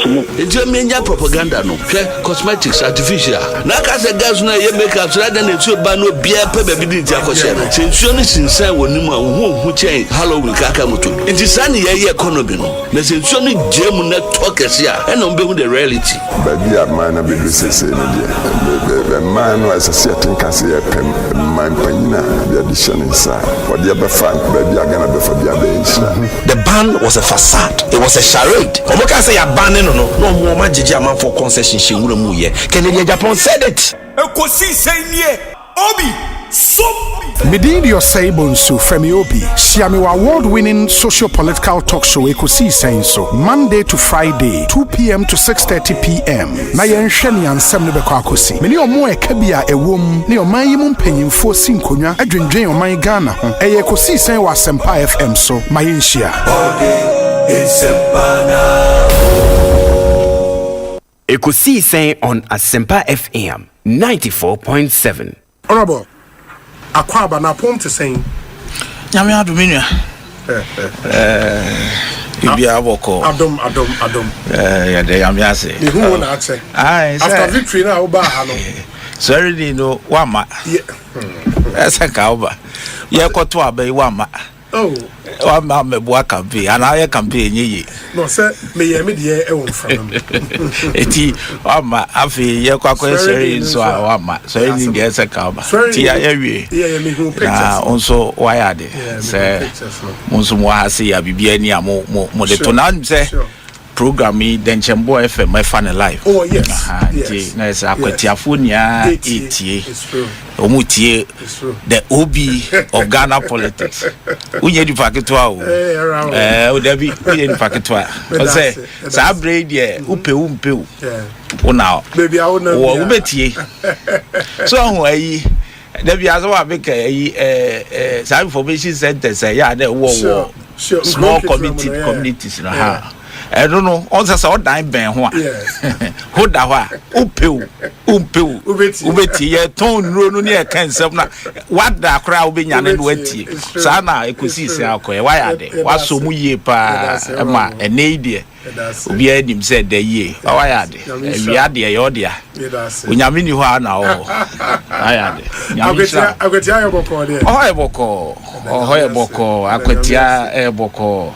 sumu nti menya propaganda no hwe cosmetics artificial na ka se gas na ye make up so that na tu ba no bia pa ba bi di akose na sensuo no sinsan wonimu a hu chen Halloween kaka mutu nti sane ye economy no na sensuo no jemu na tokese a e no be hu the reality ba bia man na be sese no dia man no asase atenkase ye pem man panyina bia di shanisa for the be fan ba bia gana be for bia be insha. The ban was a facade. It was a charade. Omo can say a ban no mo ma jeje am for concession shewura mu ye. Kennedy Japan said it. Ekosiisen Obi Midin Osei Bonsu Femi Obi. Siami award-winning socio-political talk show Ekosiisen So Monday to Friday 2 p.m. to 6:30 p.m. Na yen hwani ansem ne bekọ akosi. Meni omo ekabia ewom ne oman yi mu mpanyimfo sinkonwa adwendwen oman Ghana ho. Eye Ekosiisen wa Asempa FM so mayenhia. Ekosiisen on Asempa FM 94.7. Honorable Akwaba na pom te saying Nyame adomenia Ibia boko Adom ya de yame ase ni hu na ate after victory na oba ha no sorry no wama esa ka oba ye koto abai wama wama mebua campaign ana ye campaign nyeye no say me ye me de e won fa eti wama afi ye kwakọ sorry so wama sorry ni de esa ka oba ti ya wie ye me hu pictures na onso waya de say monso mo ha se ya bibia ni amo mo de to na say program den Chembo FM fan live. Oh yes. Yes. Na esa akwatiafo nia etie. Omutie the OB of Ghana politics. Unye di paketwa o. O debi unye di paketwa. O say sa braid ye umpeu. Una. Baby I wona. O ubetie. So ho ayi debi aso wa be kai sa information center say ya na wo small communities na ha. I don't know. Also, so dying ben ho. Who da ho? Umpeu. Ubeti ye ton no ne e kan sem na. What da kra obenya ne wati. Sa na Ekosiisen akoye. Why are they? Waso mu ye pa ma ene die. Obi anim said the ye. Why are they? We are there yo dia. Onyame ni ho na wo. Why are they? Agwetia yo boko there. Oh eboko. Akwetia eboko.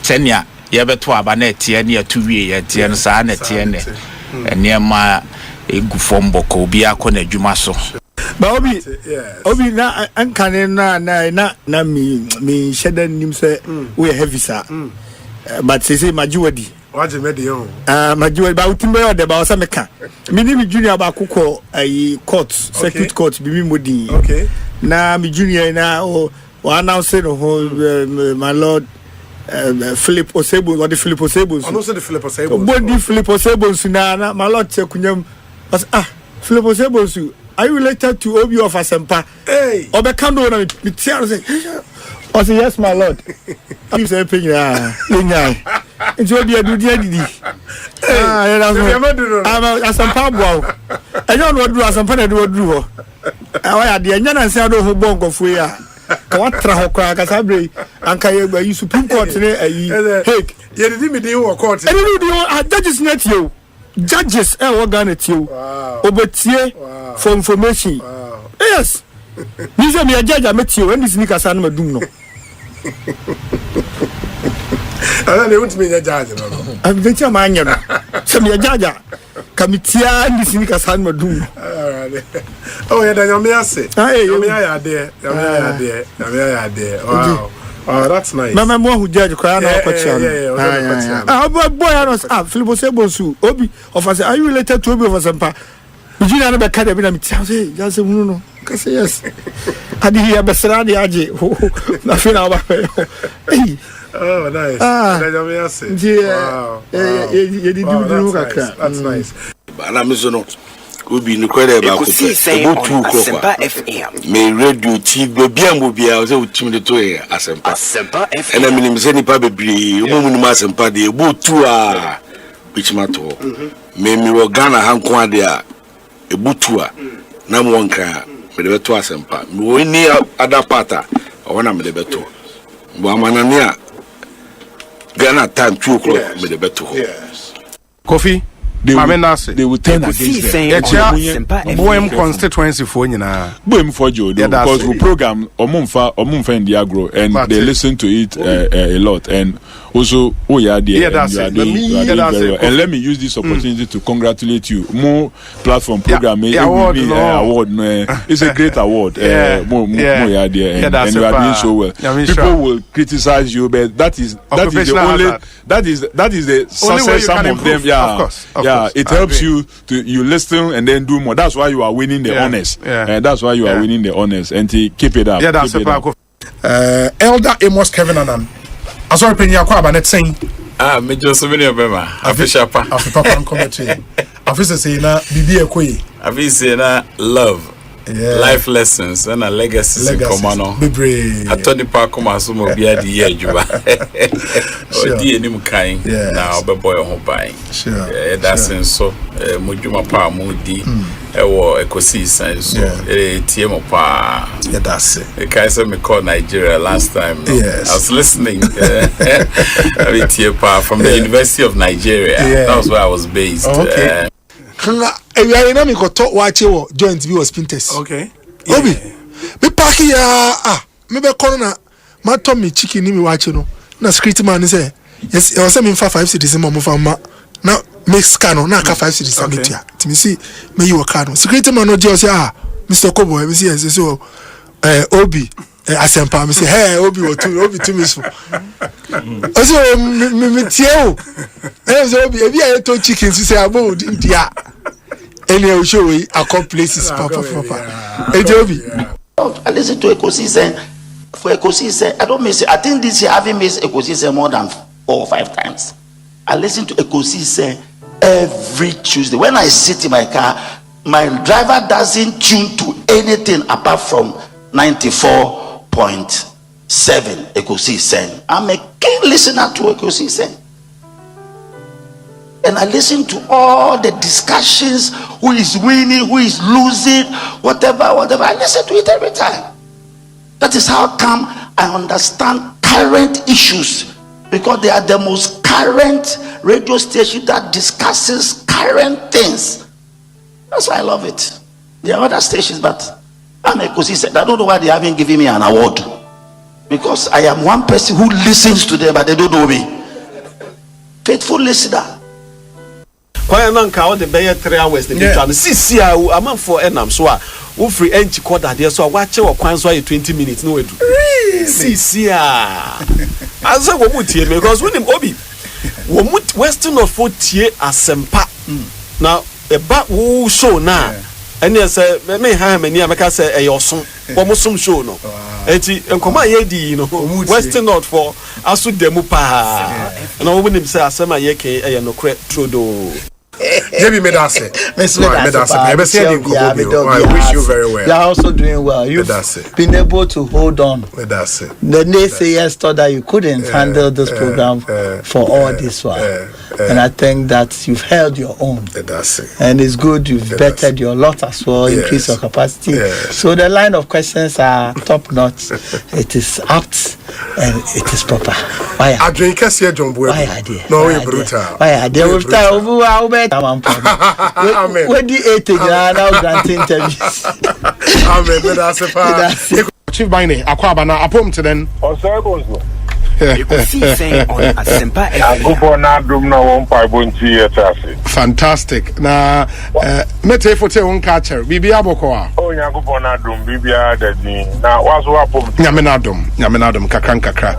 Tenya ye beto aba na etie ne atuwie ye tie no saa na tie ne enema egufo mboko obi akọ na adwuma so ba obi na ankane na mi sheda nim se we heavy sir but say majuwadi waje mede yo majuwadi ba utimbe yo de ba osa meka mi ni mi junior ba kokọ ayi court circuit court bi mi modi okay na mi junior na o announce no my lord Philip Osebo or the Philip Osebo. I know say the Philip Osebo. Body Philip Osebo na my lord chekunyam. Philip Osebo, are you related to Obi of Asempa? Hey. Obekando na me tia say. I say yes my lord. You say penya. Nti Obi adu dia didi. Asempa boa. Enyo no duru Asempa na duru ho. Why ade enya na nse ado ho bonkofo ya. Kawatra hokwa kasabre anka ye yi Supreme Court ne ayi Hague ye did me dey wo court e dey judges net you judges wo Ghana tie obetie for information yes ni se me judge ametie when this nika san madum no ala ne wunt me judge no abetia ma anya no se me judge kamitia ndi sinika san madum oh yeah nyame ase nyame ya de wow oh that's nice mama mo hu judge kwa na okochia no boy no Philip Osebo Obi of us are you related to Obi of Asempa Virginia no be ka de bi na mitia say just say no ka say yes adi here besra de age na fe na ba oh nice nyame ase wow ye di du kakra that's nice ana mizono Obi ni kwere ba ko Ekosiisen Asempa FM me radio TV bia mo bia o se utim de to Asempa FM ena minim se nipa bebre o mu ni Asempa de ebutu a bichimato me mi wo Ghana hanko ade a ebutu a na mo nka me de beto Asempa me wo ni ada pata o na me de beto bo amanane a Ghana time 2 o'clock with the better. Yes. Kofi. They will turn against them. Boem constituency for nyina. Boem for Joe because we program Omumfa in the agro and they listen to it a lot and also you are doing very well. And let me use this opportunity to congratulate you. More platform program award. It's a great award. More you are there and you are doing so well. People will criticize you, but that is the only that is the success some of them. Yeah, it helps you to listen and then do more. That's why you are winning the honors. That's why you are winning the honors and to keep it up. Yeah, that's a Elder Amos Kevin Anan. I saw Penny Aquaba net saying, me just many of them. After Papa and committee. After saying, Bibi Akui. After love. Life lessons and a legacy in Komano. I told the park Komasumo be at the year, Juba. Oh, dear, Nimukai. Now, but boy, home buying. Sure. That's in so Mujuma Pa Moody. Ekosiisen so TM pa. Yeah, that's it. The Kaiser me called Nigeria last time. Yes. I was listening. From the University of Nigeria. That was where I was based. Okay. We are in a talk watch your joint view of Spinters. Okay. Obi, me parky maybe corner, my Tommy chicken in me watching. No, security man is there. Yes, I was saying 5 cities in Mamma. Now, make scano, now 5 cities. To me, see, may you a cano. Security man, no just Mr. Kobo, I see, so Obi, Asempa, I say, hey, Obi, or two, Obi, 2 minutes. Also, me, Tio, and Obi, if you are told chickens, you say, about India. And I will show you a couple places, Papa. I listen to Ekosiisen. For Ekosiisen, I don't miss it. I think this year I haven't missed Ekosiisen more than 4 or 5 times. I listen to Ekosiisen every Tuesday. When I sit in my car, my driver doesn't tune to anything apart from 94.7 Ekosiisen. I'm a keen listener to Ekosiisen. And I listen to all the discussions, who is winning, who is losing, whatever. I listen to it every time. That is how come I understand current issues, because they are the most current radio station that discusses current things. That's why I love it. There are other stations, but I'm Ekosiisen. I don't know why they haven't given me an award, because I am one person who listens to them, but they don't know me. Faithful listener. Why not count the Bay 3 hours? The time. See, I'm on for Enam, so we free empty quarter there, so I watch your quans why 20 minutes. No, see, as I would here because when him Obi, Western of 40 Asempa. Now, a bat woo show now. And yes, may have many America say a yosun, almost some show no. And come ye, Western not for Asu Demupa. And I wouldn't him say Asema Yeke, and no credit Trudeau. Maybe Medase. I wish you very well. You are also doing well. You've been able to hold on. The naysayers thought that you couldn't handle this program for all this while. And I think that you've held your own. And it's good you've bettered your lot as well, increased your capacity. So the line of questions are top notch. It is apt and it is proper. Why are they? When the 8 now granting interviews. Amen. Chief Bine, Aquaba na apom to then. Ekosiisen On Asempa. Fantastic. Na mete fote won catcher. Bibi abokoa. Oh Yakubon Adum, Bibia Dadni. Now was apom. Nyamenadum kakra.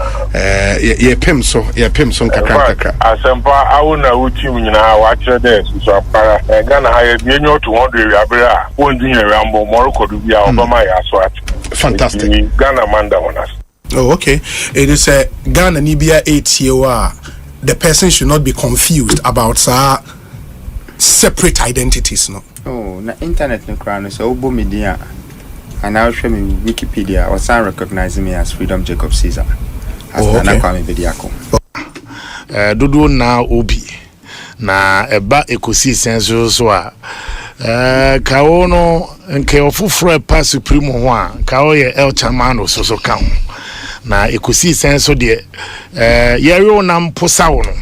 Ye pim so kakra. Asempa awuna uchi nyina wache there so para. Ghana haye bienyo 200 abira. Won dunye rambo Morocco du bia Obama ya so at. Fantastic. Ghana manda wonas. Oh, okay. It is a Ghana Nibia 8 year. The person should not be confused about separate identities, no. Oh, na internet no crown so obo media. And now show me Wikipedia or some recognizing me as Freedom Jacob Caesar. As na kwame bediako. Dodo na obi. Na eba Ekosiisen so a kawo no nke ofufro pa supreme ho a kawo ye El Chamano so kan. na ekosi senso de yero na mposa wo no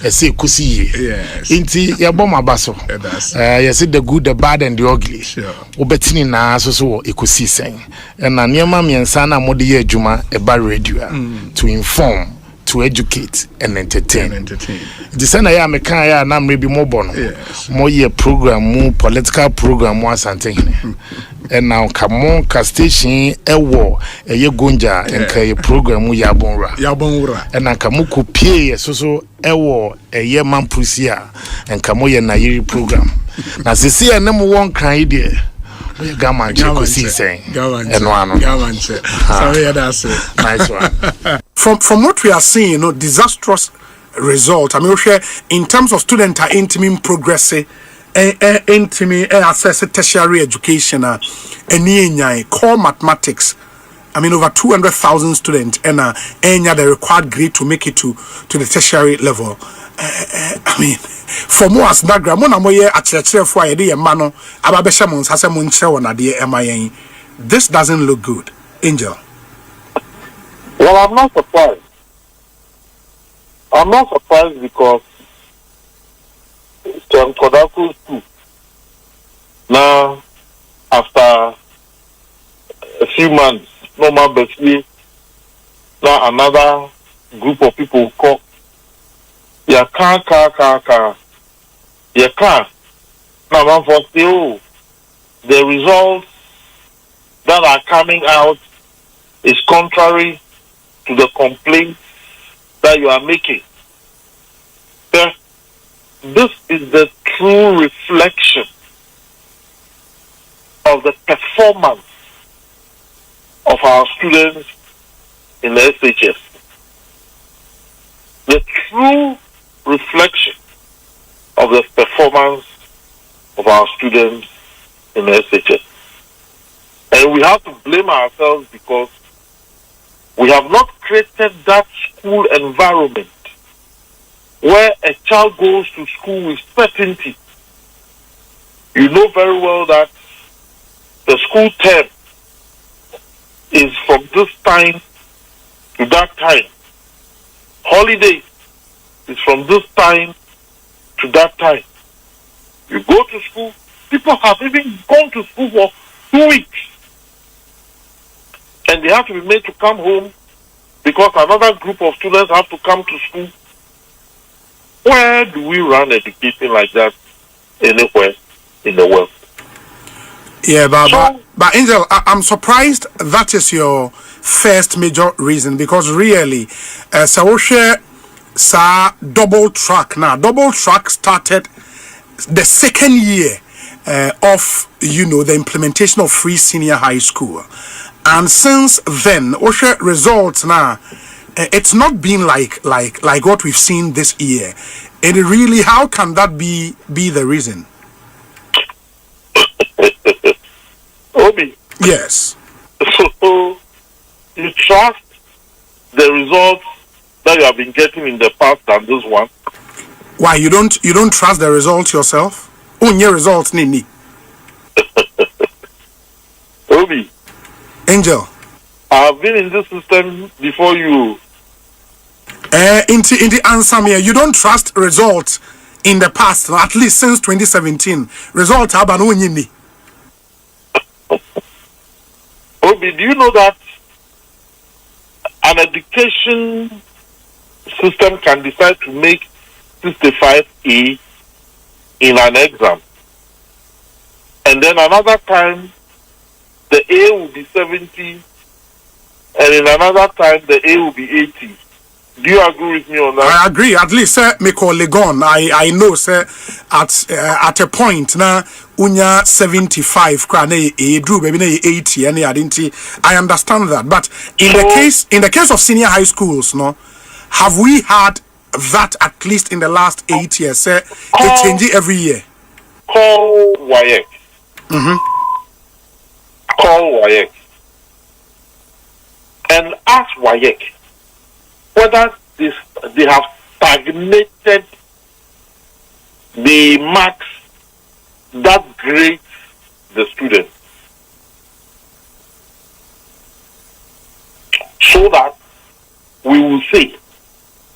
ese ekosi ye inti yebo mabaso yes the good the bad and the ugly obetini na so wo ekosi sen na niema miensa na mode ye adwuma eba radio to inform, to educate and entertain. The same ya meka ya na mrebi mobo no mo ye program political program mo asante and now come on ka station ewo eye gonja enka ye program yabonra and na kamu kopie so ewo eye mampusia enka mo ye na yiri program na sisi ya nemu won kan ide Gamanche Ekosiisen nice one. From what we are seeing, you know, disastrous result. I mean, in terms of student intimate progress, intimate access tertiary education, core mathematics. I mean, over 200,000 students and the required grade to make it to the tertiary level. I mean, for more as background, this doesn't look good. Angel. Well, I'm not surprised. I'm not surprised because Kodako too. Now, after a few months, normal birthday, now another group of people call. Your car. Your car. Now, I'm for still the results that are coming out is contrary to the complaints that you are making. This is the true reflection of the performance of our students in the SHS. The true reflection of the performance of our students in the SHS. And we have to blame ourselves because we have not created that school environment where a child goes to school with certainty. You know very well that the school term is from this time to that time. Holidays is from this time to that time. You go to school, people have even gone to school for 2 weeks. And they have to be made to come home because another group of students have to come to school. Where do we run education like that anywhere in the world? Yeah, but Angel, I'm surprised that is your first major reason because really, Sawoshe sa double track now. Double track started the second year of the implementation of free senior high school. And since then, OSHA results now, it's not been like what we've seen this year. And really, how can that be the reason? Obi. Yes. So you trust the results that you have been getting in the past than this one? Why you don't trust the results yourself? Only results nini. Obi. Angel. I have been in this system before you. In the answer me, you don't trust results in the past, at least since 2017. Results have no nyini. Obi, do you know that an education system can decide to make 65A in an exam, and then another time the A will be 70, and in another time the A will be 80. Do you agree with me on that? I agree. At least, sir, me call Legon. I know, sir, at a point now, unya 75, drew baby 80, and I understand that. But in the case of senior high schools, no, have we had that at least in the last 8 years, sir? It changes every year. Call WAEC. Call WAEC. And ask WAEC whether they have stagnated the marks that grade the students, so that we will say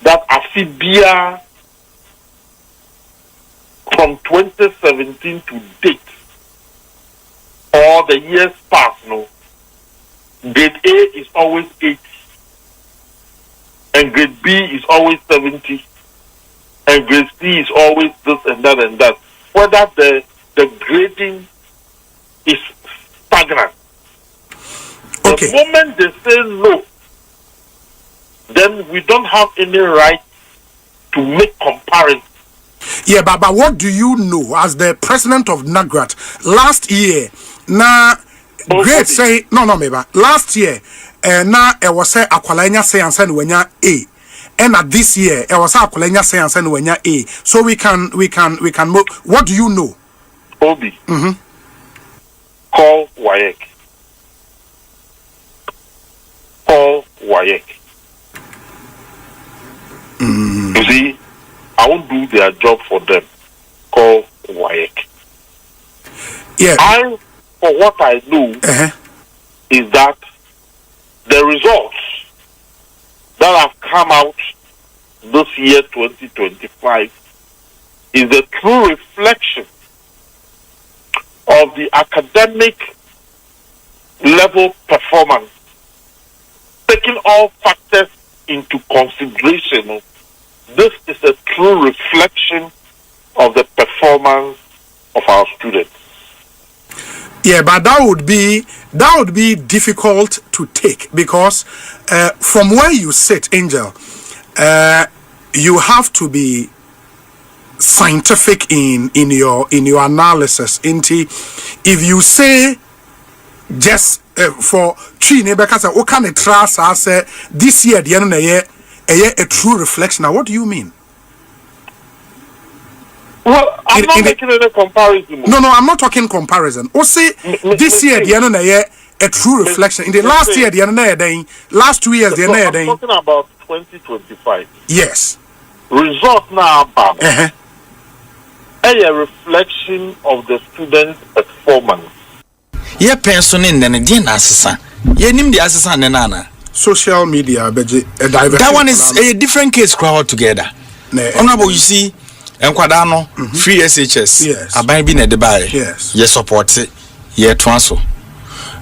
that Afibia from 2017 to date, or the years past, no, grade A is always 80, and grade B is always 70, and grade C is always this and that and that. Whether the grading is stagnant. Okay. The moment they say no, then we don't have any right to make comparisons. Yeah, but what do you know as the president of NAGRAT last year? Na grade say no meba last year na e was say akwalanya say ansa no wanya A, and at this year e was akwalanya say ansa no wanya A. So we can what do you know? Obi. Call WAEC. Call WAEC. You see, I won't do their job for them. Call WAEC. Yeah. For what I know, is that the results that have come out this year, 2025, is the true reflection of the academic level performance, taking all factors into consideration. This is a true reflection of the performance of our students. Yeah, but that would be difficult to take because from where you sit, Angel, you have to be scientific in your analysis. If you say just for three because what kind of trust I say this year the end of the year a true reflection. Now, what do you mean? Well, I'm not making any comparison. No, I'm not talking comparison. Osei, this year the end of the year a true reflection. In the last year the end of the year, last 2 years the end of the year. I'm talking about 2025. Yes. Result now, a reflection of the students' performance. Yeah, person in the assassin. Yeah, name the assassin and Nana. Social media, that one is a different case crowd together. Honorable, you see, and Quadano, free SHS. Yes. I buy been at the buy. Yes. Yes, support it. Yeah, transfer.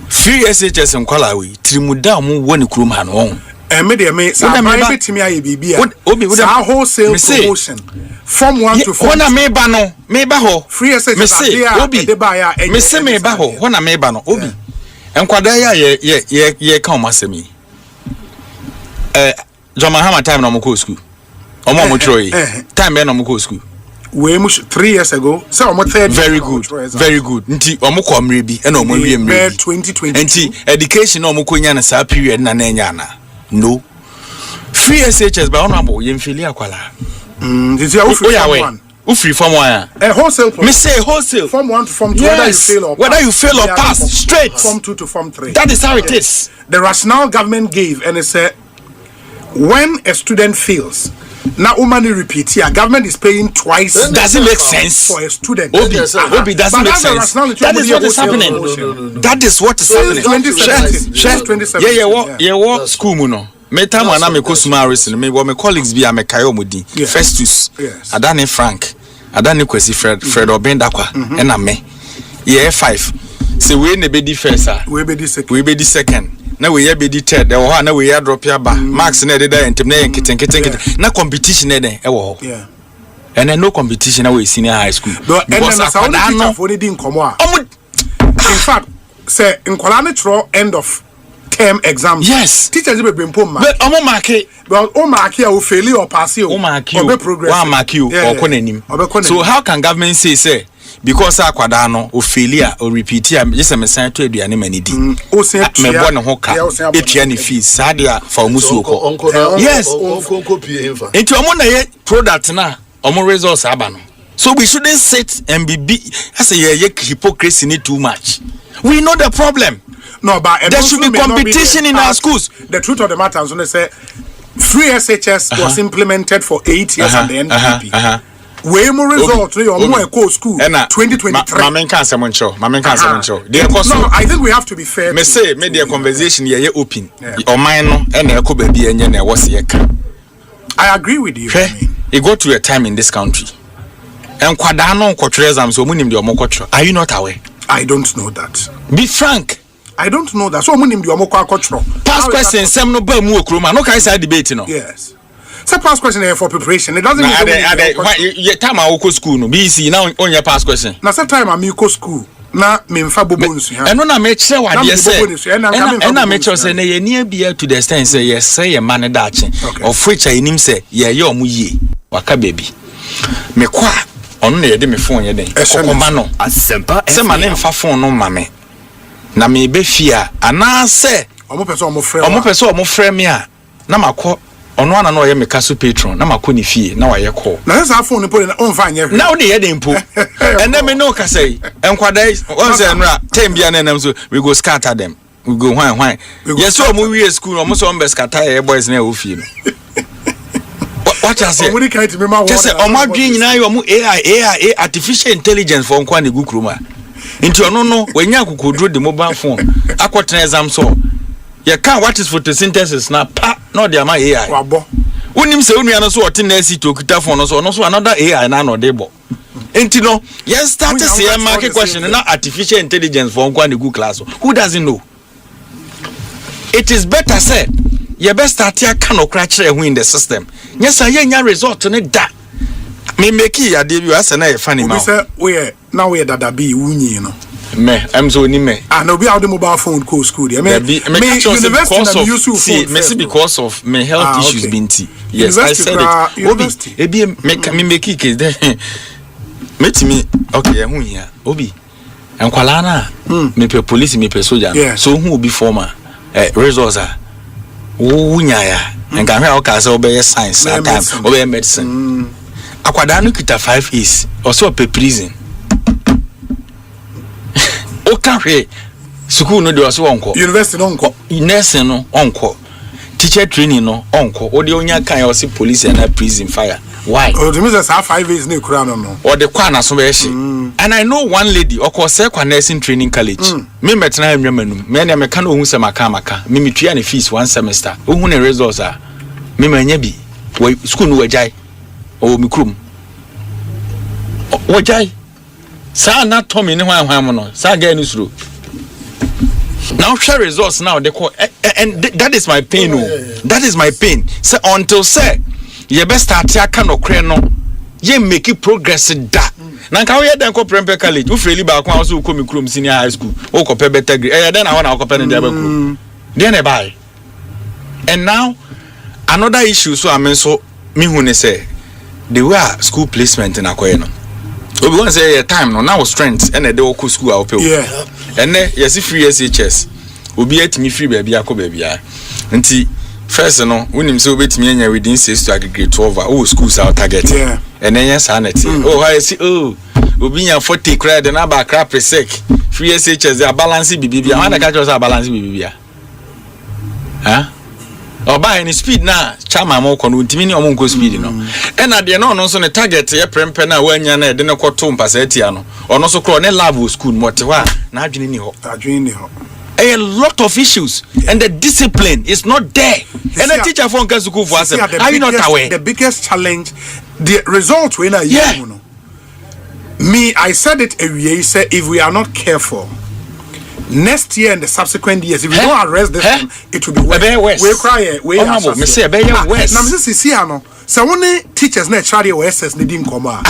Free SHS and Kolawi, Trimudamu, one crew man home. And media may say, wholesale promotion from 1 to 4. When I may bano, may baho, free SHS, Obi, the buyer, and Miss May baho, when I may bano, Obi. And Quadaya, ye come, Masemi. John Mahama time no mo school. Omo Troy. Time no mo school. We 3 years ago. So omo third. Very good. Very good. Nti omo ko mrebi e na omo wie mrebi. 2020. Nti education no omo ko nya na sa period na na nya na. No. Free SHS by honorable yemfili akwala. Did you free one? Who free from one? A wholesale. Me say wholesale. From 1 to Form 2. Yes. Whether you fail or pass straight. Form 2 to Form 3. That is how it is. The rationale government gave and it said when a student fails, now money repeat here, government is paying twice. Does it make sense for a student? Obi doesn't make sense. That is what is happening. No. That is what is happening. 2017. Yeah, school muno. Me time when I'm a customer me my colleagues be am kayo mudi. Festus. Adani Frank. Adani Kwesi Fred Obendakwa. And me. Yeah 5. So we ne be the first. We be the second. We be the second. Na we be the third. There wa na we drop ya ba. Marks na dey there ntem na keten. Na competition na dey e wo. Yeah. And then no competition na we senior high school. Because I for the din komo a. In fact, say nkola na tro end of term exams. Yes. Teachers be bring pom mark. But omo mark it. But o mark you fail or pass you. O mark you. Or progress. One mark you or konenim. So how can government say because akwada no o failure or repeat ya just a mesan to aduane manidi o se me bo ne ho ka etua ne fees sadia fa omusu ko yes onko pie himfa enti omo na ye product na omo results aba no so we shouldn't sit and be as a ye hypocrisy need too much. We know the problem. No, but there should be competition in our schools. The truth of the matter is when they say free SHS was implemented for 8 years at the NPP. we mo result your mo eco school 2023 Mamen can say moncho dey course. No, I think we have to be fair. Me say me the conversation here open o man no e na ekọ ba bi enye na e wo se ka. I agree with you. You go to a time in this country and kwada no kwotwe exams so munim de omokwotro. Are you not aware? I don't know that. Be frank. I don't know that. So munim de omokwotro. Past question sem no ba mu okroma no kai say debate no. Yes. So past question here for preparation. It doesn't mean you time I go school no BC now on your past question. Na say time I go school na me mfa Bonsu ha. Eno na me kire wade say. Ena me kire say na ye near be to the extent say yes say ye man dache. Of which I nim say ye omu ye. Waka baby. Me kwa ono na ye de me phone ye den. Kokoma no. Asempa. Say man mfa phone no ma me. Na me be fia ana say omo pese omo frɛ me a na makɔ ono ana no ye me kaso patron na makɔ ni fie na wa ye call na say phone no pole na on fa anye na wo de ye den po ene me no ka say enkwada on say nra time bia na nam so we go scatter them we go hwan yes so mo we school no mo so on be scatter ye boys na wo fie no what I say omuri kai ti me ma wo say omadwen nyina yo mo AI artificial intelligence for nkwa ne gukroma nti ono no wanya kokodro de mobile phone akotena exam so you can what is photosynthesis na pa no de ama AI wabo unim se unua no so otena si to kita phone no so no so another AI na no de bo enti no yes start to say market question na artificial intelligence for nkwa ne good class who doesn't know it is better say you best start here can okra kire hu in the system yes anya result ne da me make ya de bi asa na ye funny ma say we now we dada bi wunyi no me am so ni me no be out the mobile phone call school there me university na use phone see me because of my health issues binti yes I said it obi ebi me make it there metimi okay hu hia obi enkwala na me pe police me pe soldier so hu obi former results are wunya ya nka hwe aka say obey science at time obey medicine akwada no kita 5 years also pe prison o kan hwe school no de also onko university no onko nursing no onko teacher training no onko o de onya kan ya also police and prison fire why o de me say 5 years na kura no o de kwa na so be hye and I know one lady o say kwa nursing training college me metena anwamanum me na me kan ohun se maka me metua ne fees one semester ohun ne results a me manya bi school no wajai o mikrum wajai sa na Tommy ne hwan no sa ga ni suro now share results now they call and that is my pain that is my pain say until say you best start ya kan okre no ye make progress da na nka we den ko prempe college u freli ba kwa so ko mikrum senior high school o ko pe better grade den na wana ko pe ne dia ba krum den e bai and now another issue so amen so me hu ne say the way school placement na koye no obi wan say time no now strength and dey go school a ope and yes free SHS obi atimi free ba bia ko ba bia nti first no unim say obetimi anya within 6 to aggregate 12 oh schools are target and then yes sanity I see obi nya 40 credit na ba crap sec free SHS they balance bibia wan ka just balance bibia oba any speed na chama mo kono ntimi ni omo nko speed no e na de no no so ne target ye prempe na wanya na de ne kwoto mpasa atia no ono so kro ne lab school mote wa na adwene ni ho a lot of issues and the discipline is not there and the teacher for nka school for asem are you not aware the biggest challenge the result we na you know me I said it every say if we are not careful next year and the subsequent years if we don't arrest this one, it will be worse. We cry we me say be worse na me say see ano say one teachers na try the SS ne dim koma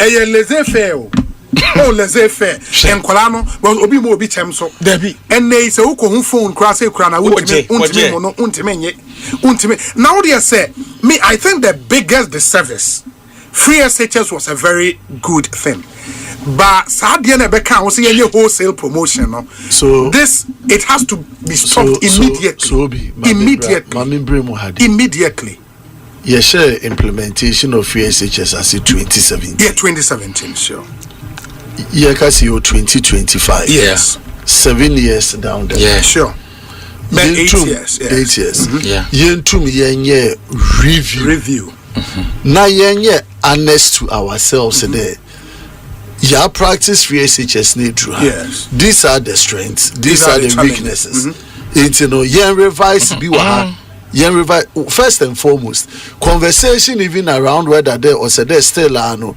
e laissez faire oh laissez faire en kola no but obi mo obi chem so Debbie and they say uko hu phone kra say kra na untime mo no untime now they say me I think the biggest disservice free SHS was a very good thing. But Sadia never can was any wholesale promotion. No? So this it has to be stopped immediately. Immediately. Yes, implementation of free SHS as 2017. Yeah, 2017, sure. Yeah, because you 2025. Yes. 7 years down there. Yeah, sure. 8 years. 8 years. Yeah. Yentum yenye review. Review. Na yenye honest to ourselves there. Yeah, practice free SHS need to have. Yes. These are the strengths. These are the weaknesses. It's revise revise first and foremost. Conversation even around whether there or there still wholesale.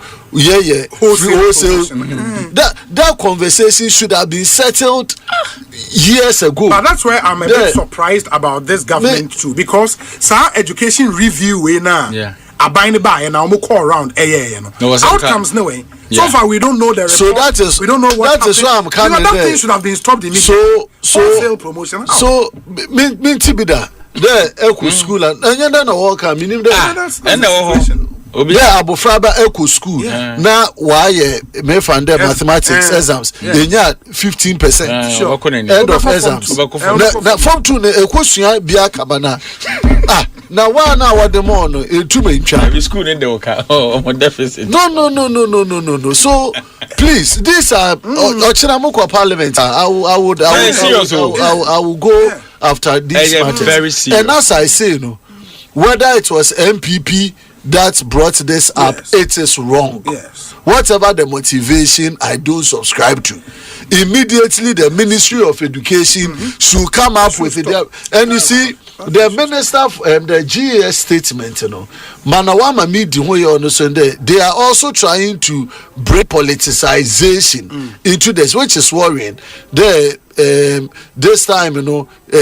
That conversation should have been settled years ago. But that's why I'm a bit surprised about this government too, because education review abide by and I'm call around outcomes no way. So far we don't know the report. So that is we don't know what that is why I'm coming that there. thing should have been stopped immediately. So promotion. So tibida there eco school and then work meaning there abofraba eco school na why me find the mathematics exams they had 15% end of exams na form 2 na ekosua bia kabana na one na the more no too ntwa school in the worker deficit no so please these are ochinamoko parliament I will go after this matter very serious. And as I say whether it was MPP that brought this up, it is wrong. Yes. Whatever the motivation, I don't subscribe to. Immediately, the Ministry of Education should come up with it. And you see, the minister, the GES statement, Manawama they are also trying to bring politicization into this, which is worrying. This time,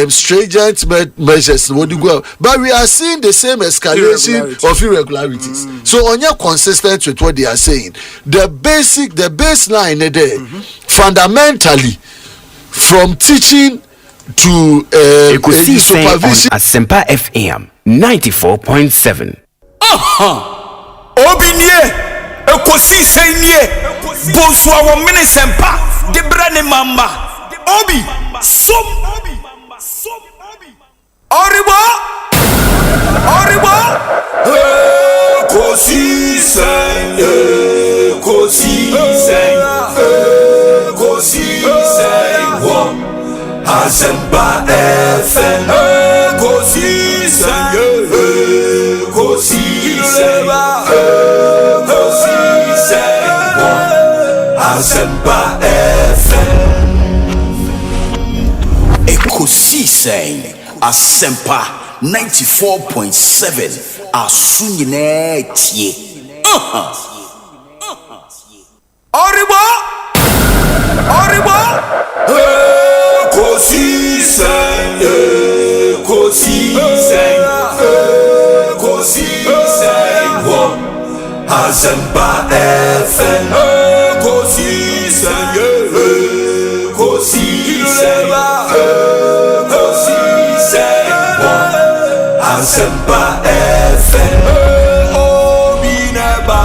stringent measures would go, but we are seeing the same escalation of irregularities. So, on your consistent with what they are saying, the baseline there, fundamentally, from teaching to Ekosiisen On supervision. Asempa FM 94.7. Obinie Ekosiisen Bonsu our Asempa de brane mama Obi som Oribo Ekosiisen On Asempa FM Ekosiisen On Asempa FM Ekosiisen Asempa 94.7 Asunyine tie Oribo Ekosiisen On Asempa FM Ekosiisen On Asempa FM Obiba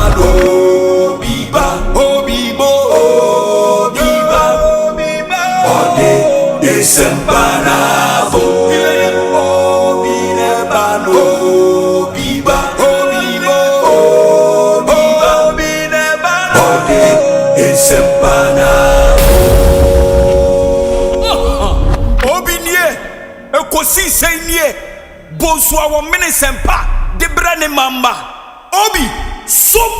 Ode Esempanavo Obinie Ekosiisen Bonsu our Asempa de brane mama Obi som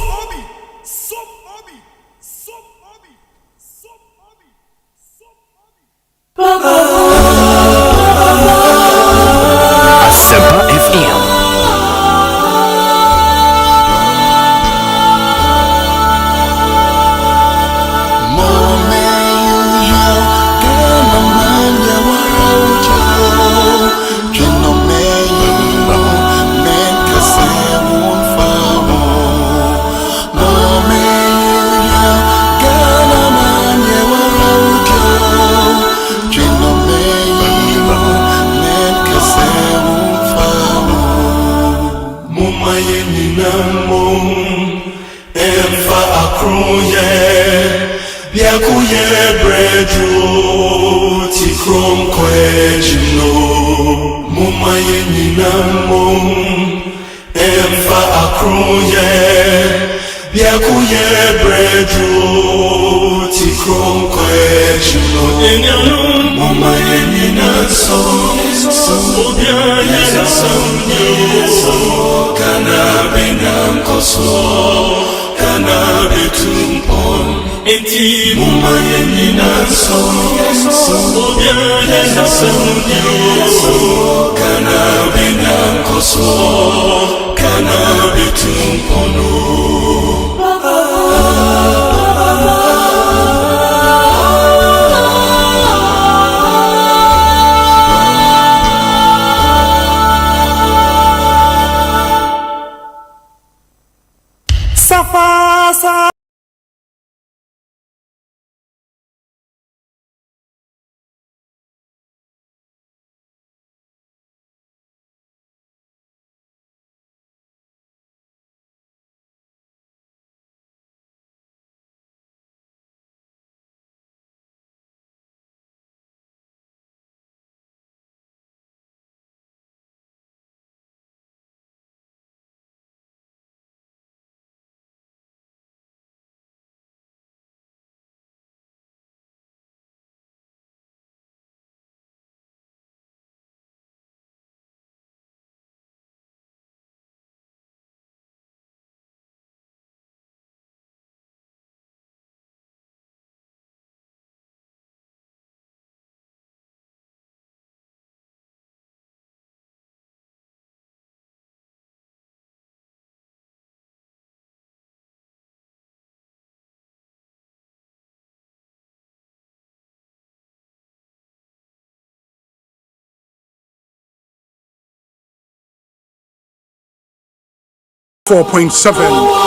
Asempa FM. Yakuye brejo tikrom kwejino mumaye nyinamo emfa akroye yakuye brejo tikrom kwejino enyano mumaye nyinaso obya nyinaso kana benam koso kana betumpon enti mumaye ninaso obiane na samudio kana bena koso kana betumpono Safasa.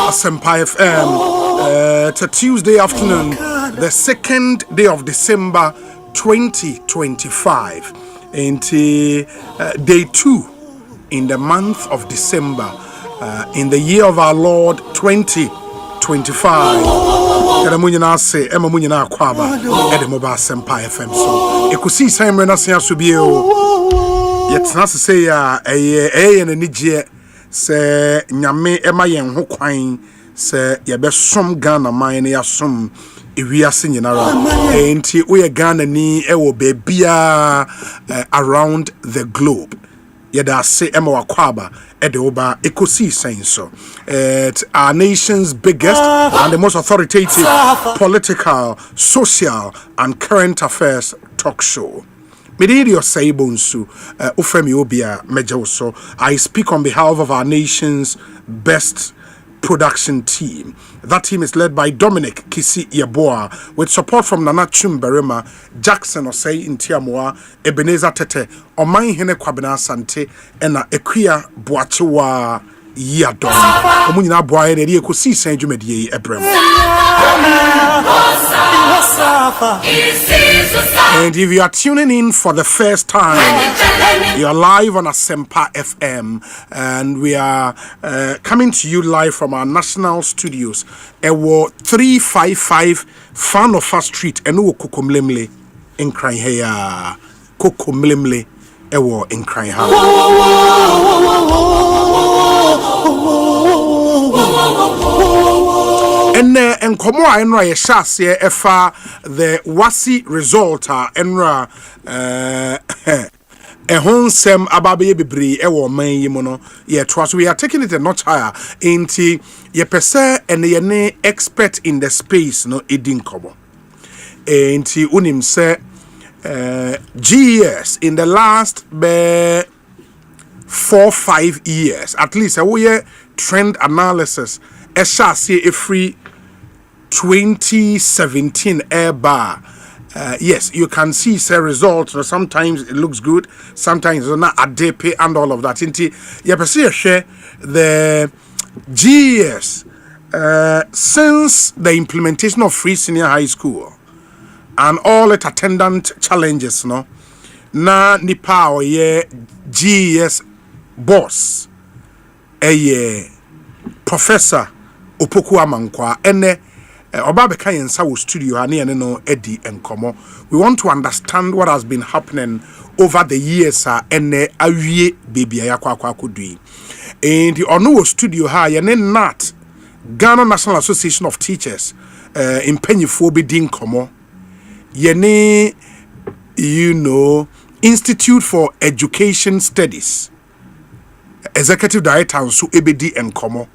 Asempa FM. It's a Tuesday afternoon, the 2nd day of December 2025. And day 2 in the month of December in the year of our Lord 2025. Karamunyina say Emma Munyina Kwaba Edemoba Asempa FM. So Ekosiisen On Asempa subio. Yet not to say and a nije. Se nyame ema yen ho kwan se ye be som Ghana man na yasom ewiase nyinara enti we Ghana ni ewo bebia around the globe ye da se ema wakwaba ede oba Ekosiisen so it's our nation's biggest and the most authoritative political, social and current affairs talk show. Medidio Osei Bonsu, Ufemi Obia Mejoso. I speak on behalf of our nation's best production team. That team is led by Dominic Kisi Yeboah, with support from Nana Chumberema, Jackson Osei Intiamwa, Ebenezer Tete, Omai Hene Kwabena Sante, and Equia Boachewa Yadon. Omunina Boy, and Ekosiisen Jumedie Ebrem. And if you are tuning in for the first time, you are live on Asempa FM, and we are coming to you live from our national studios. Ewo 355 Fanofa Street, Ewo Kokomlemle in Kraiheya. Kokomlemle Ewo in And komo enra ye shase efa the wasi result enra ehonsem ababe bebre ewo man yi mu no ye trust we are taking it a notch higher into ye pese and ye ne expert in the space no edin komo enti unim se GES in the last 4-5 years at least we trend analysis shase a free 2017 air bar. Yes, you can see the results. Sometimes it looks good, sometimes it's not a DP and all of that. You share the GES since the implementation of free senior high school and all its attendant challenges. No, na nipa or ye GES boss, a Professor Opoku Amankwa ene. Obabeka yensa wo studio ane ene no edi enkomo. We want to understand what has been happening over the years ene awie bebia yakwa kodui. And the ono studio ha yene nat Ghana National Association of Teachers in Penyifo be din komo. Yene Institute for Education Studies Executive Director so ebedi enkomo.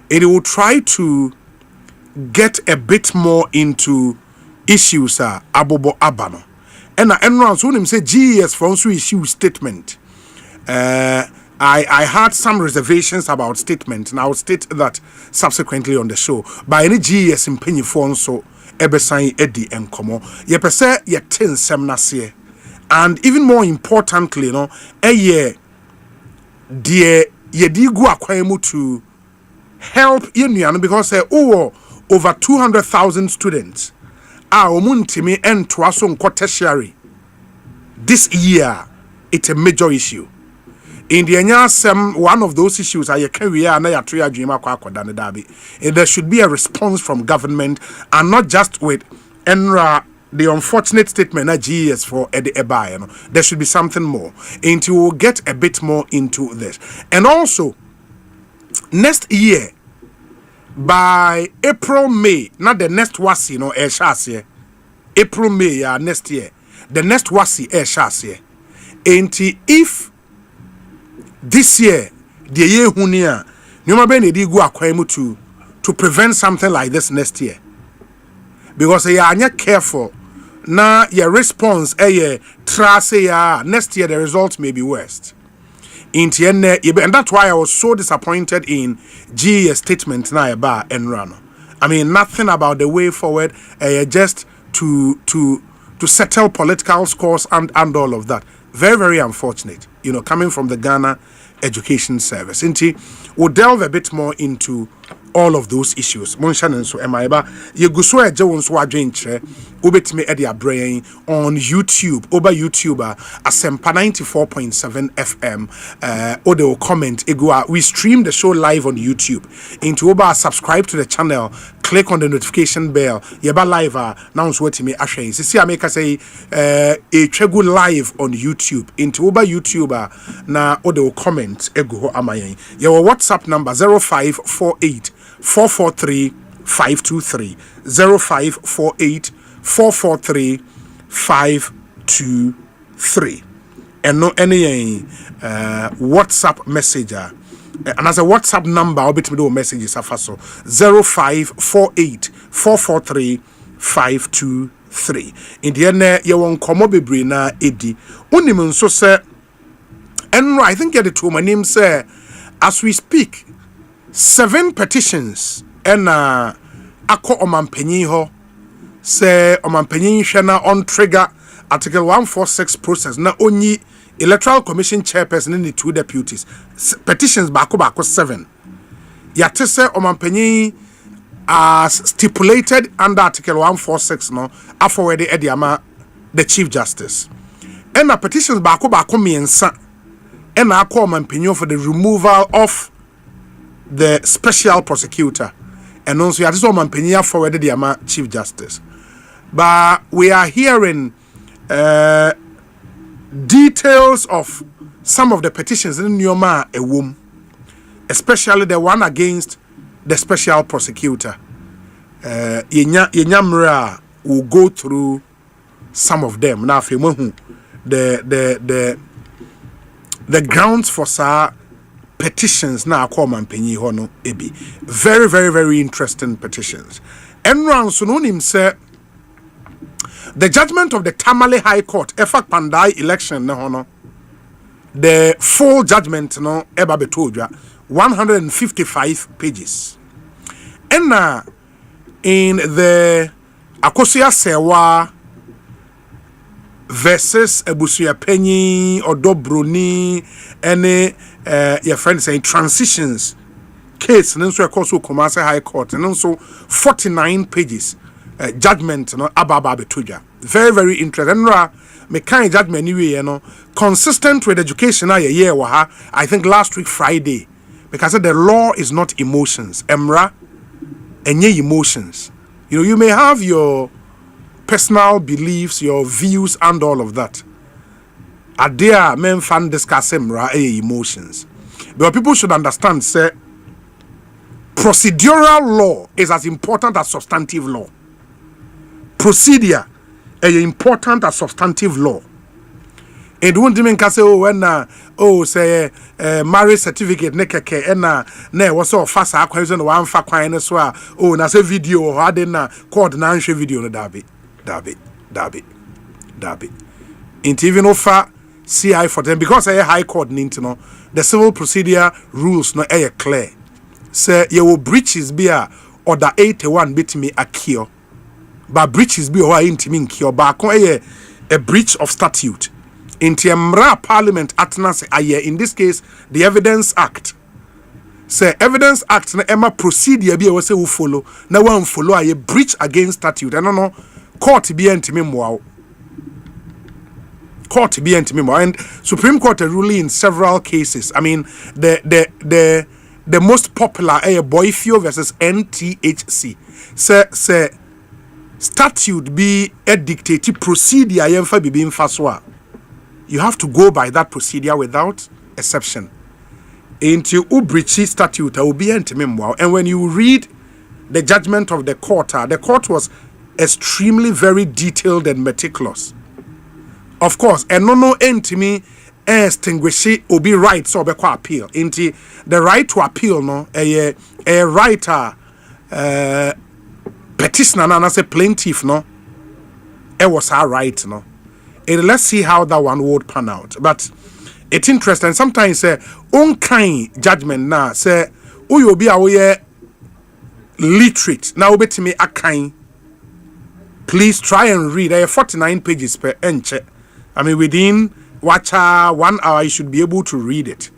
it will try to get a bit more into issues abobo abano. And so when him say GES for also issue statement. I had some reservations about statement, and I will state that subsequently on the show. By any GES in penny phone so ebesan Eddie and Como. Ye per se ye tin semnase. And even more importantly, you know, ye die ye digu akwaimu to help union because over 200,000 students are omuntimi and twaso tertiary. This year, it's a major issue. In the one of those issues are there should be a response from government and not just with NRA, the unfortunate statement that GES for Eddie Eba. There should be something more. And we will get a bit more into this. And also, next year, by April, May, not the next wasi, April, May, next year, the next wasi, and if this year, the year hunia, to prevent something like this next year. Because you are not careful. Now your response next year the results may be worse. And that's why I was so disappointed in GES statement now about Enrano. I mean nothing about the way forward, just to settle political scores and all of that. Very, very unfortunate, coming from the Ghana Education Service. We'll delve a bit more into all of those issues. Monshan so Emaiba, Yeguso Jones Wadrinche, Ubetime Edia Brain on YouTube, over YouTuber, Asempa 94.7 FM. Odo comment, we stream the show live on YouTube. Into Oba, subscribe to the channel, click on the notification bell. Yeba live now what me ashe. See, I make us say a tregu live on YouTube. Into Oba YouTuber na Odo comment ego amayen. Your WhatsApp number 0548 443 523 0548 443 523 and no any WhatsApp messenger and as a WhatsApp number I'll be to do messages afaso 0548 443 523 in the end you won't come up bebre na edi unimun so say and I think get it to my name say as we speak 7 petitions and ako omampanyin ho say omampanyin hwe on trigger article 146 process na onyi electoral commission chairperson and the 2 deputies petitions bako 7 yate say omampanyin as stipulated under article 146 no afọwede ediama the chief justice and petitions bako miensa and ako omampanyin for the removal of the special prosecutor and also at this moment Penia forwarded the chief justice. But we are hearing details of some of the petitions in Nyoma a womb, especially the one against the special prosecutor. Yenyamra will go through some of them. Now the grounds for petitions now come and penny hono ebi. Very, very, very interesting petitions. Enran Sunonim said the judgment of the Tamale High Court, Efak Pandai election, no, the full judgment, no, Eba Betoja, 155 pages. And in the Akosia Sewa versus Ebusuya Penny or Dobroni, any your friend saying transitions case, and also also Kumasi High Court, and also 49 pages judgment, Ababa Betuja. Very, very interesting. Me kind judgment anyway, consistent with education. I think last week Friday, because the law is not emotions. Emra, and emotions. You may have your personal beliefs, your views, and all of that. Adia men fan discuss emotions. But people should understand, say, procedural law is as important as substantive law. Procedure is important as substantive law. It won't even say say marriage certificate ne keke na was so fast acquisition one fa kwan so na say video or had na court na nhwe video no dabi into even offer CI for them because a high court no the civil procedure rules no clear say you will breaches be a order 81 bitimi akio but breaches be or intimi nkio ba kon a breach of statute into parliament atnas aye in this case the Evidence Act say Evidence Act na ema procedure bi we say we follow na one follow aye breach against statute and no court bi entimi mwa court be and Supreme Court ruling in several cases. I mean the most popular Boyfio versus NTHC say statute be a dictative procedure you have to go by that procedure without exception. Into Ubrichi statute will be and when you read the judgment of the court was extremely very detailed and meticulous. Of course, and no entity extinguish will be right so be appeal. Into the right to appeal no a writer petitioner and say plaintiff no it was our right no. And let's see how that one would pan out. But it's interesting. Sometimes own kind judgment na say you be aware literate now bet me a kind. Please try and read 49 pages per inch. I mean, within 1 hour, you should be able to read it.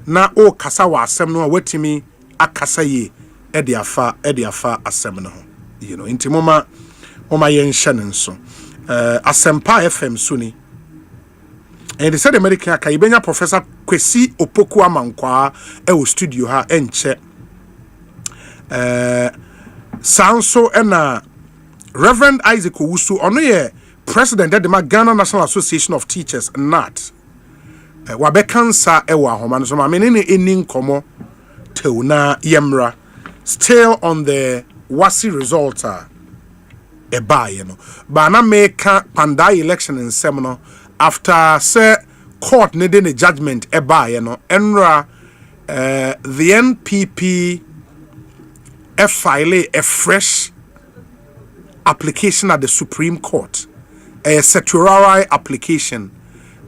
Na o kasa wa asem no wetimi akasa ye ediafa asem no. You know, inti moma yen hye so. Asempa FM suni. And they said the American Kaibenya Professor Kwesi Opoku Amankwa e studio ha enche. Sanso ena Reverend Isaac Owusu ono ye President of the Ghana National Association of Teachers NAT. Wabekansa ewa homa so ma menene eni nkomo teuna yemra still on the WASI result you know. But na make Pandai election in Seminole after say court needing a judgment you know. Enra the NPP file a fresh application at the Supreme Court. A certiorari application,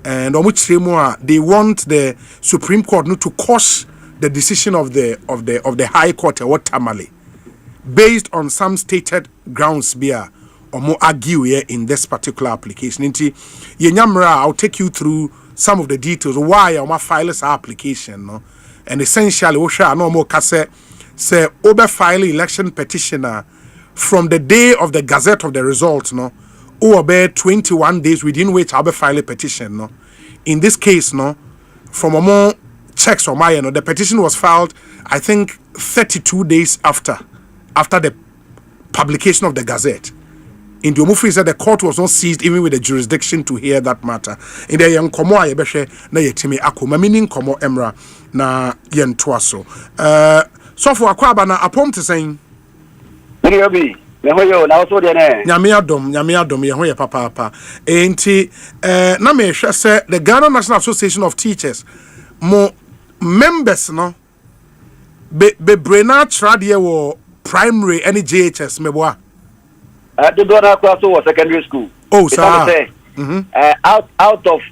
and on which they want the Supreme Court to quash the decision of the High Court what tamale, based on some stated grounds or more argue in this particular application. I'll take you through some of the details why I file this application, no, and essentially no more say over file election petitioner from the day of the Gazette of the results, no. Or about 21 days within which I'll be file a petition. No, in this case, no, from among checks on my the petition was filed, I think 32 days after the publication of the Gazette. In the Omufi said the court was not seized even with the jurisdiction to hear that matter. In the young komo a yebehwe na yetimi akoma meaning komo emra na yentoa so. So for akwaba na apom te saying Nyame adom ye ho ye papa enti na me hwe se the Ghana National Association of Teachers mo members no be brena trade wo primary any JHS meboa the donor class was secondary school. Oh sir. Out of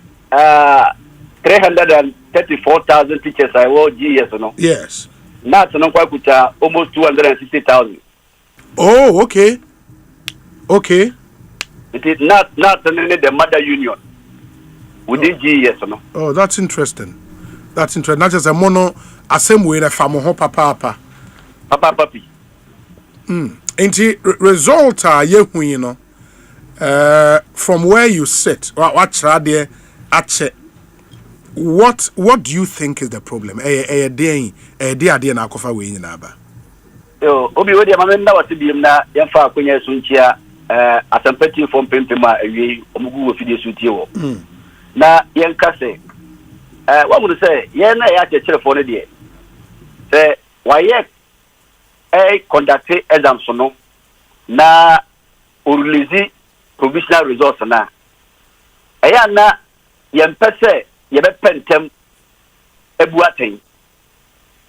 334,000 teachers I will GS no. Yes. Not no kwakuta almost 260,000. Oh, okay. It is not the mother union within GES, no. Oh, that's interesting. Not just a mono assembly in a family papa. Inti result you know. From where you sit, what do you think is the problem? Na kofa we nyina ba. Obi we dia mamenda wasibiem na yemfa akonya sunchia asampati from pempema awie omugu wo fidie sutie wo na yenka se wa mu se ye na ya chechere fo ne de se waye conduct exams no na o release provisional results na eya na yempese yebe pentem ebuaten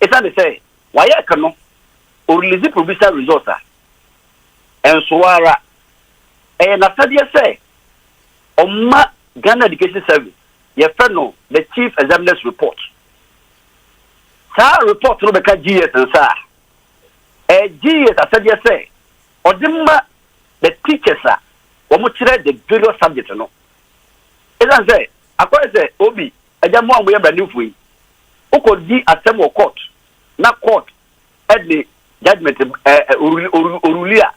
esa de say waye kano o release provisional results and suara na sadia say Oma Ghana Education Service ye no the chief examiner's report sa report no beka GS and sa GS asadia say odimma the teachers omo kire the various subjects no esa say akwa say obi ajamo amoye branifu yi ukodi asem court na court at the judgment orulia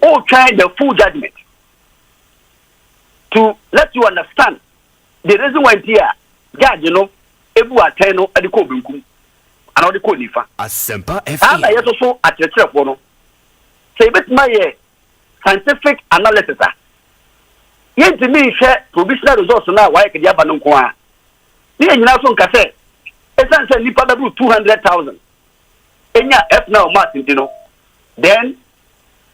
o try the full judgment to let you understand the reason why here judge ebu ateno ade ko benkum ana ode ko nifa Asempa FM ana yeso so akyerɛkyerɛfo no say betima ye scientific analysis yentimi hwɛ provisional results na why kedi aba no nko a ne nyina so nka sɛ esan sɛ nipa bɛbu 200,000 enya f na o mat ntino then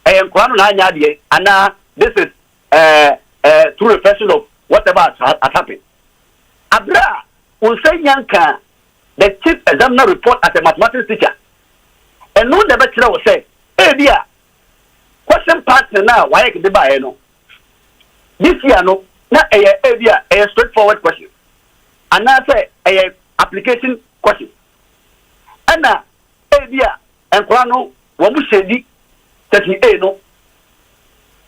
nkwa no na anya de ana this is true reflection of whatever has happened abra unsenyanka the chief examiner report as a mathematics teacher and no never tell us say bia question part na why ke de ba no this year no na bia straightforward question and na say application question ana bia nkwa no wo mu shedi 38 no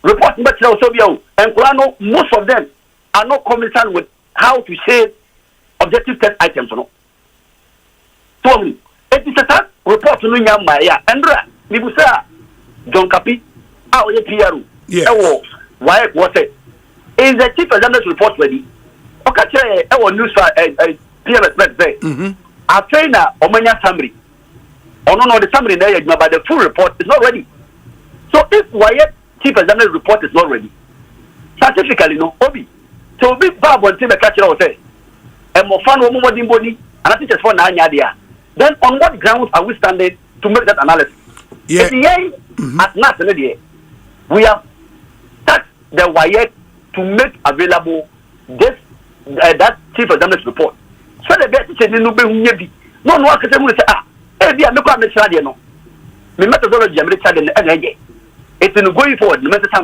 report but now so bia and no most of them are not concerned with how to say objective test items no so it is a report no nyama ya andra nibusa John Kapi a oye PRO ewo why what say is the chief examiner's report ready okay say ewo news PMS say a trainer omanya summary no the summary na ya but the full report is not ready. So if Wyatt chief examiner's report is not ready, scientifically no, Obi, so Obi Bab and Tim catcher will say, and more fun or more body, and I think it's for Nanya. Then on what grounds are we standing to make that analysis? Yeah. At National we have tasked the Wyatt to make available this that chief examiner's report. So the best is no be no one can say, be a look at the study no. Me methodology am reach the energy. It's in going forward, no matter how.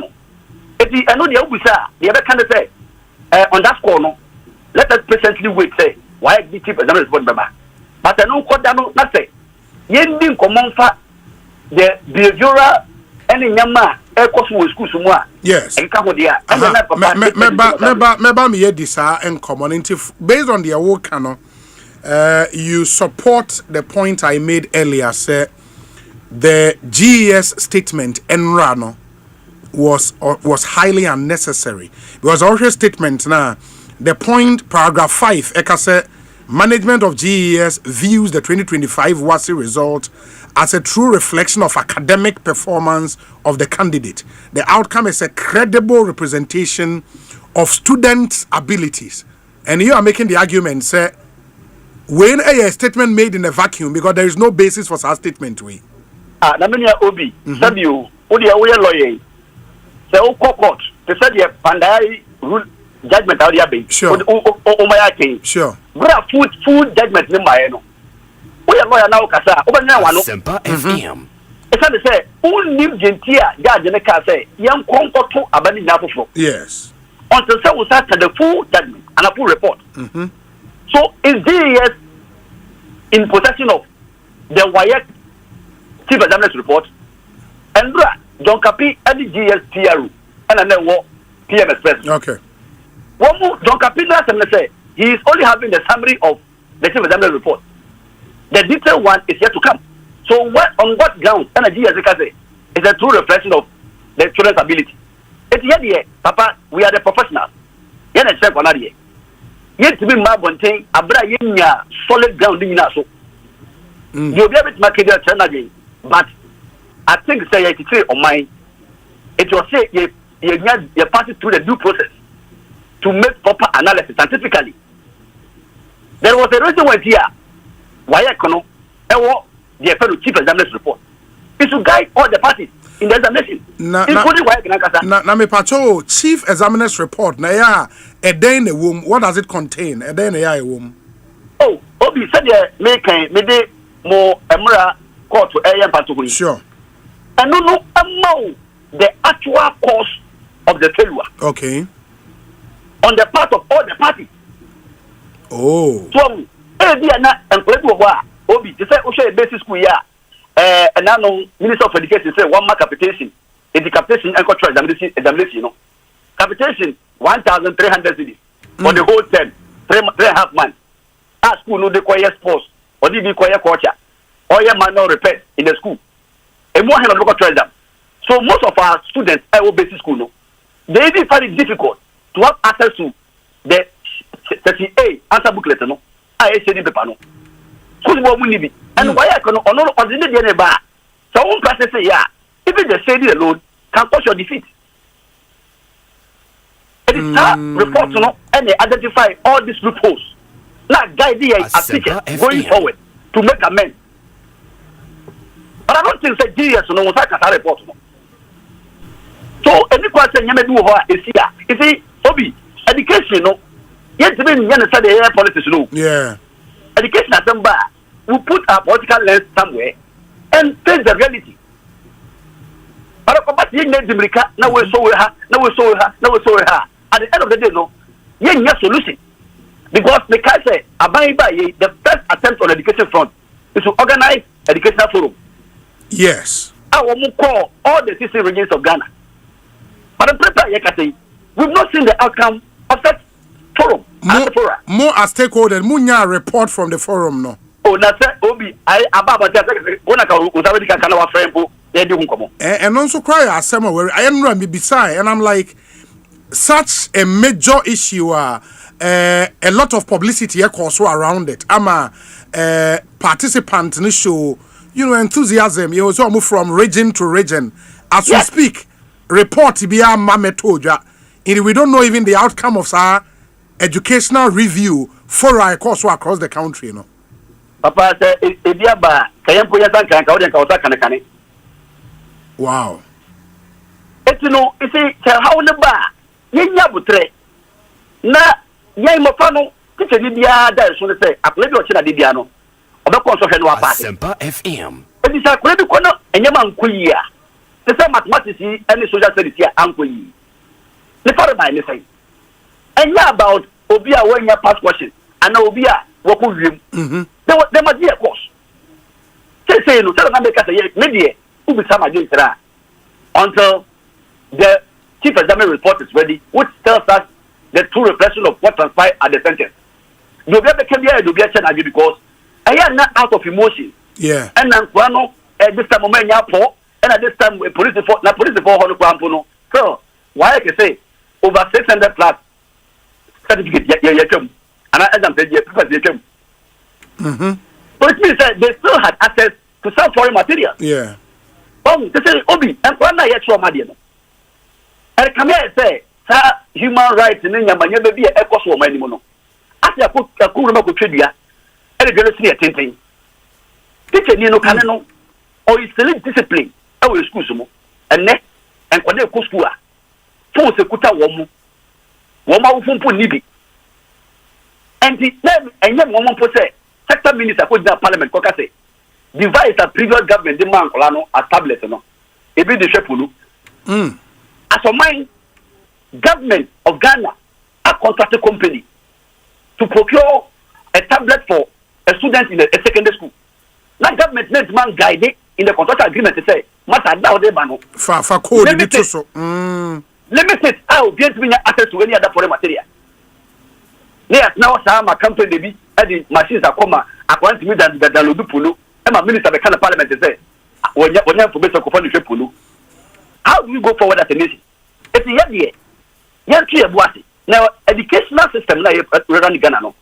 I know the officer, the other kind of say, on that score, no, let us patiently wait, say, why the chief examiner report, but I know what I know, not say, Yending common for the behavioral and in Yama, Ekosiisen school somewhere. Yes. And come with the me this and community based on the work, you support the point I made earlier, say. The GES statement Enrano was highly unnecessary because our statement now the point paragraph 5 ekase management of GES views the 2025 WASI result as a true reflection of academic performance of the candidate. The outcome is a credible representation of students' abilities, and you are making the argument say when a statement made in a vacuum because there is no basis for such statement we. Na many Obi, said you, Odi away lawyer. Say, court, they said, yeah, Pandai rule judgment out there. Sure. My king. Sure. But food judgment in my no. We are lawyer now, Casa, over now. Asempa FM. It's to say, who live Gentia, judge in the car say, young Congo to abandon Napofo. Yes. Until so we start the full judgment and a full report. So, is GES in possession of the Wyatt chief examiner's report and John Kapi and the GS PRO and then what PMS president. Okay. One more John Kapi say he is only having the summary of the chief examiner's report. The detailed one is yet to come. So on what grounds and the GS say is a true reflection of the children's ability. It's yet Papa, we are the professionals. Yet a check on that yet to be my one thing, Abra Yenya solid ground in Naso. You'll be able to make it again. But I think say it on mine. It was say you pass it through the due process to make proper analysis scientifically. There was a reason why here why I cannot the fellow chief examiner's report is to guide all the parties. in the examination. Including why na me pacho chief examiner's report na ya a day in the womb. What does it contain? A day in the womb. Oh, Obi said me de more emra court to area patuhui. Sure. And no amount the actual cause of the failure. Okay. On the part of all the parties. Oh. So, na Obi, they say Osei basic school ya. And now Minister of Education say 1 mark capitation. In the capitation and control examination, no. Capitation 1,300 cedis for the whole term, 3.5 months. At school no they require sports or they require culture or your manual repair in the school. And more hand of local exam. So most of our students at basic school, no, they even find it difficult to have access to the 30A answer booklet, no. I say the paper, no. School will be and why I can honor on the day bar. So one person say, yeah, even the study alone can cause your defeat. It is that report, you know, and they identify all these loopholes. Now, guide the teacher going forward to make amends. But I don't think that GS, you know, was like a report. So, any question you may do is here. You see, Obi, education, you know, yet to be in the air politics, no. Yeah. Education at some bar, we put our political lens somewhere and face the reality. But about the America, now we saw her, now we saw her, now we saw her. At the end of the day, no, you have a solution. Because the guy say, the first attempt on education front is to organize educational forum. Yes. I will call all the 16 regions of Ghana. But I'm prepared, we've not seen the outcome of that forum. More as stakeholders, Munya report from the forum, no. Oh, that's Obi. And also cry Asempa where I am running beside, and I'm like, such a major issue. A lot of publicity also around it. I'm a participant in the show, you know, enthusiasm. You also move from region to region. As we speak, report be a mametoja. We don't know even the outcome of our educational review for our course across the country, you know. Papa said, wow. It's you know, you see, how the bar, Yabutre. Na, Yamofano, teacher Libya, that's what they say, I play your China Dibiano, or the course of Asempa FM. It is a credit corner and Yaman Quia. The same mathematics and the social studies here, Uncle. The father by anything. And yeah, about Obia when your past question, and Obia, what could you? There must be a course. Say, no, tell them maybe who be some idea until the chief examiner report is ready, which tells us the true reflection of what transpired at the sentence. You get the Kenya, you get China because I am not out of emotion. Yeah. And then, at this time, and at this time, police report, not police report, so why I can say over 600 plus certificate, and I said, yes, but it means that they still had access to some foreign material. Yeah. They say, Obi, and one night, you're Madian. And come here and say, human rights in India, but you may be a Ekosiisen anymore. After I put a cool remote trivia, and a girl see a thing. Teacher, you know, Canano, or is still discipline, I will school some, and next, and when they go school, force a kuta woman, woman who put Nibi. And the name, and young woman per se. Sector minister who is in parliament, Kokase, devise a previous government demand Colano established no. It be the Shepulu. As for mine, government of Ghana, a contracted company to procure a tablet for a student in a secondary school. Now government needs man guided in the contract agreement to say, Mata now de bano. For code so. Limited how be to access to any other foreign material. Yes, now my company be the machines are come according to me that the Ludu Pulu, and my minister the kind of parliament to say, when you have to be so Pulu. How do we go forward as a nation? It's the idea. Now, educational system now running Ghana. No.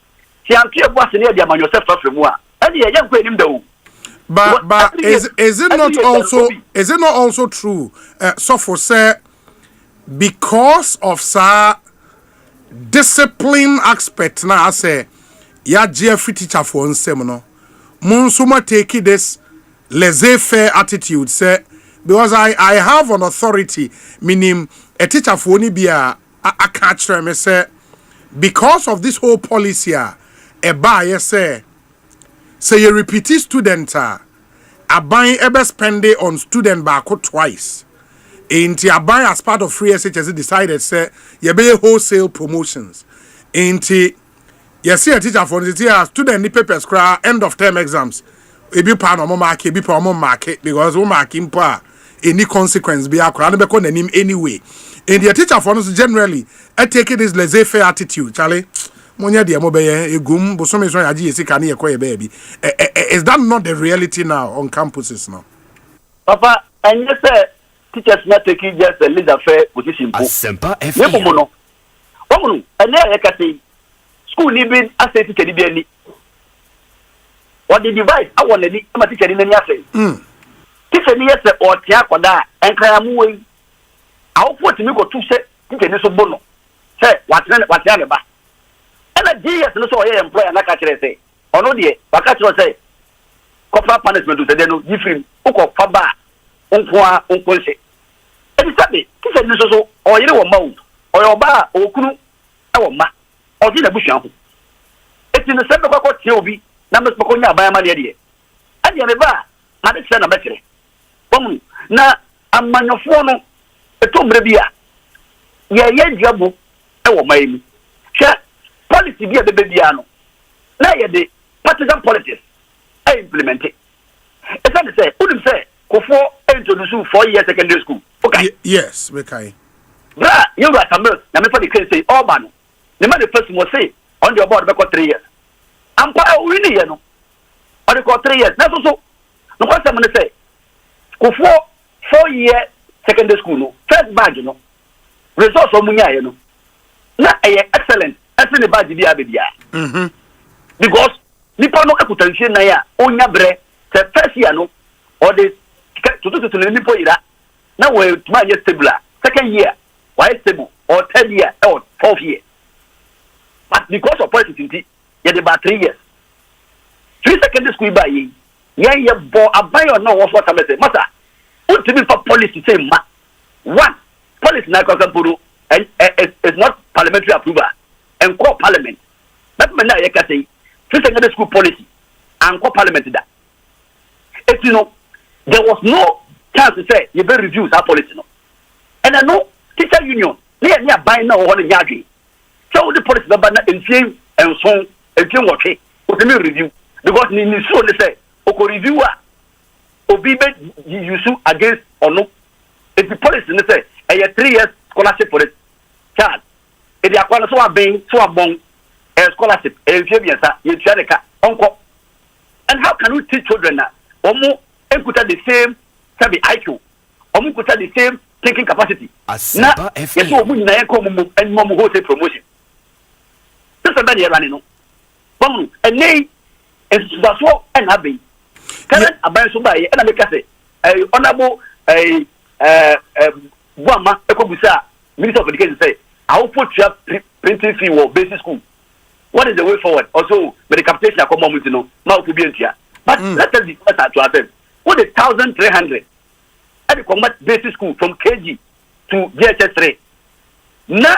See, I'm clear what's near the man yourself from one. And yeah, young queen him though. But is it not also true? So for say because of sir discipline aspect now I say ya free teacher for seminar. Monsuma take this laissez-faire attitude say because I have an authority, meaning a teacher for only be a catch them say because of this whole policy a buy say you repeat student a buy ever spend it on student back twice. Ain't a buy as part of free SHS decided say you be wholesale promotions. Ain't you see a teacher for the student the papers cry end of term exams. It be part of market, be part of market because we marking pa any consequence be a crowd be con anyway. And the teacher for us generally I take it this laissez-faire attitude, Charlie. Monya dia mo be egum bo so me so yaji esika na yekoye baby. Is that not the reality now on campuses now? Papa, and you say teachers not taking just a leader fair position. Asempa FM. No. Woman, and there I can say school living as a teacher be any. What the device I want any teacher in any say. Teacher ni say or tia kwada and kaya mu we. I put me go to say teacher ni so bono. Say what na ba. And a GS no so here employer na ka kire say. Ono de waka kire say corporal punishment to say no different uko fa ba onko say. E bi sabe teacher ni so o yire wo ma o yo ba o kunu e wo ma o di na busuan ho. Eti no se be ko tie obi na me ko nya ban ma de de. Ade me ba ma de se na be kire. Bomu na amanyofo no etombre bia ye diabo e wo ma emi. Sha policy bia bebe bia no na ye de partisan politics I implement it. It's not to say unim say ko for introduce 4-year secondary school. Okay. Yes, okay. Bra, you are some na me for the case say urban. The man the first was say on the board be 3 years. Am pa we ni ye no. On the 3 years. Na so no kwase mo say ko for 4-year secondary school no first badge no results o munya ye no na excellent as in the badge bi abia because nipa no ekutanhye na ya onya bre se first year no or the to nipa ira na we tuma ye stable second year why stable or third year or fourth year but because of politics ye dey about 3 years 3 secondary school ba ye bo abayo no wo what am say matter ultimate for policy say ma one policy na Kasampuru and it's not parliamentary approval and core parliament that man na ye ka say secondary school policy and core parliament that it you know there was no chance to say you be review that policy no and I know teacher union they near buy now on the yardie so the policy number na enfie and so enfie what we review because ni so they say oko reviewer obi be use against or no if the policy they say a 3 years scholarship for it child if they are so abeng so abong a scholarship if you try the uncle and how can we teach children that omo enkuta the same sabi IQ omo enkuta the same thinking capacity na yes omo nyina ye come mo and mo ho say promotion this is bad running no bomu enei so and abeng current abeng so by and make say honorable Buama Ekobusa Minister of Education say I will put your printing fee or basic school. What is the way forward? Also, but the capitation I come on with no now to be here. But let us discuss that to ourselves. What is 1,300 at the combat basic school from KG to JHS 3? Now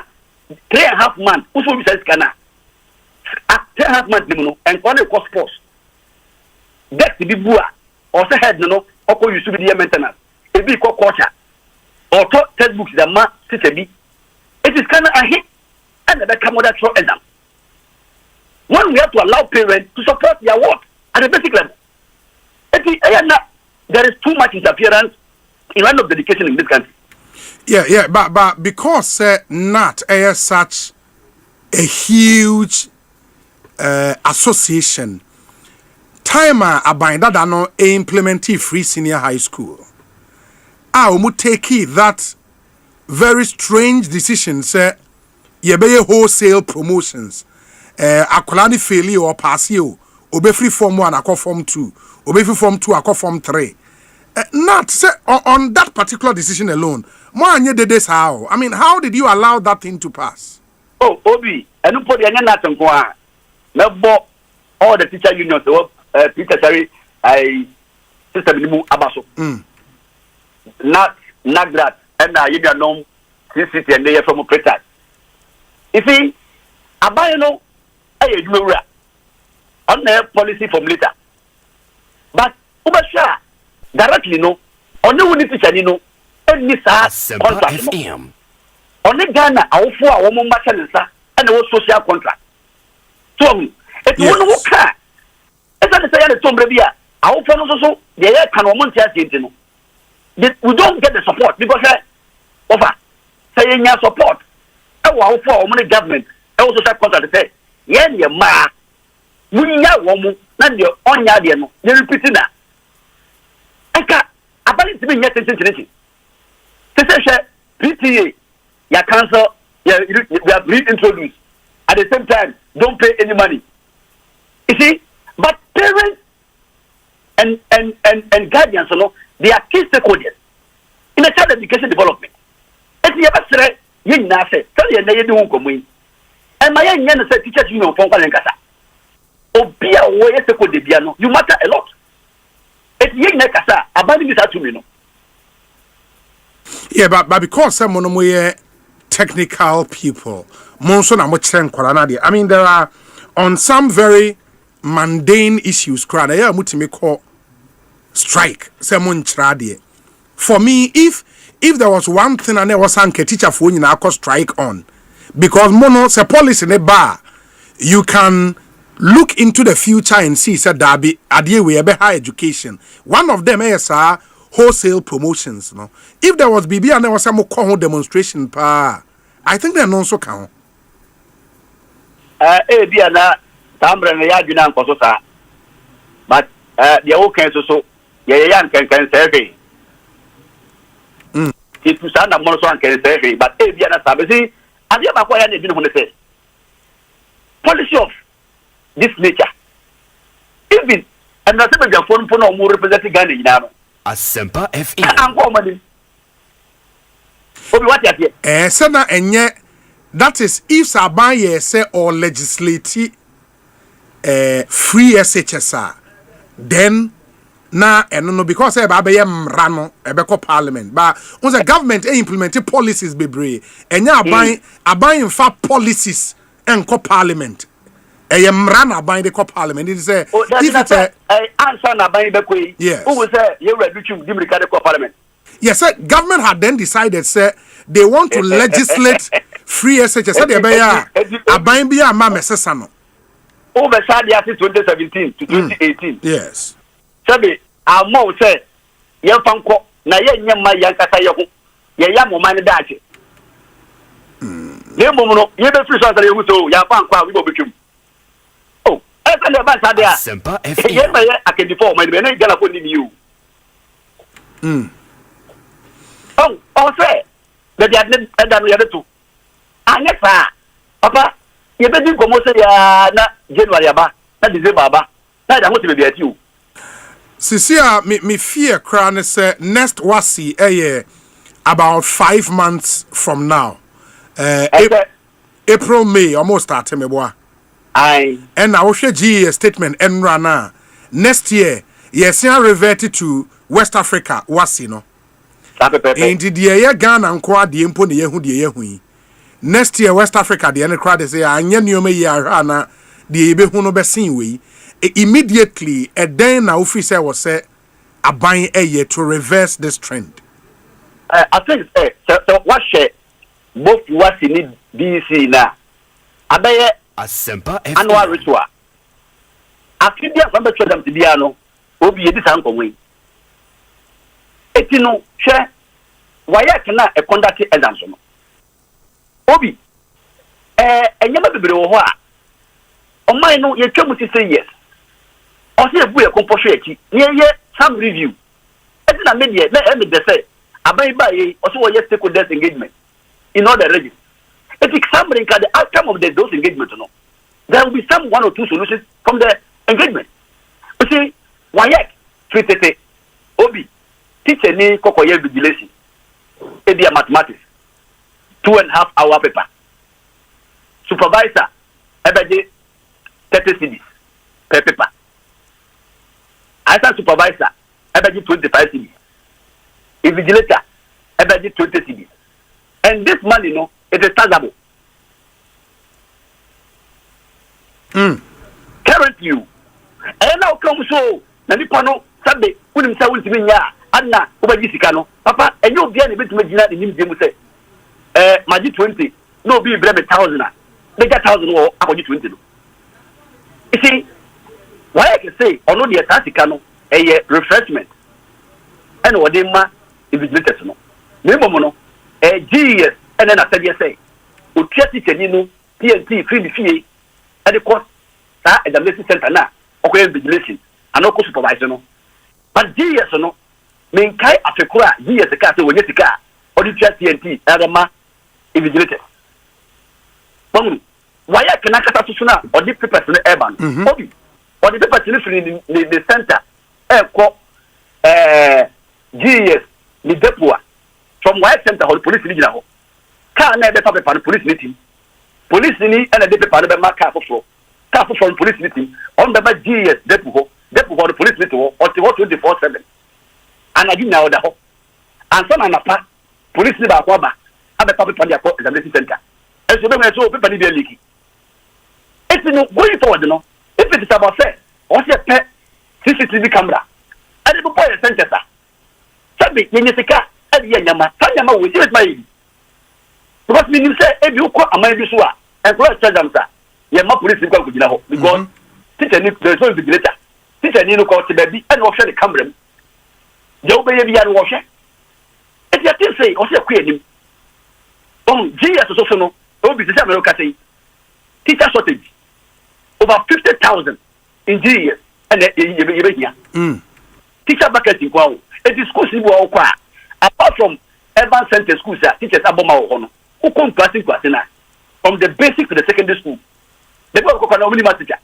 3.5 months. Who will be says Kana? At 3.5 months, and on the cost post. That's the bua or say head no or you should be the maintenance. It be called culture. Or textbooks that ma it is kind of a hit and the come that throw exam. One we have to allow parents to support their work at the basic level. There is too much interference in line of education in this country. Yeah, but because not such a huge association, timer abind that no implement free senior high school. I will take that very strange decision say ye be wholesale promotions akolani failure or pass you obe free form 1 akọ form 2 obe free form 2 akọ form 3 not say on that particular decision alone mo anye this how I mean how did you allow that thing to pass? Oh obi enu podi anya na tenko a mebo all the teacher unions teacher sorry I system ni mu abaso not that, and you don't know CCT and they are from operators. You see, I buy no, I do on their policy formulator. But Ubasha directly no, on no one to Chanino, and Miss contract. On the Ghana, our 4 woman machine and our social contract. So, if you want to car, as I say, the Tombria, our friends also, the air can almost we don't get the support because offer saying your support. Our 4 woman government, our social contract say, yeah, ma, we are woman, not your own yard, you're repeating that. I believe to be yet in PTA, your council, we have reintroduced. At the same time, don't pay any money. You see, but parents and guardians, you know, they are key stakeholders in the child education development. If you ever say, you know, tell you they don't come in. And my young say teachers, you know, from Kalankasa. Or be a way to piano, you matter a lot. If you know, Kasa, abandoning this to me, no. Yeah, but because some of them technical people, I mean, there are on some very mundane issues, strike. For me, if there was one thing and there was a teacher for you now strike on, because mono say policy in a bar, you can look into the future and see said that be idea we have higher education. One of them is wholesale promotions. No, if there was BB and there was some more demonstration, I think they are also count. Biana Tambra and Yadina Kososa, but the old cancer so Yan can say. If you stand up more so can say, but Biana Sabasi, I never quite didn't want to say. Policy of this nature. Even and not even your phone for no more representing Ghana now. Asempa FM. I'm coming. What you here? Sana and yet. That is if Sabaye say or legislative free SHSR, then na no because rano ebeko parliament, but once the government implemented policies bebre, and ya buying fa policies and co parliament. Rana buying the co parliament. It is a answer na buying the yes. Who will say you ready to give the co parliament? Yes, sir. Government had then decided, sir, they want to legislate free SHS. Said they be a buying be a mama sesano. Over Sadia 2017 to 2018. Yes. Sabi, our mom said, "Young Fanko, na young my young Kasayo, young man dachi." Nemono, you be free something you so young Fanko, we go become. Oh, as an advance, Asempa I can before my men gonna put in you. Oh, say, that they had done the other two. And yes, Papa, you better go most not January, not December, not I want to be at you. Cecilia, me fear crown is next wasi a year about 5 months from now. April, May, almost start me boy. And I will share GA statement and rana. Next year, yes, I reverted to West Africa, wasi no. And the year Ghana and Qua the Impo the Yehu. Next year, West Africa, the end crowd say, I knew me Yarana, the Ebehuno Bessin way. Immediately, a day now officer was said, a buying a year to reverse this trend. I think, so what share both what's in DC now? I buy Asempa annual ritual. I think they are from the Chodam Tibiano, will be a disanko way. Etino share why I cannot a conduct exam. Obi, and you never be over. On my no, you come to say yes. Or say we are composite, near some review. It's not media, let me say, I buy also yes, take with this engagement in all the regions. If it's somebody can the outcome of those engagements, no, there will be some 1 or 2 solutions from the engagement. You see, why treated Obi. Teacher ni kokoye vigilation. Edia mathematics. 2.5 hour paper. Supervisor, every 30 CDs per paper. Assistant supervisor, every 25 CDs. invigilator about 20 cedis. And this money, no, it is taxable. Currently, and now come so, Nanipano, Sunday, couldn't say to me, Anna, over Jisicano, Papa, and you'll be able to make that in him say, Magic 20, no be brave 1,000, make 1,000 or about 20. You see, why I can say, or no, the Atasicano, a refreshment, and what they ma invigilators no. Nemono, a GS, and then I said, yes, say, would teach you TNT, free fee, and the cost, at the medicine center now, okay, invigilation, and no supervisor no. But GS no, main kai afekura, GS a car, when you car, or the TNT, Adama, invigilator. Why I cannot cut sooner or the papers in the urban, hobby, or the papers in the center, GS, the depot, from White Center or police regional. Can't never public for the police meeting. Police need and a depot for the mark from police meeting on the GS depot for the police meeting or 24/7. And I didn't know the hope. And some on a part, police need a quaba, other public for the examination center. And so then I saw people need a leaky. It's no going forward, no. If it is about say, or say pet CCTV camera, and the boy is center. Sabi, Yenyesika, and Yanyama, Tanyama will see it by because when you say, if you call a man, and go tell them, sir, Yama police will go to the because teacher need the zone vigilator. Teacher need to call to baby and wash the camera. You obey the washer. If you still say, or say, queen, GS also no, will be the same location. Teacher shortage over 50,000 in GS and here. Teacher bucket in Kwao. It is school apart from urban center schools, teachers Aboma who come classing from the basic to the secondary school. They go to only teacher.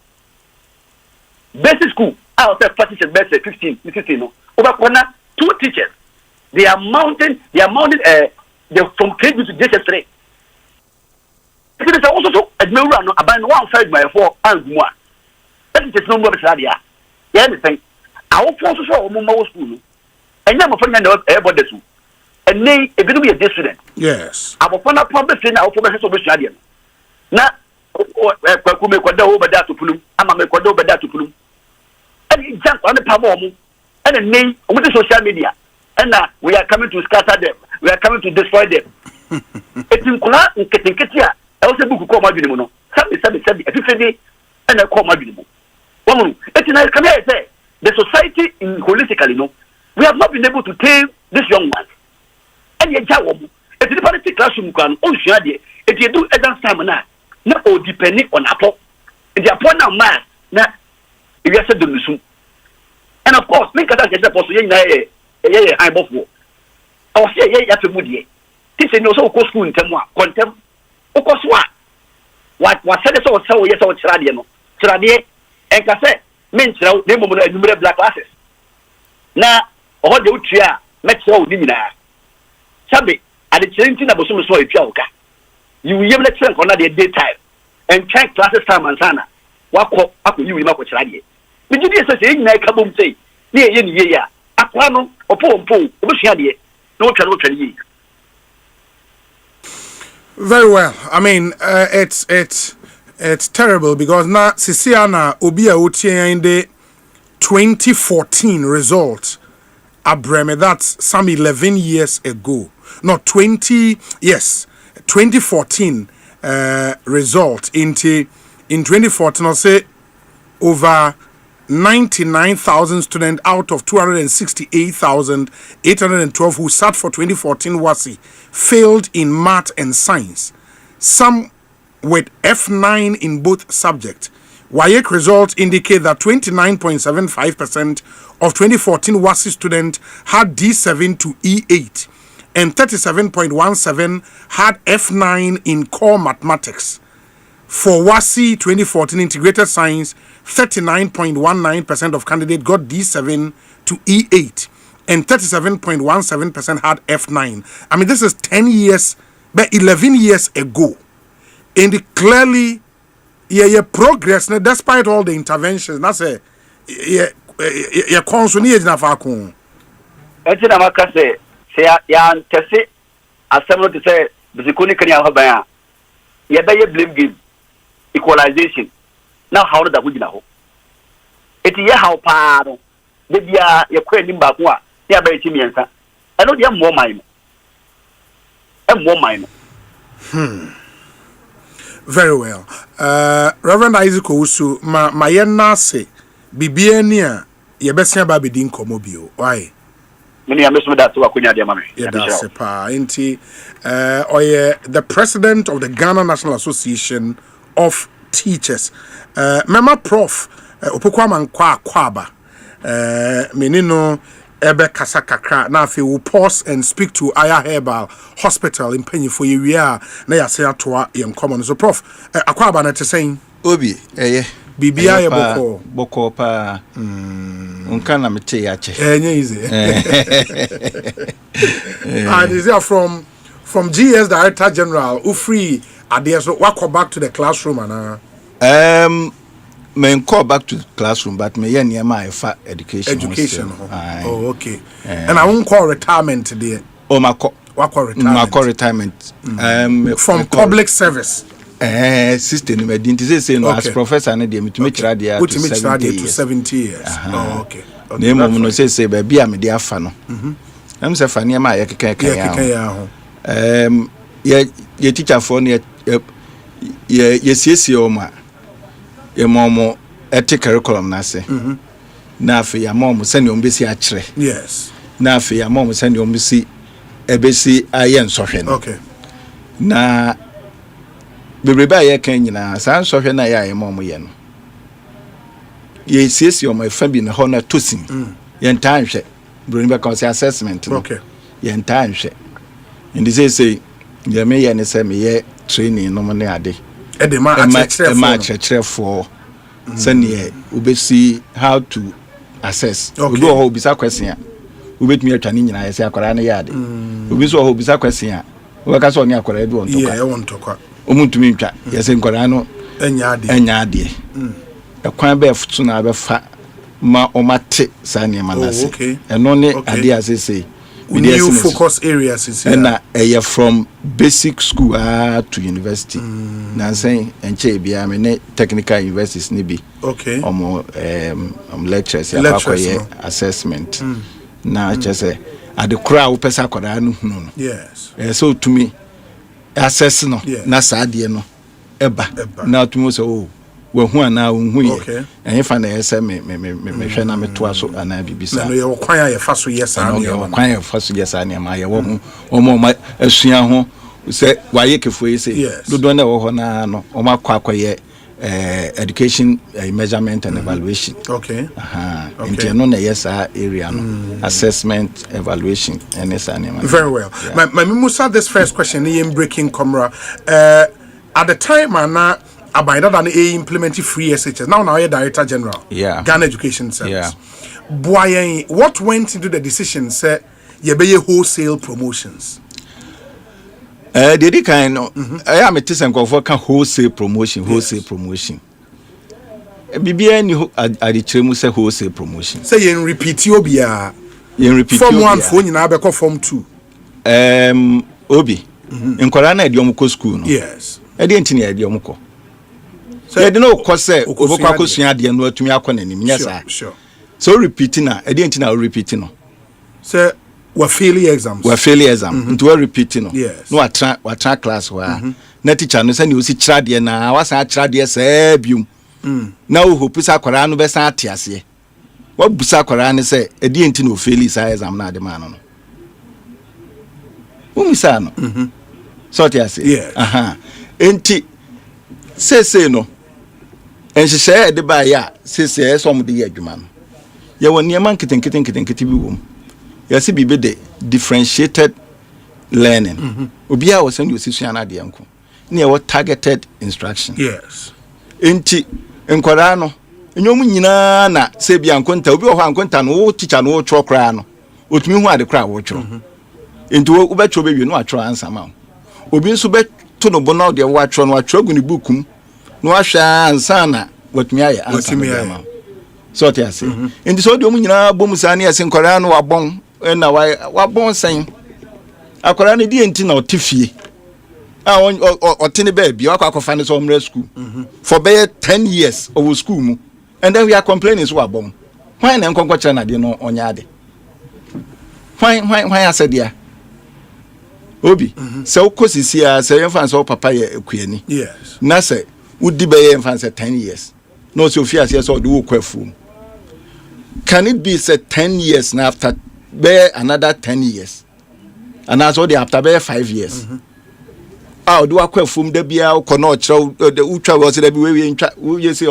Basic school, out of teachers, best 15, no. Over corner, 2 teachers. They are mounting from KG to JS3. It is also a mirror about 1 side by 4 and more. That is no more Sadia. Anything. Our forces are more school. And now, my friend, everybody do. And nay, if it will be a student. Yes. I will find a problem in our formation of the stadium. Now, we make over that to Pulum. I'm a make over that to Pulum. And he jumped on the Pamom. And a name with the social media. And now we are coming to scatter them. We are coming to destroy them. It's in Kula, in Ketinketia. I also book call my minimum. Sabi, Epiphany, and I call my minimum. It's in I say, the society in holistically, no. We have not been able to tame this young man. And yet, if the political classroom can own Shadi, if you do exam time now, not all depending on Apple. If you upon now, man, now, if you said the Musu. And of course, make that get a possible high buff war. Or say, yeah, you have to move here. This is also co school in Temwa, Contem. Of course, what said so, yes, or Chadiano, Chadie, and Cassette, means now, name of the black classes. Now, all the Utria, let's go, Dimina. Sabi, at the changing of some soil, you will let them on the daytime and check classes time and sana. What up with you in Mako Chadi? Did you say, Kabum say, near Yen, Aquano, or Pom, Bushadi, no trouble. Very well. I mean, it's terrible because now Sisiana Obia Utia in the 2014 result. Abreme, that's some 11 years ago. No, 2014 result in 2014, I'll say over 99,000 students out of 268,812 who sat for 2014 WASI failed in math and science. Some with F9 in both subjects. WAEC results indicate that 29.75% of 2014 WASI students had D7 to E8 and 37.17% had F9 in core mathematics. For WASI 2014 integrated science, 39.19% of candidates got D7 to E8 and 37.17% had F9. I mean, this is 10 years, but 11 years ago. And clearly, progress, despite all the interventions, that's a consonant. say ya tese asem to say bizikuni kan ya haban ya ye blame game equalization now how da hugina ho eti ye how pa no de bia ye kwa ni ba ko a ya ba eti miensa eno de mo man Very well. Reverend Isaac Owusu, ma yenna se bibia ni a ye besia ba bedin komobio. Why? Many amesu that to akunya de mame. Yeah, that's pa. Inti oye the president of the Ghana National Association of Teachers. Mema prof opokwa man kwa kwaba. Menino ebe kasa kakra na afi will pause and speak to Aya Herbal Hospital in Penny for year na ya say atoa yem common. So prof akwaba na te saying obi bibia ye boko pa unka na mete ya che easy and is there from GS Director General Ufri Ade so wako back to the classroom and me call back to the classroom, but me yen my education. Oh, okay. And I won't call retirement there. Oh, my call retirement. From public service. Sister, me didn't say no as professor. I need to make sure they are to 70 years. Oh, okay. Name of no say baby, I'm dear fan. I'm say fan my ye teacher for ye yes ma ye momo ethic curriculum na se na afi ya momo send you mbesi a kire yes na afi ya momo send you mbesi ebesi aye nsohwe no okay na bebrebe aye kan nyina san nsohwe na ya momo ye no ye siesi o ma fa bi na ho na tosin ye ntanhwe broni be kan say assessment no okay ye ntanhwe ndi say ye me ye ne say me ye training no mo ne ade Edema for send ubesi how to assess obi o obisa question ubetumi atwa ni nyina yesi akwara na yade obi so o obisa question a obeka so ni akwara edu ontokwa yeah ontokwa omuntumi ntwa yesi nkwara no enya ade ekwan be futu na be fa ma omate sane manase eno ne ade asese new focus areas is here and from basic school to university na say enche bia me ne technical universities ni bi okay lectures ya kwa assessment na chese ade kra wo pesa kwada no hunu yes so to me assess no na saade no eba na to me so we hu ana hu ye enfa na yesa me hwe na metoa so ana bibisa na ye kwan ya fa so yes ana ye kwan ya fa so yes ana ma ye wo omo asua ho se waye kefo yese dodo na wo ho na no omo akwaye education measurement and evaluation okay okay no na yes area no assessment evaluation and esa na very well my musa this first question in breaking camera at the time ana Abida than implementing free SHS. Now you're Director General. Yeah. Ghana Education Service. Yeah. What went into the decision? Say you be wholesale promotions. The kind I am a teacher for wholesale promotion. Bibia ni adi chemu say wholesale promotion. Say you repeat you be Form 1 phone na be Form 2. Obi. Nkwara na edi omuko school no. Yes. Edi ntini edi omuko. So you know kose obokwa kosua de no atumi akọ nanim nyasa sure so repeating na e dey ntina repeating no say we fail exams into we repeating no no atra class wa na teacher no say ni osi kira de na wasa kira de say bium na o hope sa kwara no be san atiase wa busa kwara ne say e dey ntina o fail sa exam na de ma no umisa no so atiase enti say no and she said the buyer say some the adwuma no ye woni man keten bi wom ye se bi de differentiated learning obi a was send you sisua na de anko na ye targeted instruction yes enti enkwara no enyom nyina na se bi ankonta obi ho ankonta no teacher no tro kra no otumi hu ade kra wo tro enti wo be tro be wi no atro answer ma obi nso be to no bo na de wo atro no atro gu ni bukum no ahwa ansana watumi aye ansana so te ase enti so de omu nyina bom sa na ase nkwara no wabon na wabon sen akwara ne die nti na otifie otene baby akwa ne so omre school for be 10 years over school mu and then we are complaining so abom why na nkonko kire na de no onya ade why asadia obi se ukosisi a se yemfa so papa ye ekuani yes na se udi be yemfa se 10 years no so fi ase so de wo kwafu can it be say 10 years now after be another 10 years and as all the after be 5 years do akwa da bia ko na ochrew the utwa was da bi we ntwa we say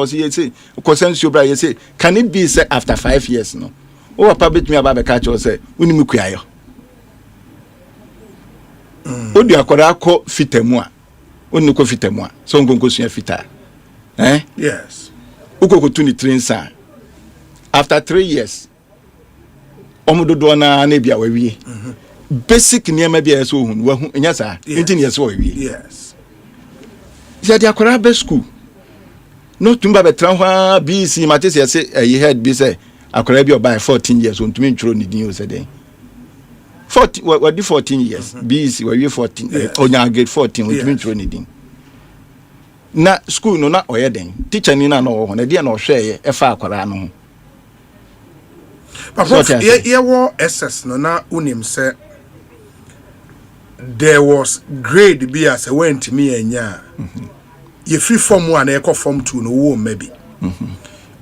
ko sense obra ye say can it be say after 5 years no o papa betumi aba be catch say unim kuayo odi akora akọ fitemu a onni ko fitemu a so ngonko sua fita yes ukokotu ni trainsa after 3 years omododo na bia wawie basic niema bia so ohun wahu enya sa enti ne so wawie yes ya dia akora be school no tumba be tran hwa BC matese say you head be say akora bi oba 14 years ontumi ntworo ni din o say den 40 what 14 years BC we 14 onya grade 14 ontumi ntworo ni din na school no na oyeden teacher ni na no ho na dia na ohwe e fa akora no But ye wo SS no na unim say there was grade be as a went me enya ye free form 1 na e form 2 no wo maybe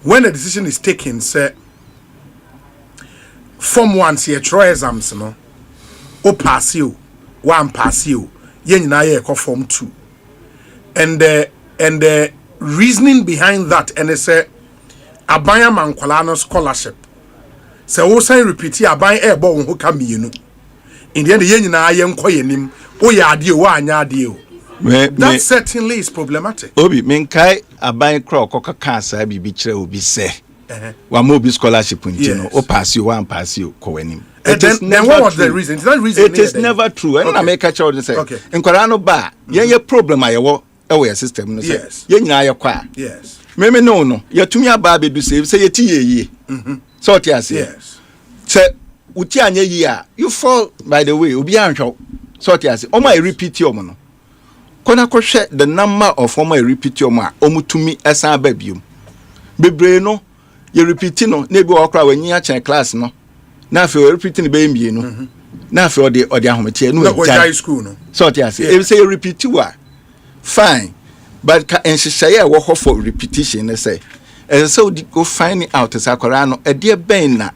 when a decision is taken say form 1 say try exams no o pass you one pass you ye nyina ye form 2 and the reasoning behind that and say abaya mankwala no scholarship say wo say repeat aban ebo wo ka mienu in the end ye nyina ye nkoyenim o ya ade o anya ade o that certainly is problematic obi menkai aban kro kokaka asa bibi kire obi se wa mo bi scholarship ntino o pass you one pass you ko wanim then what was the reason? It is never true and na make a child say nkwara no ba ye problem ayewo e we system no say ye nyina ye kwa yes meme no ye tumi aba bedu say ye ti ye so what you say yes say uti anya yi a you fall by the way obi anhwo so what you say o ma repeat your no kona ko hwe the number of o ma repeat your ma omutumi esan ba biom bebre no ye repeat no na bi okra wanyi a chen class no na fe repeat no be mbie no na fe odi ahomete no high school no so what you say if say repeat wa fine but ka enhyehyeye wo ho for repetition na say so go find out as akora no e de ben na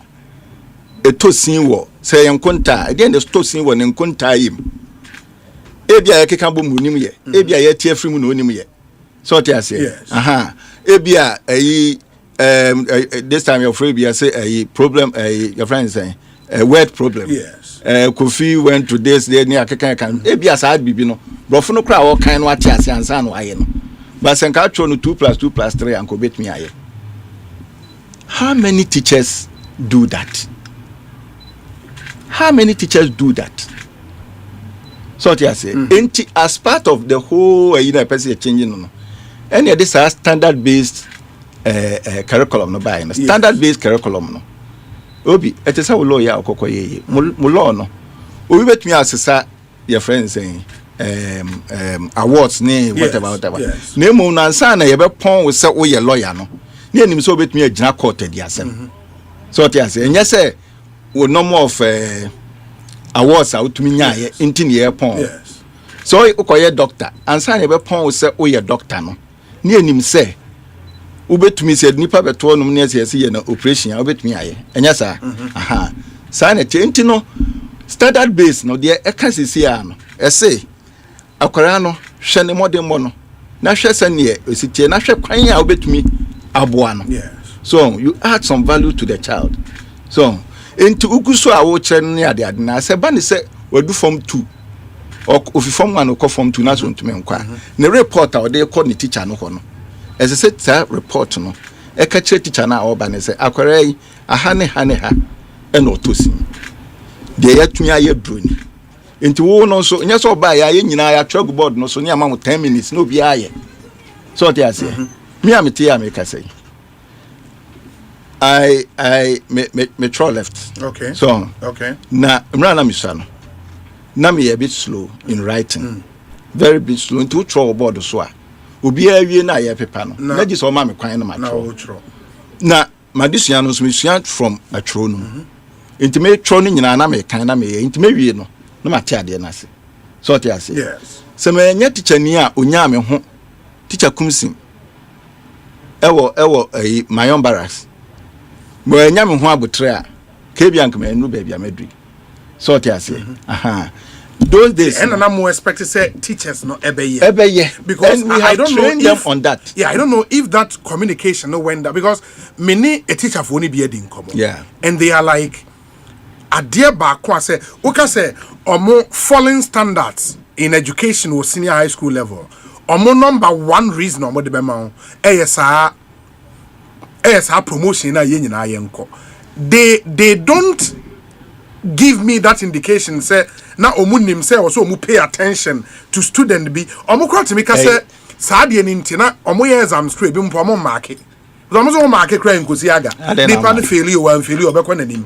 etosin wo say enkonta e de etosin wo ne enkonta yim ebia ye keka bom nim ye ebia ye tie free mu no nim ye so what you say ebia this time your free bia say problem your friend say a word problem yes Kofi went to this day near keka kan ebia sa bibi no brofo no kra wo kan no ate ase ansa no aye no but senka tro no 2 + 2 + 3 anko bet me aye. How many teachers do that? How many teachers do that? So what you say? As part of the whole person changing no. And this is standard based curriculum no by standard based curriculum no. Obi it is how law ya okoko ye mo law no. Obi bet me asesa your friends saying awards ne whatever name na nsa na ye be pon we say wo ye lawyer no ne anim so betumi agina court di asem so what you say enye say wo normal of awards out me nya ye inti ne ye pon so ukoye doctor ansa na ye be pon we say wo ye doctor no ne anim say wo betumi say nipa beto no ne say ye na operation wo betumi aye enye sa sa na inti no standard base no de e ka sisi a no e say akwara no hwe ne modern mo no na hwe sane ositie na hwe kwan a obetumi aboa no so you add some value to the child so into uguso a wo kire ne ade ade na se ba ne se wadu form 2 ofi form 1 ko form 2 na so ntumi nkwa ne report a ode ko ne teacher no ho no ese se ta report no e ka kire teacher na oba ne se akwara yi aha ne ha e no tosi de ya tumi aye drone into wo no so nya so ba ya nyina ya track board no so ni ama mo 10 minutes no bi aye so what you say me am tie America say I me left okay so okay na mrana misano na me a bit slow in writing very bit slow into throw board so a obi awie na ye pepa no na ji so ma me kwan no ma throw na madisua no so me sua from a throw no into me throw no nyina na me kan na me into me wie no na ma te ade na se so te ase yes se me nya teacher ni a onya me ho teacher kumsim ewo mayon barracks mo nya me ho abotre a kebia nkama enu ba bia medri so te ase aha those days and I'm more expected say teachers no ebeye because I don't know them on that. Yeah, I don't know if that communication no went that because many a teacher for only be in common. Yeah, and they are like a dear back say okay say or more falling standards in education or senior high school level or more number one reason or more the bema ASR promotion na yen na yenko they don't give me that indication say na omunim say also omu pay attention to student be omu kwat me ka say saade ni ntina omu ye exam straight bi mpo omu mark omu so mark kra nkosi aga nipa no fail you one fail you obekọ nanim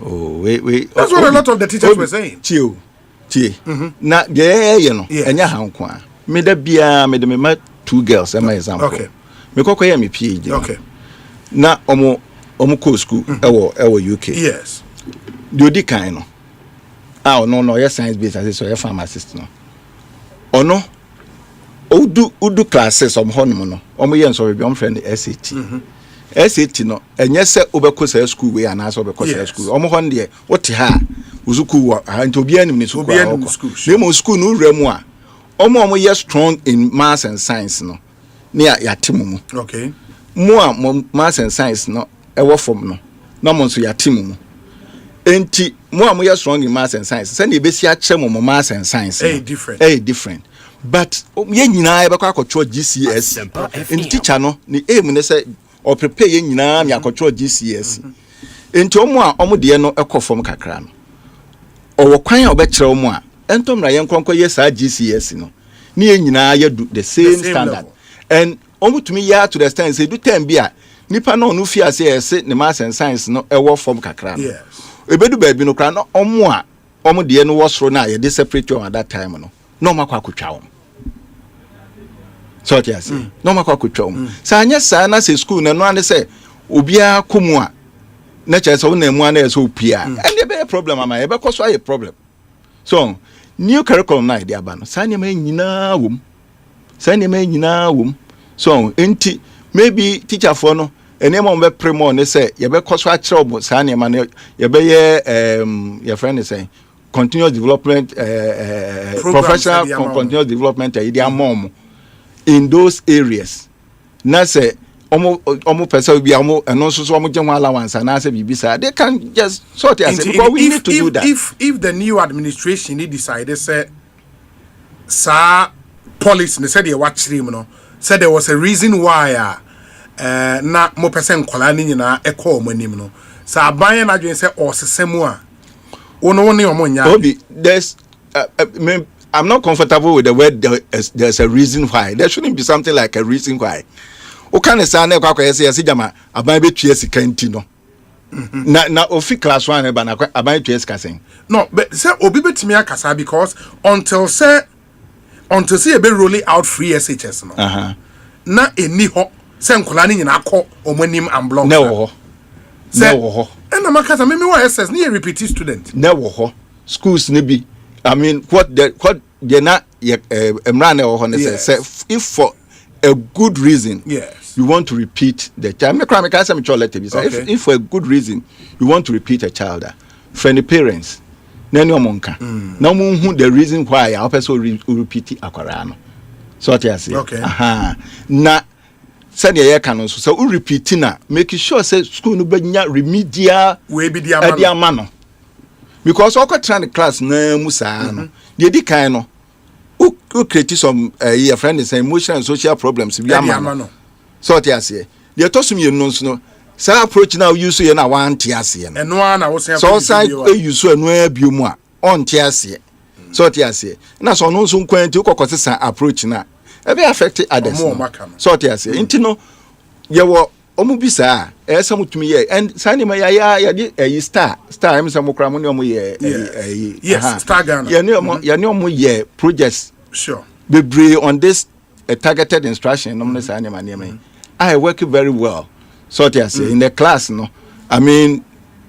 that's what a lot of the teachers were saying tie na ye no enya hanko a me da bia me de me ma two girls am example okay me kokoye me PhD okay na omu ko school ewo UK yes the odi kan no no yes science based as so yes pharmacist no ono udu classes honum no omo ye nso be friend SAT SAT no enye se obekọ sa school we ana so obekọ sa school omo hon de wote ha uzuku wa nto bia nim ni school nemo school no remu a omo ye strong in maths and science no ne ya temu okay mo maths and science no ewo form no na mo nso ya temu enti mo amoya strong in maths and science say na ebesi a che mo maths and science different but ye nyina e bekọ akọtọ GCS enti teacher no ni aim ne say o prepare ye nyina mi akọtọ GCS enti omo de no ekọ form kakra no o kwan a obekere omo a entomra ye nkonko ye sa GCS no ni ye nyina ye do the same standard level. And omo tumi ya to the stand say do time bia nipa no no fi ase ese ne maths and science no ewo form kakra no ebedu ba bi no kra no omo de no wosro na ye de separate on at that time no makwa akotwa so ti ase no makwa akotwa sa anya sa na se school na no ane se obia komu a na che se wo na mu ana ye so opia and there be a problem ama ye be koso a problem so new curriculum na ide aba no sa anya ma nyina wom so enti maybe teacher for no enema on be premo ne say ye be koso a kire sa na ma ye be your friend is saying continuous development professional continuous development idea mom in those areas na say omo person bi omo eno so omo je ho allowance na say bibisa they can just sort it because we need to do that if the new administration they decided say sa policy they said they watch him no said there was a reason why na mo person kola ni nyina e call mo nim no sa ban na dwen say osesemu a Obi, I'm not comfortable with the word there's a reason why. There shouldn't be something like a reason why. O can say na kwa say jama aban betue sika nti no. Na ofi class 1 ba na aban betue sika sen. No, but say obi betimi akasa because until say e be rolling out free SHS no. Na eni ho say nkola ni nyina akọ omanim and block. Na wo ho. And I'm a me wa SS ni repeat student. Never ho. Schools ni bi. I mean what they na emra na ho say if for a good reason you want to repeat the child. Me can say me letter be say if for a good reason you want to repeat a child for the parents na any omonka. Na mo hu the reason why a person repeat akwara no. So what you say? Na said ye can also so repeating na make sure say school no benya remedial we be dia man because all trying the class na musa no dey di kan no who create some your friend is emotional and social problems be man so what you say dey to sum ye no no say approach now use ye na wan tie ase no eno na wo say so say use eno abiom a on tie ase so what you say na so no so kwanti ukokosesa approach na e be affect others so what you say intino ye wo Omubisa, some to me, and Sani Maya, a star, I'm some cramonium, yes, star Ghana. Yanio projects, sure, be on this targeted instruction, I work very well. So I say in the class, no, I mean,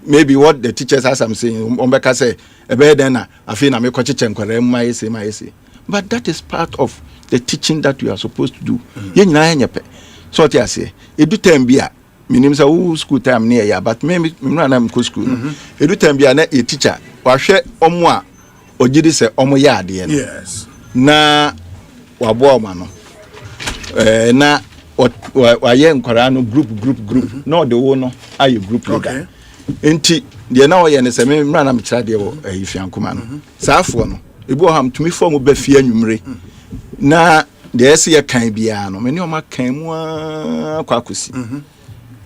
maybe what the teachers as I'm saying, Ombeka say, a better I feel I'm a coach and my say. But that is part of the teaching that you are supposed to do. So I say, it do time be a minimum school time near ya, but maybe I'm school. It do time be a teacher, or share omwa, or did it say omoya, yes. Na wabomano. Na wa yen korano group. No, the one are you group leader. Enti, the now yen say, me run am child if you command. Safo no, Iboham to me form of Befia numre. Na the SCA can be ano, many of my came quakusi.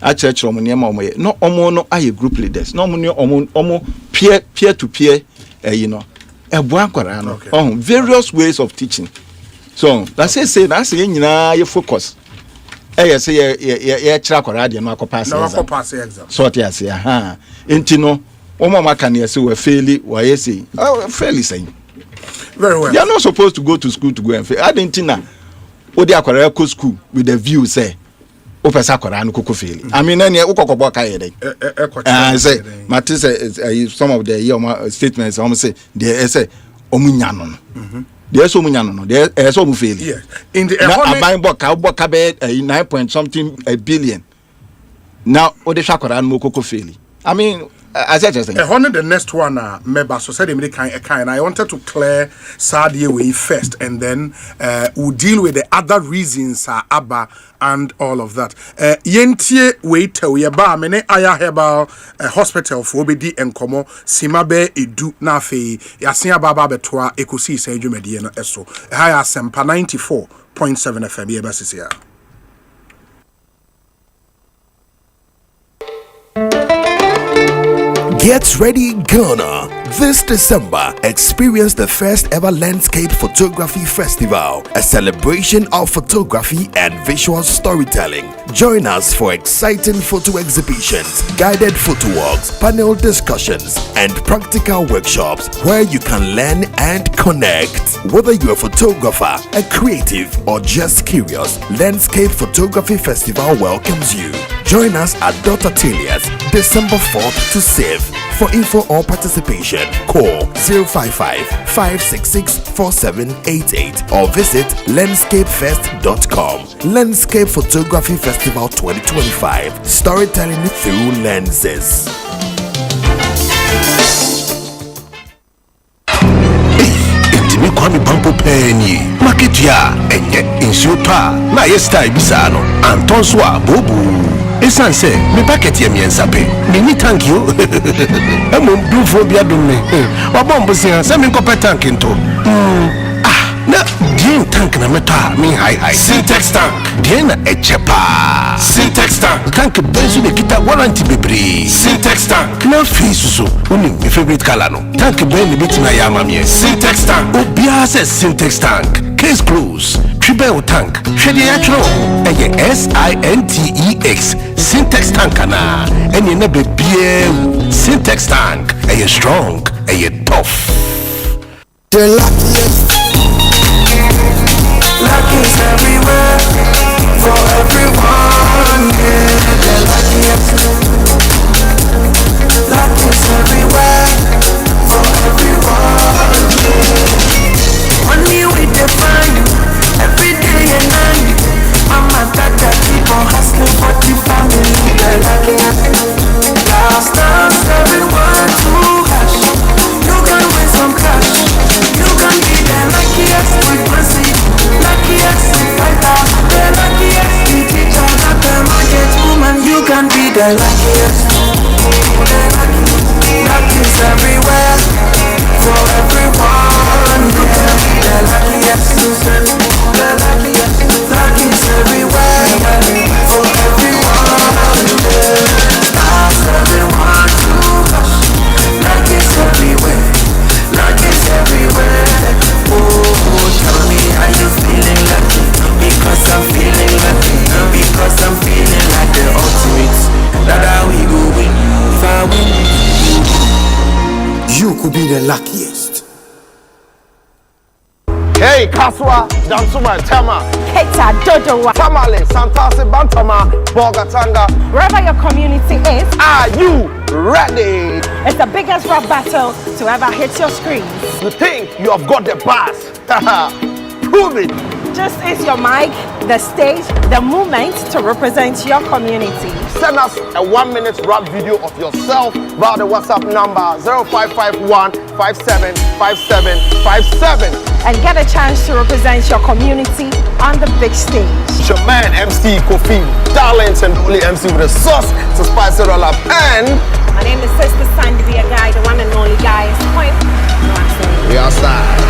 A church or near Momo, no omo are group leaders, no money omo peer to peer, you know, a buanquarano, various ways of teaching. So that's it, say that's your focus. I say, yeah, track or radio, no pass exam. So I say, aha, intino, Oma can you say, we're fairly, why say, oh, fairly saying. Very well. They are not supposed to go to school to go and fail. I didn't know. What they are go school with the view say, Opesa Korano Koko fail. I mean, any Okoboka I say, Matisse, some of the statements almost say, they say, Omunyanon. There's Omunyanon, there's some fail. In the buying book, I'll book a bed 9 point something billion. Now, Odeshakoran Moko fail. I mean, as I just think, the next one, member society kind. I wanted to clear Sadia way first, and then we'll deal with the other reasons, Abba and all of that. Yentie wait till we ba mene aya herbal hospital for obedi enkomo simabe edu na fe yasia baba betoa Ekosiisen dwumadi no eso. High Asempa 94.7 FM yebasisia. Get ready, Ghana. This December, experience the first ever Landscape Photography Festival, a celebration of photography and visual storytelling. Join us for exciting photo exhibitions, guided photo walks, panel discussions, and practical workshops where you can learn and connect. Whether you're a photographer, a creative, or just curious, Landscape Photography Festival welcomes you. Join us at Dr. Telia's December 4th to 7th. For info or participation, call 055-566-4788 or visit landscapefest.com. Landscape Photography Festival 2025. Storytelling through lenses. Intimi kwami bampo penny. Market ya enye insupa na yesta ibisano. Antonswa bobu. Esan say me packet ye miensa pe. Me thank you. Emo do phobia do me. Obombo say me nkope tank into. Na din tank na meta me high. Syntax tank. Din na echepa. Syntax tank. Tank benzo de kita warranty bebre. Syntax tank. Na face so uni my favorite color no. Tank ben ni bit na yama me. Syntax tank. Obia say Syntax tank. Case close. Triple tank. Shedi actual. Eye SINTEX. Syntax tank na. Enye na be Syntax tank. Eye strong. Eye tough. The luckiest. Luck is everywhere for everyone. Yeah, the luckiest. Luck is everywhere for everyone. Yeah. Money we define every day and night. Mama, Tata, keep on hustling for the family. The luckiest. Last dance, everyone to hash. You can win some cash. You can be the luckiest. Hey, Kaswa, Dansuma, Tama, Keta, Dodowa, Tamale, Santase, Bantama, Bogatanga. Wherever your community is, are you ready? It's the biggest rap battle to ever hit your screens. You think you have got the pass? Prove it. Just use your mic, the stage, the moment to represent your community. Send us a 1-minute rap video of yourself via the WhatsApp number 0551 575757 and get a chance to represent your community on the big stage. It's your man MC Kofi, talent and only MC with a sauce to spice it all up. And my name is Sister Sandy, be a guy, the one and only guy. We outside.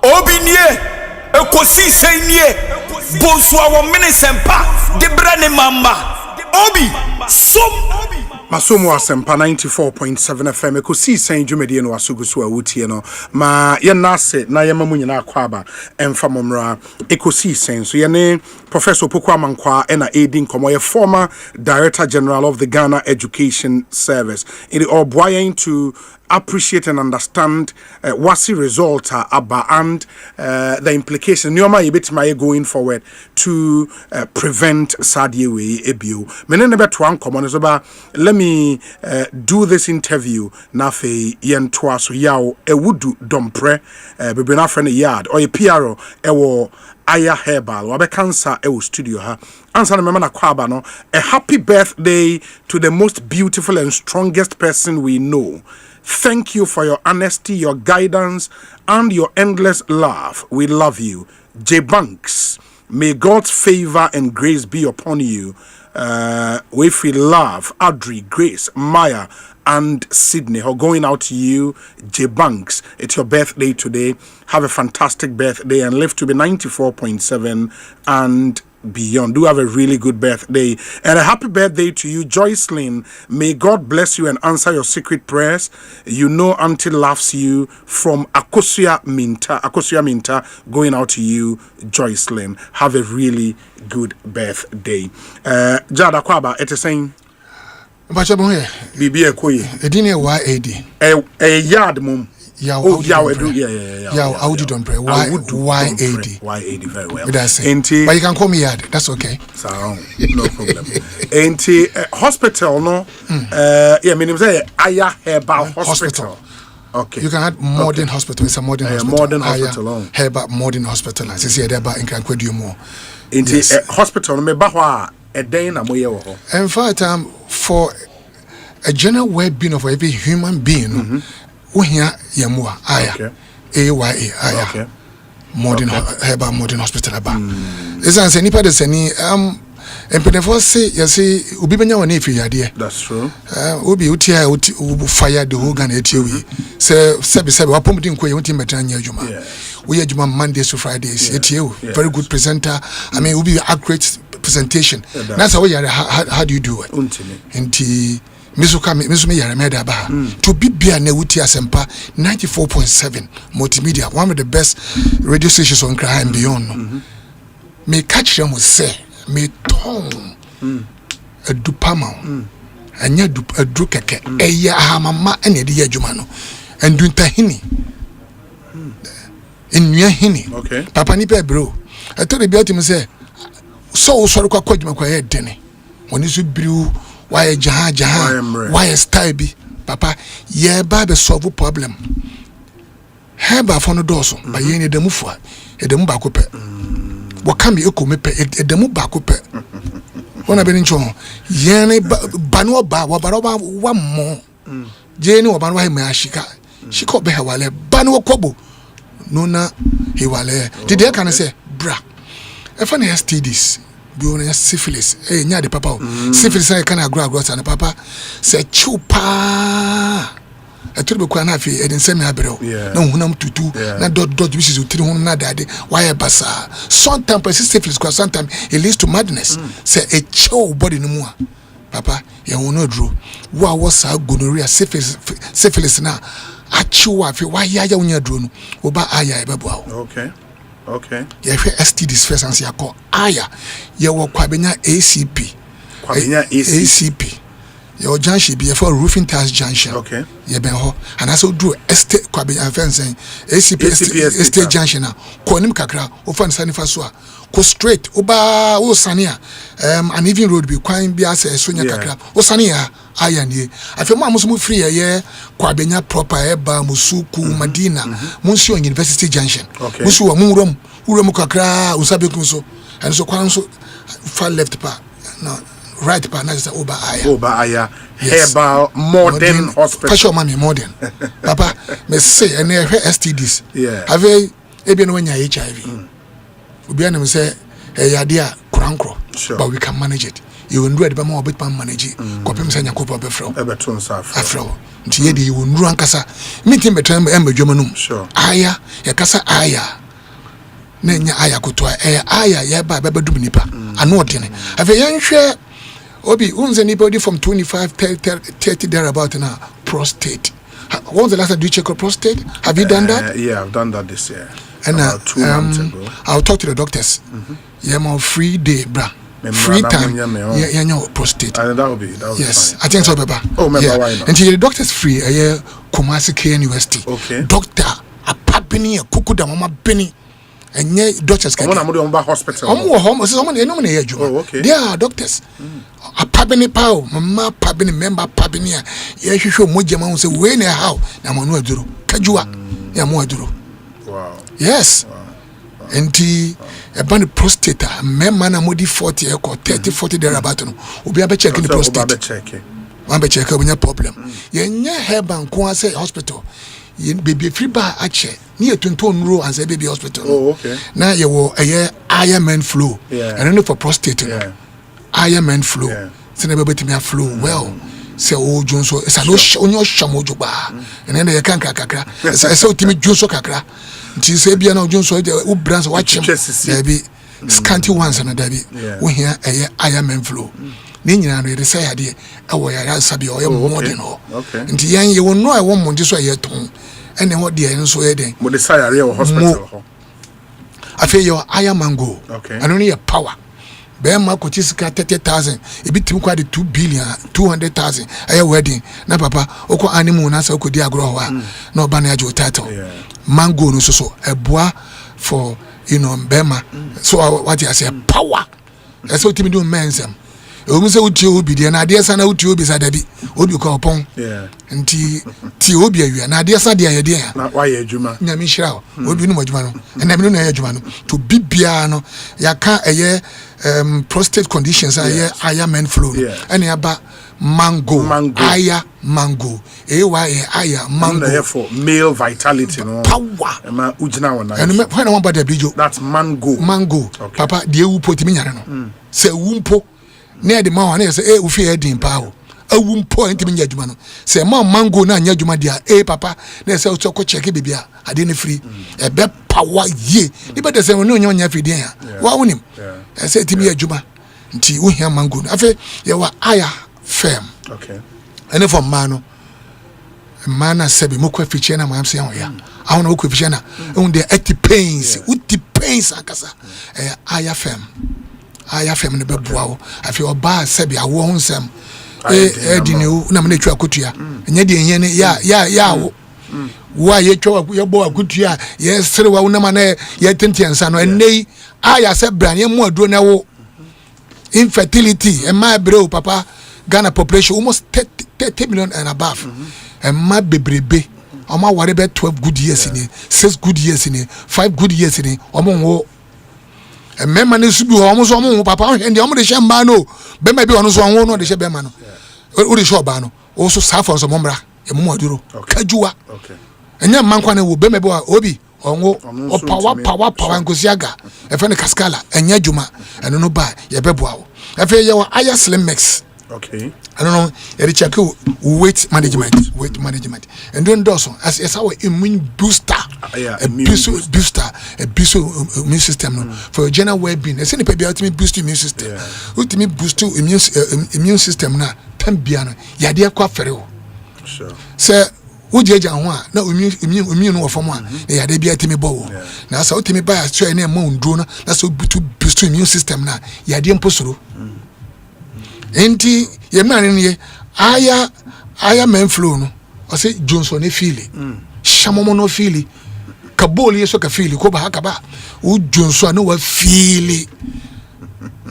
Obinie, Ekosiise nie, Bonsu awon Asempa, de brane mamba. Obi, Masomo Asempa 94.7 FM Ekosiise dwumedi no asugusu awutie no ma ye nase na ye mamu nyina akwaba emfa momra Ekosiise so ye ne Professor Pokwa Mankwa ena aiding komo ye former Director General of the Ghana Education Service in the oboyen to appreciate and understand what's the result about and the implication nyoma yebetima going forward to prevent sadiewe ebio menene beto ankomo so ba let me do this interview na fe yentoa so yawo ewudu dompre bebe na friend yard or PRO ewo Aya Herbal wabe cancer ewo studio ha answer na na kwaba no a happy birthday to the most beautiful and strongest person we know. Thank you for your honesty, your guidance, and your endless love. We love you. J. Banks, may God's favor and grace be upon you. We feel love, Audrey, Grace, Maya, and Sydney. How going out to you, J. Banks. It's your birthday today. Have a fantastic birthday and live to be 94.7 and beyond. Do have a really good birthday and a happy birthday to you, Joycelyn. May God bless you and answer your secret prayers. You know Auntie loves you from Akosua Minta going out to you, Joycelyn. Have a really good birthday. Jada Kwaba it is saying Bibi Ekoye Edine YAD a yard mum. Yeah, Audi don't pray. YAD very well. But you can call me Yad. That's okay. So no problem. Ain't hospital no? Yeah, meaning say Aya Herbal Hospital. Okay. You can add modern hospital. It's a modern hospital. Modern hospital. Herbal modern hospital. I say there about in Krankwedu more. Ain't hospital me bahwa a day na moye wo. In fact, for a general well-being of every human being. Uhia Yamua Aya AYA Aya modern Herbal modern hospital aba. Is an nipa de seni empedefo say you say obi benya woni efi yade. That's true. Obi utia fire the whole Ghana etie say sebe wapomdi nko ye wonti metan nya adwuma. We adwuma Mondays to Fridays etie very good presenter. I mean obi accurate presentation. That's how how do you do it? Enti Mizume Yarameda Ba to be na wuti Asempa 94.7 multimedia, one of the best radio stations on Accra and beyond. May catch them with say, may tone a dupama, and ya a drukeke, a ya hamama, and a dear Jumano, and doing tahini in Yahini. Okay, Papa Nipe bro. I told the beauty say, so sorry, Kojima Denny when you should brew. Why jaha why style be papa ye ba be solve problem heba for no doso ba ye ne demu fua edemu ba ko pe wo kam ye ko me pe edemu ba ko pe wona be ncho ye ne ba no ba wo ba wa mo je ni wo ba no wa me ashika shika be hawale ba no kobo no na he wale did they can say bra e fa na STDs be on syphilis nya de papa syphilis say can agro and papa say chupa eto be kwa na afi edin semi abrel na hunam tutu na dot which is utiri hun na dade why basa sometimes syphilis kwa sometimes it leads to madness say a chill body no mu papa ye won no dro wa was gonorrhea syphilis na achiwa afi why ya unya dro no oba aya e bebo okay Okay. Yeah, STDs first and say call aya. You will kwabenya ACP. Kwabenya ACP. Your junction be for roofing tiles junction. Okay. Yeah, ben ho. And also do estate kwabenya fence ACP estate junction na. Ko nim kakra, o fan sanifa so a. Go straight oba o sania an even road be kwan bi ase sonya kakra o sania aya nie afi mo amuso mu free ye kwabenya proper eba musuku Madina munsi on University Junction musu wa muram kakra usabeku so and so kwan so far left pa no right pa na oba aya Herbal modern hospital passion mami modern papa me say and STDs have e no nya HIV Ubiana say yadia krankro, but we can manage it. You will do it by more bit manage it. Copim Sanya Copa Befro, Everton Afro. Tiedi, you will run Cassa. Meeting between Ember Germanum. Sure. Aya, Yakasa Aya. Nenya Aya Kutua, Aya, Yaba, Babaduminipa. I know what in it. Have a young share. Obi, owns anybody from 25, 30 thereabout now. Prostate. When's the last time you check your prostate? Have you done that? Yeah, I've done that this year. And 2 months ago. I'll talk to the doctors. Yeah, more free day, bra. Free time. Yeah, no prostate. And that will be yes, fine. I think so, Papa. Oh, why not? And the doctor's free. Kumasi K University. Okay. Doctor, a papini, a kuku da mama penny. And yeah, doctors can. Hospital. Okay. They are doctors. A papini pow, mama papini member papinia. Yeah, she show Mojama say, when a how? Namano duro. Kajua. Yamo duro. Wow. Yes. And the a prostate, man, modi 40 or 30, 40 thereabout. We'll be checking the prostate. One be check when your problem. You have a hospital. You baby free bar ache near Tunton Row and say baby hospital. Oh, okay. Now you were a year Iron Man flu. Yeah. I don't know for prostate. Yeah. Iron Man flu. Yeah. Send everybody me a flu. Well. Say oh Johnson, it's a no shamojo ba, and then they can't kakra. It's a so timid Johnson kakra. She say be no Johnson, who brands watch him. There be scanty ones and there be. We hear a Iron Man flu. Nina they say idea. Oh, I sabi or more than all. Okay. And the young you will know I won't want this way yet. And then what dear and so then. But the side real hospital. I feel your Iron Mango. Okay. And only a power. Bema kotisika 30,000 ebitim kwa de 2 billion 200,000 aya wedding na papa oko animu na sa okodi agro ho a na oba na ajo title mango no so eboa for bema so what you say power so timi do mensem o mu se uti obi de na de sa na uti obi sa da bi obi ko opon nti ti obi awia na de sa de aye de na wa ye adwuma nya mi hira obi no adwuma no na mi no aye adwuma no to bibia no ya ka eye prostate conditions aya men flu and yaba mango aya mango aya mango for male vitality no power ma ujina wona and when I want about the bijo that's mango okay. Papa de wu poti mi nyare no se wumpo na de ma wana se u fi edin pa o awumpo enti mi nyaduma no se ma mango na nyaduma dia papa na se o ko check bibia ade ne free e be power ye ni be de se no nya free dia wa wonim I said to me a juma nti wo hia mango afa ye wa aya firm okay ene for mano mana sebi mo kwa fiche na mam se ya awon wo kwa fiche na on the 80 pains uti pains akasa aya firm ne be boa wo afa oba sebi awo honsam di ne na me twa kotua nya de yen ya wo wa ye twa ye bo akutua ye sere wa wona ma na ye tentiansa no enei aya se bran ye mu aduro na wo infertility and my bro papa Ghana population almost 30 million and above and my bebrebe oma ware be 12 good years in 6 good years in 5 good years in omo wo and memma ne su bi omo so omo papa and omo de shamba no be ma bi ono so onwo no de she be ma no o de shoba no o so safon so mombra e mu aduro kajuwa enya mankwa ne wo be ma bi obi onwo o power nkosiaga e fe ne kaskala enya djuma eno no ba ye beboa wo e fe ye wa aya slim mix okay I don't know e check weight management and then also as our immune booster a booster immune system no for general well-being e say ne pe ultimate boost immune system ultimate boost immune system na tambia no ya de kwa fere wo sure say Ujeja ho na immune no from one ya de bia timi bo na so timi ba so na ma undro na so boost immune system na ya de mposoro enti ye mane ne aya men flow no o say Johnson e feeli shamomo no feeli kaboli yeso ka feeli ko ba haka ba u Johnson no wa feeli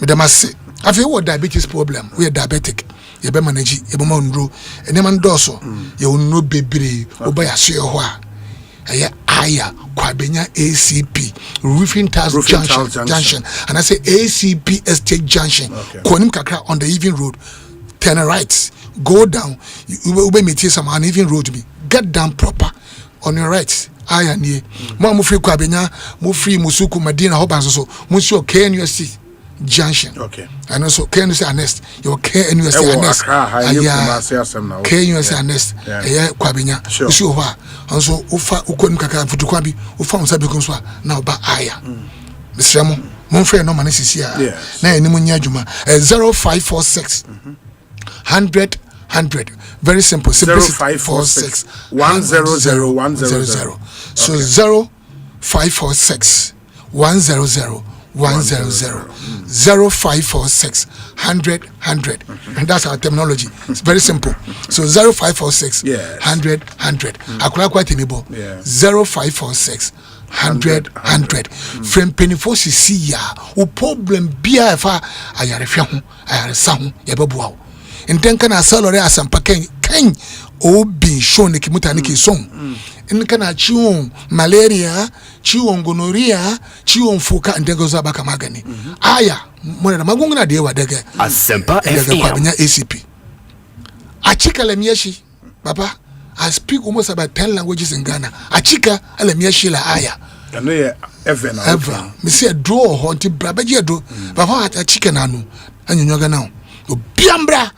medamase afi wo diabetes problem we diabetic ye be manage ye be ma ndro ene man doso ye onno bebre oba ya so ho a eye aya kwa benya ACP roofing tiles junction and I say ACP estate junction konim kakra on the even road turn right go down you be meet some uneven road me get down proper on your right aya nie mo free kwa benya mo free musuku madina hoban so mo sure KNUST junction and also KNUST Anest your KNUST Anest KNUST Anest kwa benya usi oha also ufa ukonim kakra futukwa bi ufa unsabi kunso na oba aya misramo mo free no manisisi na enimu nya adwuma 0546 100 very simple 0546 100 so 0546 100 0546 100 and that's our terminology. It's very simple. So 0546 100 akura kwa timibo 0546 100 from penifo sisi ya o problem bia fa ayarehwe ho ayaresa ho yebeboa ntenka na salary Asempa kan obi show ne kimuta ne kison nka na chiwon malaria chiwon gonorrhea chiwon fuka ndenga zo abaka magani aya mona na magungu na dewa daga Asempa FM kwa benya ACP achika la miyashi papa I speak almost about 10 languages in Ghana achika ala miyashi la aya ano ye ever me say draw honti brabaje do papa achika na no anyonyoga na obiambra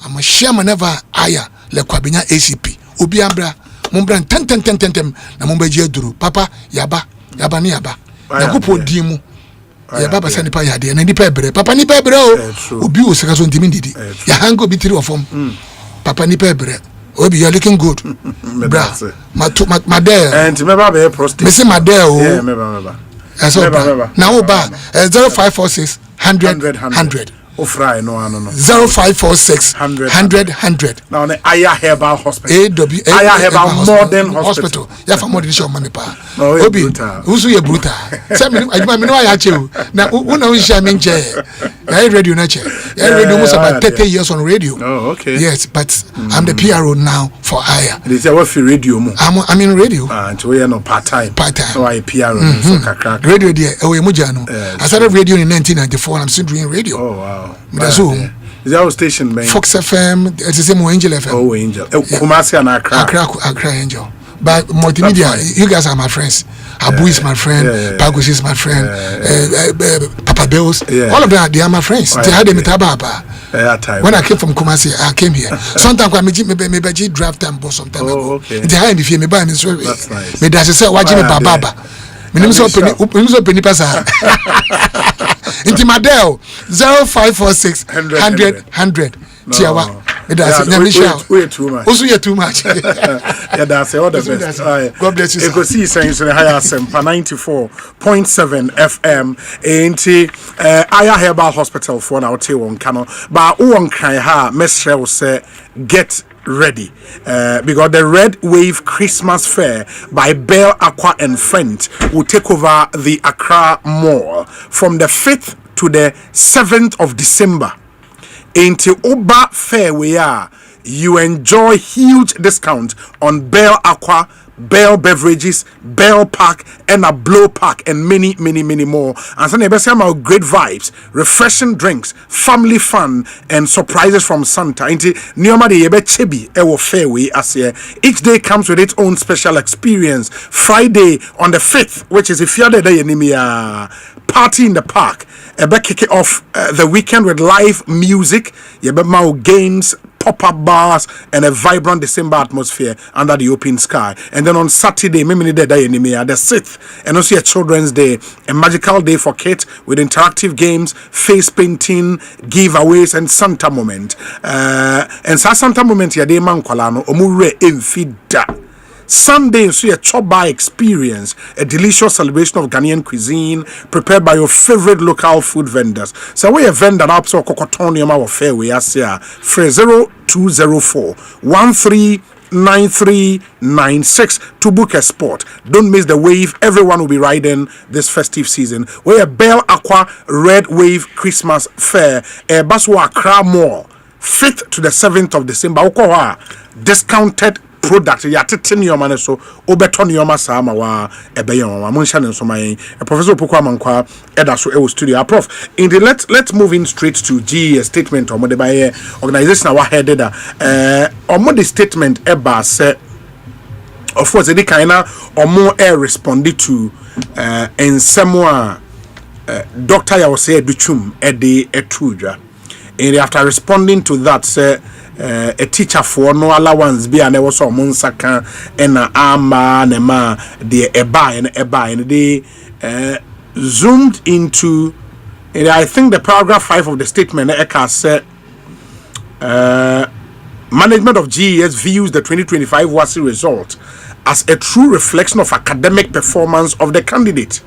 I'm a shaman never aya le kwa benya ACP obiambra mumbra tentem na mumbeje duru papa yaba ni yaba na kupo dimu yaba basa nipa yade na nipa ebre papa nipa ebre obi o seka so ntimi ndidi ya hango bi 3 of them papa nipa ebre obi you are looking good bra my there and remember be prostate me say my there o yeah remember na oba 0546 100 Ofra no 0546 100 now the Aya Herbal Hospital Aya Herbal Modern Hospital ya for modern show money pa obi usu ye brutal say me no aya che na una unsha me nche na radio na che radio most about 30 years on radio yes but I'm the PRO now for Aya they say what for radio mo I'm in radio and we no part time so I PRO so kakra radio there we muja no I started radio in 1994 and I'm still doing radio that's all. Is our station man? Fox FM, it's the same Angel FM. Oh, Angel. Kumasi and Accra Angel. But multimedia, you guys are my friends. Abu is my friend, Pagos is my friend, Papa Bells. All of them, they are my friends. They had them at Ababa. When I came from Kumasi, I came here. Sometimes I maybe draft time or something. They had me if you buy me so. Me that's say watching me Baba. Me so penny pasa. Intimadel 0546 100 Tiawa. That's way too much. Also, you're too much. Yeah, that's all the best. God bless you. Ekosiisen On Asempa 94.7 FM. Ain't Aya Herbal Hospital for now. Te won kano, but won kai ha. Mesre will say get ready because the Red Wave Christmas Fair by Bell Aqua and Friends will take over the Accra Mall from the 5th to the 7th of December. Into Oba Fair we are, you enjoy huge discount on Bell Aqua, Bell Beverages, Bell Park, and a Blow Park, and many more. And so never say about great vibes, refreshing drinks, family fun, and surprises from Santa. Into Nioma de Yebe Chibi, Ewo Fairway as here. Each day comes with its own special experience. Friday on the 5th, which is if you're the day party in the park. Ebe kick it off the weekend with live music. Yebe mau games, pop-up bars, and a vibrant December atmosphere under the open sky. And then on Saturday, the 6th, and also a Children's Day, a magical day for kids with interactive games, face painting, giveaways, and Santa moment. And Santa moment, ya de man kwalano, omure enfida. Sunday, so a chop-bar experience, a delicious celebration of Ghanaian cuisine prepared by your favorite local food vendors. So we a vendor up so Cocotonium our fair we are 0204 139396 to book a spot. Don't miss the wave. Everyone will be riding this festive season. We a Bell Aqua Red Wave Christmas Fair, a Baswa Accra Mall, 5th to the 7th of December. Okowa discounted product ya tete nneoma ne so obeto nneoma saa ma wa ebeyon wa monsha ne so man Professor Poko Amankwa eda so e studio prof in the let's move in straight to GES statement or de by organization wa headed omo the statement eba say of course the kind or more air responded to ensemo a Dr. Yawose Duchum ede etudwa and after responding to that say a teacher for no allowance be and was on Monsaka and Ama Nema the Eba and they zoomed into and I think the paragraph 5 of the statement Eka said management of GES views the 2025 WASI result as a true reflection of academic performance of the candidate.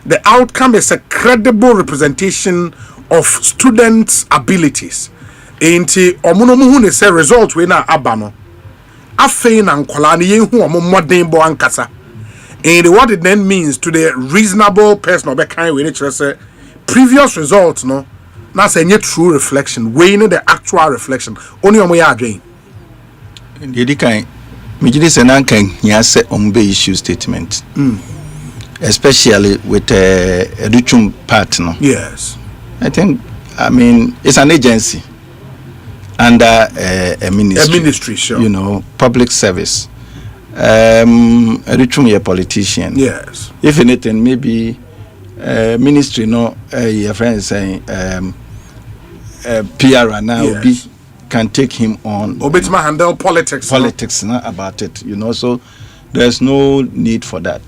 The outcome is a credible representation of students' abilities. Enti omuno muhu ne say result we na aba no afei na nkola ne yehu omo modern bo ankasa and what it then means to the reasonable person obe kan we ne say previous results no na say nye true reflection we ne the actual reflection oni omo ya adwen ndi kan me gidi say nan kan ya say omo be issue statement especially with educhum part no. Yes, I mean it's an agency under a ministry, sure. You know, public service. A politician. Yes. If anything, maybe ministry, no, your friend is saying PR now yes. Can take him on. Obetma handle politics. Politics no? About it, you know. So there's no need for that.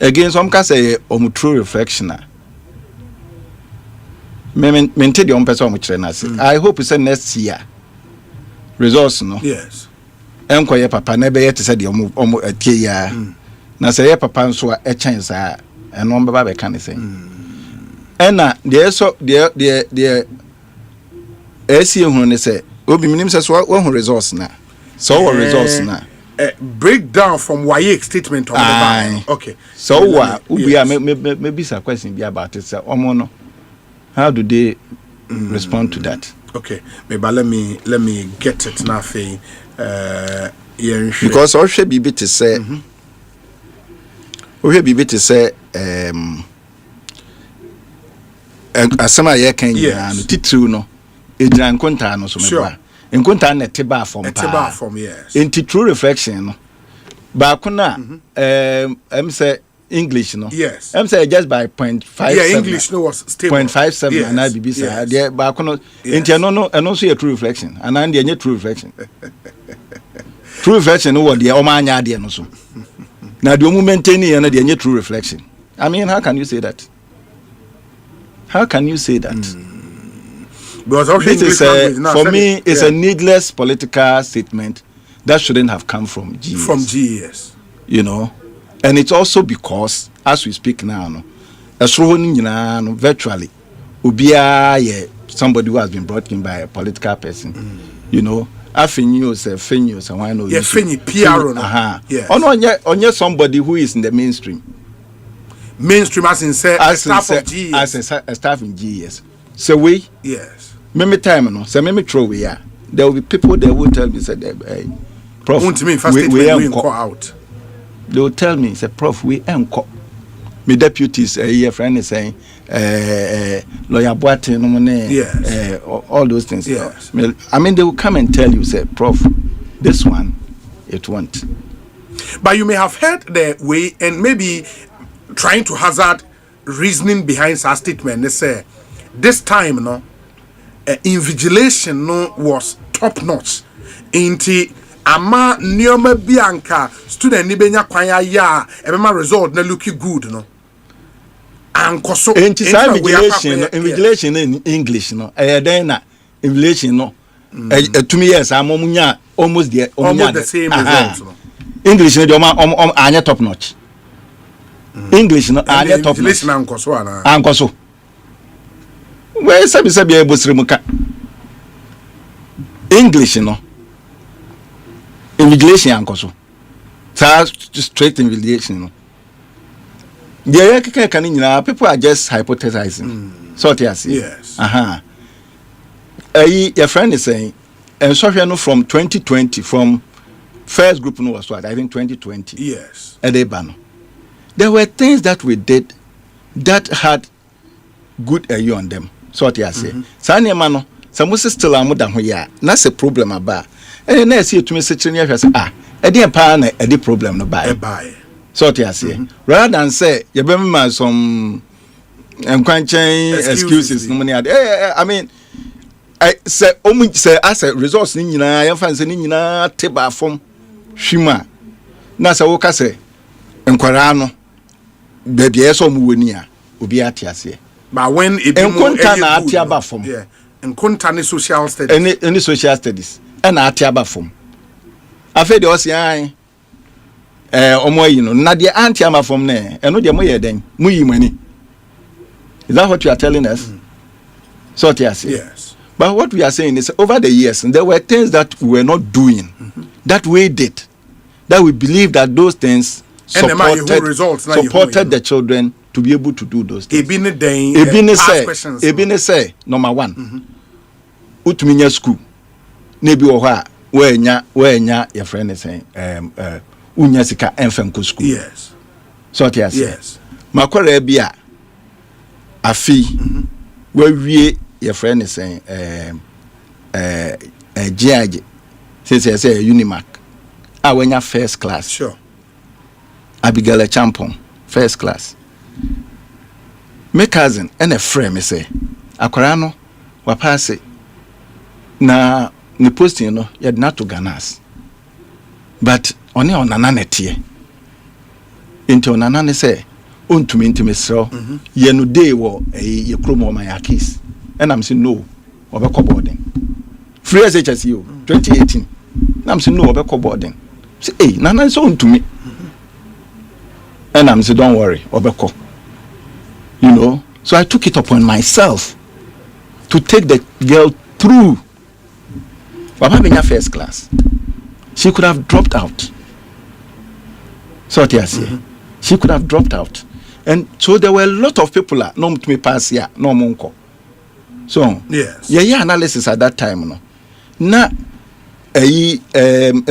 Again, some can say true reflection. Maintain your own person which I hope it's next year. Results no. Yes. Enkoye papa na be yet said the omo atie ya. Na say papa nso a chance a eno mbaba be kan say. Ena the so the esi ehun ne say obi minim say so won results na. So what results na. Breakdown from YX statement on the back. Okay. So what ubi maybe some question be about it say omo no. How do they respond to that? Okay, maybe let me get it now. Because all should be to say, Asema ye can titru no, edran konta no so meba. Enkonta na teba from yes. In true reflection no. Ba kuna say English no. Yes. I'm saying just by 0.57. Yeah, English no was stable. 0.57 yes. And I be yes. There ba kono enti no and also a true reflection. And and the true reflection. True reflection no what the o ma anya de no so. Na the omu maintain e na the true reflection. I mean, how can you say that? How can you say that? Because this is for me it's a needless political statement that shouldn't have come from GES. From GES. You know. And it's also because, as we speak now, no, virtually, somebody who has been brought in by a political person, you know, Afinius, and why no? Yes, PR, yes. On somebody who is in the mainstream. Mainstream, as in say, as staff of GES. As a staff in GES. So we, yes. Many time, no, so many throw we are. There will be people that will tell me, say, Prof, we out. They will tell me, say, Prof, we ain't caught. My deputies, your friend is saying, lawyer Boate, yes. All those things. Yes. I mean, they will come and tell you, say, Prof, this one, it won't. But you may have heard the way, and maybe trying to hazard reasoning behind our statement. They say, this time, no, invigilation no was top notch inti ama nioma bianka student ni benya kwan ya ebema result na look good no ankoso invigilation in English no then na invigilation no 2 years amomunya almost the same results no English no anya top notch English no anya top notch ankoso we sabi e bosirimuka English no invigilation ankoso straight invigilation no yeah people are just hypothesizing so yes your friend is saying and so no from 2020 from first group no was what I think 2020 yes there were things that we did that had good on them so yes sani no some still amuda ho ya na se problem aba and na see to me say e dey pa na e dey problem no buy so yes rather than say you be man some excuses no money I mean I say say as a resource ni nyina ya fan say ni nyina teba form hwima na say wo ka say enkwara no be be so mu woni a obi atiase but when it enkonta na atiaba form enkonta ni social studies any social studies na atiaba form afa de osi omo yi no na de antiama form na eno de mo ye den mu yi mani is that what you are telling us so yes but what we are saying is over the years there were things that we were not doing that we did that we believe that those things supported the children to be able to do those things. Ebine say number 1 utminya school na bi wo ha wanya your friend is saying unya sika enfem ko school yes so yes makwara bia afi wawie your friend is saying GIG since say Unimark wenya first class sure Abigail Champon first class my cousin and a friend me say akwara no wa pass na ni posting no ya not to Ganas but oni onana netie into onana ne say ontumi ntimi sro ye no day wo ye kromo ma ya kiss and I'm saying no obekọ boarding free SHSU 2018 and I'm saying no obekọ boarding say hey nana so ontumi and I'm saying don't worry obekọ you know so I took it upon myself to take the girl through Baba Benya first class she could have dropped out so she could have dropped out and so there were a lot of people no to me pass here no monko so yes yeah analysis at that time no na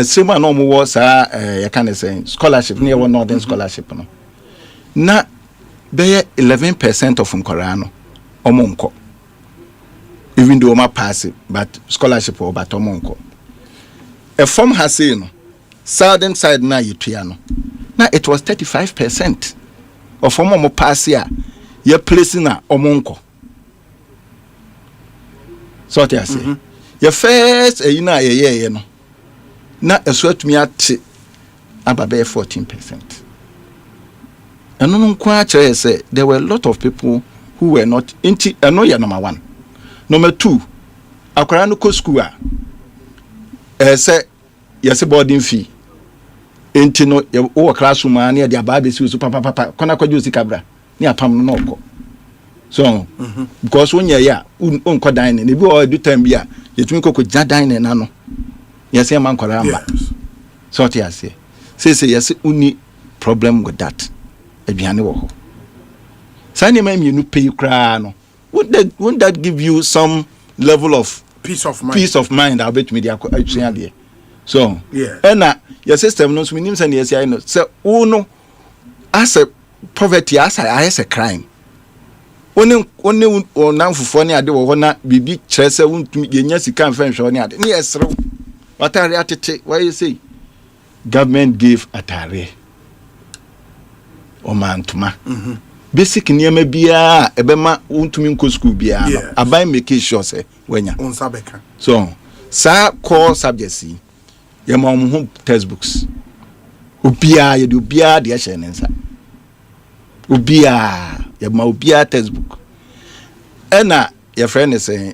sema no mo was you can say scholarship near one northern scholarship no na there 11% of nkorano omonko even though ma pass it but scholarship or but omonko a form has say no southern side na yitua no na it was 35% of form mo pass here ye place na omonko so what I say your first na ye no na eso atumi ate ababe 14% and no kwa say there were a lot of people who were not into no ya number 1 number 2 akwara no ko school say yes boarding fee enti no wo classroom an e de ababe si so papa kona kwaje osikabra ni apam no noko so because when ya unko dan ne bi o do time bia yetumi kokko jadan ne na no yes e man kwara amba so what you say yes uni problem with that aduane wo ho sani ma mi nu pay kra no wouldn't that give you some level of peace of mind I'll bet me the so yeah and your system knows we name say I know so no as a poverty as a crime only on for ne ade wo na bibi kire se wontumi yenya sika mfa nhwe ne ade ne yesrew watare atete why you say government gave atare o mantuma basic niema bia ebema wontumi nko school bia no abai make sure say wenya onsabeka so sa core subjects ye ma home textbooks obia ye do obia de ehye ne nsa obia ye ma obia textbook ena your friend is saying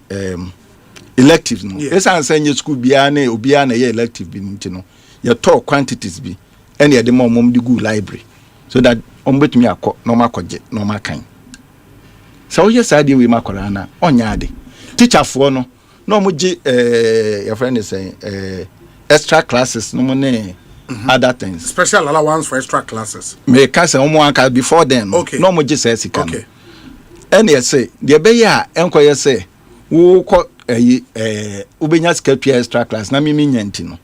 electives no esan say school bia na obia na ye elective bi nti no ye talk quantities bi ena ye de mom de go library so that ombetumi akọ no makoje no makan so ye sade we makola na onya ade teacher fo no mo gi your friend is saying extra classes no mo ne other things special allowance for extra classes me ka say omo anka before then no mo gi say sika no ene ye say de be ya enkoye say wo ko ubenya sika tua extra class na mimi nyanti no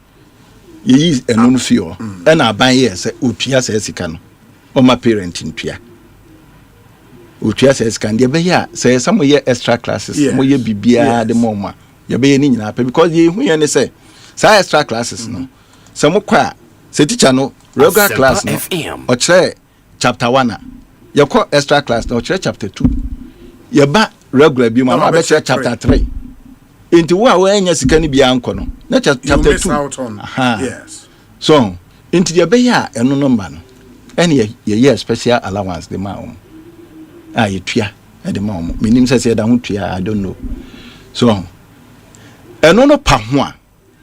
yi enu no fio ena aban ye say otua say sika no o ma parent ntua otua say sika de be ya say some ye extra classes mo ye bibia de moma ye be ye ni nyina pa because ye hu ye ne say say extra classes no say mo kwa say teacher no regular class no o chere chapter 1 ye ko extra class no o chere chapter 2 ye ba regular bi ma no be chere chapter 3 into wo anya sika ni bia anko no na chapter 2 yes so into the be ya eno number no ene ye special allowance de ma ye tua e de ma minim se da ho tua I don't know so eno no pa ho a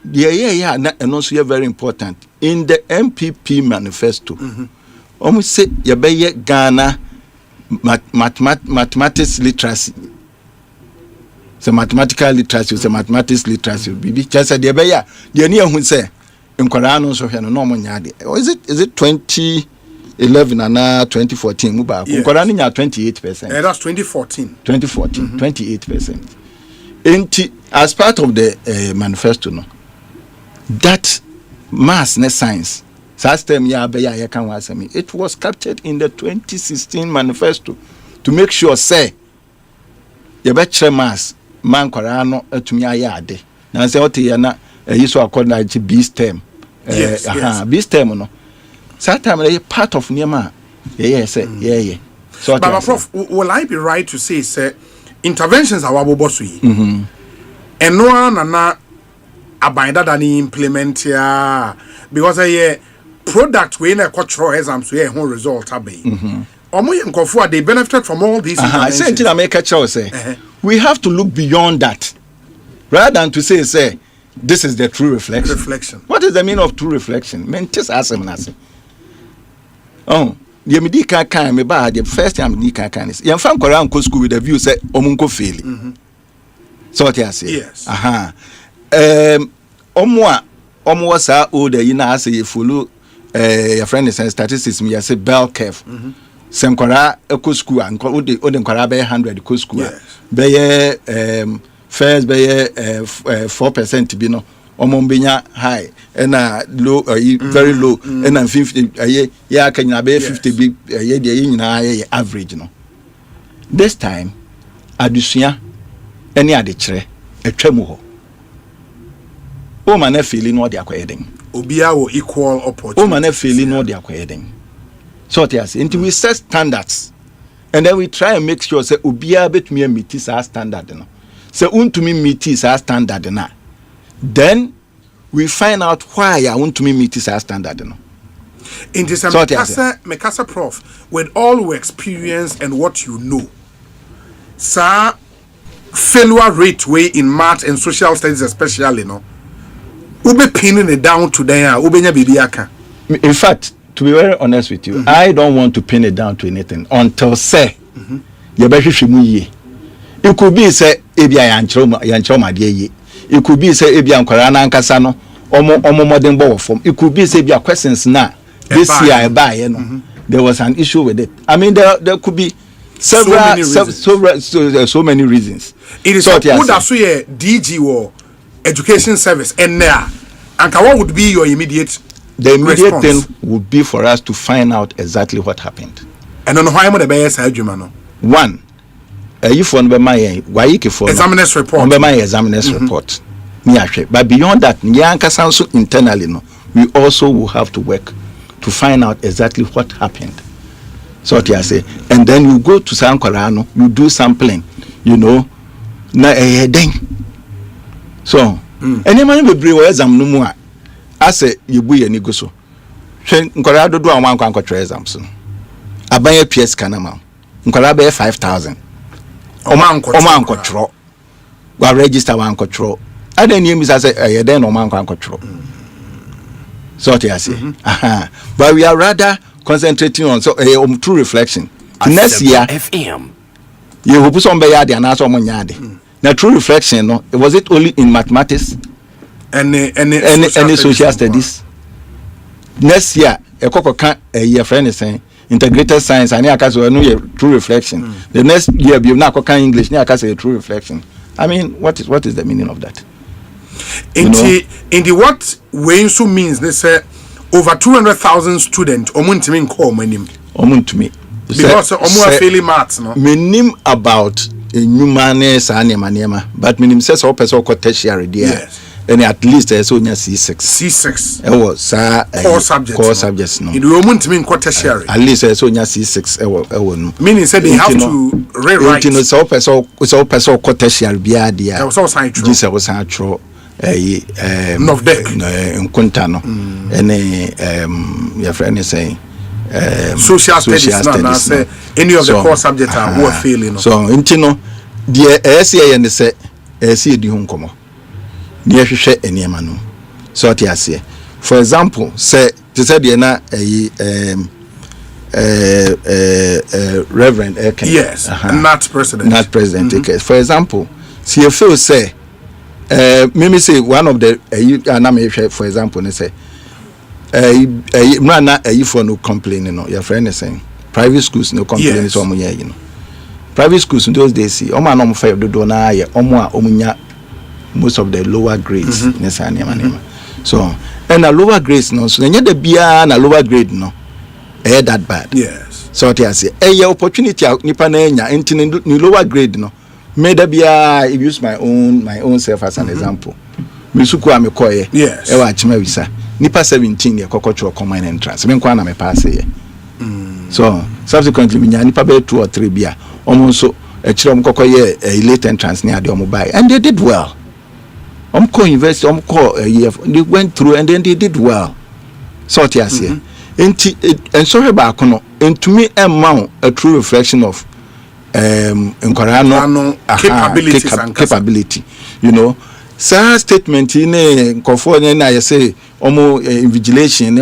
ye na eno so ye very important in the MPP manifesto say ye be ye Ghana mathematics literacy. So mathematical literacy, so mathematics literacy. Bibi just said the near who say in Korano so no more nyade. Or is it 2011 and 2014 muba? Korano nya 28%. That's 2014. 28%. And as part of the manifesto no, that maths and science system it was captured in the 2016 manifesto to make sure say you better maths man Korano atumi ayade na say what ye na yiso akoda chi B stem B stem no that time part of niema say so but prof will I be right to say interventions are waboboso yi and no na abanda than implement ya because product we na cultural exams we whole result abe they benefited from all these we have to look beyond that rather than to say this is the true reflection. What is the meaning of true reflection? Mentis asemnase the medika kan me ba the first time medika kan is yam fan kwara nko school with the view say omunko fail so what you say yes omo wasa older you na say you follow your friend is statistics me say bell curve senkwara eco school anko ode nkwara be 100 eco school be first be 4% bi no omo mbenya high and low very low and 50 ya kanya be 50 bi ye de nyina ye average no this time adusua eni ade kire atwamu ho o ma na feel no de akoyeden obia wo equal opportunity o ma na feel no de akoyeden so what you say until we set standards and then we try and make sure say obia betumi meet our standard no say untumi meet our standard na then we find out why I want to meet our standard no in this Mekasa prof with all your experience and what you know sir failure rate way in math and social studies especially no ube pinning it down to there ubenya bibiaka. In fact, to be very honest with you, I don't want to pin it down to anything until say you better shimuye. It could be say ebia yanchoma die. It could be say ebia nkwara ankasa no omo modern bow form. It could be say ebia questions na this year I buy you know. There was an issue with it. I mean there could be so many reasons. It is so good that so DG or education service and there and what would be your immediate response? Thing would be for us to find out exactly what happened. And on why the best argument. One, if one be my examiner's report. Be my examiner's report. But beyond that, internally, no, we also will have to work to find out exactly what happened. So what I say, and then you go to San Corano, you do sampling, you know, na then. So ene man bebre wo exam no mu a ase yebu ye ni go so hwe nkora dodo a wan kwankwa tre exams no abanye PS kanama nkora be 5000 Oman control. We register one control. I don't hear me say then Oman control. So what I say. But we are rather concentrating on true reflection. Next year FM. You hope some be yard and answer mon yard. Now true reflection no, was it only in mathematics? Any social studies? Next year a koko kan year friend is saying integrated science and I can say true reflection. The next year be na can English I can say true reflection. I mean, what is the meaning of that? In the what way so means they say over 200,000 students omuntimi call menim omuntimi because omu failing maths no menim about humaneness and manema but menim says all person ko tertiary there. Yes. And at least so nya C6 it was core subjects no in the omuntimi ko tertiary at least so nya C6 no meaning say they have to rewrite so person ko tertiary bia there that was all science this was true Novdek nkunta no ene your friend is saying social studies no say any of the core subjects are who are failing no so intino the essay and say essay di hunkomo ni ehwehwe eniema no so what you say for example say to say the na Reverend Eken yes not president okay for example see you feel say me say one of the for example they say na for no complaining no your friend is saying private schools no complaining so omo you know private schools in those days see omo na omo fa do na ye omo a omunya most of the lower grades so and a lower grades no so nya da bia na lower grade no that bad yes so what I say opportunity nipa na nya ni lower grade no made up I use my own self as an example. Misuku amekoye. Yes. Ewa achima visa. Nipa 17 ye kokocho common entrance. Me kwa na me pass ye. So subsequently me nipa be 2 or 3 bia. Omonso echire omkokoye late entrance ni ade omobai and they did well. Omko university they went through and then they did well. So what you say. And so back no entumi emma a true reflection of capability you know sir statement in nkofo na I say omo invigilation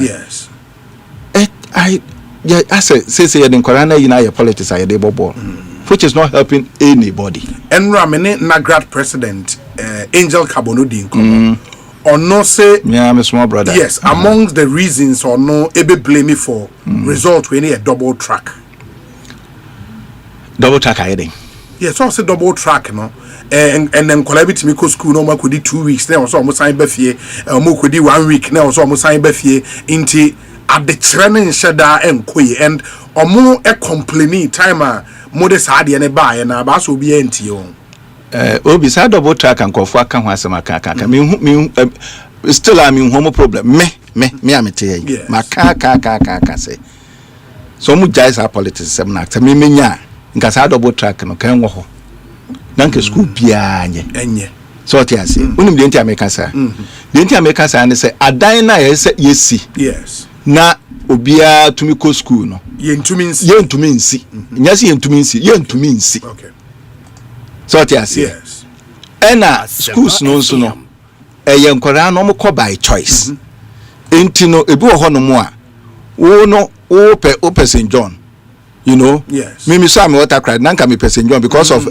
yes I say the nkorana yi na your politics are dey bobo which is not helping anybody enramene nagrad president Angel Kabonodi nkomo or no say yeah my small brother yes amongst the reasons or no ebe blame me for result we need a double track hiding. Yes, also double track, no. And then collaborate me school no could 2 weeks now, so almost sign befie, could 1 week now, so almost sign befie into at the training shada and quay and or more a complaining timer, modest hardy and a buy and a bass will be empty. Beside double track and cough, can was my kaka. Me still I'm in homo problem. Me, I'm tell you. My kaka say. So much guys are politics, some act. Me, nkasa double track no kan wo ho nanke school bia enye so what you say unim de America sa de America sa ne say adan na yesi yes na obia tumi ko school no yentumi nsi nyasi yentumi nsi okay so what you say yes ena schools no so no nkora no mo ko by choice enti no ebi wo ho no mo a wo no wo pe St. John. You know, yes. Me saw me water cried. Nanka me person John because of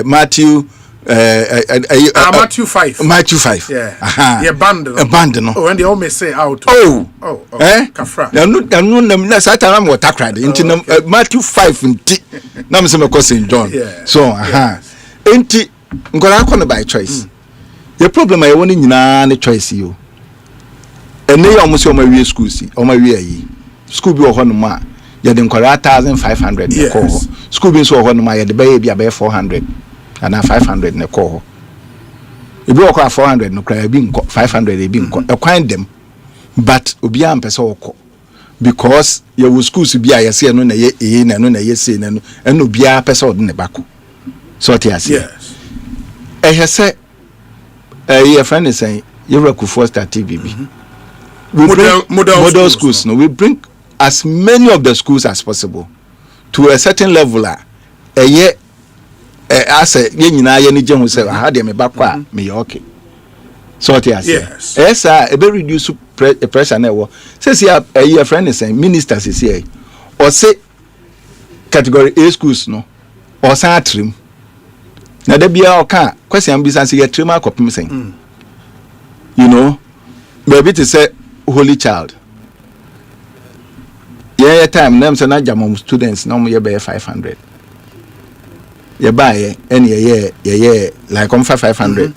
Matthew. Matthew 5. Matthew 5. Yeah. Yeah, band. No. Oh, and they always say out. Oh. Kafra. No. Satan water cried. Into Matthew 5 inti. Na me say me St. John. Yeah. So inti ngola kono by choice. The problem I want nyina ne choice you. Ene ya omo se omo wie school si. Omo wie yi. School bi wo ho no ma. You didn't call 1,500 yes. Call. School being so on my baby about 400 and 500 in a call. If you call 400, no cry being 500 they being acquired them, but Ubiam Pesoko because your schools to be I see no in and no yes and Ubia Pesod in the back. So yes. I have said your friend is saying you work for start TVB. We bring model schools. No, we bring as many of the schools as possible to a certain level. Year as a yenyina ye ni je hu say ha de me bakwa me okay. So what you say? Yes, sir. A very reduce pressure na wo. Say your friend is saying ministers is here. Or say category A schools no. Or san trim. Na de bia o kan question bi san say your trim akopim saying. You know, maybe to say holy child. Yeah, time them say na jamom students no mo ye be 500. You buy any yeah like 500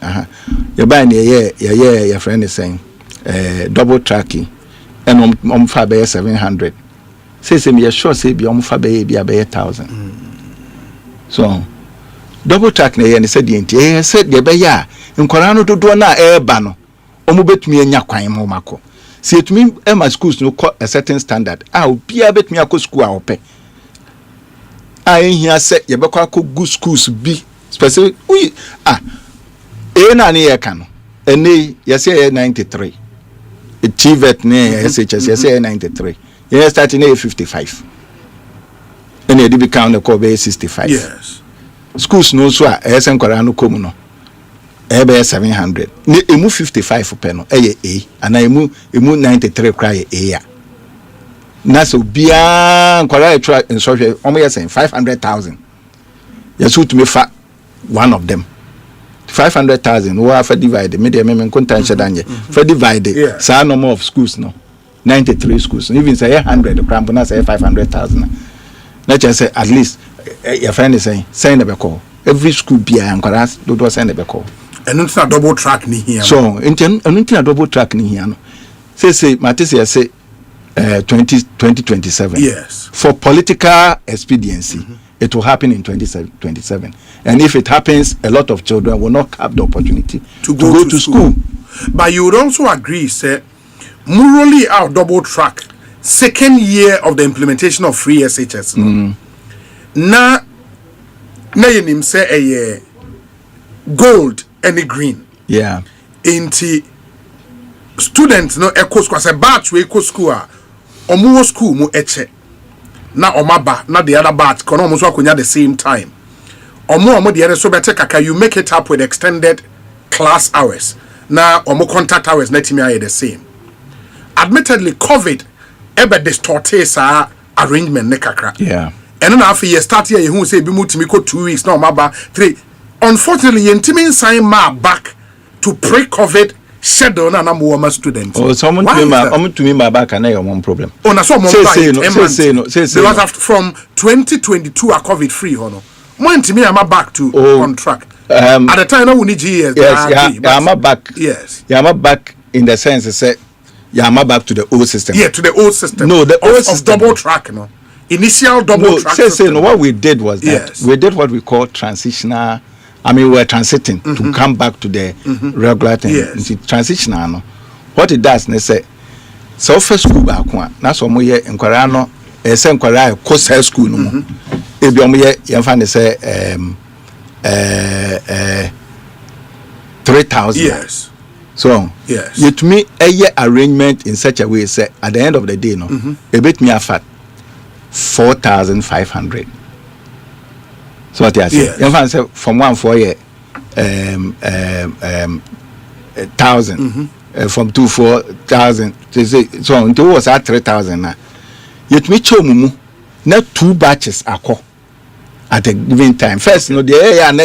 you buy any your friend is saying double tracking and fa be 700 say me sure say be fa be 1,000 so double track na ye said the said the be ya nkwara no dodo na eba no omo betumi anya kwan mo mako see etumi e schools no a certain standard obi a betumi akọ school a ope I hear say you better go schools be specific. Na ni can. Ene yes say 93. A TVET ne SHS yes say 93. Yes starting 55. Ene dey become the core 65. Yes. Schools no so yes enkwara no kom no. Be 700. Ne emu 55 pe no A and emu 93 cry A. Na so bia nkwara try in social almost saying 500,000. Yes, to me fa one of them 500,000 we have divided media men contention danje for divided say number of schools no 93 schools even say 100 cramp na say 500,000 na just say at least your friend is saying send the call every school bia nkwara do send the call and it's a double track ni here so into a double track ni here no say Matisse say 2027 yes for political expediency it will happen in 2027 and if it happens a lot of children will not have the opportunity to go to school. But you would also agree say morally our double track second year of the implementation of free SHS na yenim say a gold and green into students no eco school say batch we eco school omo school mu eche na omaba na the other batch kono omo so akonya the same time omo the other so better kaka you make it up with extended class hours na omo contact hours na timi are the same. Admittedly COVID ebe distorted sa arrangement ne kakra and na after you start here you say bi mu timi ko 2 weeks na omaba 3 unfortunately you timi sign ma back to pre-COVID schedule na more students. Oh, someone to me my back and I have one problem. Oh, na so more say because after from 2022 are COVID free hono. When to me I'm back to on track. At the time no we need GS. Yes, I'm back. Yes. Yeah, I'm back in the sense to say I'm back to the old system. Yeah, to the old system. No, the old system double track no. Initial double track. Say no, what we did was that we did what we call transitional. I mean, we're transiting to come back to the regular thing. Transitional, no. What it does, they say, so first school back one. That's what we in Koreano. Say Korea course high school no. If you find say 3,000. Yes. So yes. You to me a year arrangement in such a way say at the end of the day no, a bit me a fat 4,500. So what I say? You find say from 1 4 year 1,000 from 2 4,000 so until was at 3,000 now. Yet me chomumu na 2 batches akọ at a given time. First no the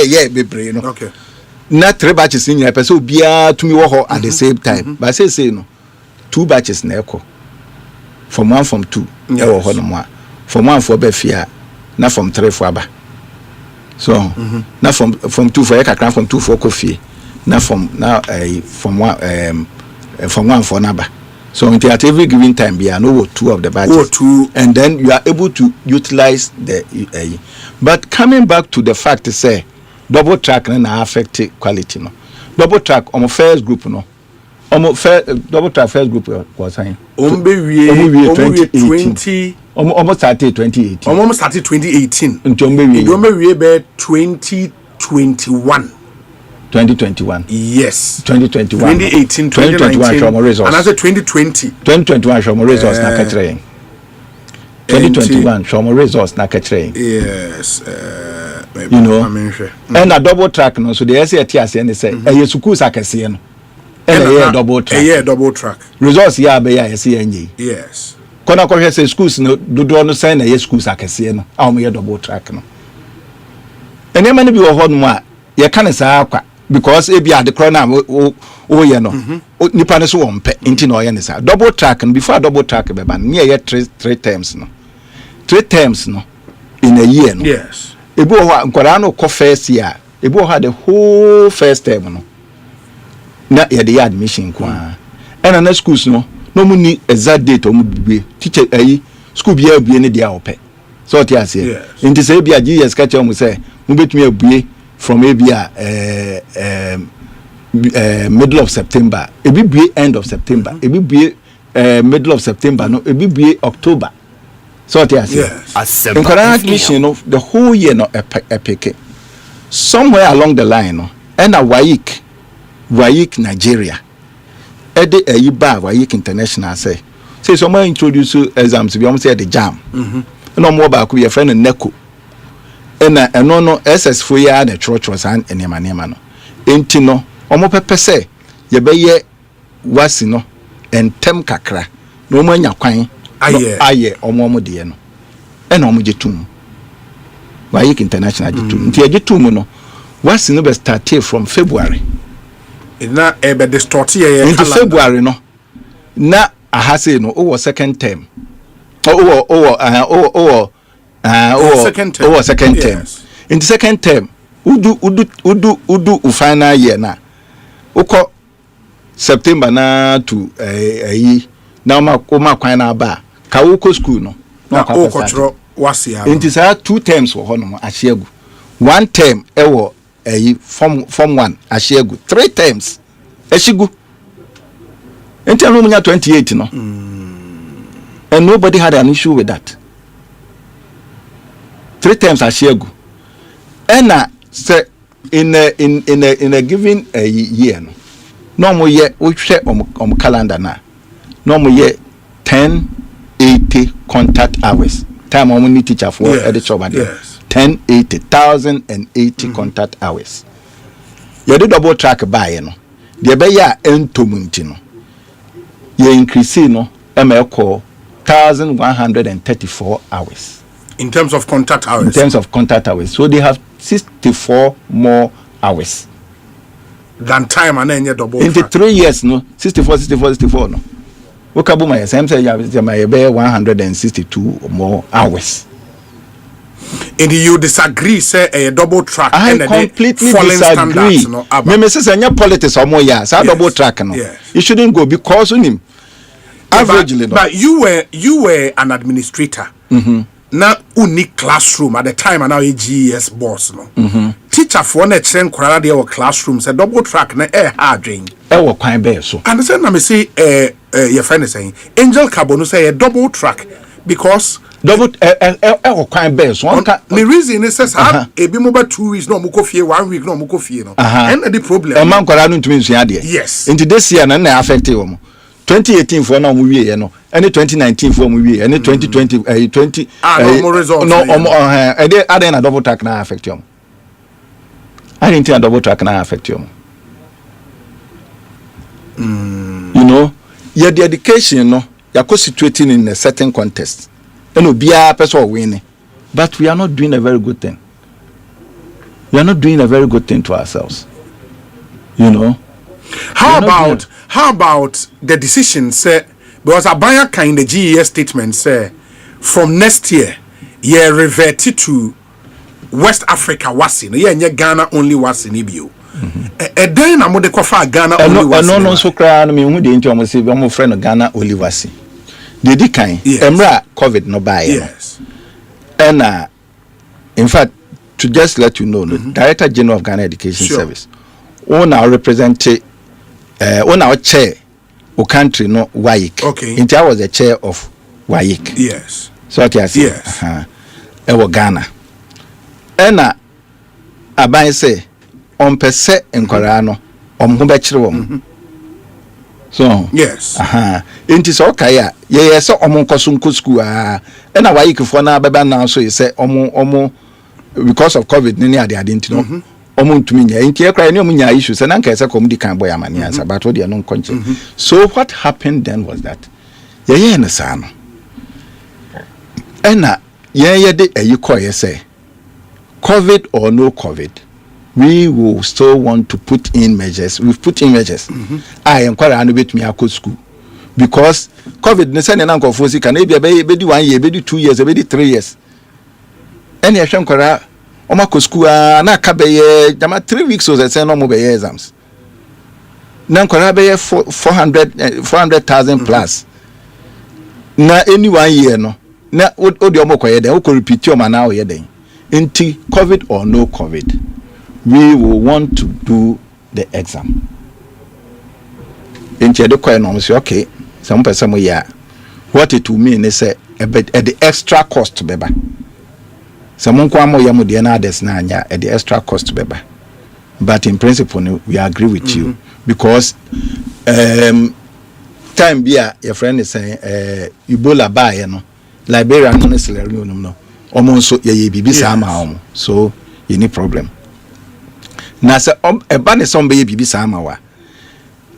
year be no. Okay. Na 3 batches in your person bia to me wo at the same time. But say no 2 batches na ekọ. From 1 from 2 e wo ho no mo. From 1 for be fia na from 3 for aba. So now from 2 for ekakran from 2 for coffee now from 1 for number. So at every given time we are no 2 of the batches and then you are able to utilize the but coming back to the fact to say double track na affect quality no. Double track on first group no. Double track first group was saying Ombe 20 almost started 2018. Almost started 2018. Ntombe we be 2021. 2021. Yes. 2021. 2018, 2021 Shomo results. And as a 2020. 2021 Shomo results na katre. 2021 Shomo results na katre. Yes. You know. And a double track no so the SAT and they say e school sakese no. And a double track. A double track. Results ya be ya SNJ. Yes. Kona ko hwese schools no dodo no say na ye schools akese no. A mo ye double track no. Ene ma ne bi wo ho no a ye ka ne saa akwa because e bia de kro na o ye no nipa ne so wo mpe nti na o ye ne saa double track no before double track be ba ne ye three terms no 3 terms no in a year no. Yes. Ebi wo ho nkwara no ko first year ebi wo ha the whole first term no na ye the admission kwa and na schools no mu ni exact date o mu bibie teacher ayi school bia bie ne dia ope so what you say nti say bia GS ka che mu say mu betumi abue from abia middle of September ebi bue end of September ebi bue middle of September no ebi bue October so what you say Asempa admission no the whole year no epic somewhere along the line no and a WAEC Nigeria ede ayiba WAEC international say someone introduce exams we say the JAM no more ba ku your friend NECO ena eno no SS fo ya na church and enema no enti no omo pepe say ye be ye wasi no entem kakra no mo anya kwan aye omo de no ena omo jetum WAEC international jetum nti jetum no wasi no be start from February na ebe distort ye into February no na ahase no o second term second term in the second term udu final year na uko September na to na ma kwan na ba ka uko school no na uko tro wase ya in this 2 terms wo hono ahegu 1 term ewo form 1 ahegu 3 terms eshigu until no 28 no and nobody had an issue with that 3 times ashegu and say in a given year no more ye we share on calendar na no more ye 1080 contact hours time on need teacher for at the job 1080 contact hours you do double track by no the be ya entomunti no you increase no call 1,134 hours in terms of contact hours. In terms of contact hours, so they have 64 more hours than time and then double. In the 3 years, no 64 no. Wakabuma same say you may be 162 more hours. And you disagree? Say a double track. I completely disagree. Me say say politics or more years. Double track no. You shouldn't go because on him. Averagely, but you were an administrator. Na unique classroom at the time and now GES boss no. Teacher for na train kwara dey our classroom say double track na hard drain. Wo kwan be so. And say na me say your friend is saying Angel Cabo no say a double track because double kwan be so. The reason is says e bi mo ba 2 weeks no mo ko fie 1 week no mo ko fie no. And the problem. E man kwara no ntumi nsua de. Yes. Into this year na affect wo. 2018 for now we ye no any 2019 for we any 2020 20 no results no I didn't double track na affect you. I didn't think a double track na affect you. You know your dedication no you are situating in a certain context and obia person win but we are not doing a very good thing. We are not doing a very good thing to ourselves, you know. How about the decision say because Abaya kind the GES statement say from next year ye revert to West Africa wasi no ye Ghana only wasi ni bio then na mo de kofa Ghana only wasi no so kra no me hu de nti o mo se o mo frɛ no Ghana only wasi de di kan emra COVID no buy yes and in fact to just let you know Director General of Ghana Education Service who now represent on our chair o country no WAEC. Okay. I was the chair of WAEC. Yes. So what I say? Yes. Ghana. And aban say on pese enkwara no ho be kire wo so yes enti so okay a ye se nkoso nko school e na wayikifo na beba na so ye se because of covid ni ade enti no ntumi nya enti e kra ni nya issue se na nka se comedy kan boy amani answer but what they no nkonche so what happened then was that ye na sa no ena ye de ayiko ye say covid or no covid we will still want to put in measures. We've put in measures. I enquire and wait me at school because covid ne say na nko fosi can be 1 year be 2 years be 3 years any ehwe nkora o ma ko school na ka be ye jama 3 weeks so say no mo be exams na nkora be 400,000 plus na any 1 year no na o de o mo koye den o ko repeat o ma na o ye den nti covid or no covid we will want to do the exam nti de koye no say okay some person mo ya what it will mean is at the extra cost beba some ko am yam de na others na anya at the extra cost beba but in principle we agree with you because time bia your friend is saying Ebola buy no Liberia no Sierra Leone no omo so ye bibi sa ma omo so you need problem na se e ba ne some be bibi sa ma wa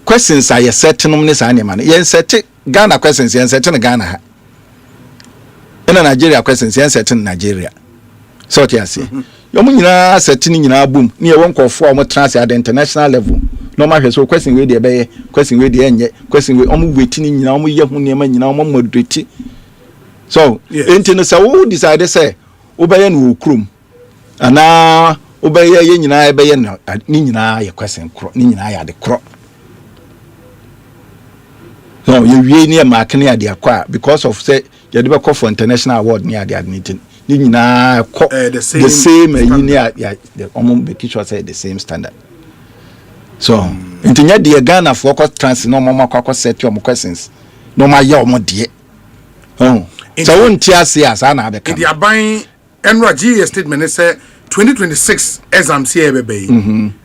questions are set no ne sa ne ma ye set Ghana questions ye set ne Ghana ha in Nigeria questions ye set in Nigeria so what you say yomu nyina set ni nyina boom ne ye won kofo omo transfer at the international level no ma hwe so question we dey be question we dey enye question we omo weti ni nyina omo ye hu ne ma nyina omo moderate so enti no say who decide say obeye no okrum ana obeye ye nyina ebeye ni nyina ye question kro ni nyina ya de kro so ye wie ni mark ni ade akwa because of say ye de be call for international award ni ade admitting ni nyina the same ni ya omo be sure say the same standard so enti nya de Ghana for trans no omo akwa set your questions no ma ya omo de so won tiase asa na be the aban NRG statement say 2026 exams here bebe.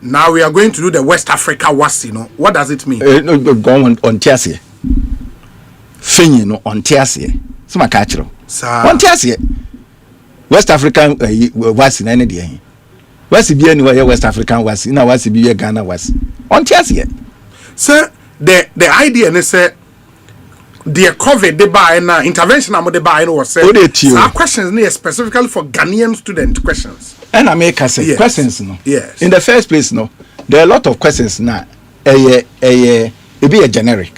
Now we are going to do the West Africa WASI, no. What does it mean? Go on tiase. Fini no on tiase. So ma ka kiro. On tiase. West African WASI na ne de. WASI bi ani wa West African WASI na WASI bi Ghana WASI. On tiase. So the idea is say the COVID the buy na intervention am the buy no was say our questions near specifically for Ghanaian student questions and I make say questions no yes in the first place no there are a lot of questions na it be a generic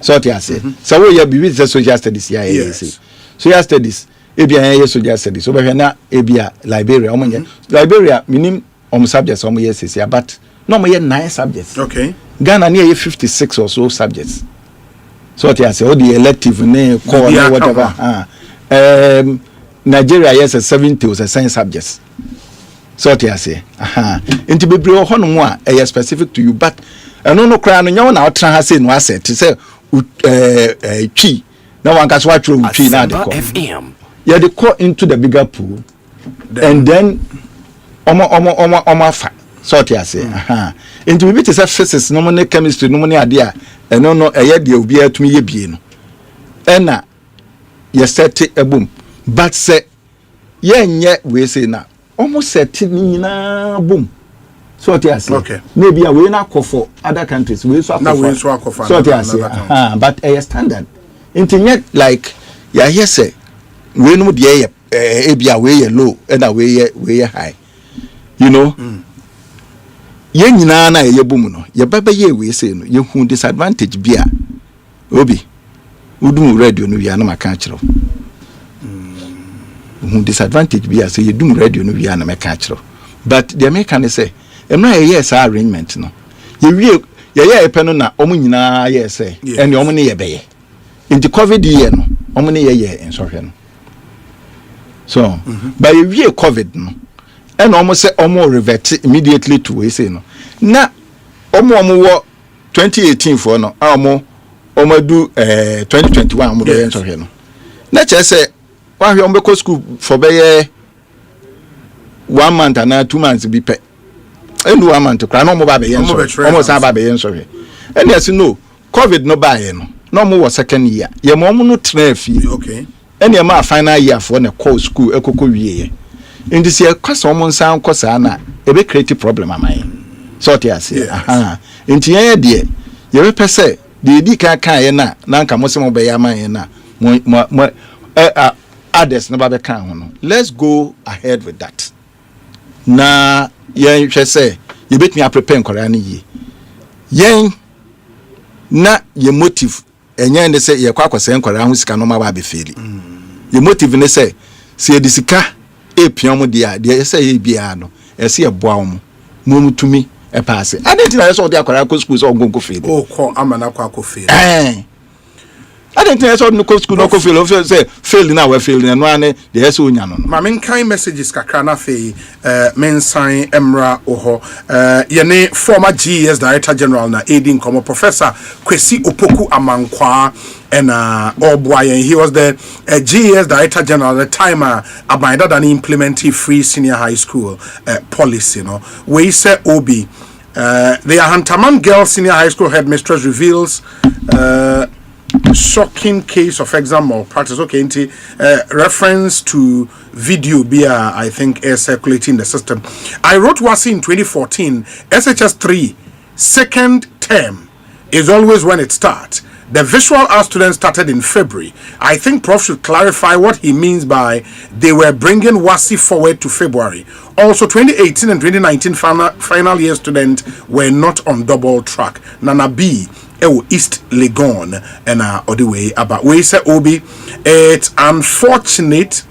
so what you say so we be social studies yes social studies e be a social studies so be na e be Liberia Liberia minimum subjects yes but no more 9 subjects okay Ghana near 56 or so subjects. So what you say, all the elective name, call whatever. Nigeria yes 70 was a science subjects. So what you say, into be bro hono mo a specific to you, but no cry no na otra say no asset to say tree. No one can watch through tree now the FM. Yeah, they call into the bigger pool, and then omo fa. So what you say, into be say physics, no money chemistry, no money idea. And no eye de obi atumi ye bie no ena ye set a boom but say ye nye we say na almost set ni nyina boom so what you say okay maybe we na call for other countries we so akọ so what you say but a standard intinye like ya hear say we no de e bia we ye low and we ye high you know ye nyina na ye bom no ye baba ye we say no ye hu disadvantage bia obi udum radio no bia na maka kiro hu disadvantage bia say ye dum radio no bia na maka kiro but the American say emra ye yes arrangement no ye wie ye epe no na omo nyina ye say ene omo ne ye beye into covid year no omo ne ye ensohwe no so by ye wie covid no and almost say almost revert immediately to we say no na omo wo 2018 for no omo do 2021 omo be so no na che say wa hwe omo school for be 1 month and 2 months be pe enu amount to no mo ba be yen so almost ba be yen so hwe and yes no covid no ba ye no mo wo second year ye mo no tra fi okay and ye ma final year for na call school ekoko wiye in this year kwasa mo nsan kwasa na e be create problem amai so te ase aha enti ye de ye be pese de di kan ye na nka mo se mo be ya man ye na mo others no ba be kan ho no let's go ahead with that na yen hwe say ye betumi prepare nkora na yi yen na ye motive enye ne say ye kwakwase nkora ho sika no ma ba be feli ye motive ne say se ye disika epion dia de say ye bia no e say ye boa mo mutumi e pass identity na so de akora ko school so gongo feli o ko amana kwa feli I don't think I saw no school no feel say fail now we fail no ane the yeso nya no ma men kind messages kakra na fe mensan emra oho ye former GES Director General na aiding como Professor Kwesi Opoku Amankwa and Obuayen. He was the GES Director General at the time about than implementing free senior high school policy, you know. We say Obi the Hantaman Girls Senior High School headmistress reveals shocking case of exam malpractice. Okay, reference to video I think is circulating the system. I wrote Wasi in 2014. SHS 3 second term is always when it starts. The visual art students started in February. I think Prof should clarify what he means by they were bringing Wasi forward to February. Also, 2018 and 2019 final year students were not on double track. Nana B. East Legon and all the way about we say Obi. It's unfortunate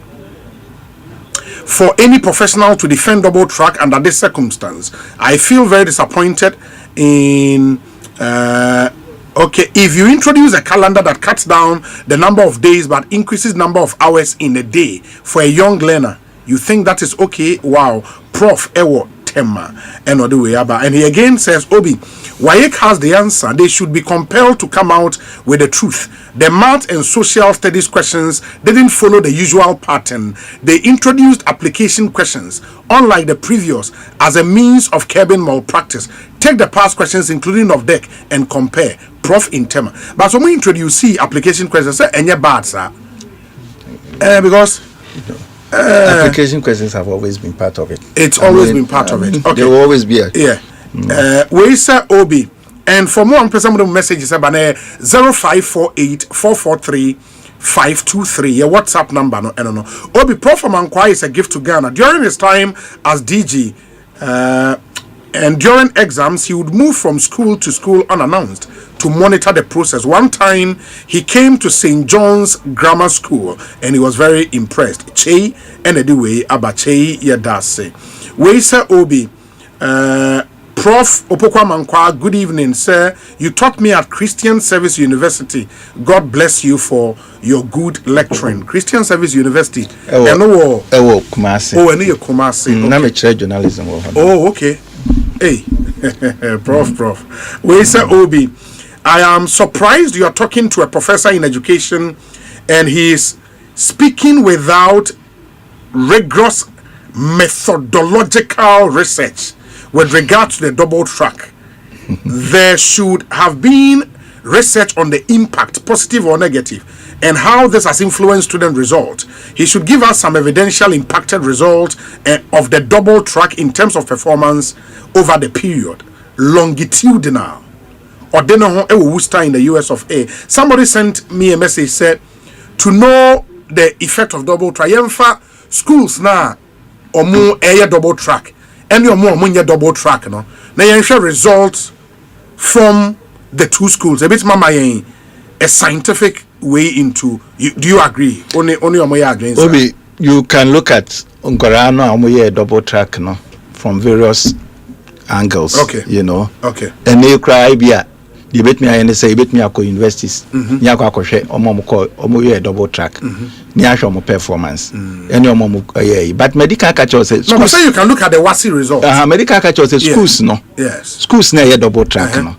for any professional to defend double track under this circumstance. I feel very disappointed in okay, if you introduce a calendar that cuts down the number of days but increases number of hours in a day for a young learner, you think that is okay? Wow, Prof. Ewo Tema and all the way about. And he again says, Obi, WAEC has the answer. They should be compelled to come out with the truth. The math and social studies questions didn't follow the usual pattern. They introduced application questions, unlike the previous, as a means of curbing malpractice. Take the past questions, including of deck, and compare. Prof. in Tema. But when we introduce application questions, say any bad, sir. Because application questions have always been part of it. It's always been part of it. Okay. There will always be we say Obi, and for more some of the messages about 0548 443 523. Your WhatsApp number no. Obi Prof Amankwa is a gift to Ghana. During his time as DG, and during exams, he would move from school to school unannounced to monitor the process. One time, he came to St. John's Grammar School and he was very impressed. Che and anyway, Abache Yadase. We say Obi, Prof. Opokwa Mankwa, good evening, sir. You taught me at Christian Service University. God bless you for your good lecturing. Christian Service University. Kumasi. Oh, and Kumasi. I'm a journalism. Oh, okay. Hey, Prof. We say Obi, I am surprised you are talking to a professor in education and he is speaking without rigorous methodological research with regard to the double track. There should have been research on the impact, positive or negative, and how this has influenced student results. He should give us some evidential impacted results of the double track in terms of performance over the period, longitudinal. Or then Worcester in the US of A. Somebody sent me a message said to know the effect of double track. Schools now or more air double track, and you're more double track. No, now you share results from the two schools. A bit mama a scientific way into. Do you agree? Only against. Obi, you can look at Unkorano Amoye double track, no, from various angles. Okay. You know. Okay. And you cry bia. You bet me I say bet me I universities. Nyako akoshe omo double track. Ni ahwe omo performance. Any omo but medical catcher say no, but say you can look at the WASI results. Medical catcher say schools no. Yes. Schools na double track no.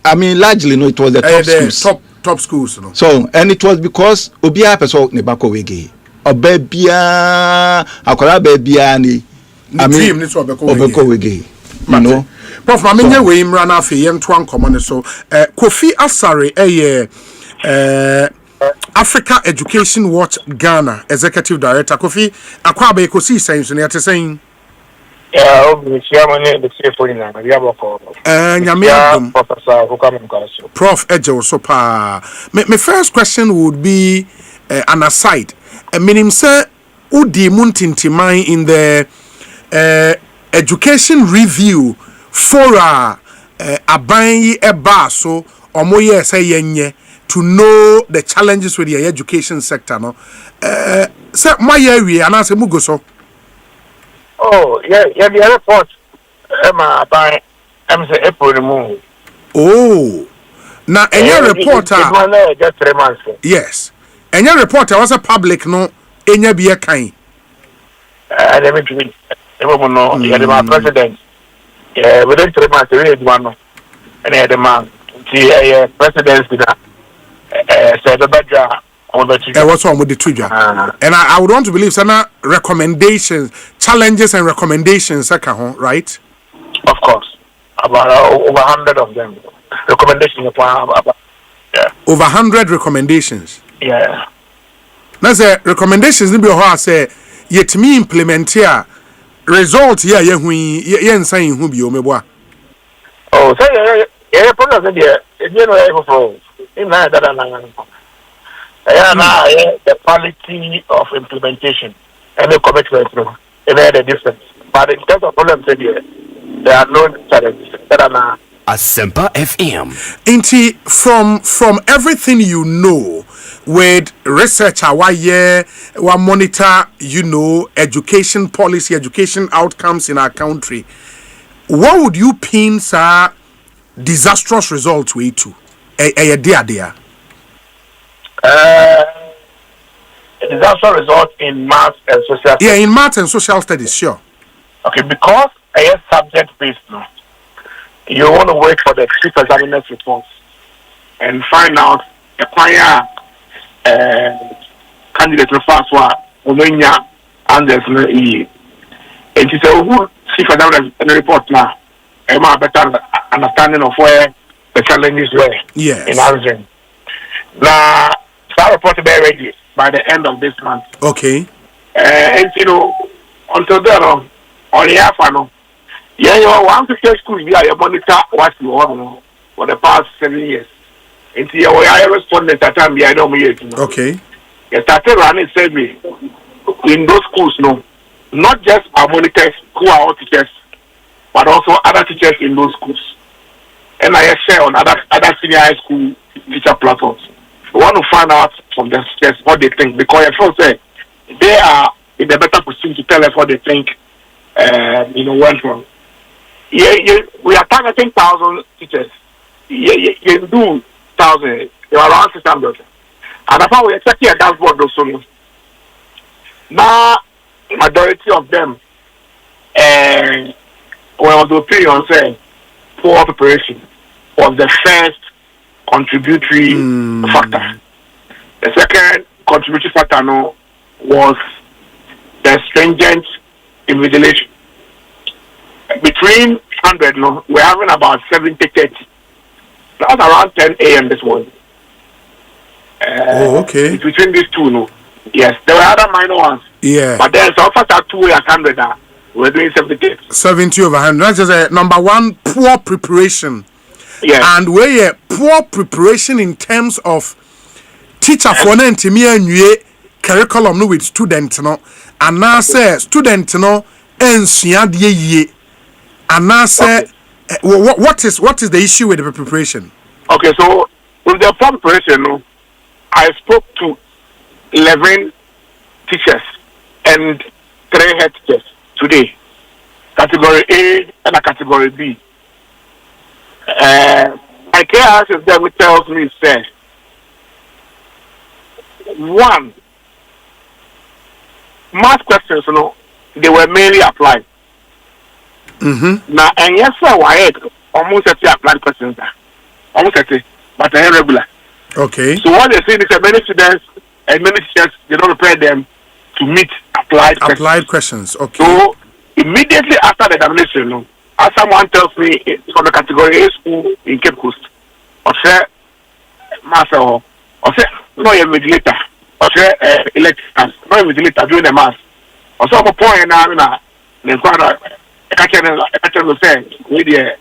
I mean largely no, it was the top schools. Top schools no. So and it was because obia person ne bako wege. Obabia akola babia ni dream ni so obeko wege. You know. Prof Mamenye we imra na afi ye nto ankomo ne so Kofi Asare Africa Education Watch Ghana Executive Director. Kofi akwa ba Ekosiisen so ne yatesen Prof Ejo so pa. My first question would be an aside. Meaning say udi muntintimai in the education review fora aban eba so omoye say yenye to know the challenges with the education sector no say my area and say mugo so oh yeah the report ma aban say April mu oh na any reporter just 3 months yes any reporter was a public no enya bia kan let me do no the president within 3 months we had one and the man the presidency that said the badger on the trigger what's wrong with the trigger and I would want to believe some recommendations challenges and recommendations right of course about over 100 of them recommendations about over 100 recommendations yeah na say recommendations ni bi ho say yetimi implement here result here ye hu ye nsan hu bi o mebo oh say yeah problem there you know for in that the quality of implementation and the commitment and the difference but in terms of problem there are no challenges that are Asempa FM. Inti from everything you know with research we monitor education policy, education outcomes in our country. What would you pin sir disastrous results way to? A dear. Disastrous result in math and social studies. Yeah, in math and social studies, sure. Okay, because a subject based now. You want to wait for the chief examiner's response and find out acquire candidate first one Omenya and there's no E. And she said, who chief examiner's report now? Am I better understanding of where the challenges were in answering? Now, that report will be ready by the end of this month. Okay. And until then, on the half, yeah, you want to take school, you monitor what you want for the past 7 years. Until you are respondent at time, I don't know. Okay. You started running survey in those schools, not just our monitors who are all teachers, but also other teachers in those schools. And I share on other senior high school teacher platforms. We want to find out from the teachers what they think, because I feel say they are in a better position to tell us what they think went wrong. We are targeting 1,000 teachers. You do 1,000, you are around 600. And that's how we are checking a dashboard also. Now, majority of them, well, the opinion saying poor preparation was the first contributory factor. The second contributory factor was the stringent invigilation. Between 100, we're having about 70-30. That's around 10 a.m. this morning. Okay. Between these two, yes, there were other minor ones. Yeah. But there's also 2 at 100 now. We're doing 70. 70 over 100. That's just number one, poor preparation. Yes. And where poor preparation in terms of teacher for an curriculum with students, and now say student and now say what is the issue with the preparation? Okay, so with the preparation, I spoke to 11 teachers and 3 head teachers today, category A and a category B. My care assistant then tells me, say, one, math questions, they were mainly applied. Now, and yes, sir, why almost 30 applied questions, almost 30, but they're irregular. Okay. So what they say is that many students and many teachers, they don't prepare them to meet applied questions. Okay. So Immediately after the examination, no, as someone tells me from the category A school in Cape Coast, or say, master, or say, no, you're vigilator, or say, electrician, no, you're vigilator doing the mass, or some point now, the inquirer, I can't say, media,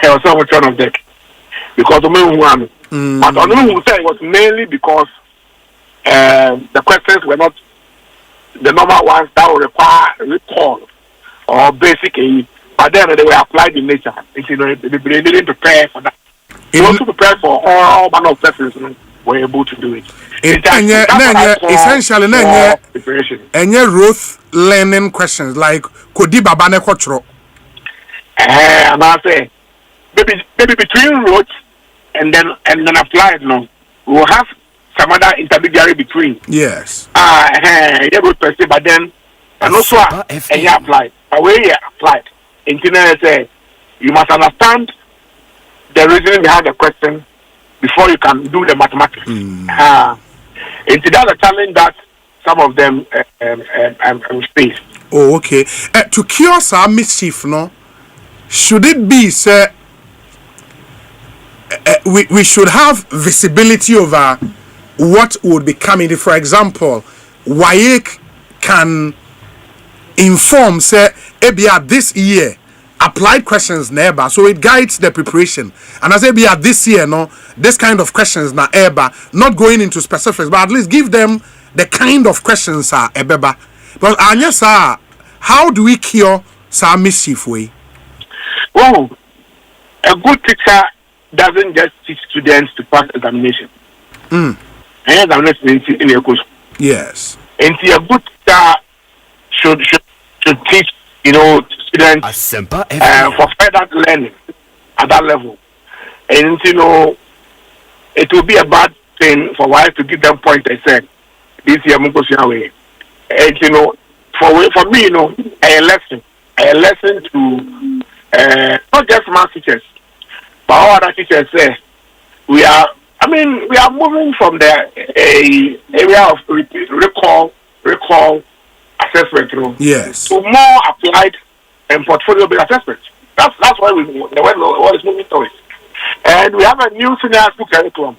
or some turn of deck, because the main one, but I don't know who say it was mainly because the questions were not the normal ones that would require recall or basically, but then they were applied in nature. You know, they didn't prepare for that. They also prepared for all manner of persons were able to do it. Essentially, any rote learning questions like Kodi Babane Kotro. And I say, maybe between rote and then applied, no, we'll have some other intermediary between. Yes. But then, and also, applied. But where you applied, internet say you must understand the reasoning behind the question before you can do the mathematics. It's that's a challenge that some of them face. Oh, okay. To cure some mischief, no, should it be, sir? We should have visibility over what would be coming. For example, WAEC can inform, say, ebia this year applied questions never, so it guides the preparation. And as ebia this year, no, this kind of questions na eba, not going into specifics, but at least give them the kind of questions are ebeba. But anya sa, how do we cure some mischief way? Oh, a good teacher doesn't just teach students to pass examination. Examination in your course. Yes. And a good teacher should teach, students Asempa for further learning at that level. And it will be a bad thing for wives to give them pointers. Say, this year way. And for me, a lesson to not just math teachers, but all other teachers say we are moving from the area of recall assessment yes, to more applied and portfolio-based assessment. That's why the world is moving towards. And we have a new senior school curriculum.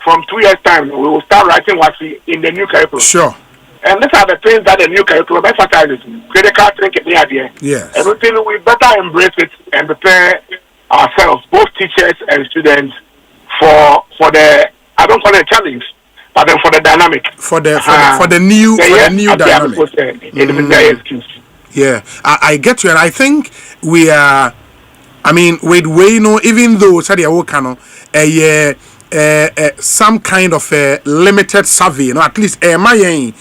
From 2 years' time, we will start writing what's in the new curriculum. Sure. And these are the things that the new curriculum emphasizes. Critical thinking idea. Yes. Everything we better embrace it and prepare ourselves, both teachers and students, for the, I don't call it a challenge, but then for the dynamic. For the new dynamic. Yeah, I get you, and I think we are. I mean, with Wayno, even though Sadia Wokano, some kind of a limited survey, at least my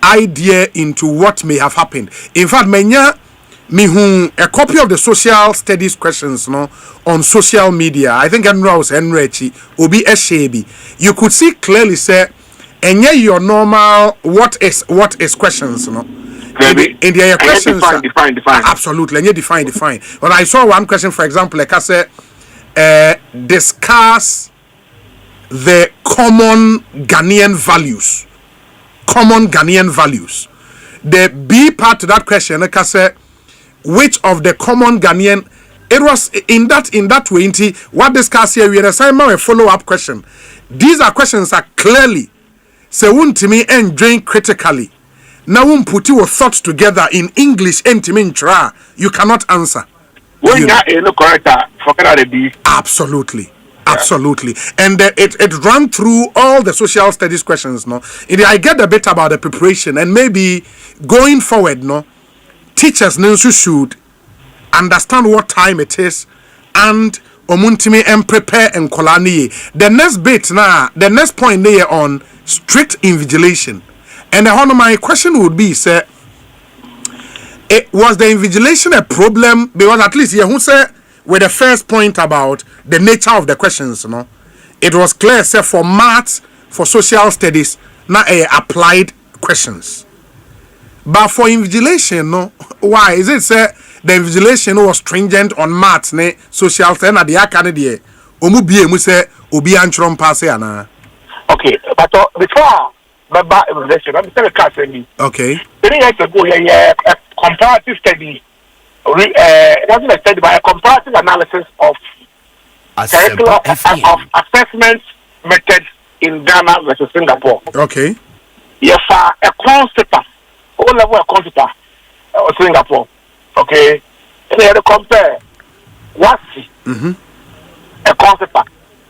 idea into what may have happened. In fact, a copy of the social studies questions, on social media. I think Enrouse Enrechi Obi Eshebi. You could see clearly, say, and your normal what is questions, in the questions define. Absolutely, and you define. When I saw one question, for example, like I said, discuss the common Ghanaian values. The B part to that question, like I said, which of the common Ghanaian? It was in that way. What discuss here? We assignment a follow-up question. These are questions that clearly say to me and drain critically. Now put your thoughts together in English and you cannot answer. When you correct forget the B. Absolutely. And it ran through all the social studies questions. I get a bit about the preparation, and maybe going forward, teachers should understand what time it is and omuntimi and prepare and kolani. The next point there on strict invigilation. And my question would be, sir, was the invigilation a problem? Because at least who said with the first point about the nature of the questions, it was clear, sir, for maths, for social studies, not applied questions. But for invigilation, why is it, sir? The invigilation was stringent on maths, social studies, and the academy. Okay, but before Baba evaluation. I'm telling you, okay. 3 years ago, a comparative study. It wasn't a study, but a comparative analysis of curriculum of assessment methods in Ghana versus Singapore. Okay. Yes, a concept, all level a concept of Singapore. Okay. And they had to compare what's a concept.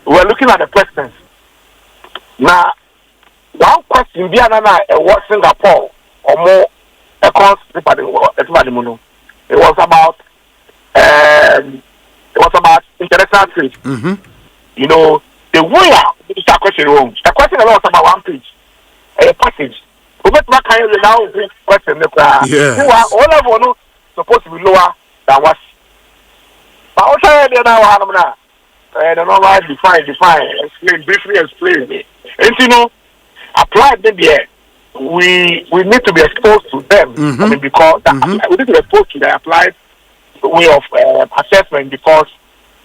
We're looking at the questions. Now, one question behind what Singapore or more a concept. It was about international trade. You know, the way it's a question wrong. The question was about 1 page, a passage. But what kind of now question? Yes. All of them supposed to be lower than what. But also, they now I don't know why define, explain, briefly explain. And you know, apply them there. We need to be exposed to them. I mean, because we need to be exposed to the applied way of assessment. Because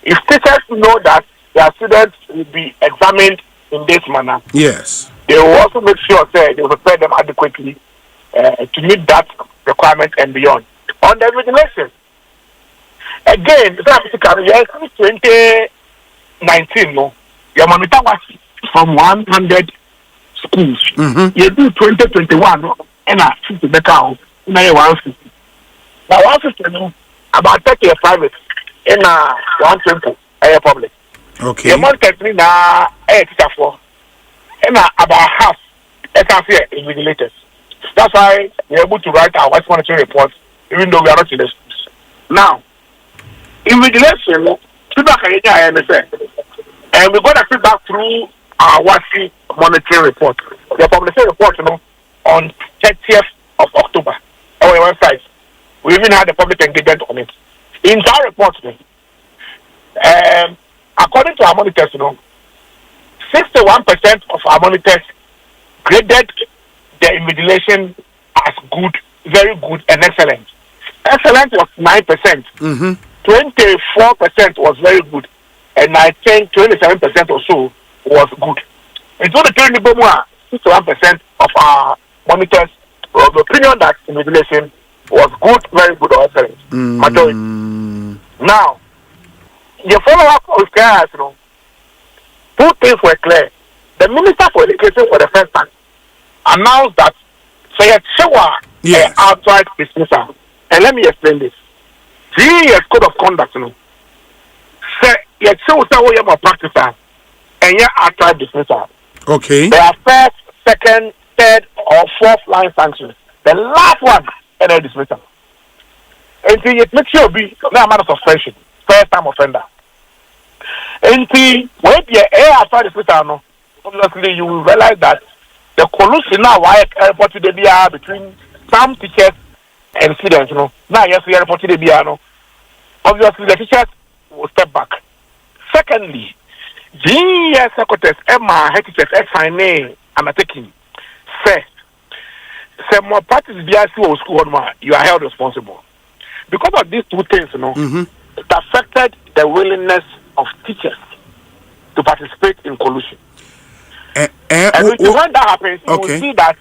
if teachers know that their students will be examined in this manner, yes, they will also make sure they will prepare them adequately to meet that requirement and beyond. On the regulation, again, 2019, no, your monitor was from 100 schools. You do 2021, and I think the better now 150. Now 150, no, about 30 are private, and 120 are public. Okay. The monthly now teacher for, and about half invigilators. That's why we're able to write our West Monitoring report, even though we are not in the schools. Now, invigilation, feedback and we're going to feedback through our WASI monitoring report. The publication report, on 30th of October on our website. We even had a public engagement on it. In that report, according to our monitors, 61% of our monitors graded the invigilation as good, very good, and excellent. Excellent was 9%. 24% was very good, and I think 27% or so was good. And so the 61% of our monitors were of the opinion that invigilation was good, very good, or excellent. Majority. Now, the follow-up of class, two things were clear. The Minister for Education for the first time announced that say outright dismissal. And let me explain this. 3 years code of conduct, say practice and outright dismissal. Okay. There are first, second, third, or fourth line sanctions. The last one, and a dismissal. And it makes you be no amount of suspension. First time offender. And when the outright dismissal, obviously you will realize that the collusion now reported the BR between some teachers and students, Now yes, we reported the BR, obviously the teachers will step back. Secondly, the secretaries, Emma, head teachers, signing undertaking, say more practice BRC or school, you are held responsible. Because of these two things, it affected the willingness of teachers to participate in collusion. And when that happens, you will see that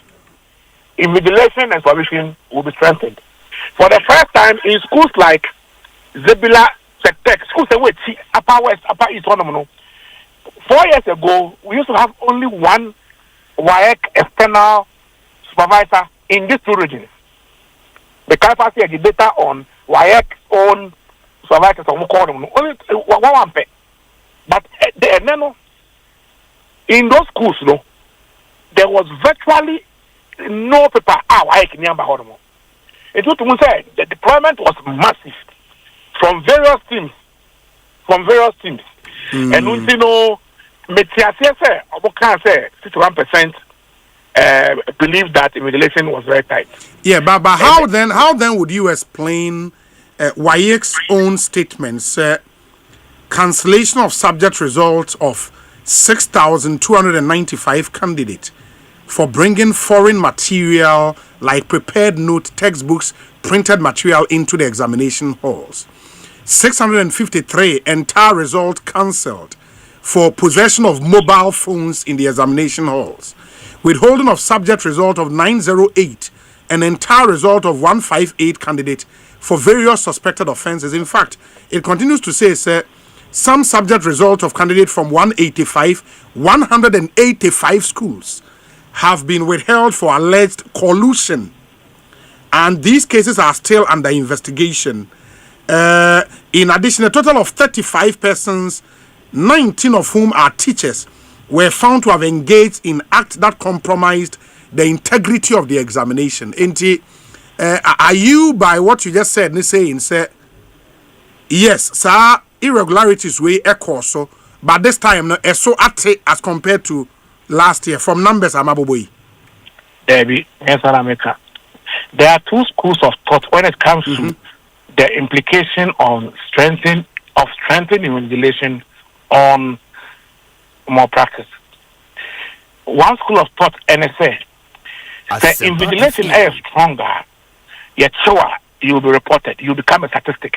invigilation and supervision will be strengthened. For the first time in schools like Zebula, Tech, schools that Upper West, Upper East, 4 years ago, we used to have only one WAEC external supervisor in these two regions. The capacity of the data on WAEC own supervisors only one pay. But in those schools, there was virtually no paper. WAEC near Bahormo. It was to say the deployment was massive from various teams. And we say, 61% believe that immigration was very tight. Yeah, but how then would you explain WAEC's own statements? Cancellation of subject results of 6,295 candidates for bringing foreign material like prepared note, textbooks, printed material into the examination halls. 653 entire result cancelled for possession of mobile phones in the examination halls. withholding of subject result of 908, an entire result of 158 candidate for various suspected offences. In fact, it continues to say, some subject result of candidate from 185 schools have been withheld for alleged collusion, and these cases are still under investigation. In addition, a total of 35 persons, 19 of whom are teachers, were found to have engaged in acts that compromised the integrity of the examination. Are you, by what you just said, saying, yes, sir, irregularities way echo so, but this time no so as compared to last year from numbers Amaboboy? Debbie, yes, America. There are two schools of thought when it comes to the implication on strengthening regulation on more practice. One school of thought, NSA, the invigilation is stronger, yet sure you will be reported, you become a statistic,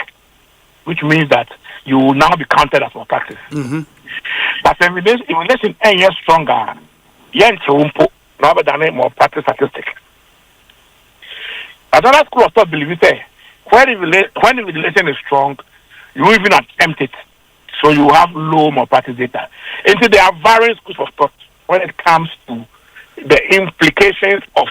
which means that you will now be counted as more practice. But invigilation is stronger, yet rather than a more practice statistic. Another school of thought believes when invigilation is strong, you even attempt it, so you have low more practice data. And so there are various schools of thought when it comes to the implications of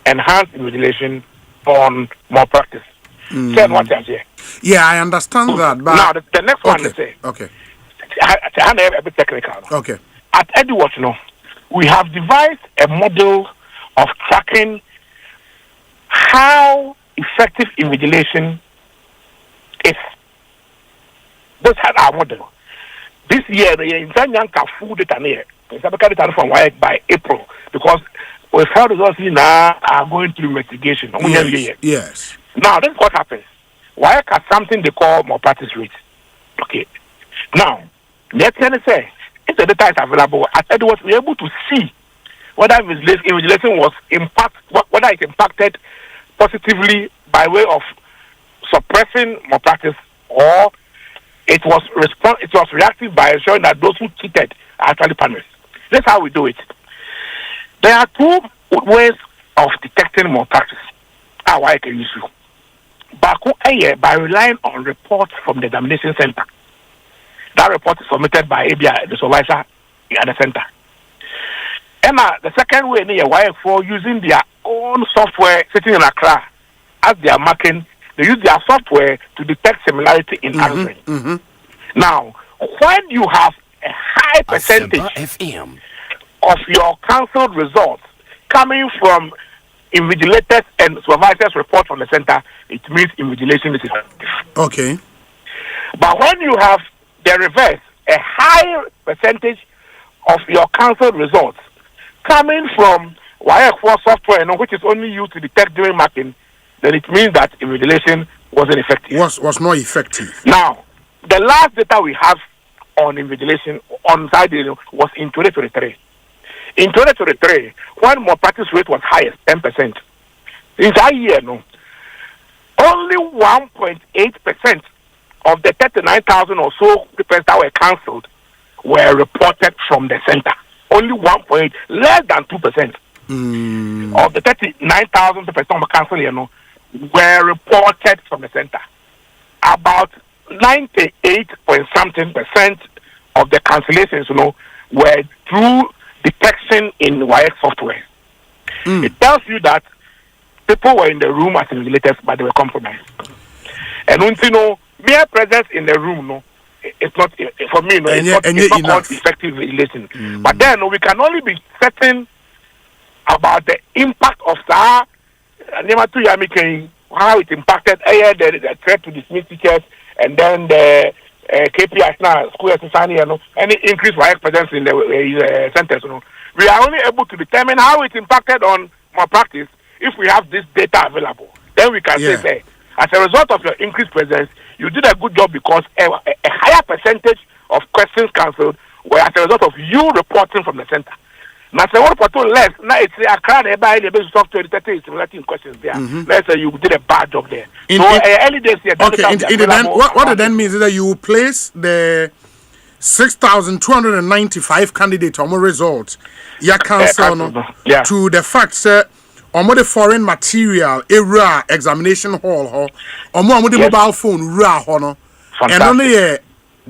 enhanced invigilation on more practice. What I say? Yeah, I understand that. But now the next one is okay. I a bit technical. Okay. At Edward, we have devised a model of tracking how effective invigilation is. This had our model. This year, the Yanka food data from WIEC by April, because we've heard results now are going through investigation. Yes. Now, this is what happens. WIEC has something they call more practice rate. Okay. Now, let's say, if the data is available, at Edwards, we're able to see whether invigilation was whether it impacted positively by way of suppressing more practice, or it was reactive by ensuring that those who cheated are actually punished. That's how we do it. There are two ways of detecting more practice. How I can use you. By relying on reports from the examination center. That report is submitted by ABI, the supervisor at the center. And the second way, for using their own software sitting in Accra, as they are marking, they use their software to detect similarity in answering. Now, when you have a high percentage of your cancelled results coming from invigilators and supervisors' report from the center, it means invigilation is effective. Okay. But when you have the reverse, a high percentage of your cancelled results coming from WIEC software, which is only used to detect during marking, then it means that invigilation wasn't effective. Was not effective. Now, the last data we have on invigilation on side was in 2023. In 2023, when more practice rate was highest, 10%. In that year, only 1.8% of the 39,000 or so papers that were cancelled were reported from the center. Only 1.8, less than 2%. Of the 39,000 papers that were cancelled, were reported from the center. About 98.something% of the cancellations, were through detection in WIEC software. It tells you that people were in the room as invigilators, but they were compromised. And mere presence in the room, it's not for me. It's not effective relation. But then we can only be certain about the impact of how it impacted the threat to dismiss teachers, and then the KPIs now, school society, any increased WIEC presence in the centers. We are only able to determine how it impacted on more practice if we have this data available. Then we can say, as a result of your increased presence, you did a good job because a higher percentage of questions cancelled were as a result of you reporting from the center. Now, say what report less. Now it's a crowd by the basic software detecting simulating questions there. Let's say you did a bad job there. Early days here. Okay. What it then means is that you place the 6,295 candidates on results. Ya cancel no to the fact that the foreign material era examination hall ho the mobile phone ra ho no and only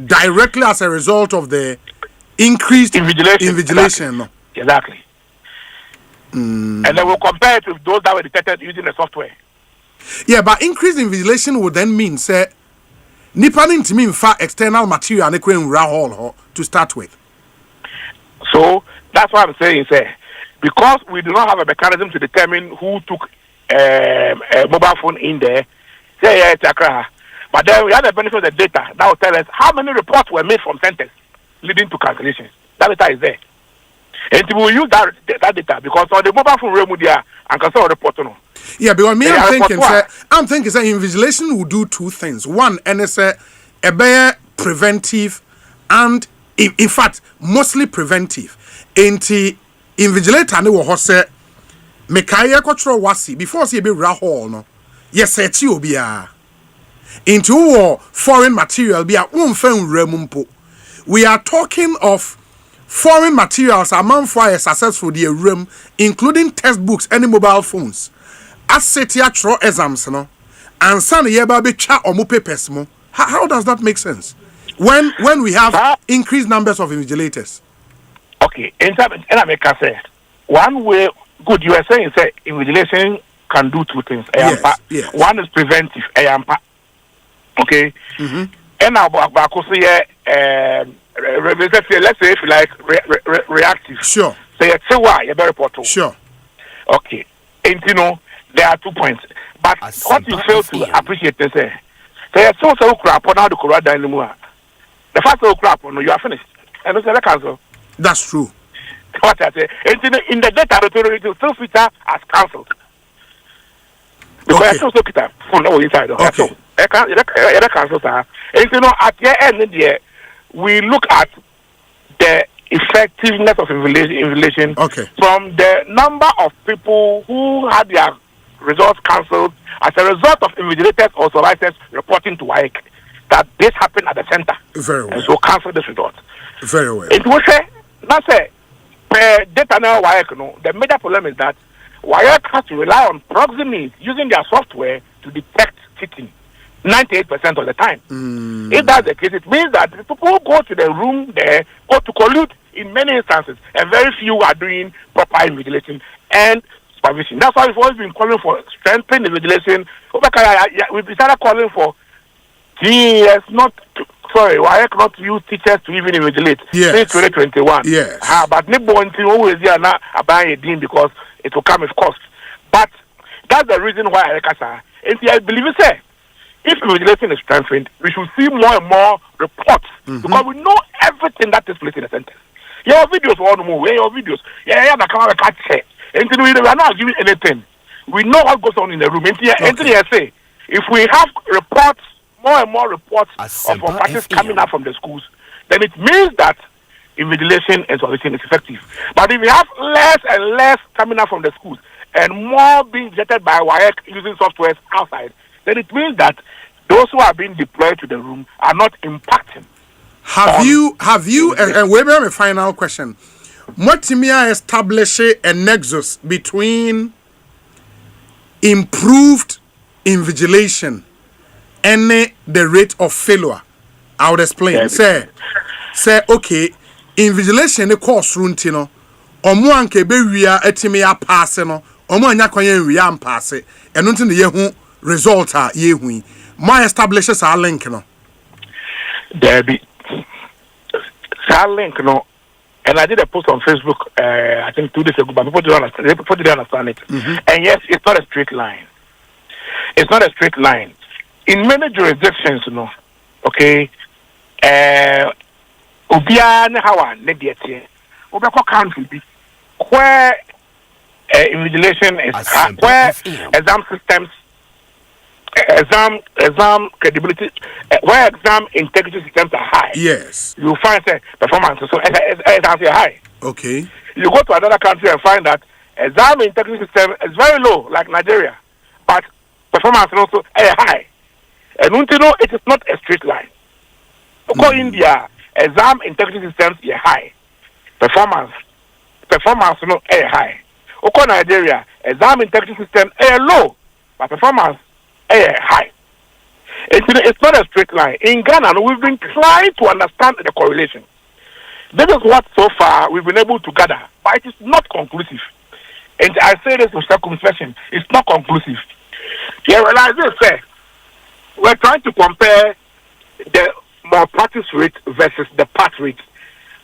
directly as a result of the increased invigilation. No. Exactly. And then we'll compare it with those that were detected using the software. Yeah, but increased invigilation would then mean say nipanin to mean for external material and hall to start with. So that's what I'm saying, say, because we do not have a mechanism to determine who took a mobile phone in there, but then we have the benefit of the data that will tell us how many reports were made from centers leading to cancellations. That data is there. And we will use that data because on the mobile phone remudia and cancel report no. Yeah, because me I'm thinking that invigilation will do two things. One, and it's a preventive and in fact mostly preventive. Enti invigilator ne wo ho se mekaya kwotro wasi before say be rahol no. Yes eti obi a. Into foreign material be a unfen remumpo. We are talking of foreign materials among for successful the room including textbooks and mobile phones. Asset ya exams no and san yeba be cha omo papers mo. How does that make sense when we have increased numbers of invigilators? Okay, and I make a say one way good you are saying say invigilation can do two things. Yes. One is preventive, okay. And about say let's say if you like reactive. Sure. Say why you very portal. Sure. Okay. And you know there are 2 points. But what you fail to appreciate is say so crap on how the correct anymore. The fact that crap on you are finished. And it's a cancel. That's true. What I say, in the data it will still feature as cancelled. Because I still look at that phone inside. Okay. I can't cancel that. And you know, at the end of the year, we look at the effectiveness of invigilation from the number of people who had their results cancelled as a result of invigilators or supervisors reporting to WAEC that this happened at the center. Very well. And so cancel this result. Very well. It was not say per data now WAEC no. The major problem is that WAEC has to rely on proximity using their software to detect cheating 98% of the time. If that's the case, it means that people go to the room there or to collude in many instances, and very few are doing proper invigilation and supervision. That's why we've always been calling for strengthening invigilation. We started calling for GES why not use teachers to even invigilate since 2021. Yes. But always because it will come with cost. But that's the reason why I believe if invigilation is strengthened, we should see more and more reports because we know everything that takes place in the center. Your videos all the move. Your videos. And we are not giving anything. We know what goes on in the room. If we have reports, more and more reports of practice coming out from the schools, then it means that invigilation and supervision is effective. But if we have less and less coming out from the schools and more being jetted by WAEC using softwares outside, then it means that those who are being deployed to the room are not impacting. Have you and we have a final question. What Timia establish a nexus between improved invigilation and the rate of failure? I would explain. Say okay, invigilation the course runtino. Omo anke be wia etimia pass no. Omo anya kwanya wia am pass. Eno nti ne yehu result a yehu. My establishes our link no. There be link no. And I did a post on Facebook I think 2 days ago, but people didn't understand it. And yes, it's not a straight line. It's not a straight line. In many jurisdictions, you know, okay, Ubian Hawa, Nediate, Ubako country be where invigilation is where exam systems, exam credibility, where exam integrity systems are high. Yes. You find performance so exams are high. Okay. You go to another country and find that exam integrity system is very low, like Nigeria, but performance is also high. And it is not a straight line. Because India, exam integrity systems are high. Performance no high. Oko Nigeria, exam integrity system low, but performance high. It's not a straight line. In Ghana, we've been trying to understand the correlation. This is what so far we've been able to gather, but it is not conclusive. And I say this with circumspection, it's not conclusive. You realize this, we're trying to compare the malpractice rate versus the pass rate,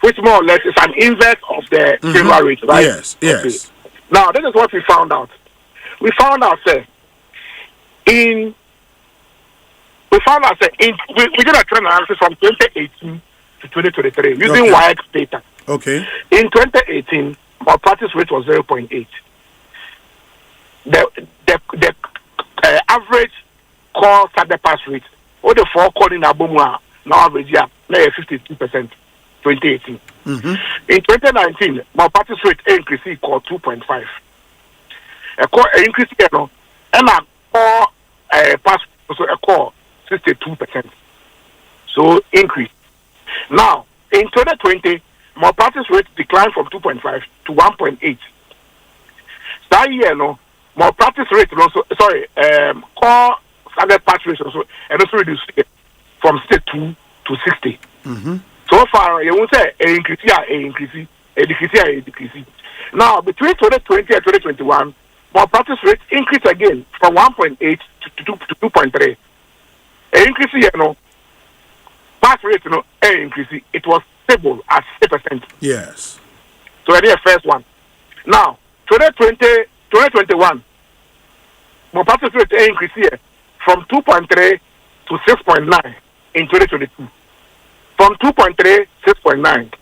which more or less is an inverse of the failure rate, right? Yes. Okay. Now, this is what we found out. We found out, we did a trend analysis from 2018 to 2023 using WIAC data. Okay. In 2018, malpractice rate was 0.8. The average core standard pass rate, or the four calling Abumwa, now average 52%, 2018. In 2019, malpractice rate increased equal 2.5. A core increase, and a core pass also a core 62%. So increase. Now, in 2020, malpractice rate declined from 2.5 to 1.8. That year, malpractice rate also, core standard pass rate also, and also reduced from 62 to 60. So far, you won't say a decrease. Now, between 2020 and 2021, malpractice rate increased again from 1.8 to 2.3. Increase here, pass rate, increase. It was stable at 6%. Yes. So that's the first one. Now, 2021, malpractice rate increase here from 2.3 to 6.9 in 2022. From 2.3, 6.9.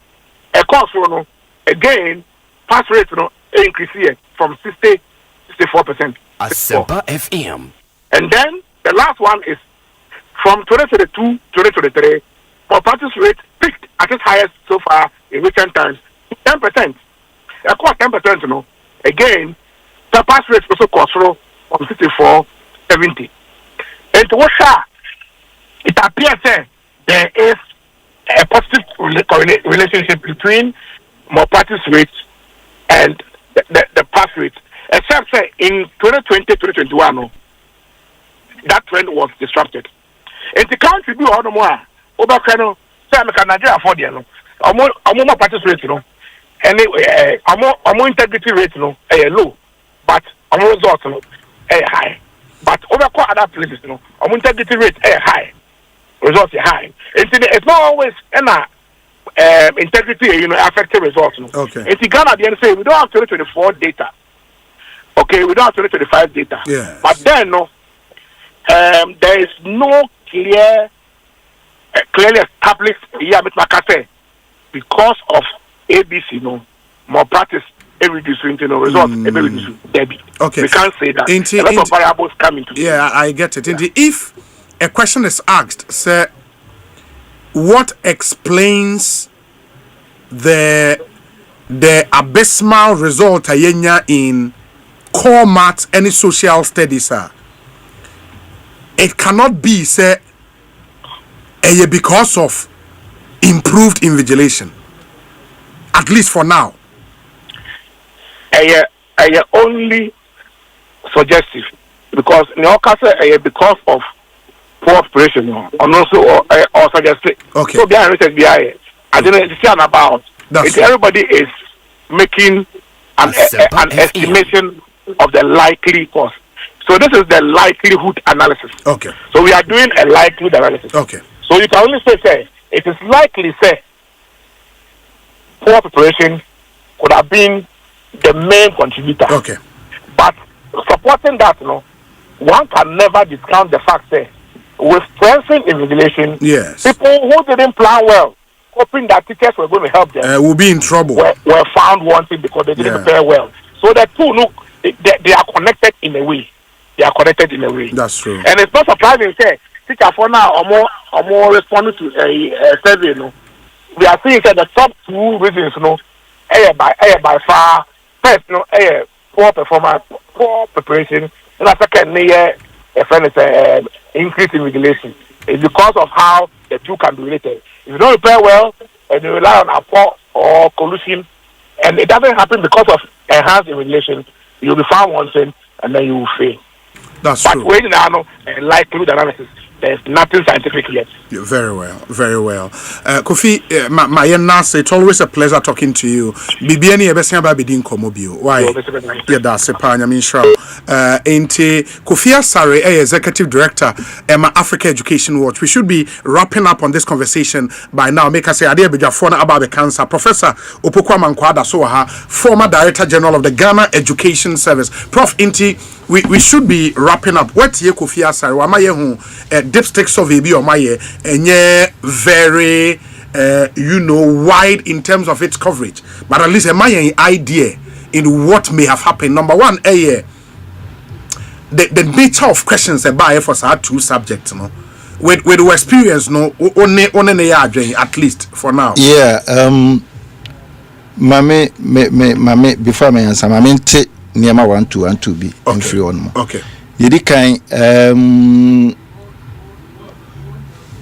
Of course, again, pass rate increase here from 60, 64%. Asempa FM. And then the last one is from 2022 to 2023, malpractice rate peaked at its highest so far in recent times, 10%. Of course, 10%, again, the pass rate also costs from 64 to 70. And to what it appears there is a positive relationship between malpractice rates and the pass rate. Except in 2020-2021, that trend was disrupted. And the country be all the more over Nigeria for the malpractice rate, anyway, our integrity rate, low, but our results high. But over other places, our integrity rate high. Results are high. It's not always integrity, affecting results. Okay. In Ghana, at the end say we don't have 2024 data. Okay, we don't have 2025 data. Yeah. But then, there is no clearly established because of ABC, malpractice. Reducing results, reducing debit. Okay. We can't say that. A lot of variables come into. Yeah, I get it. Yeah. If a question is asked, say, what explains the abysmal result in core maths any social studies? It cannot be say because of improved invigilation, at least for now. I only suggestive because because of poor operation and also or suggested. Okay. So behind it, I didn't see about. Everybody is making an estimation of the likely cost. So this is the likelihood analysis. Okay. So we are doing a likelihood analysis. Okay. So you can only say it is likely poor preparation could have been the main contributor. Okay. But supporting that, one can never discount the fact that with strengthened invigilation, yes, people who didn't plan well, hoping that teachers were going to help them, will be in trouble. Were found wanting because they didn't prepare well. So the two, they are connected in a way. That's true. And it's not surprising, teacher for now or more responding to a survey. We are seeing the top two reasons, by far. First, poor performance, poor preparation, and second, increase in regulation. It's because of how the two can be related. If you don't prepare well and you rely on apport or collusion, and it doesn't happen because of enhanced regulation, you'll be found wanting and then you will fail. That's but true. But when now likelihood analysis, there's nothing scientific yet. Very well, very well. Kofi, my Nasa, it's always a pleasure talking to you. Bibiani ebesia ba bidin komobio. Why? Yeah, that's a pan. I mean, sure. Ente Kofi Asare, Executive Director, Emma Africa Education Watch. We should be wrapping up on this conversation by now. Make us say, Adia Bijafona about the cancer. Professor Opokwa Mankwada Soha, former Director General of the Ghana Education Service. Prof. Ente, we should be wrapping up. What ye Kofi Asare? Wama ye hu dipstick survey bi omaye enye very wide in terms of its coverage, but at least my idea in what may have happened. Number one, the nature of questions about for our two subjects, no, with the experience, no, only at least for now. Yeah, mame before me answer, mame te niema 1 2 and 2 be in free on. Okay. Yedi kan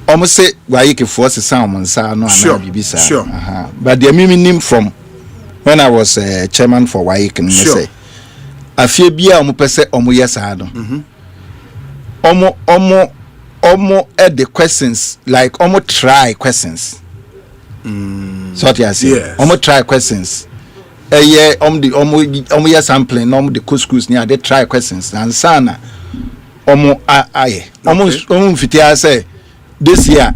almost say why you can force the sound no sure. But the meaning from when I was chairman for Waik and say I feel be omo pese omo yes no omo at the questions like omo try questions so what you say yes. Omo try questions yeah omo yes sampling omo the couscous near they try questions and sana omo aye omo fitia say this year,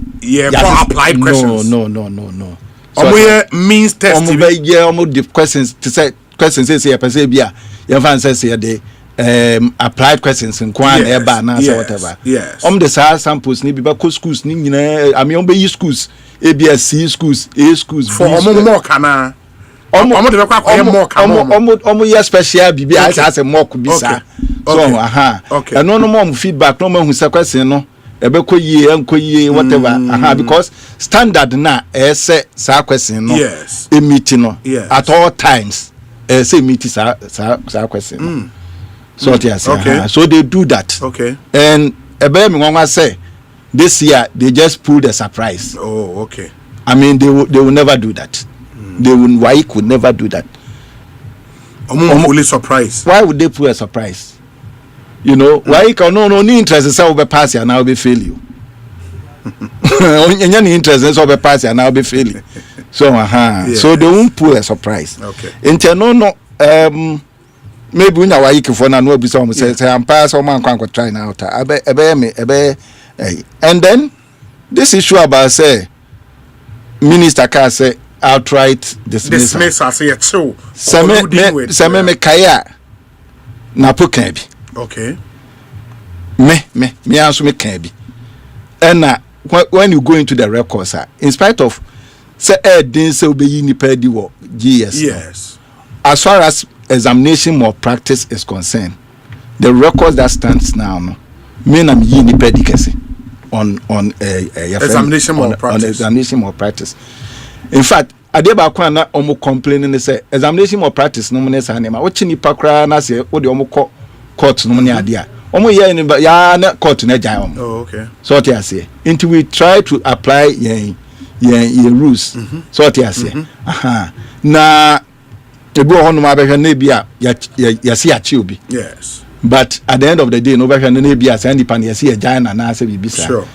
applied questions. No. Means testing. The questions to say questions say bia your fan says the applied questions in kwan eba na whatever. Yes. The samples ni be schools ni nyina I mean be schools ABSC schools A schools for more kana. Omo yes special bibi as a mock bisa. So okay. And no more feedback no more who say question no. Ebeko whatever because standard na say sa question no yes meeting no yes. At all times say meeting sa question so okay. So they do that okay and ebe me wan say this year they just pulled a surprise. Oh okay. I mean they will never do that. Why could never do that. Fully surprised. Why would they pull a surprise? You know, why you can no interest is be pass and now be fail you. Any interest is be pass and now be fail you. So yes. So they won't pull a surprise. Okay. No maybe when why you for na no be some say I'm pass or man can try now. And then this issue about say minister can say outright dismiss as a chill. Some me kaya na pokan bi. Okay. Me also me can be. And when you go into the records, in spite of say didn't say be ni pedi wo GS. Yes. As far as examination more practice is concerned, the records that stands now, no, me na yi ni pedi kese on examination more practice. On examination more practice. In fact, adeba kwa na omo complaining say examination more practice no mo say na wo chi nipa kra na say wo de omo court no money adia omo ye ni ya na court na jan omo. Oh okay. So what you say until we try to apply yen rules. So what you say na ebu hono ma behwe na bia ya se achi obi. Yes. But at the end of the day no behwe na bia say nipa na ya se jan na say bibisa. Sure.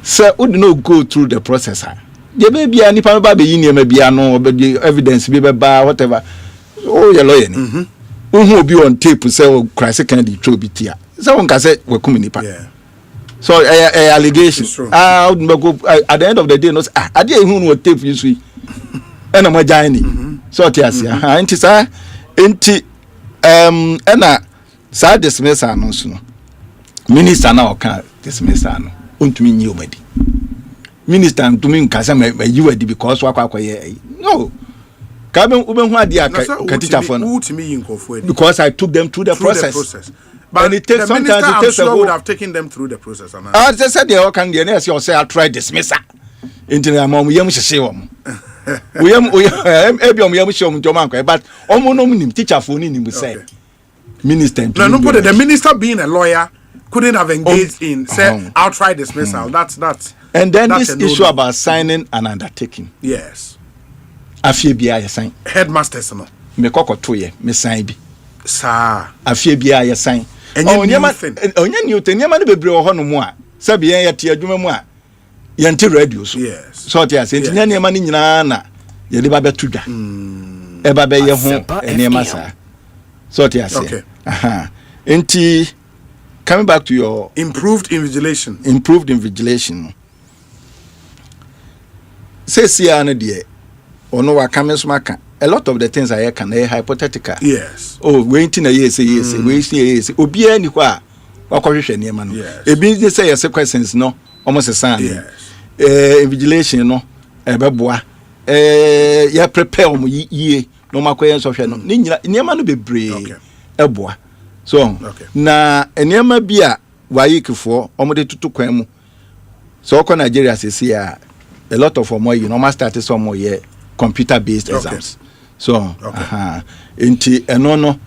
So would no go through the process. The baby nipa ba be yi ni ma bia no evidence be ba whatever. Oh your lawyer ni. Who be on tape say Christ can be true bitia. Someone can say we come nipa. Yeah. So allegation. At the end of the day no I dey who no tape you see. And am join. So tiasia. Enti sa enti na sa dismissal no so no. Minister na o kan dismissal no. Ontumi nyi omadi. Minister ntumi nka say me yi wadi because wakwakoye. No. Because I took them through the process. But and it takes the sometimes minister, it takes I'm sure would have taken them through the process. I just said they all can get yes, you say I try dismissal. Into the mom, we am shame. We am shame to man, but almost teacher for him say minister. No, the minister being a lawyer couldn't have engaged in say outright dismissal. That's And then this issue about signing an undertaking. Yes. Afie bia ye sign. Headmasters no. Me kokoto ye me sign bi. Sa. Afie bia ye sign. Onye new thing. Nyama ne bebre wo ho no mu a. Sabi yen yete adwuma mu a. Yente radio so. Yes. So te ase nti nyama ne nyina na ye de ba betu dwa. E ba be ye ho enema sa. So te ase. Okay. Nti coming back to your improved invigilation. Improved invigilation. Say no de ono wa kameso maka. A lot of the things I can hypothetical. Yes. Oh, waiting a year say yes, waiting a year say obi ani kwa wakwohwehwe niam no. E bi say yes questions no almost a sign. Yes. Invigilation no e beboa. Ya prepare mo yie no makoye so hwe no. Ni nyina niam no bebre eboa. So na niam bi a wayikifo omode tutu kwan mu. So ko Nigeria say a lot of more you know start some more year computer based exams. So enti eno no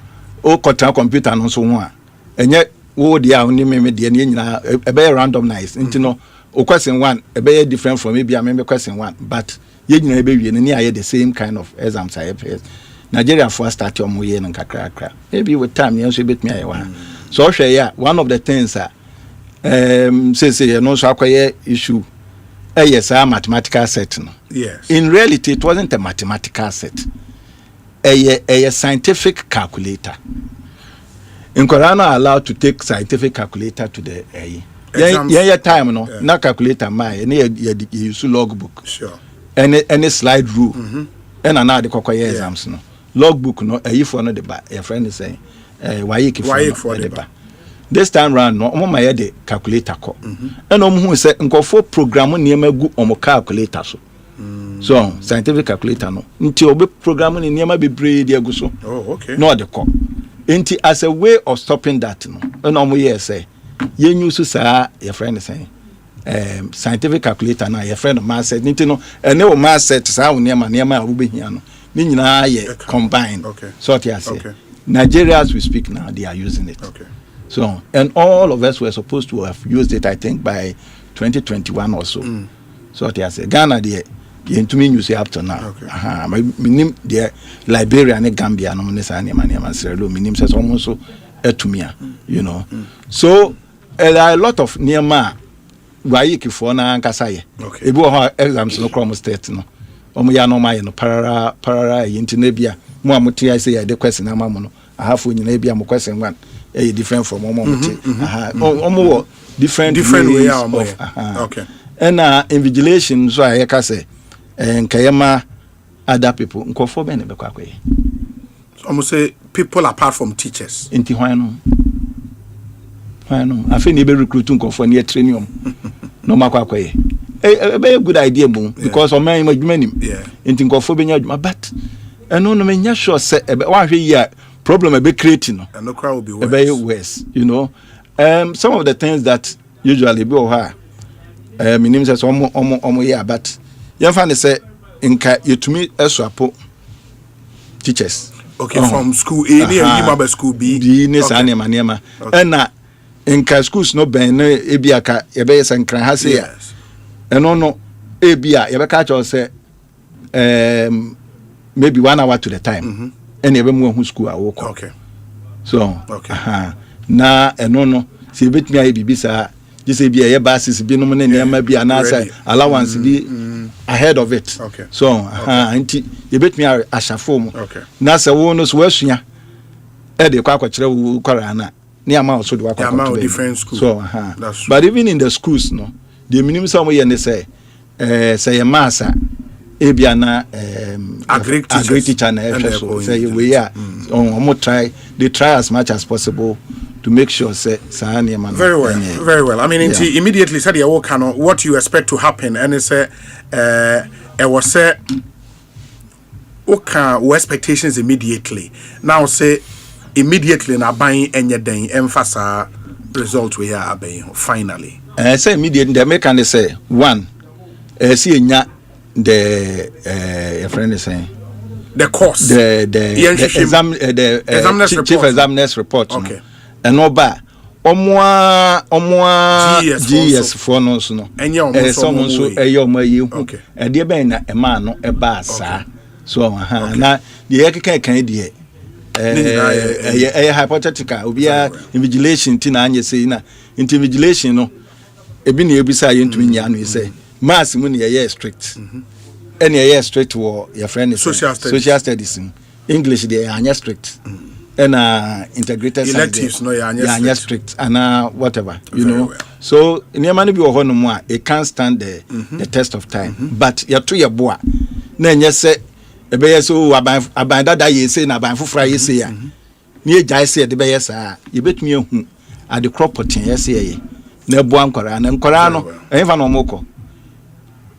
o kota computer no so ho a enye wo dia oni me de ne nyina e be randomized enti no o question one e be different from maybe a me question one but ye nyina e be wie ne aye the same kind of exams I have. Nigeria for start your mo ye no kakra maybe with time you so bet me aye wa so hwe ya one of the things say no so akoye issue yes, a mathematical set. No? Yes. In reality, it wasn't a mathematical set. A scientific calculator. In Quran, are allowed to take scientific calculator to the yeah time no. Yeah. Not calculator my you use logbook. Sure. Any slide rule. And another kokoye exams no. Logbook no. For no deba. Your friend is saying, why for deba. This time round no omo maye de calculator ko and omo hu say nkofo program niam gu omo calculator so so scientific calculator no nti obe program ni niam bebre de agu so no de ko nti as a way of stopping that no and omo ye say ye use sa your friend say scientific calculator na your friend man said nti no ene o man set sa niam a wo behia no ni nyina ye combine so what you say Nigeria as we speak now they are using it. So, and all of us were supposed to have used it, I think, by 2021 or so. So, what I say, Ghana, the to me, you say up to now. Minim the Liberia and Gambia, no one say minim says almost so to me, you know. So, there are a lot of near ma Waiki for na Kasaye. Ebo exams no chrome state no. Omuya no my no para intinebia. Mo amuti I say the question amamono. I have when you mo question one. Different from almost different way of okay. And invigilation so I can say and kayama other people nkofo be ne be kwakwe. Almost say people apart from teachers. Inti hwan no afi ni be recruit nkofo ne training no makwakwe. Be a good idea because o man adwuma nim. Inti nkofo be nya adwuma but eno no me nya sure say wan hwe yi problem a bit creating and the crowd will be worse. You know, some of the things that usually be over minim says omo yeah but you find say inka you to me eswapo teachers from school A near school B ni sa ne manema na inka schools no ben na ebiaka ye be sankran ha say eno no ebia ye be ka cho say maybe 1 hour to the time and ebe mu hu school awoko so na eno no se betumi aye bibisa just be aye basis bi no ne niam bi anasa allowance bi ahead of it so anti ye betumi ashafo mu na se wo no so wasua e de kwa kwakire wo kwara na ne ama also de wakwa different school so but even in the schools no the minimum some ye ne say say massa ebiana agric teacher na so say we are they try as much as possible to make sure say very well I mean immediately said what you expect to happen and it's was say okay expectations immediately now say immediately na buying any den emphasize result we are buying finally say immediately the make say one see the friend is saying the course the exam chief examiner's report okay and no ba omwa GS for no so no some so eyoma yehu e de ben na ema no eba sa so na de yekeka kan de hypothetical obia invigilation ti na anye sei na invigilation no ebi na ebisa ye ntumi nya no say mass mu ne ye strict any ye strict wo your friend is social studies English they are strict and integrated electives no ya strict and whatever you know well. So in your money be ho no mo it can't stand the test of time but ya to your boa na nya say e be yes so aban dada ye say na aban fufura ye say ya ni e jai say de be yes a ye betumi ehu at the crop potin yes ye na boa nkora no enfa no moko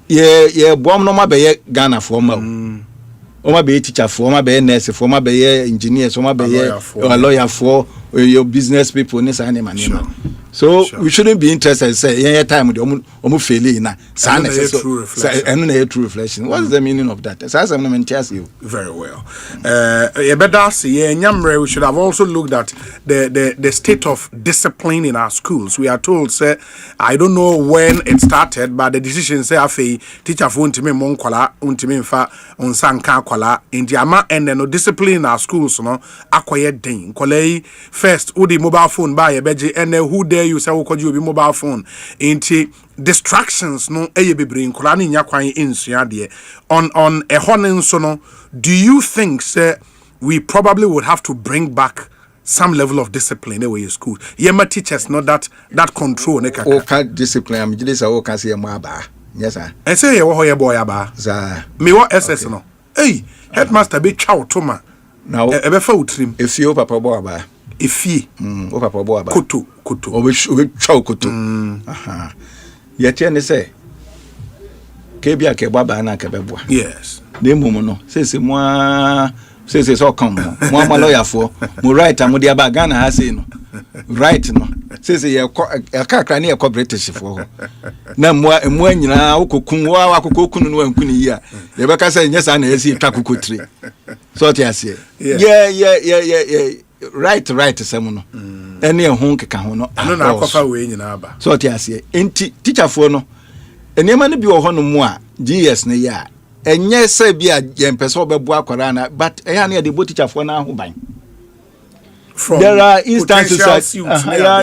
ye boam no ma be ye Ghana for ma oma be teacher for oma be nurse for oma be engineer so oma be lawyer for your business people ni sa na manema so we shouldn't be interested say yeah time de omu fail na sa na true reflection. What's the meaning of that? As I'm going to ask you very well. We should have also looked at the state of discipline in our schools. We are told say I don't know when it started but the decision say afi teacher for untime monkwala untime mfa onsanka kwala indiama and no discipline in our schools no akoye den kwala first udi mobile phone ba ye beje and who dare you say ukoji obi mobile phone into distractions no bebre nkola na nya kwan ensua de on a honin so no. Do you think say we probably would have to bring back some level of discipline away in school? Yema teachers not that control ne kaka okay discipline am jide say o kan say yema aba yes sir I say ye wo ho ye boy aba za me wo ss no hey headmaster be twa to ma na e be fa utrim efi o papa boy aba efi o papa boy aba koto o be twa koto aha yete ne say ke bia ke baba na ke beboa yes de mumu no say so come mo ma lawyer for mo right am de aba Ghana ha say no right no say ye kakra na ye ko British for na mo anyina okokun wa akokokun no ankuni yi a ye be ka say nyesa na yesi twa kokotire so ti ase yeah right sem no ene ehun keka ho no na akofa we nyina aba so ti ase enti teacher for no enema no bi wo ho no mu a GS ne ya enye se bi a ye mpese obebo akwara na but eya na de bo teacher for na ho ban there are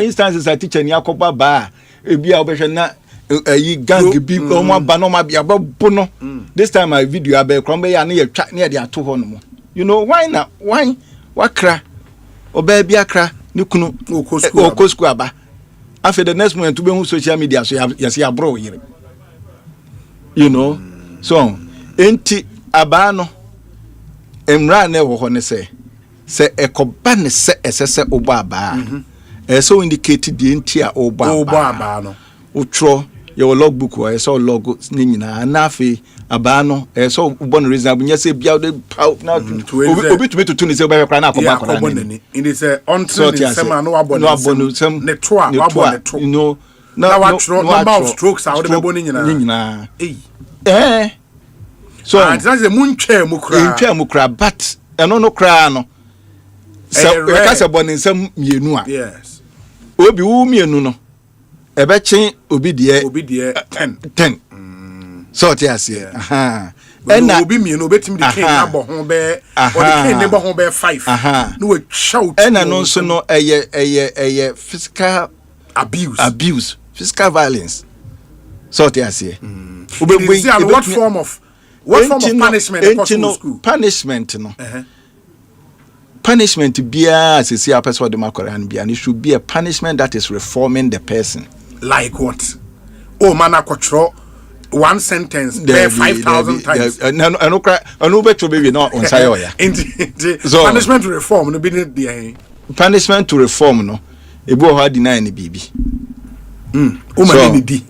instances that teacher ni akoba ba ebi a obehwe na yi gang bi o ma ba no ma bia babo no this time my video abe krombe ya na ye twa na de ato ho no mo you know why wakra oba bia kra ni kunu okosku aba after the next moment to be on social media so yes ya bro yire you know so enti aba no emra na wo ho ne se ekoba ne se esese obo aba so indicate the enti a obo aba no utro your logbook or so log ni nyina na afi aba no so ubo no reasonable nya se bia de na obi to to ni se oba kra na akoba ni it say until the sema no abonu sem ne to a abonu to you know na number of strokes a we be nyina so and that's the muntwa mu kra but eno no kra no so we ka se bonu nsem mienu a yes obi wu mienu no ebe chen obi de 10 so ti ase aha ena obi mienu obetimi de ken abo ho be o de ken ne bo ho be 5 no we shout ena no so no eye physical abuse physical violence so ti ase what form of punishment in school punishment no punishment bia sisi a person de makora bia it should be a punishment that is reforming the person. Like what? Oh man, akotro one sentence there 5,000 times. No better baby not on sayoya. So punishment to reform no be the punishment to reform no. Ebo ho deny ni bibi. O man ni di.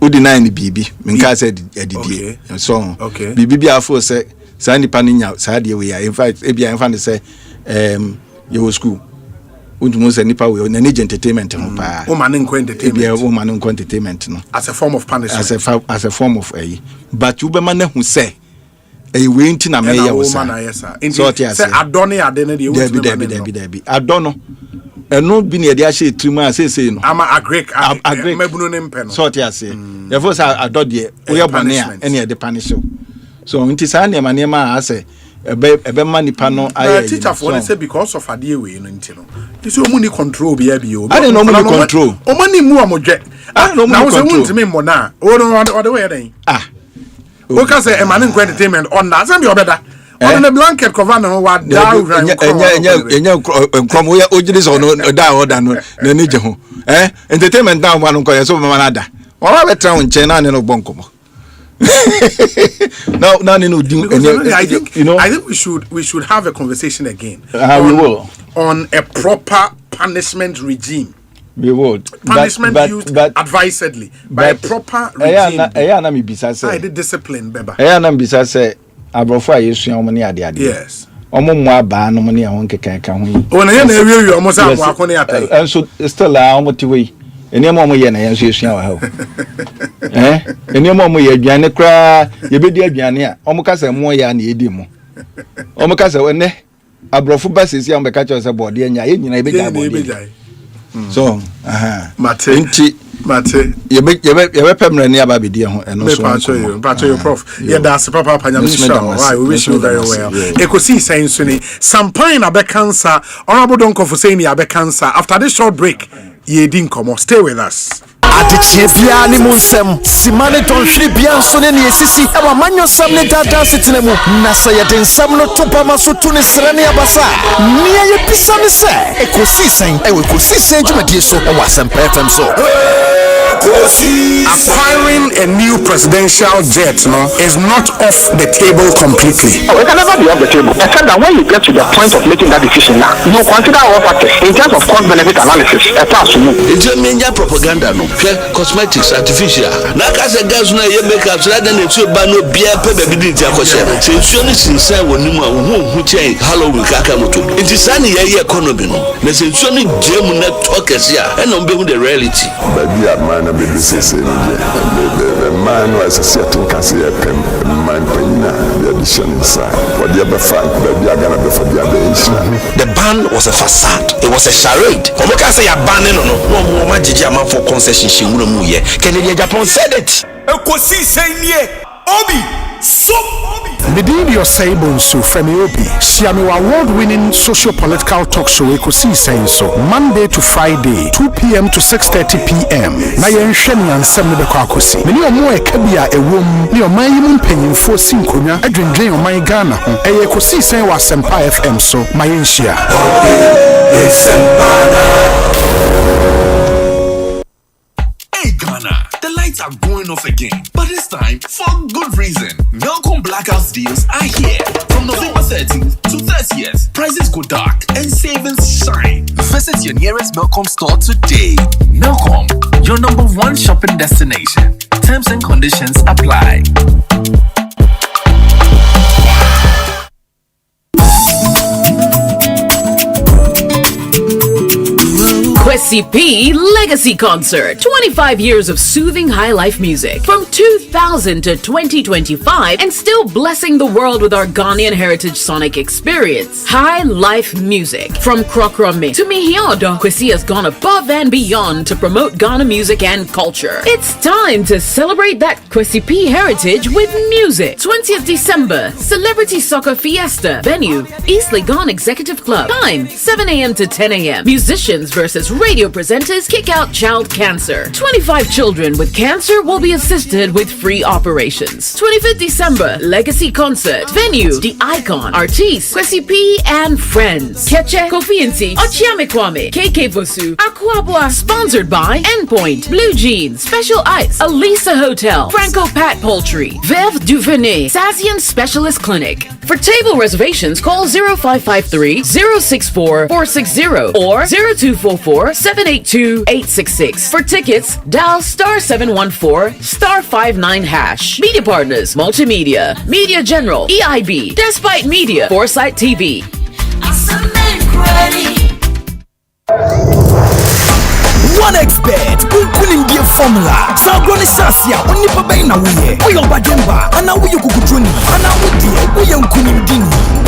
O deny ni bibi. Menka said edidi. So bibi bia afo say sa nipa ni nya sa de we ya. In fact e bia enfa say your school. Untumo say nipa we na need entertainment no pa. O man nko entertainment. Bia o man nko entertainment no. As a form of punishment. As a form of but you be man hu say we nti na me ya wo sa. So say adone ade na de Debi adono eno bi ne de a she trima say no ama agrek mabunu ne mpe no so te ase ye for say adode we bone a ene de punish so nti sa ne ma ase ebe ma nipa no aye teacher for say because of ade we no nti no this omu ni control bi a bi o I don't know omu ni control omu ni mu amodwe na wo say wuntimi mo na o de we den o ka say emane nkwa entertainment on na say be obeda on the blanket cover no wa down enya nkrom we ojiri so no da order no na ni je ho entertainment down one nko yeso mama na da o wa betra won che na ne no bonkomo no I think we should have a conversation again we will on a proper punishment regime. We would punishment used advisedly by a proper regime. Na me bisa say I did discipline beba na me bisa say abrofo ayesu omo ne ade yes omo mu aba no mo ne ho keka ka ho yi na ye na ewie omo sa mo akone atai and so still omo ti we eni omo ye na yenso esua wa ha eni omo ye aduane kra ye bedi aduane a omo ka se mo ya na edi mo omo ka se wene abrofo ba sesi am be ka cho se bode anya ye nyina ye be bode so Mate ye pemre ne aba bedi ho eno so pacho you prof ye da se papa panyam show why we wish you very well Ekosiisen so ni Sampan abe cancer honorable don for saying abe cancer after this short break ye din komo stay with us Adichie bia ni munsem simane tonhwiri bia nso ne esisi e wa manyo sam ne dada setene mu na so ye den sam no topa maso tu ne sere ne abasa nia ye pisa ne se Ekosiisen e we Ekosiisen djumadi so e wa Asempa FM so acquiring a new presidential jet is not off the table completely. It can never be off the table. Except that when you get to the point of making that decision now, you consider all factors in terms of cost-benefit analysis. It's a media propaganda, no cosmetics, artificial. Nakasa guys na ye makeup so that then it's a bano beer baby did ya question. Since you sincere when you who change Halloween kakamoto. It is any economy no. Na since you gem na talk here and on be the reality. Baby man baby say the man was a certain cassia man pena the addition inside. What the other fact baby are gonna be for the other. The ban was a facade. It was a charade. Omoka say a ban no more jiji man for concession she wouldn't move here. Kennedy Japan said it. Ekosiisen Obi so Medin Osei Bonsu from Obi Siami award-winning socio-political talk show Ekosiisen so Monday to Friday 2 p.m. to 6:30 p.m. Na yenhwe ni ansem ne bekọ akosi. Meni omo ekabia ewom ni oman yi mpanyimfo sinkonwa adwendwen oman Ghana ho. Ekosiisen wa Asempa FM so mayenhia. Hey Ghana, the lights are going off again, but this time for good reason. Melcom Blackouts deals are here. From November 13th to 30th, prices go dark and savings shine. Visit your nearest Melcom store today. Melcom, your #1 shopping destination. Terms and conditions apply. Kwesi P Legacy Concert. 25 years of soothing high life music. From 2000 to 2025 and still blessing the world with our Ghanaian heritage sonic experience. High life music. From Krokrome to Mihiodo, Kwesi has gone above and beyond to promote Ghana music and culture. It's time to celebrate that Kwesi P heritage with music. 20th December, Celebrity Soccer Fiesta. Venue, East Legon Executive Club. Time, 7 a.m. to 10 a.m. Musicians versus radio presenters kick out child cancer. 25 children with cancer will be assisted with free operations. 25th December, Legacy Concert. Venue, The Icon. Artists, Kwesi P and Friends. Keche, Kofi Nti, Ochiame Kwame, KK Vosu, Akwabwa. Sponsored by Endpoint, Blue Jeans, Special Ice, Alisa Hotel, Franco Pat Poultry, Vev Duvernay, Sazian Specialist Clinic. For table reservations, call 0553 064 460 or 0244 782 866. For tickets, dial *714 *59#. Media partners: Multimedia, Media General, EIB, Despite Media, Foresight TV. OneXBet, Unkunindia formula. Sagroni Sasia, Unipa Baina Wuye, Uyobajemba, Ana Uyukudruni, Ana Wudi, Uyunkunindini.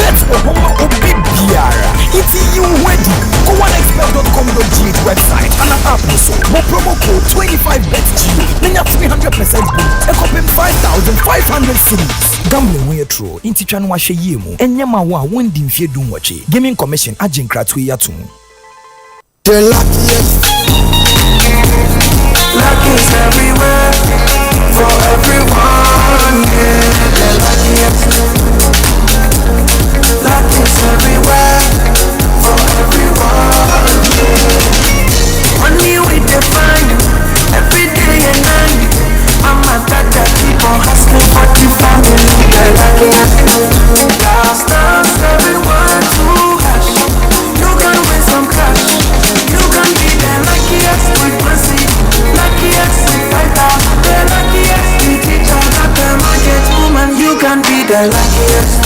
Bet Ohoma Obi Biara. It's you ready. Go onexpert.com.gh website and an app also. More promo code 25BetGO. Then you have 300% boost. Ekopim 5,500 cities. Gambling when you're true. Inti chanu washe yemu. Enyama wa wendi mfie dumwache. Gaming Commission agent kratwe yatu. The luckiest. Luck is everywhere. For everyone. Yeah. The luckiest. Luck is everywhere. For everyone. Yeah. Money we define. Every day and night. Mama Tata keep on hustling for the family. The luckiest. Last everyone to hash. You can win some cash. You can be the luckiest with mercy. Luckiest with 5,000. The luckiest with teacher at the market woman. You can be the luckiest.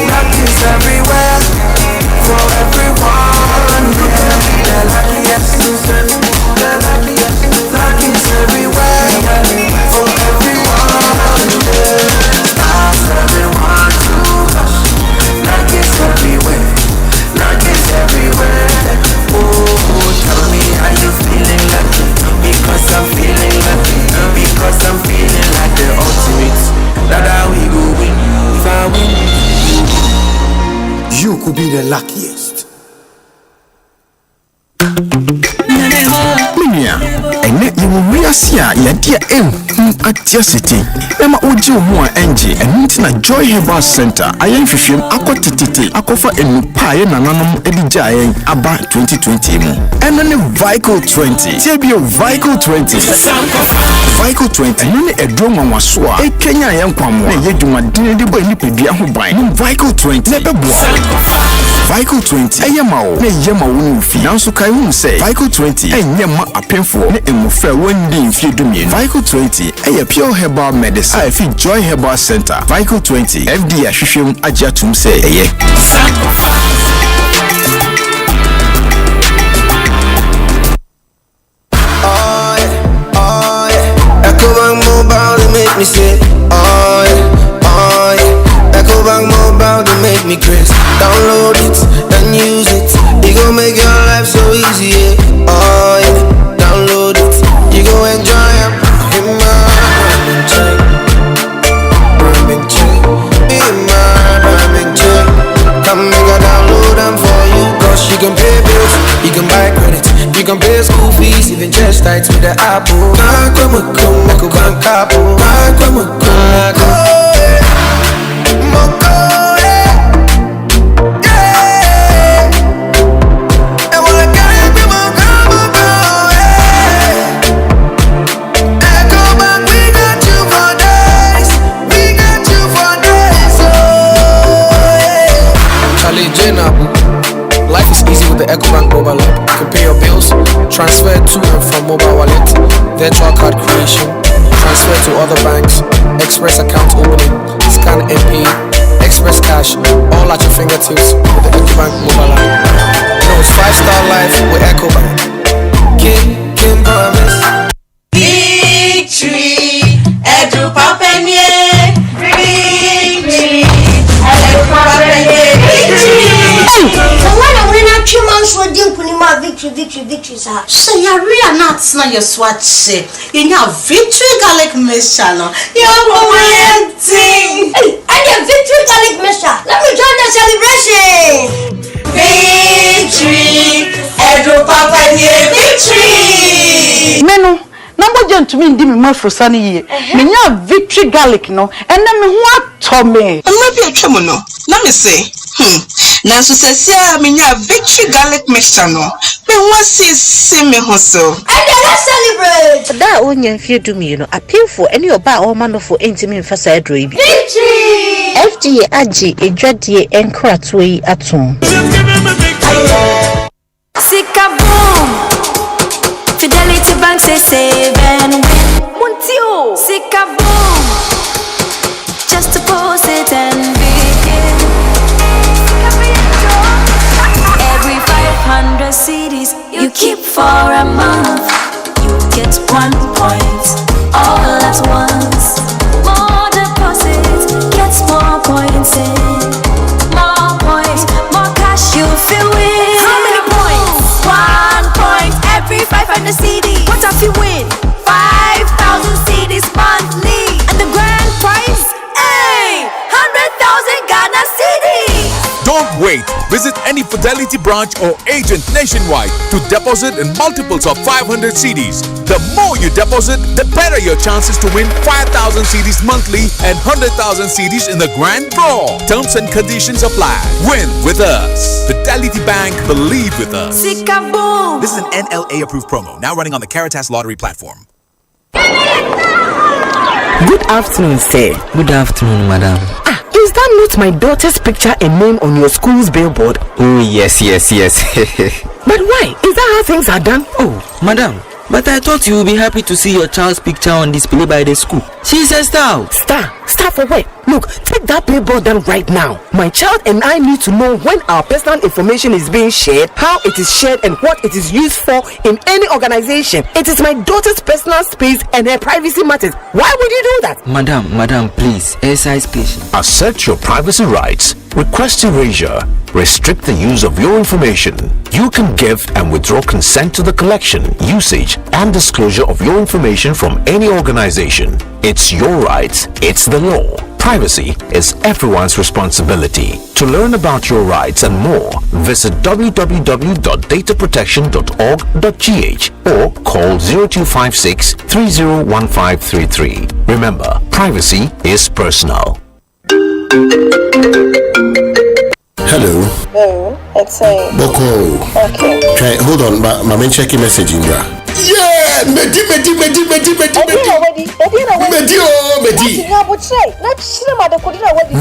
Luck is everywhere. For everyone. You can be the luckiest. The luckiest. Luck is everywhere. For everyone. Stars everyone to hush. Luck is everywhere. Luck is everywhere. Oh, tell me how you feeling lucky. Because I'm feeling lucky. Because I'm feeling like the ultimate. That how we go win. If I win, you could be the luckiest. Ene yuwiasia yadia atia city ema oji omo enje enti na Joy Herbal Center ayen hwehwem akotititi akofa enupa ye nananom edija ayen aba 2020 mu eno ne Vehicle 20 tebio Vehicle 20 Vehicle 20 eno ne edro nwanwaso a ekenya ayen kwamo na yedwumadene de bo nipadua ho ban Vehicle 20 ne beboa Vehicle 20 eyemawo na yemawo no fi nanso kai hu se Vehicle 20 enyema apemfo ne emufra wandi mfie dumien Vehicle 20 eye pure herbal medicine I feel Joy Herbal Center Vehicle 20 FD ahwehwem agiatum se eye Ecobank Mobile they make me say oh yeah. Ecobank Mobile they make me crazy. Download it and use it. It gon' make your life so easy, yeah. Oh yeah. Download it. You gon' enjoy it. In my rhyming chain. Rhyming chain. In my rhyming chain. Come make a download them for you. Cause you can pay bills, you can buy credit, you can pay school fees, even just tights with the Apple. Life is easy with the Ecobank mobile app. You can pay your bills, transfer to and from mobile wallet, virtual card creation, transfer to other banks, express account opening, scan and pay, express cash, all at your fingertips with the Ecobank mobile app. You know it's 5-star life with Ecobank. King promise. Victory, Edu Papanye. Victory, Edu Papanye. Victory. So when I win a 2 months for doing Punima victory, sir. So you're really not your swatch. You know victory garlic mixture, no? You're romantic. And your victory garlic mixture. Let me join the celebration. Victory, Edu Papanye. Victory. Menu. Number John to me in Dimi for sunny year. Minya victory garlic no, and then me what Tommy. I'm not be a tremono. Let me say, now so says, yeah, minya victory garlic mixture no. Me want see me hustle. And then let's celebrate. That one if you do me, you know, appeal for any about all manner for intimate for side baby. Victory! FDA Aji, a dreadie and cratway at home. Sika boom. Fidelity Bank say save and win. Montio. Sika boom. Just to post it and begin. Every 500 CDs you keep for a month, you get 1 point all at once. More deposits, gets more points in. Ghana cedis. Don't wait. Visit any Fidelity branch or agent nationwide to deposit in multiples of 500 CDs. The more you deposit, the better your chances to win 5,000 CDs monthly and 100,000 CDs in the grand draw. Terms and conditions apply. Win with us. Fidelity Bank, believe with us. Sikaboom. This is an NLA approved promo, now running on the Caritas Lottery platform. Good afternoon, sir. Good afternoon, madam. Is that not my daughter's picture and name on your school's billboard? Oh, yes. But why? Is that how things are done? Oh, madam, but I thought you would be happy to see your child's picture on display by the school. She's a star. Star for what? Look, take that billboard down right now. My child and I need to know when our personal information is being shared, how it is shared, and what it is used for in any organization. It is my daughter's personal space and her privacy matters. Why would you do that? Madam, please, exercise patience. Assert your privacy rights. Request erasure. Restrict the use of your information. You can give and withdraw consent to the collection, usage, and disclosure of your information from any organization. It's your rights. It's the law. Privacy is everyone's responsibility. To learn about your rights and more, visit www.dataprotection.org.gh or call 0256 301533. Remember, privacy is personal. Hello. Hello, it's a Boko. Okay. Okay, hold on, my checking message in there. Yeah, Medi.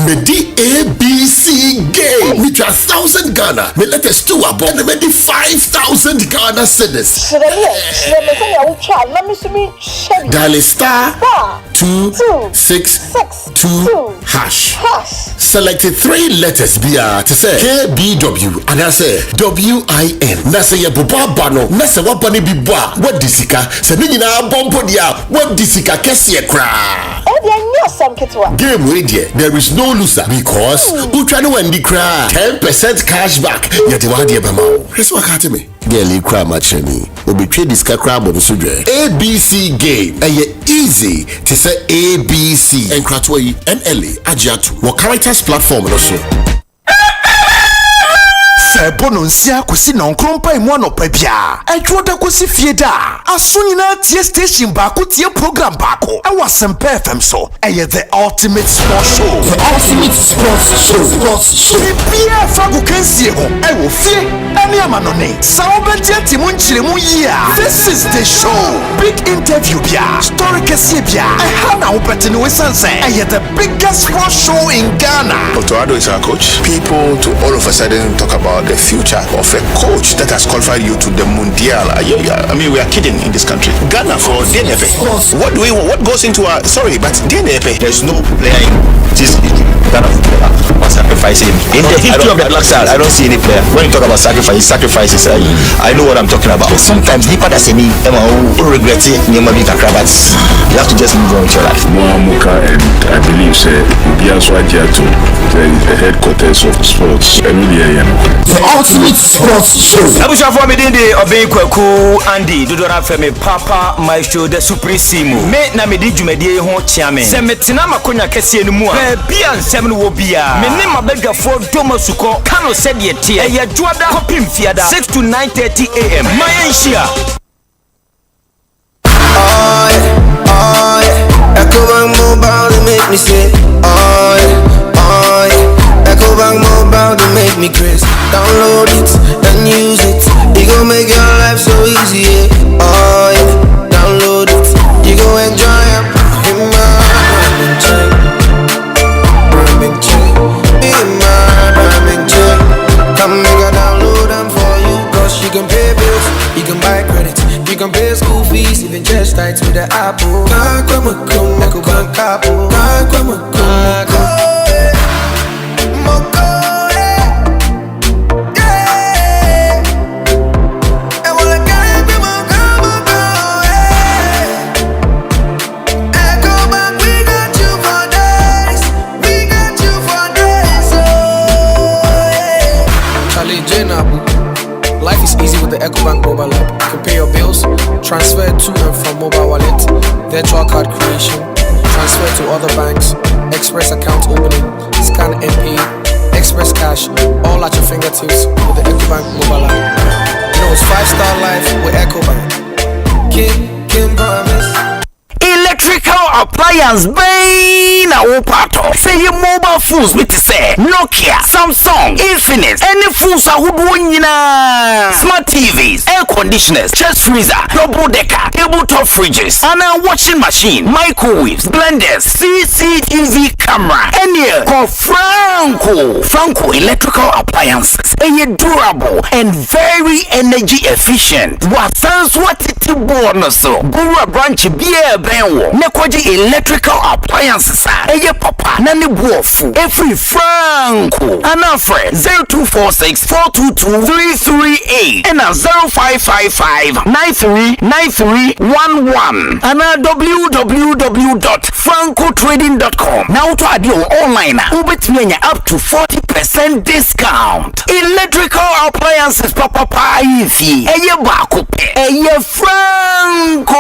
Medi ABC game. Me 1,000 Ghana. Me let us do a bomb. Me 5,000 Ghana cedis. Dial star 262 hash. Selected 3 letters BR to say KBW and I say WIN. Na say ya boba bano. Na say wapani biba. What disika? Se nini na bombo dia. What disika kesiye kra? Game radio. There is no loser because Utrano Wendy cry 10% cashback. Yeti wadi ebama. Here's what happened to me. Girl, cry much me. We be trade this crab on the ABC game. And ye easy to say ABC. And Kratway NLA Ajatu. What Caritas platform also. Bononsia kwesi na nkrompa imu anopabia etwoda kwesi fieda aso nyina tie station baako tie program baako e Asempa FM so the ultimate sports show bia fagu kansie ho e wo fie ene amanone saobetia timu nchiremu yia. This is the show. Big interview bia story kese bia e ha na obete no wesanse the biggest sports show in Ghana. Dr. Ado is our coach. People to all of a sudden talk about the future of a coach that has qualified you to the Mundial. I mean, we are kidding in this country. Ghana for DNF. What goes into our but DNF? There's no player in this Ghana footballer sacrificing. In the history of the black stars, I don't see any player. When you talk about sacrifices, I know what I'm talking about. Sometimes people that say me, regret it, you have to just move on with your life. Mohamuka, and I believe the headquarters of sports. The ultimate sports show. Abusha for me dinde obe kwaku Andy dodora femi papa my show the supreme me na me di dwumadi ho chiame se metena makonya kese enu mu a bia nsem no wo bia me ne mabadwafo domasuko kano sede tie eye juada kopim fiada 6 to 9:30 am mayenhia. Oh yeah. Echo mobile to make me say oh yeah. Echo mobile to make me crazy. Download it and use it. It gon' make your life so easy. Yeah. Oh yeah. Download it. You gon' enjoy it. In my ramen chain. Come make a download them for you. Cause you can pay bills, you can buy credit, you can pay school fees, even just tights with the Apple. Life is easy with the EcoBank mobile app. You can pay your bills, transfer to and from mobile wallet, virtual card creation, transfer to other banks, express account opening, scan and pay, cash, all at your fingertips with the EcoBank mobile app. You know, it's 5-star life with EcoBank. Kim promise. Electrical appliance bay na wopato. Say your mobile phones with say Nokia, Samsung, Infinix, any phones ahodoɔ nyinaa. Smart TVs, air conditioners, chest freezer, double decker, tabletop fridges, and a washing machine, microwaves, blenders, CCTV camera, any call Franco electrical appliances. Are durable and very energy efficient. Wasan's what it bonus so. Gura branch beer benwo. Nekwaji electrical appliances. Eye papa nani buofu. Every Franco. Anafre 0246-422-338 and a 0555-939311 and a www.francotrading.com. Now to add your online. Ubet up to 40% discount. Electrical appliances papa ifi. Eye bakupe. Eye Franco.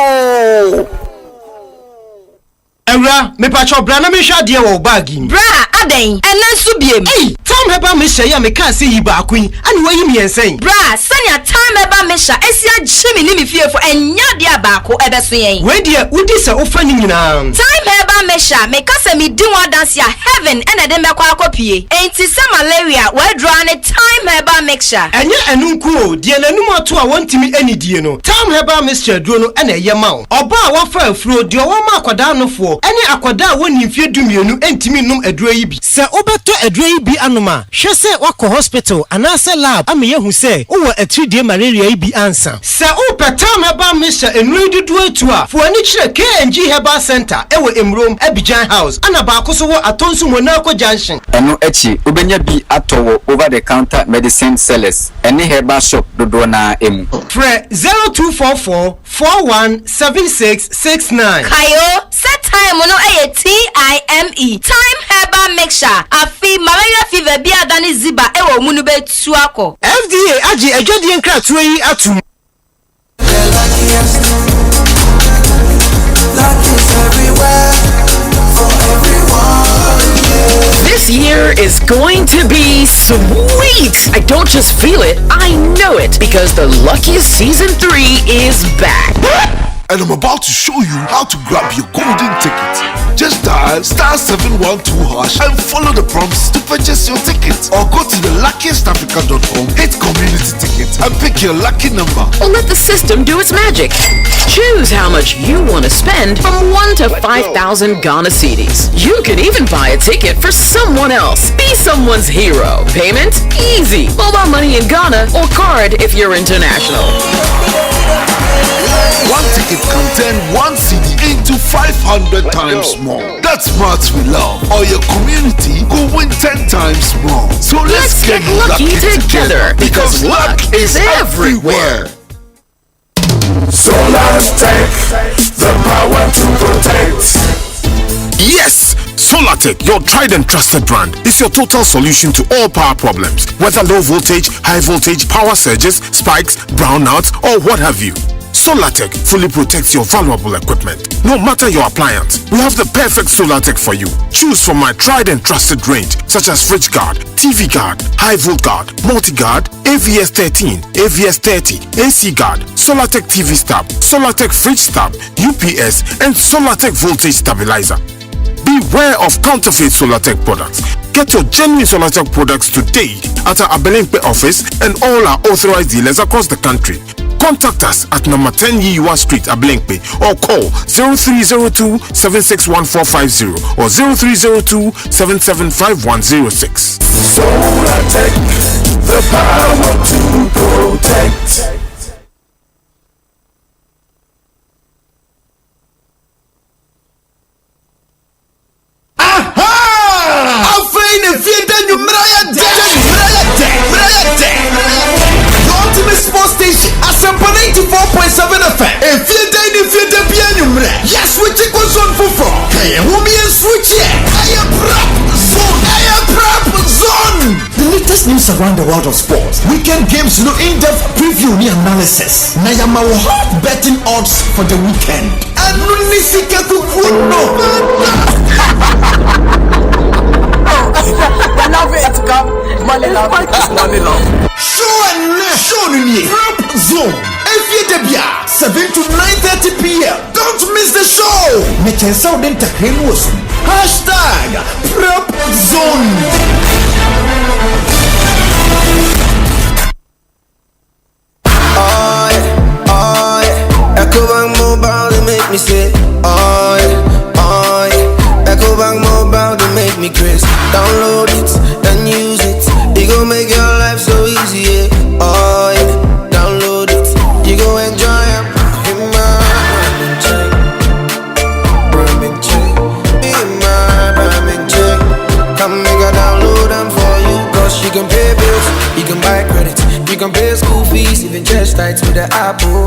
Ewra, me pacho bra na me hwa de wo bag im. Bra, adan. Ena nso biem. Time heba me hye ya me kan se yi ba akun. Ani wayi me ensen. Bra, sanya time heba me hya esi agye me ni me fiefo enya de abako ebeso yen. We de udi se ofa ni nyina. Time heba me hya me kasa me di one dance ya heaven ena de me kwa akopie. Enti se malaria we draw ne time heba mixture. Enye enunku o, de nanum ato a wontimi anidie no. Time heba mixture duro no ena ye ma wo. Oba a wafa afuro de wo ma akwada nofo. Any akwada woni mfie dumienu entimi num aduro yi bi. Se obeto aduro yi bi anoma, hwe se wako hospital anase lab ame yehu se wo atridie malaria yi bi ansa. Se opetam heba misha enuri dudu atu a, fo ani kire KNG Herbal Center ewo Emrom Abidjan House ana ba akoso wo atonsu Monaco Junction. Eno echi obenya bi atowo over the counter medicine sellers. Any herbal shop dodo na emu. Fre 0244417669. Kayo set time no TIME time herbal mixture afi malaria fever bi adani ziba ewo munu betu akọ. FDA agi ejodi nkratoe yi atum. This year is going to be sweet. I don't just feel it, I know it, because the luckiest season 3 is back. And I'm about to show you how to grab your golden ticket. Just dial *712# and follow the prompts to purchase your ticket. Or go to theluckiestafrica.com, hit community tickets and pick your lucky number. Or let the system do its magic. Choose how much you want to spend from 1 to 5,000 Ghana cedis. You could even buy a ticket for someone else. Be someone's hero. Payment? Easy. Mobile money in Ghana or card if you're international. One ticket can turn 1 CD into 500 times more. That's smart we love. Or your community will win 10 times more. So let's get lucky together because luck is everywhere. Solar Tech, the power to protect. Yes! Solartech, your tried and trusted brand, is your total solution to all power problems, whether low voltage, high voltage, power surges, spikes, brownouts, or what have you. Solartech fully protects your valuable equipment, no matter your appliance. We have the perfect Solartech for you. Choose from my tried and trusted range, such as Fridge Guard, TV Guard, High Volt Guard, Multi Guard, AVS 13, AVS 30, AC Guard, Solartech TV Stab, Solartech Fridge Stab, UPS, and Solartech Voltage Stabilizer. Beware of counterfeit Solartech products. Get your genuine Solartech products today at our Abelinkpe office and all our authorized dealers across the country. Contact us at number 10 Yiwa Street, Abelinkpe, or call 0302-761450 or 0302-775106. Solartech, the power to protect. Sports station Asempa 94.7 FM. If you dey piano, yes, we take one zone for four. Hey, who me and switch here? I am prep zone. The latest news around the world of sports, weekend games, no in-depth preview and analysis. Nayama hot betting odds for the weekend. And no. When love it to come, money love is money love. Show me Prop Zone. Every day, 7 to 9:30 p.m. Don't miss the show. Make a sound entertainment. Hashtag Prop Zone. Ecobank Mobile, they make me say, oh yeah. Ecobank Mobile, they make me crazy. Download it and use it. It gon' make your life so easy, yeah. Oh yeah. Download it, you gon' enjoy it. In my Ramen check, in my check. Come make a download them for you. Cause you can pay bills, you can buy credit, you can pay school fees, even church tights with the Apple.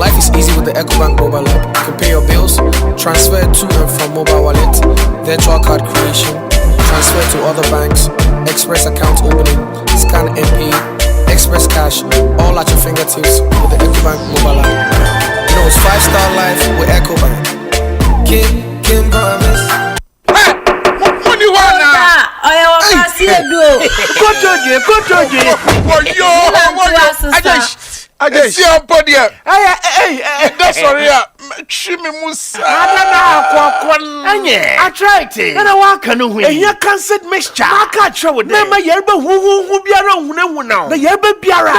Life is easy with the Ecobank mobile app. You can pay your bills, transfer to and from mobile wallet, virtual card creation, transfer to other banks, express account opening, scan and pay, express cash, all at your fingertips with the Ecobank mobile app. You know it's 5-star life with Ecobank. Kim promise. What do you want now? I just see up on here. That's sorry. Shimmy Musa. I tried it. And I walk on the way. Here can't mixture. I can't show it. Never yerba who be around now. The yerba biara.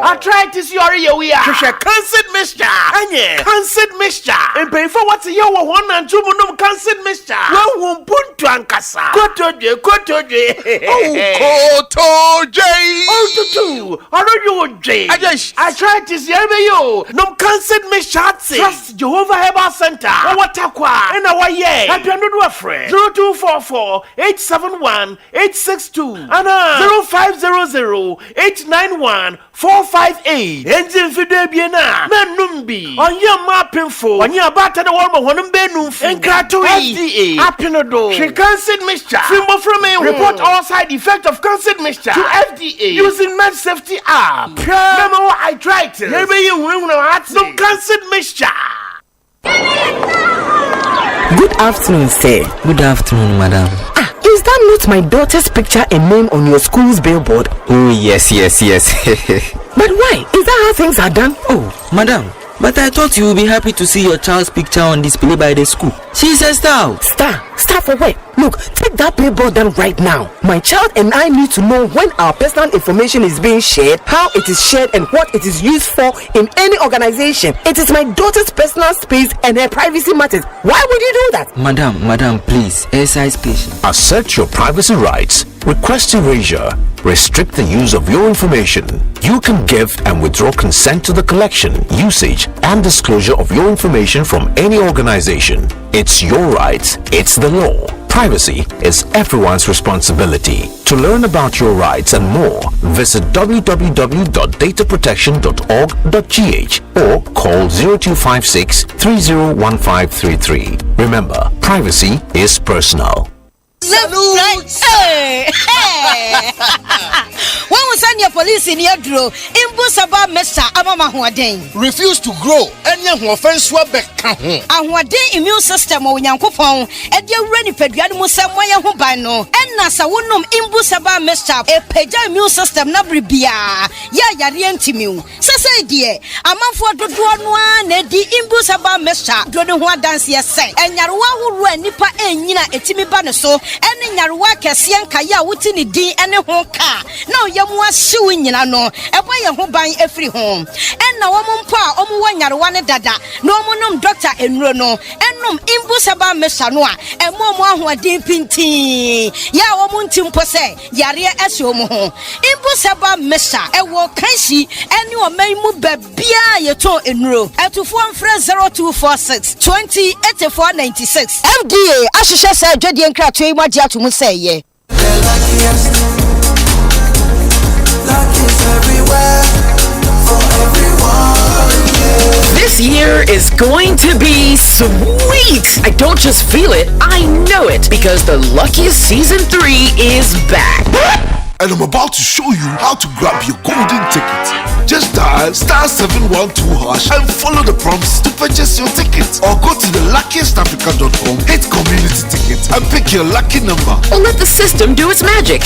I tried to see we are. Can't mixture. Can't mixture. And pay for what's your 1 and 2 monum can't mixture. No one put to Ankasa. Koto J. Oh, to do. I know you, J. I tried to see you. No can't mixture. Trust Jehovah Herbal Center. Watakwa. And our year. I don't do a friend. 0244 871 862 and 0500 891 458. Engine Fide Biena. Menumbi. On your mapping for. On your batter the woman one benum. And Kratui. FDA. Apinodo. She can't mixture. Fimbo from me. Report all side effect of cancer mixture to FDA using Med Safety app. Remember what I tried to. Maybe you will know no cancer mixture. Good afternoon, sir. Good afternoon, madam. Is that not my daughter's picture and name on your school's billboard? Oh, yes. But why? Is that how things are done? Oh, madam. But I thought you would be happy to see your child's picture on display by the school. She's a star. Star for what? Look, take that billboard down right now. My child and I need to know when our personal information is being shared, how it is shared, and what it is used for in any organization. It is my daughter's personal space and her privacy matters. Why would you do that? Madam, please, exercise patience. Assert your privacy rights. Request erasure. Restrict the use of your information. You can give and withdraw consent to the collection, usage, and disclosure of your information from any organization. It's your rights. It's the law. Privacy is everyone's responsibility. To learn about your rights and more, visit www.dataprotection.org.gh or call 0256 301533. Remember, privacy is personal. When we send your police in your draw, Imbusaba Mesa Amama Huadeng. Refuse to grow, and your offense will be and what day immune system or Yankopon, and your ready Pediamus Samoya Hubano, and Nasa Wunum Imbusaba Mesa, a Peja immune system Nabribia, Yarientimu. Sasa dear, a month for the one, the Imbusaba Mesa, Dronua dance yes, and Yarwa who ran Nipa and Yina Etimi Banaso. Any Yarwaka Siankaya Wutini D and a home car. Now Yamwa suing no, a way a home buying every home. And no woman pa, one Yarwana dada, no monum doctor and Rono, and num Imbusaba Mesanoa, and Momo who are deep pinty. Ya woman timpose, Yaria Esomo. Imbusaba Mesa, a walk Kanshi, and you may move Bia Yato in row. At to form friend 0246 20 8496. FDA, Ashisha said, Jody and Cratway. What you say, yeah. Luck is everywhere for every This year is going to be sweet. I don't just feel it, I know it, because the Luckiest Season 3 is back. And I'm about to show you how to grab your golden ticket. Just dial *712# and follow the prompts to purchase your ticket. Or go to the luckiestafrica.com, hit community tickets, and pick your lucky number. Or let the system do its magic.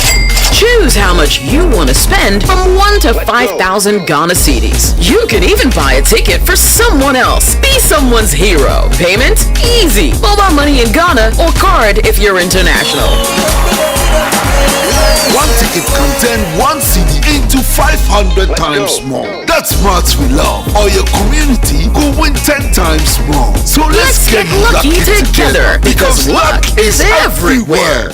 Choose how much you want to spend from 1 to 5,000 Ghana cedis. You can even buy a ticket for someone else. Be someone's hero. Payment? Easy. Mobile money in Ghana or card if you're international. One ticket can turn 1 CD into 500 times more. That's much we love. Or your community will win 10 times more. So let's get lucky together, because luck is everywhere.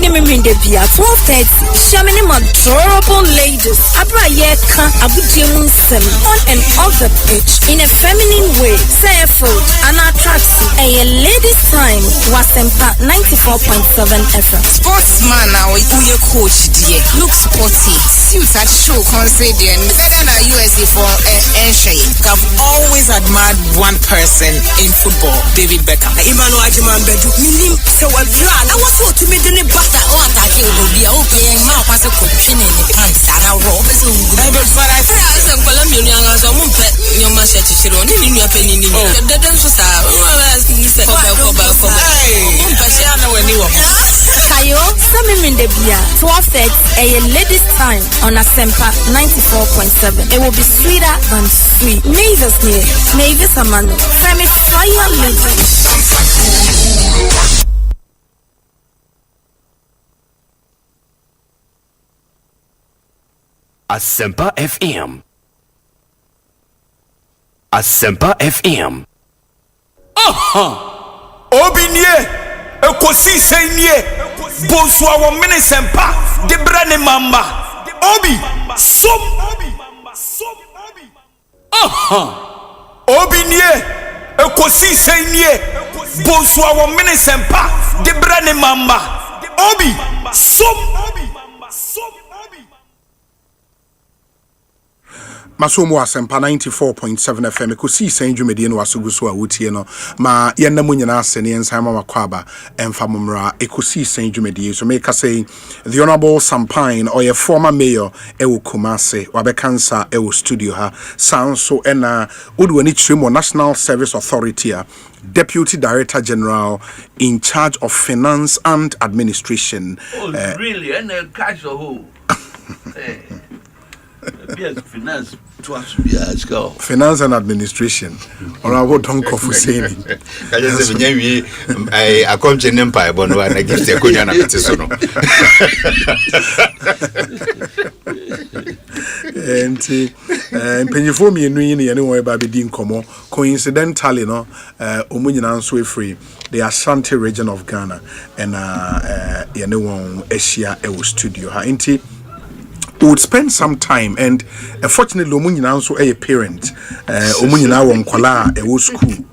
Miminde Bia 12:30. Shamini adorable ladies. Abra Yeka Abujemun Sem on and off the pitch in a feminine way. Say food and attraction. A ladies' time was Asempa 94.7 FM. Sportsman now your coach dear. Look sporty. Suits at show concert and better than USA for Osei. I've always admired one person in football, David Beckham. Emmanuel Ajiman Bedu. Minim so I was so to me the butter or that you will be okay. Now pass a cooking in the pants and a robe is but I said, well, I'm young as a mumpet. Your master to chill on in your penny. The dance was Kayo, some in the beer, 12:30 a ladies' time on Asempa 94.7. It will be sweeter than sweet. Mavis near, Mavis Amano, Femi Fire Legend. Asempa FM. Asempa FM. Obinye, Ekosiise Bonsu awo minisempa, de brane mamba. Obi, som. Obinye, Ekosiise Bonsu awo minisempa, de brane mamba. Obi, som. Masomo Asempa 94.7 FM Ekosiise Ndwumedie no wasoguso a wotie no ma yennamu nyina asene ensama makwaba emfamumra Ekosiise Ndwumedie so make say the honorable Sampine or a former mayor ewo Kumase wabekansa ewo studio ha sanso ena udwani trimo National Service Authority Deputy Director General in charge of Finance and Administration. Really? And cash or who? Yes, finance. Finance and Administration. Or I would don't for saying. I just say, I come to Empire, but no, I give the Korean Petition. And penny for me and me anyway by being common. Coincidentally, no, Omunian Sway Free, the Ashanti region of Ghana, and Asia Ewo Studio. Inti would spend some time, and fortunately Omunyina also a parent Omunyina won kwala ewo school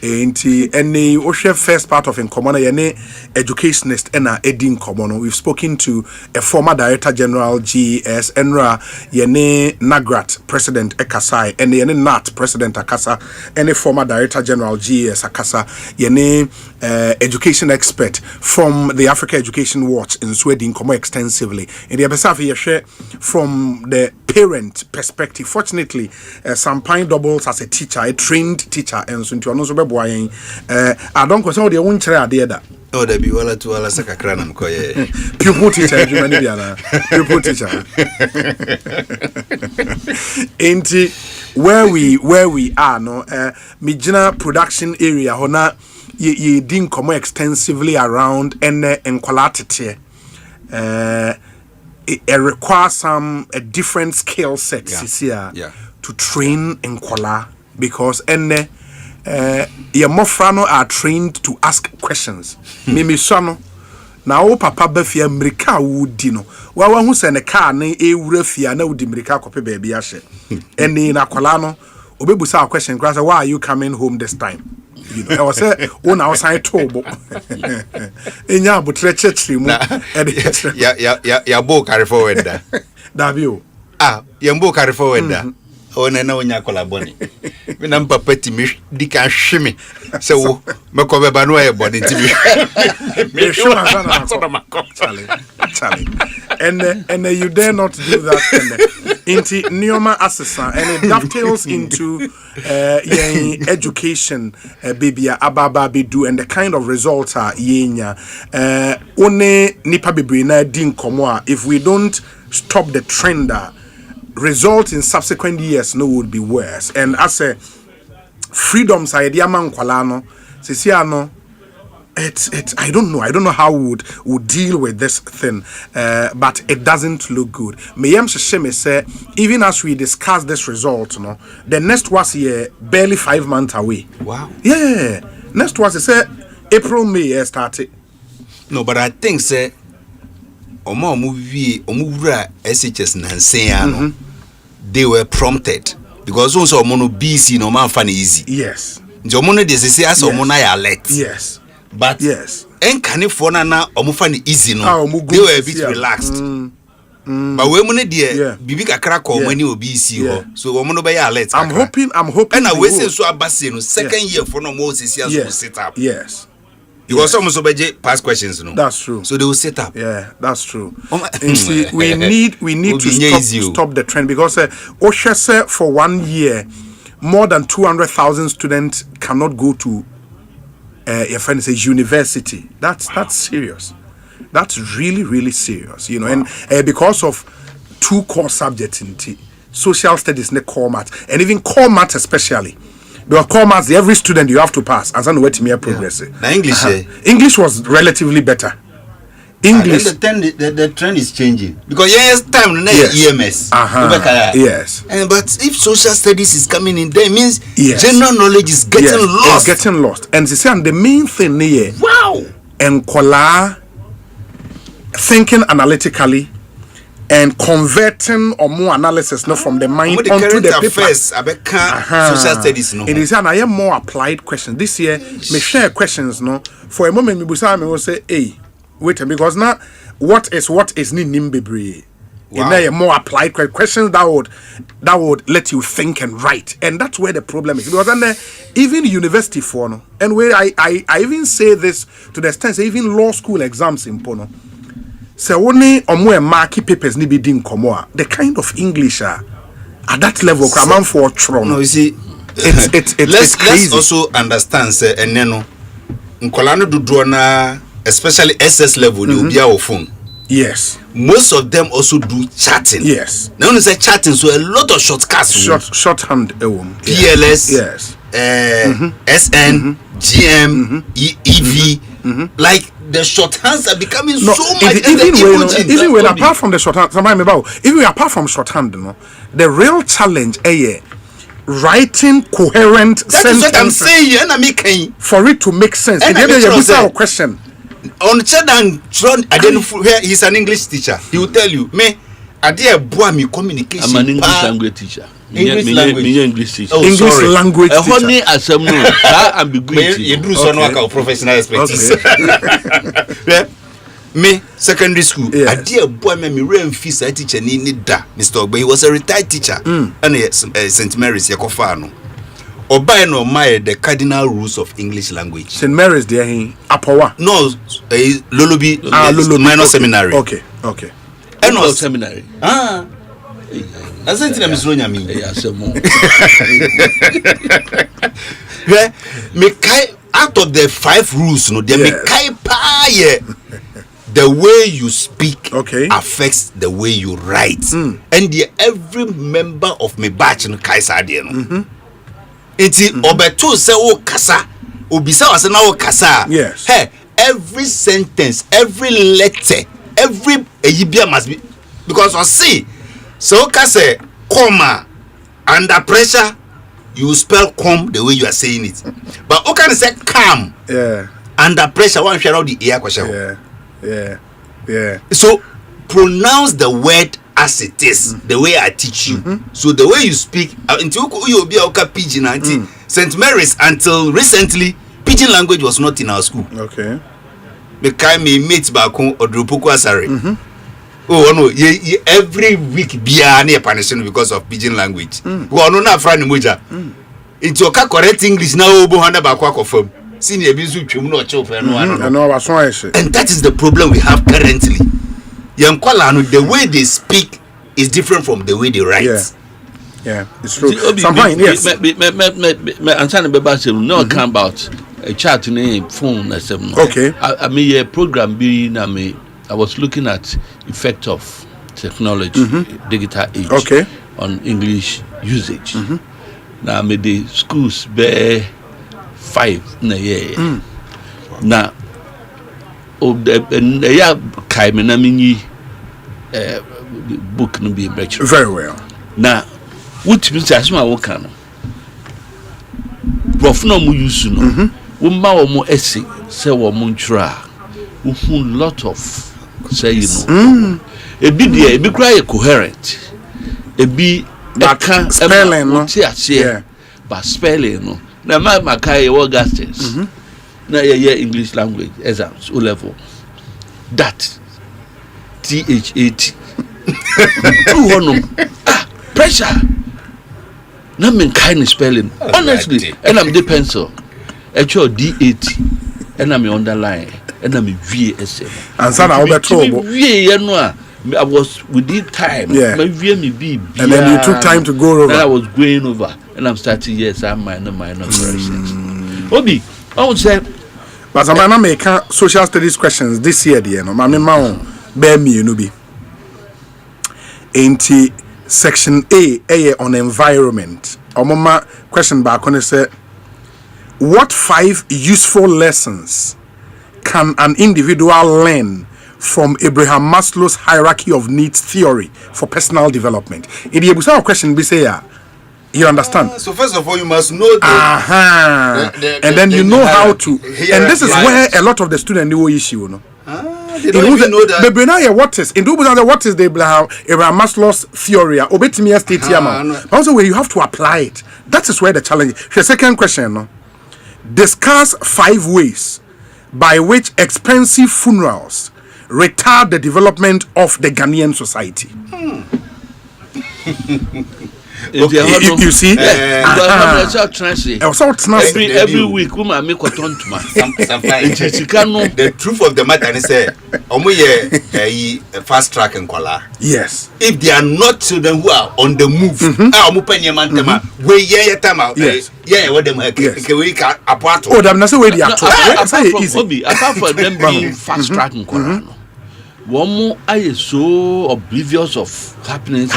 enti any oshe first part of in common yene educationist ena edin common. We've spoken to a former Director General GS Enra yene Nagrat President Ekasai and yene Nat President Akasa, any former Director General GS Akasa yene education expert from the Africa Education Watch in Sweden come extensively in the Abesafi share from the parent perspective. Fortunately Sampine doubles as a teacher, a trained teacher, and so into also I don't know the one chair that. Oh, there be wala to wala saka krana mkoye. Pupil teacher, pupil teacher. Enti where we are no Mijina production area hona ye din come extensively around and quality. It requires some a different skill sets to train in Kuala because your mofrano are trained to ask questions. Mimi sono na o papa bafia America wudino wa hu se ne car ne ewurafia na wudi America kope baby ahye eni na Kuala no obebusa a question class, why are you coming home this time? You know, I was say one outside tobo. Enya butre chechri mu ya bo carry forward da. Davio. yambo carry forward da. Ona na onya kola boni. Me na papa ti me di kan hweme. Se wo me ko be ba no e boni ti me. Me sure na Charlie. And you dare not do that. Into Neoma Assessa, and it dovetails into education, baby, ababa bidu, and the kind of results are yenya. One nipa bibi na din komoa. If we don't stop the trend, results in subsequent years no would be worse. And as a freedoms idea man kwalano, sisiano. It's I don't know how would deal with this thing, but it doesn't look good. Mayem Sheme say even as we discuss this result, the next was here barely 5 months away. Wow. Yeah. Next was say April May started. No, but I think say Omo movie Omura SHS Nanseano they were prompted because also Omono BC no man fan easy. Yes. Jomono de say as Omona ya alert. Yes. But yes, en kanifo na omufani easy no. They were a bit relaxed. But we money there bibi kakra ko mani obi isi ho. So we money be alert. I'm hoping and I we say so abase no second year for no more sisi as set up. Yes. Because some so be past questions no. That's true. So they will set up. Yeah, that's true. See, we need to stop the trend because Osha said for 1 year more than 200,000 students cannot go to your friend says university. That's serious. That's really serious, you know. Wow. And because of 2 core subjects in social studies and core maths, and even core maths especially. The core maths, every student you have to pass. And some way to progress. Now English, English was relatively better. English. The trend is changing because yes, time EMS. Yes. But if social studies is coming in, there means general knowledge is getting lost. It's getting lost. And they say, the main thing here, wow, and kola thinking analytically and converting or more analysis not from the mind onto the paper. Social studies no. It is an I am more applied questions this year. Me share questions no. For a moment, me will say, hey. Wait, because now what is ni nimbebre? Wow. More applied questions that would let you think and write, and that's where the problem is. Because then even university for no, and where I even say this to the extent even law school exams in Pono. So only omwe marky papers ni be din komoa. The kind of English at that level, cramming for tron. No, you see, it's let's also understand say eneno nkolano dudona. Especially SS level, they will be our phone. Yes. Most of them also do chatting. Yes. Now when you say chatting, so a lot of shortcuts. Shorthand. PLS. Yes. SN, GM, EV. Like the shorthands are becoming so much. Even when apart from the shorthand, apart from shorthand, the real challenge, writing coherent sentences. That's what I'm saying. For it to make sense. And then you question. On he's an English teacher. He will tell you, me, I did boy me communication. I'm an English language teacher. English English teacher. Oh, English language teacher. Honey, Asempa ambiguity. You do so no professional expertise. Me secondary school. I did boy me real fees teacher ni da. Mr. Ogbe, he was a retired teacher. And St. Mary's Yakofano. Obey no my the cardinal rules of English language. St. Mary's there in Apawa. No, Lulubi minor seminary. Okay. And no seminary. I sent him Miss Ronya me. Me kai out of the 5 rules, no, they me kai pa the way you speak affects the way you write. And every member of my batch no kai sa there no. Iti obeto se wo kasa obisa wase na wo kasa. Yes. Hey, every sentence, every letter, every eyibia must be because I see so kase comma under pressure you spell come the way you are saying it. But o can say calm. Yeah. Under pressure one share out the ear question. Yeah. So pronounce the word as it is, the way I teach you. So the way you speak, until you be a pidgin, St. Mary's until recently, pidgin language was not in our school. Okay. The kind me meet back home or Drupuku Asari. Oh no, every week biya na punishing because of pidgin language. Go no na fra ni moja. It's okay correct English na obo handa ba kwa confirm. Senior bizu twem no che ofe no ano. And that is the problem we have currently. Yankwala no, the way they speak is different from the way they write. Yeah, it's true. Sometimes, yes. I'm trying to be about no come about a chat name phone. Okay. I mean, a program being. I was looking at effect of technology, digital age, on English usage. Now, I mean, the schools bear 5 in a year. Now, the year came in a mini book no be lecture. Very well. Now, which means as my work can. Prof no mu use no. Wumba o mu essay say wo mu ntra. Who lot of say you know. E bi there, e bi cry coherent. E bi can spelling no. Yeah. But spelling no. Na my kai Augustus. Na yeah English language exams O level. That TH80. Pressure. Not mean kind of spelling. Honestly, and I'm the pencil. Actually D80. And I'm underline. And I'm VSM. And son I was within time. Yeah. My VME be. And then you took time to go over. And I was going over. And I'm starting I'm minor corrections. Obi, I would say. But I'm gonna make social studies questions this year, dear. No, my bear me, you know, be. Ain't section A on environment. Mama question back on say, what 5 useful lessons can an individual learn from Abraham Maslow's hierarchy of needs theory for personal development? In the Ebusa question, we say, you understand? So first of all, you must know and then you know how to. And this is where a lot of the students know issue, you know. They don't even know that. What is in what is the Abraham Maslow's theory? Obetimi state also where you have to apply it. That is where the challenge. The second question, no? Discuss 5 ways by which expensive funerals retard the development of the Ghanaian society. You see, every week, woman make a ton to the truth of the matter is, a fast track and collar. Yes, if they are not children who are on the move, apart from them being fast track and collar. One more I so oblivious of happenings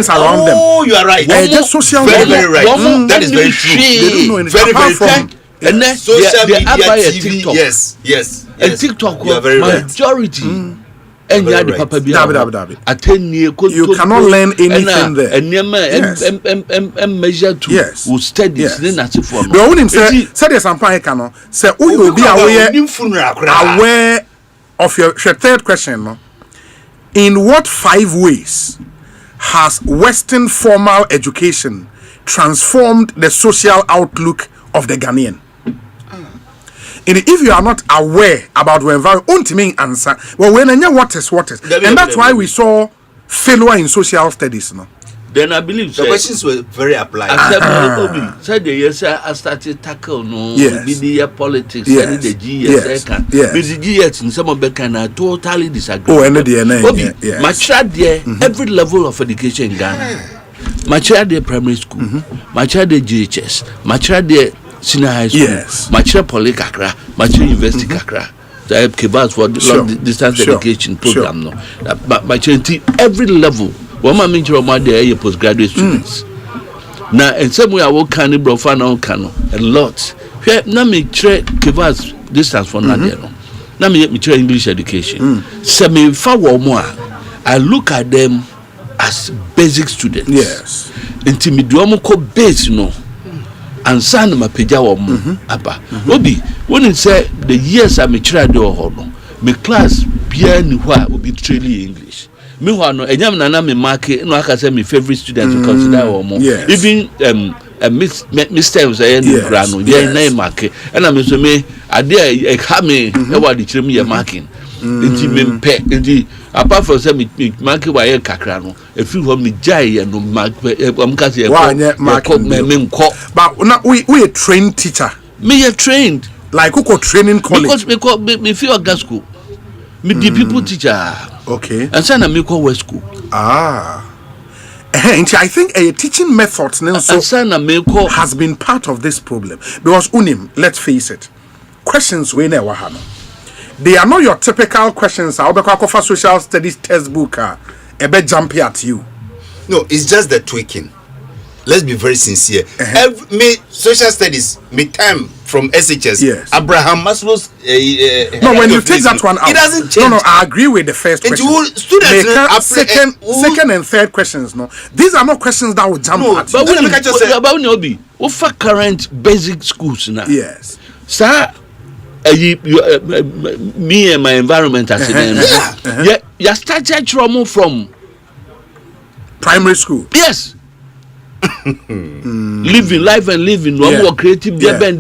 around them. Oh, you are right. Just social very right. That is very true. They don't know anything. Very true. And then social media, TV, TikTok. Yes. And TikTok was majority. And you the papa you cannot learn anything there. And measure to will study. The only say there's some point cannot say who will be aware of your third question, no? In what 5 ways has Western formal education transformed the social outlook of the Ghanaian? If you are not aware about the environment, answer. Well, when what is, and that's why we saw failure in social studies, no? Then I believe the questions were very applied. Said the yes, I started tackle media politics and the GS. But the GS in some of the kind of totally disagree. Oh, and the DNA. My child there, every level of education in Ghana. My child there primary school, my child there GHS, my child there senior high school, my child poly kakra, my child university kakra. I have kebabs for long distance education program. No, but my child every level. One mean to my day postgraduate students. Now, in some way, I will canny brofano cano a lot. Now me try kivas distance for Nadia. Now me try English education. Semi far more. I look at them as basic students. Yes. Intimiduamo ko base no. And son my pejawa apa. Obi when it say the years I me try do no. My class bien will be truly English. Meanwhile, no, and me market. No, I can say my favorite student to consider or more. Even Mr. Grano, name market. And I'm so me. I dare a hammy. What the chimney marking. Nti mempe nti apart from say me mark why kakra no if you me jai no mark am ka say but now we a trained teacher. Me a trained like who training college because me feel gas school. Me the people teacher. Okay. And say na me call West school. And I think a teaching methods has been part of this problem because let's face it, questions we never have. They are not your typical questions. I'll be for social studies textbook. Ebe jumpy at you. No, it's just the tweaking. Let's be very sincere. Me social studies, me time from SHS. Yes. Abraham Maslow's. No, when you take that one out, it doesn't change. No, I agree with the first question. Students, second and third questions. No, these are not questions that will jump at you. But when you for current basic schools now. Yes. Sir. Me and my environment as you started trauma from primary school. Yes. Living life and living one more creative I think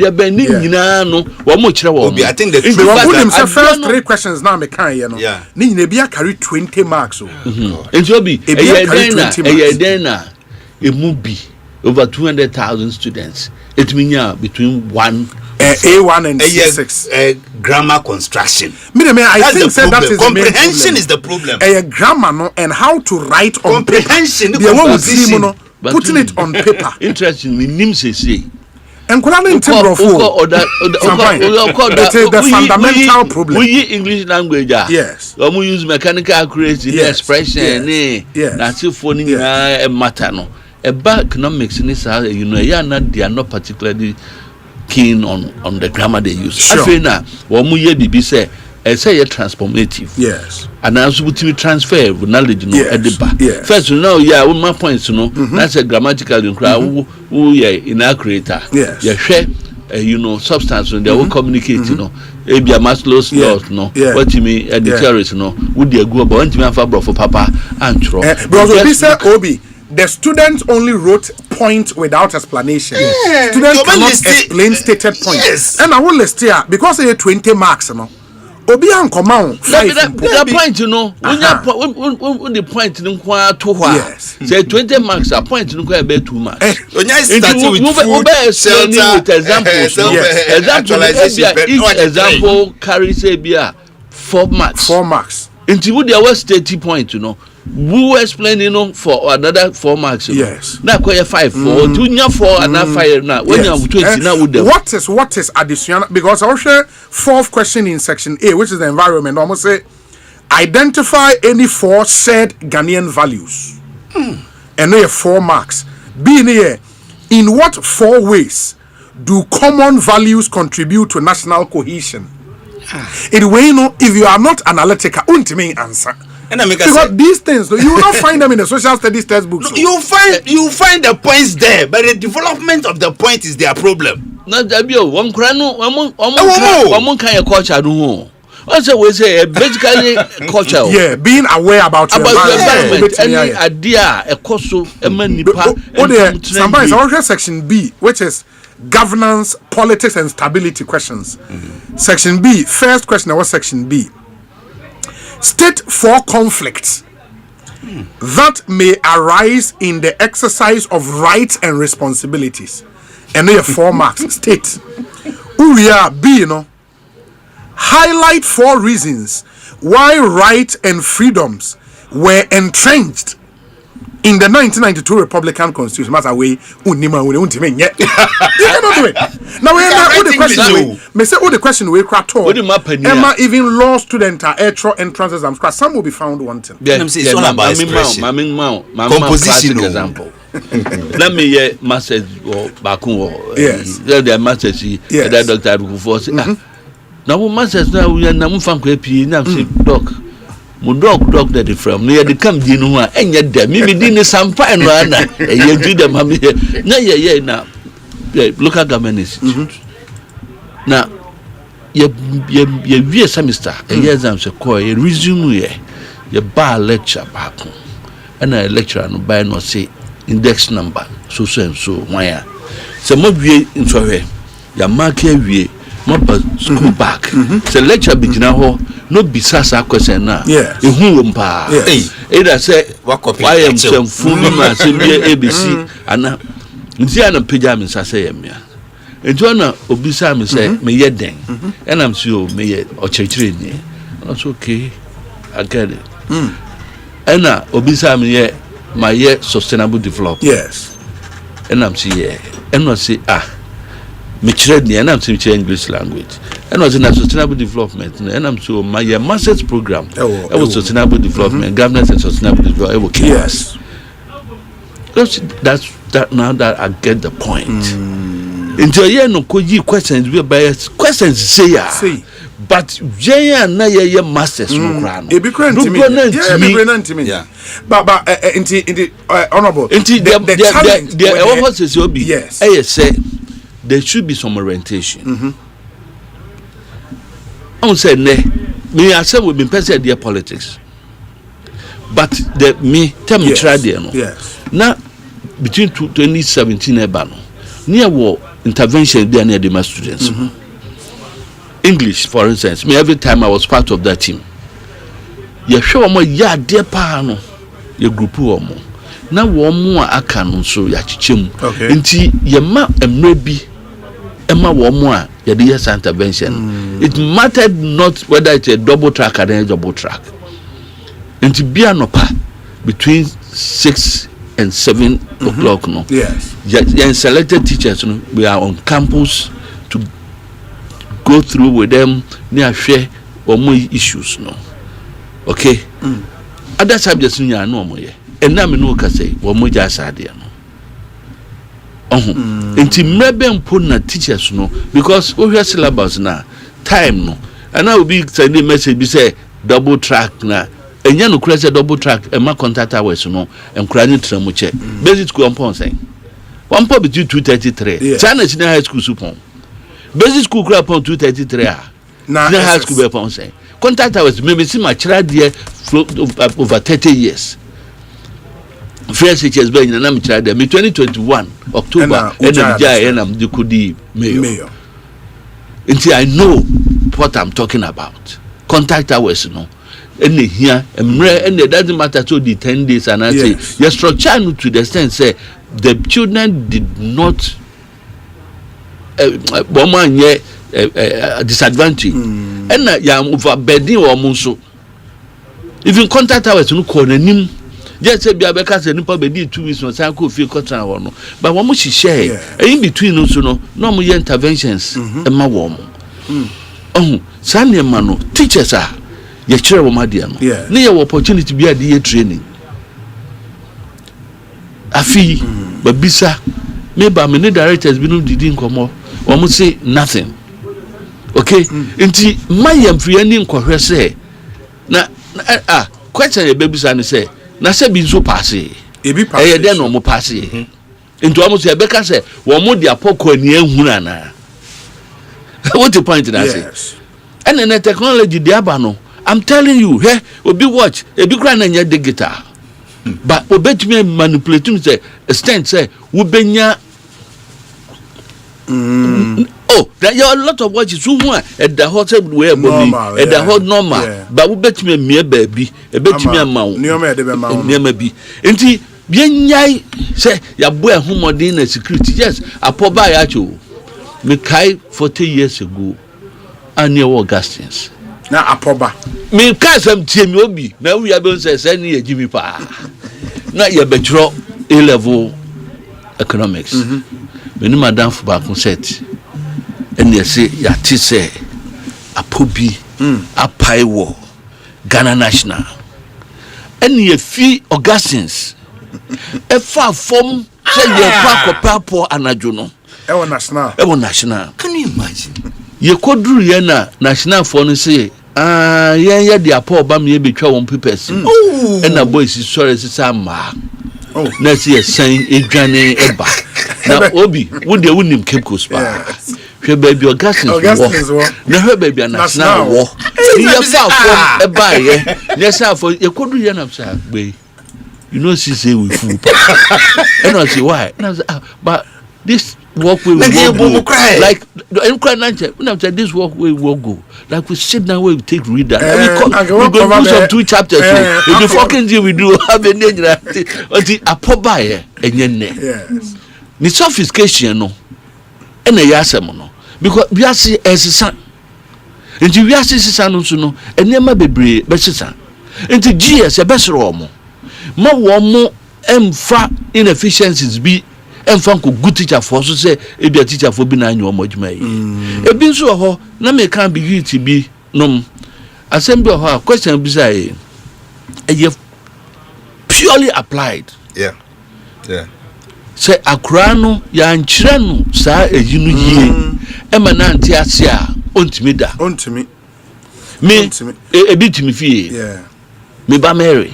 the first 3 questions now me can you know ni be carry 20 marks it will be a movie over 200,000 students it means between A1 and C6 grammar construction. I think that is comprehension is the problem. Grammar no and how to write on comprehension paper. Putting it on paper. Interesting. We name say. And the fundamental problem. We English language. Yes. We use mechanical accuracy, expression. That's your phone matter no. About economics in this, you know, they are not particularly keen on the grammar they use. Sure. I feel now, what we BB say transformative. Yes. And also we transfer knowledge, you know, at the back. Yes. First, you know, with my points, you know, that's a grammatical inaccurate. Yes. You share, you know, substance when they will communicate, you know. Maybe a Maslow's laws, no. What you mean, the theories, you know, would they go about when you have for Papa and Tro. Because we say Obi. The students only wrote point without explanation. Yeah. Students cannot explain stated points. Yes. And I will list here because they 20 marks, you know. Obi and command that point, you know. When the point in yes. Say 20 marks, a point in about 2 marks. When I started with food, shelter, examples, each example carries a 4 marks. 4 marks. Into there was 30 points, you know. We were explaining, you know, for another 4 marks. Yes. Now, 5 4, 2 4, and now 5. Now, when you have 20, now with them. What is additional? Because I share 4th question in section A, which is the environment. Almost say, identify any 4 shared Ghanaian values. And there are 4 marks. Being here, in what 4 ways do common values contribute to national cohesion? Anyway, you know, if you are not analytical, ultimate answer. Because these things, you will not find them in the social studies textbooks. You find the points there, but the development of the point is their problem. Not that be one kind of culture. Also, we say basically culture. Yeah, being aware about your environment. Any idea, a course of a manipa. Sometimes I will section B, which is governance, politics, and stability questions. Section B, first question was section B. State 4 conflicts that may arise in the exercise of rights and responsibilities. And there are 4 marks. State. We are B, you know. Highlight 4 reasons why rights and freedoms were entrenched in the 1992 Republican Constitution. Matter way, you cannot do it. Now we are the question. Me say the question we crack talk. Emma even law student are entrance exams. Some will be found wanting. It's all about expression. Composition example. Let me hear message or Bakun. Yes. The message. Yes. That Doctor Adukufo say. Now message now we are now from KP now say doc. Mo dog that from near the come din ho enya da me din sampa no ana e do dem ha me na ye na local government institute na ye semester ye exam se ko ye resume ye ba lecture back and a lecturer no by no say index number so and so why so mo wie nso hwe ya mark ye wie maba school back say lecture be gina ho no bisa sa question na ehu mpa either say why am some full man say be ABC ana nti ana pagya me sa say yemia enti ona obisa me say me ye den and am sure me ye ochechire ni that's okay I get it ana obisa me ye my ye sustainable development yes and I'm see yeah and I say me trade ni and I'm see English language and was in sustainable development and I'm so my master's program it was sustainable development governance and sustainable development yes that's that now that I get the point into here no koji questions we by questions say but yeah na yeah masters no kra no e be grant me yeah but in honorable the what says obi yes say there should be some orientation I say me I say we been person their politics but the me tell me try there no yes now between 2017 and no near war intervention there near the students English for instance me every time I was part of that team you show mo ya dear pa no your group omo na wo mo aka no so ya chichemu nti ye ma emre bi ema wo mo a ye de yes intervention it mattered not whether it's a double track or a double track nti bia no pa between 6 and 7 o'clock no yes and selected teachers no we are on campus to go through with them near share or more issues no okay other subjects no no mo ye and na me no ka say wo mo ja asade no enti mrebe mpo na teachers no because we hear syllabus na time no and I will be sending message be say double track na enya no kura say double track e ma contact hours no enkura ni tramu che basic school on say one point between 233 China National High School supon basic school kura upon 233 na high school be upon say contact hours me see my child there over 30 years fresh teachers be na me child there me 2021 October and I'm the kudi mayor until I know what I'm talking about contact hours no any here and it doesn't matter to the 10 days and I say your structure to the extent say the children did not disadvantage and ya overburden or so even contact hours no call nim just say bia beka say nipa be 2 weeks no say ko fie kotra wo no but wo mo share in between no so no mo interventions e ma wo mo sane ma no teachers are ye kire wo ma dia no ne ye opportunity bia de training afi babisa me ba me ne directors bi no didi nkomo wo mo say nothing okay nti mayam free ani nkohwe say na question ye babisa ne say na se bi nso passe ebi passe e de no mo passe nti wo mo say beka say wo mo dia poko ani ehunu na what the point na say and the technology dey aba no I'm telling you hey obi watch ebi kra na nya digital but obetumi manipulate to say extent say wo benya there are a lot of watches who want at the hotel where at the hot normal but we bet me baby a bet me amount near maybe enti bien say ya boy humodin security yes a poor by acho me kai 40 years ago and near Augustins na apoba me kai some team obi na we are going say ni Jimmy pa na ya betro A level economics me ni madam for back set and they say ya ti say apobi apaiwo Ghana national and ye fi Augustins e fa form say ye pa papo anajo no e won national can you imagine ye koduru ye na national for no say ye de apo ba me betwa won papers and na boys sorry say ma na say ye san edwane eba na obi wo de wonim Cape Coast pa hwe baby Augustins wo na hwe baby national wo ni ye fa form eba ye ne say for ye koduru ye na say gbe you know she say we fool and I say why and I say but this walkway we will go. Like this walkway will go. Like we sit down where we take reader. We go do some 2 chapters. If the fucking thing we do have a name until a pop by yes. The sophistication no. And a yasem no. Because we are see as a son. Until we are see son no. And never be brave, but son. Until GS a best romo. More emfa inefficiencies be emfa ko good teacher for so say e be teacher for be na anyo modjuma yi e bi nso ho na me kan be youth bi nom assembly ho question bi say e purely applied yeah say akura no ya nkyere no saa eyinu yie e ma na ante ase a ontimi da me e bi timi fie yeah me ba Mary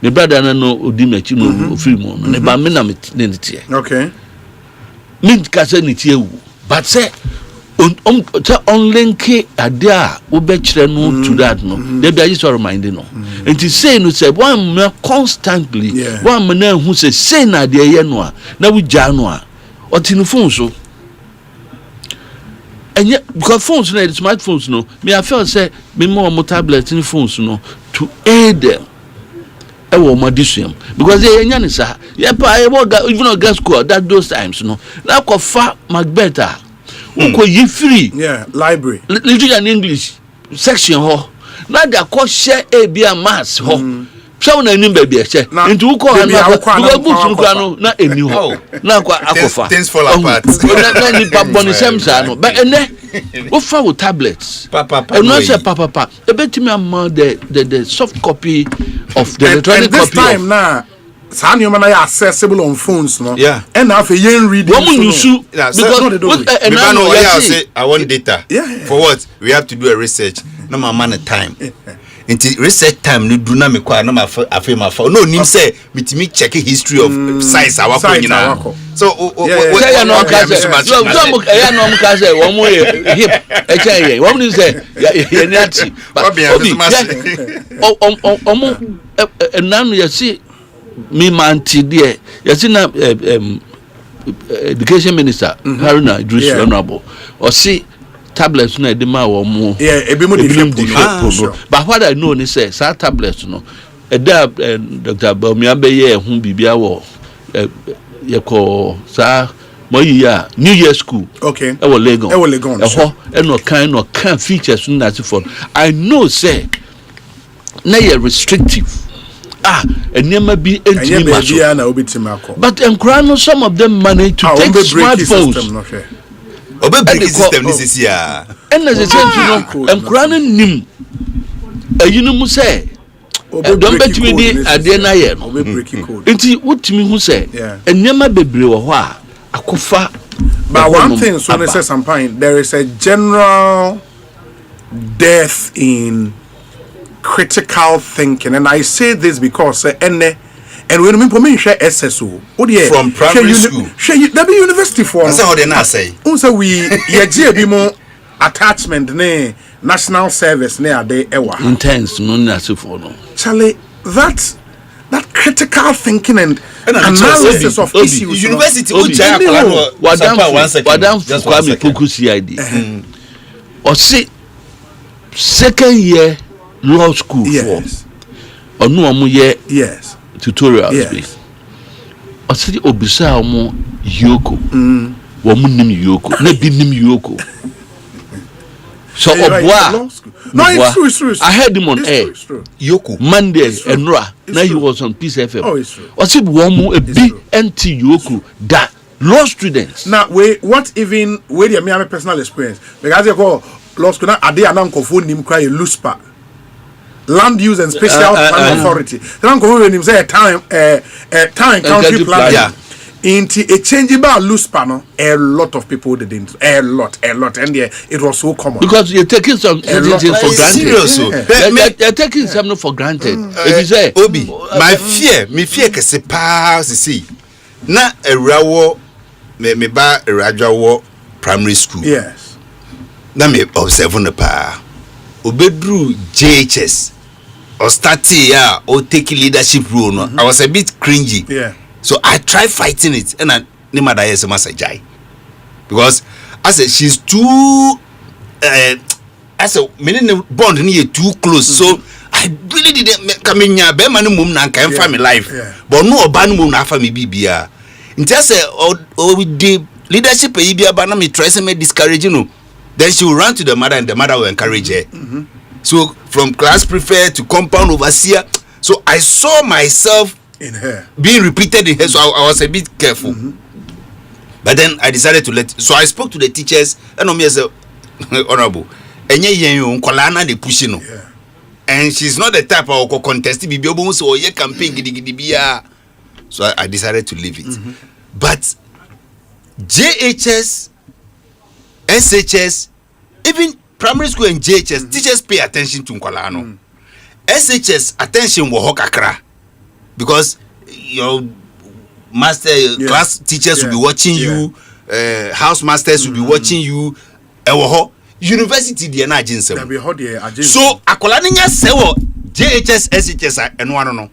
my brother no odi mechi no free mo no ba me na me tie okay me ka say ni tie wu but say on link ade a wo be kire no to that no they be just remind no and to say no say one me constantly one me na hu say na de ye no a na wu ja no a o ti no phone so and yet because phones no smartphones no me I feel say me more tablet and phones no to aid them because they nya nisa even on gas school that those times no na ko fa Macbeth ko yi free library literature and English section ho na da ko share a bia maths ho so na nim ba bia che into ko ha na ko books ko no na eni ho na ko akofa things fall apart na ni pa boni semsa no but ene wo fa wo tablets papa and not say papa e betimi am the soft copy of the electronic this copy time now san you man accessible on phones no and now for yen reading because I want data for what we have to do a research no man time into research time ni do na me kwa na ma afa ma fa no nim say mitimi check history of science awako nyina so ya no ka say wo mo hip e che ye wo mo say ya ni ati omo enanu ya si mi manti de ya si na education minister Haruna Idris honorable o si tablets no e ma wo mo ebi mo de but what I know ni say sa tablets no e da Dr. Bawumia be ye hu bibia wo ye ko sa mo ya New Year school okay e wo Legon e ho e no kan features no that for I know say na ye restrictive enema bi entimi maso but enkrano some of them manage to take smartphones break system this is here and as no enkrano nim ayinu mu say don betimi di ade na ye no enti wutimi hu say enema bebre wo ho a akofa but one thing so they say something there is a general death in critical thinking, and I say this because and when we share SSO from primary school there be university for that's how they not say so we be more attachment ne national service ne ade ewa intense no na so for no Charlie that critical thinking and analysis of issues university wadam Kwame Poku CID or say second year law school for onu omo ye tutorials be o se obisa omo yoko wo mu nim yoko na bi nim yoko so obwa no it's true I heard him on air yoko Monday enra na he was on Peace FM o se wo mu e bi anti yoko that law students now what even where the me personal experience because you call law school na ade anankofo nim cry loose pa land use and special plan authority then go when him say time country plan into a changeable loose panel a lot of people didn't a lot and it was so common because you're taking some things for granted you're taking something for granted if you say Obi my fear kese pa see na erawo me ba erajawo primary school yes na me observe no pa obedru JHS or starting or taking leadership role no I was a bit cringy yeah so I tried fighting it and I name that yes masajai because I said she's too I said meaning bond near too close. So I really didn't come in here be man mum na kan family life. But no ban mum na family bibia. Nti say with the leadership e bia ba na me try say me discourage no. Then she will run to the mother and the mother will encourage her. So from class prefect to compound overseer, so I saw myself in her being repeated in her, so I was a bit careful. But then I decided to so I spoke to the teachers and me as honorable pushing, and she's not the type of contest so campaign so I decided to leave it. But JHS, SHS, even primary school and JHS, teachers pay attention to Nkwalano. SHS attention wo hokakra because your master class teachers will be watching you, house masters will be watching you. University the na agency. So akola nya sewo JHS SHS and one no.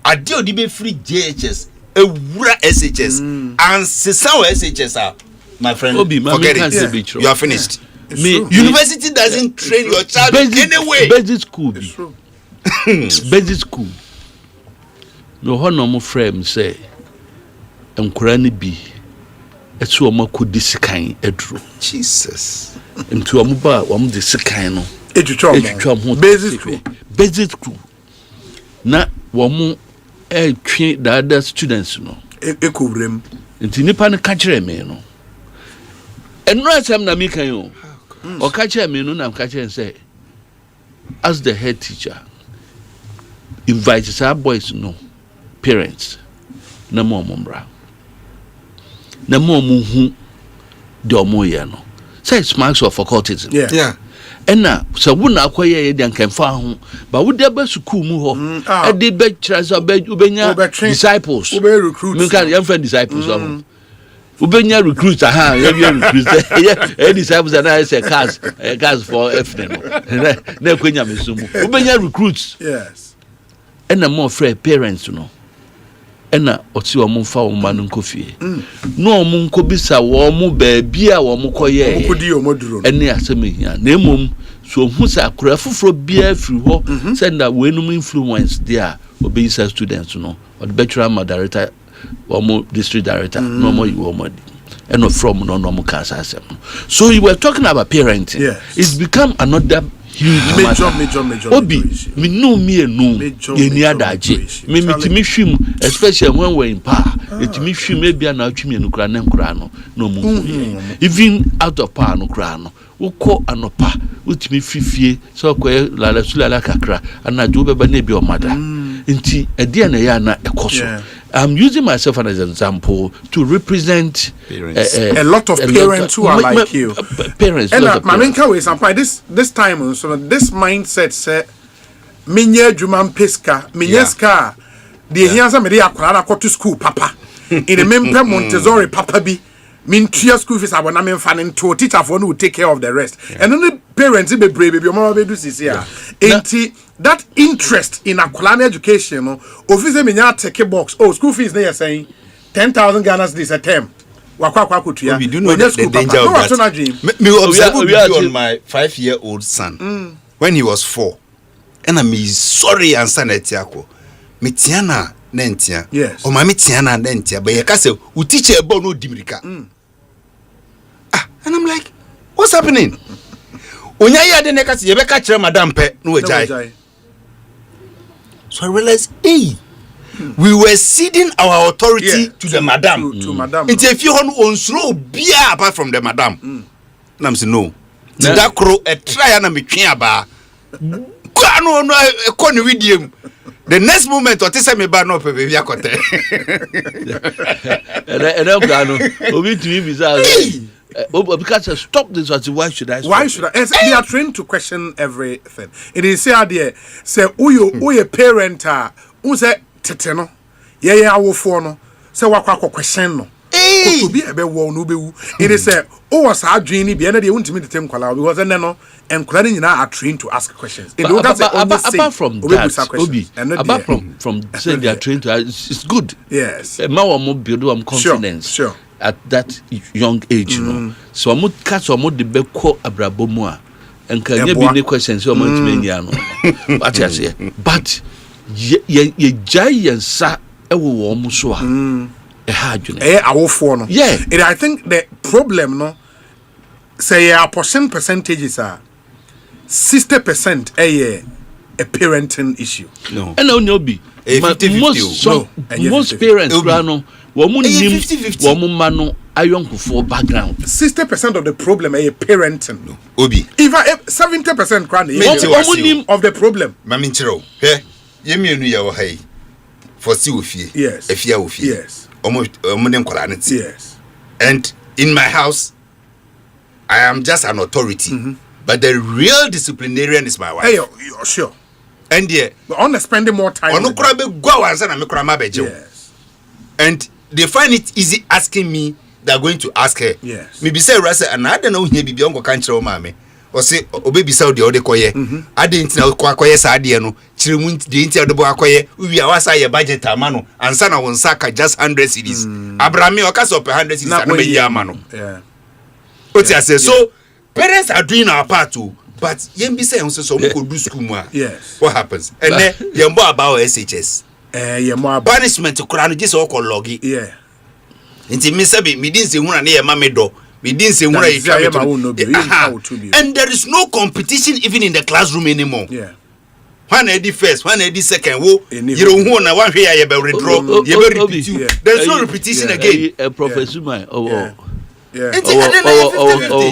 Ade odi be free JHS ewura SHS and sesawo SHS my friend forget it. You are finished. University doesn't train your child anyway. Basic school be. Basic school. No hono frame say enkura ni bi etu omo kodi sikan edru. Jesus. Into a mobile, one the second basic school. Na one train the other students, no. Ekobrim. Into Nipan catch me, no. And right time na mika yo. Or catch me, no, I'm catching and say, as the head teacher, invites our boys, no, parents, no more mumbra. No more muhu, domo no. Say it's marks of occultism. Yeah. And now, so we na acquire then can find, but would there be school mu ho? I did be disciples. Ube recruits. You can young friend disciples. Ubenya recruits. Aha, recruits. Yeah, disciples and I say cars for evening. Ne kwenya mesumu. Ubenya recruits. Yes. And the more fair parents, you know. Ena oti wo mfa wo ma no nkofie no omu nkobisa wo mu baabi a wo mu koye okodi o moduro ene asemehia na emom so hu sa akora foforo bia firi ho send that we no influence there obeyisa students no or the bachelor director wo mu district director no more you wo modi and from no more cancer asem. So you were talking about parenting. It's become another huge major Obi me no me no any adaje me mitimi hwim especially when we're in power etimi hwim e bia na atwimi no kra no mu even out of power no kra no ukọ anopa utimi fifie so ko la sulala kakra anajo beba na bi o mada nti ade na ya na ekoso. I'm using myself as an example to represent a lot of parents who are like you. Parents. And Maminka way sampai this time so this mindset say minye dwuma peska minyeska the hianza me dey akwara na to school papa in the mempe Montessori papa bi min tua school fees abona me mfa ne to teacher for no will take care of the rest. And then the parents be brave baby mama be do sisi ya. Enti that interest in akwara education no office me nya take box school fees na saying 10,000 Ghana cedis a term. We do know the danger of that. Me observe on my 5-year-old son when he was 4. And I'm sorry and son etiako. Me tiana nentia. Yes. O ma me tiana nentia. But you can say u teacher ebo no dimirika. And I'm like, what's happening? Onya ya de neka se yebeka kire madam pe no ejai. So I realized, hey, we were ceding our authority to the madam. To madam. It's if you on slow beer apart from the madam. And I'm saying no. That crow a try and me twa ba. No koni with him. The next moment what say me ba no pe baby akote. And I'm obi to me bizarre. Because stop this. Why should I? Why should I? They are trained to question everything. It is say there. Say uyo parent who say tete no. Yeah awofo no. Say wakwa question no. To be ebe wo no be wu. It is say was adwin ni be na dey untimi tete nkwala because then no enkwala nyina are trained to ask questions. Apart from that, apart from saying they are trained to, it's good. Yes. Ma wo mo build confidence. Sure. at that young age, you know. So I'm not catch or more the beko abrabomoa and can you be any questions or no. What I say, but ye giant sa ewo muso a hard you know. Yeah, and I think the problem no say a percentages are 60% a parenting issue. No, and no be most parents no woman mano ayonku background. 60% of the problem is parenting. No. Obi. Even 70% of the problem. Maminchiro. Hey, yemi enu ya wahai. For si ofie. Yes. Efia ofie. Yes. Omudem kolaniti. Yes. And in my house, I am just an authority. But the real disciplinarian is my wife. Hey, sure. And yeah, on spending more time. Yes. And they find it easy asking me. They're going to ask her. Yes. Maybe say Rasa and I don't know here be beyond country mame. Or say baby Saudi or the koye. I didn't know koye sadiano. Chilmun the inter the boy koye. We are wasa your budget amano. And sana won saka just 100 cities. Abrami or cast up 100 cities and me yamano. Yeah. But I say so parents are doing our part too. But yembi say so we could do school. Yes. What happens? And then you're more about SHS. Punishment to Quran just all call logi. Yeah. Inti me sabi me didn't say una na yema me do. Me didn't say una if and there is no competition even in the classroom anymore. Yeah. One edi first, one edi second. Wo you don't want na one here you be redraw. You be repeat you. There is no repetition again. Professor man. Yeah.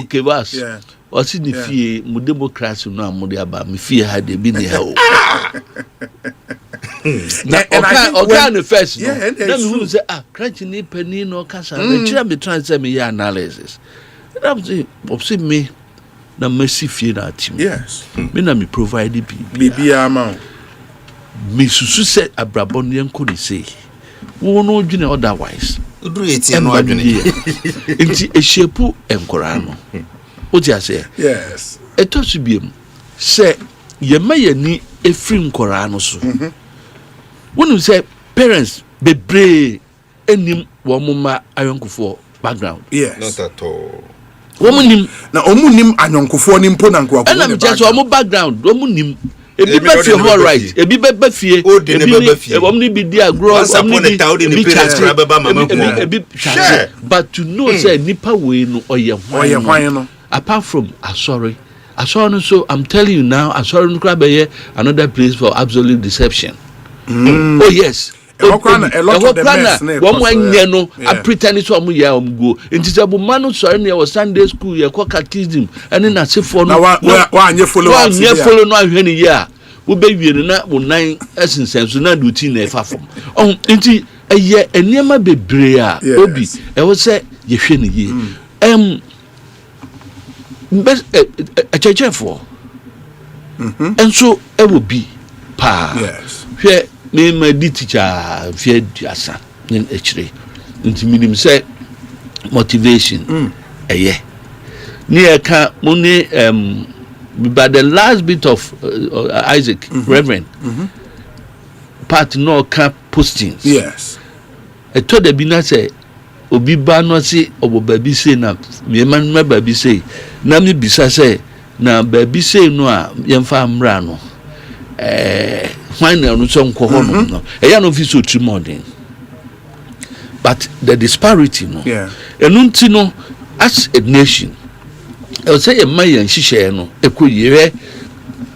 Okay, boss. Yeah. What's in the fear? Mu democracy no amudi aba. Me fear had they been here. And I think first, then who say crunching ni penny no kasa. The children be trying to say me analysis. I'm saying, me na mercy fear that team. Yes. Me na me provide the baby amount. Me susu say abrabon yen ko say. Wo no dwene otherwise. Udru eti no adwene. Enti ehyepu enkora no. What you say? Yes. Eto su biem. Say ye mayani efri nkora no so. When you say parents bebre enim wo mama ayonkofo background. Yes. Not at all. Womunim na omunim ayonkofo ni mpo na nkwa. And I'm just wo background womunim. Ebi be fie all right. Ebi be fie. Omni be dia grow omni be but to know say nipa we no oye hwan no. Apart from sorry no, so I'm telling you now, sorry no crab another place for absolute deception. Oh yes. A lot of the mess no I pretend to go into the man sorry was Sunday school you call catechism and then I say for no one you follow no any year we be na 9 essence so na do tin na fa from nti eye eniema bebre a obi e wo say ye hwe ne ye a churchfo and so e will be pa yes hwe me my teacher fear asa in echire nti minim say motivation near ka money but the last bit of Isaac Reverend part no cap postings yes I told the bina say obi ba no say obo baby say na me man baby say na me bisa say na baby say no a yemfa amra no when no so nko ho no e ya no fi so trimodin but the disparity no enunti no as a nation I say a mayan shisha no ekoyire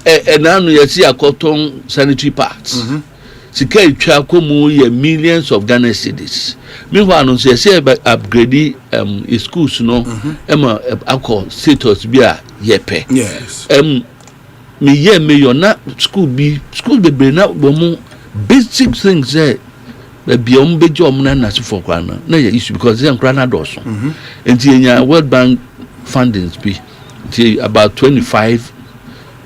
enanu yesi akoton sanitary parts sika etwa komu ye millions of Ghana cedis meanwhile no say upgrade schools no ema akọ status bi a yepe yes me ye me yo na school be be na bomu basic things there be be jom na for kwana na ye issue because they nkra na doso enti enya World Bank fundings be about 25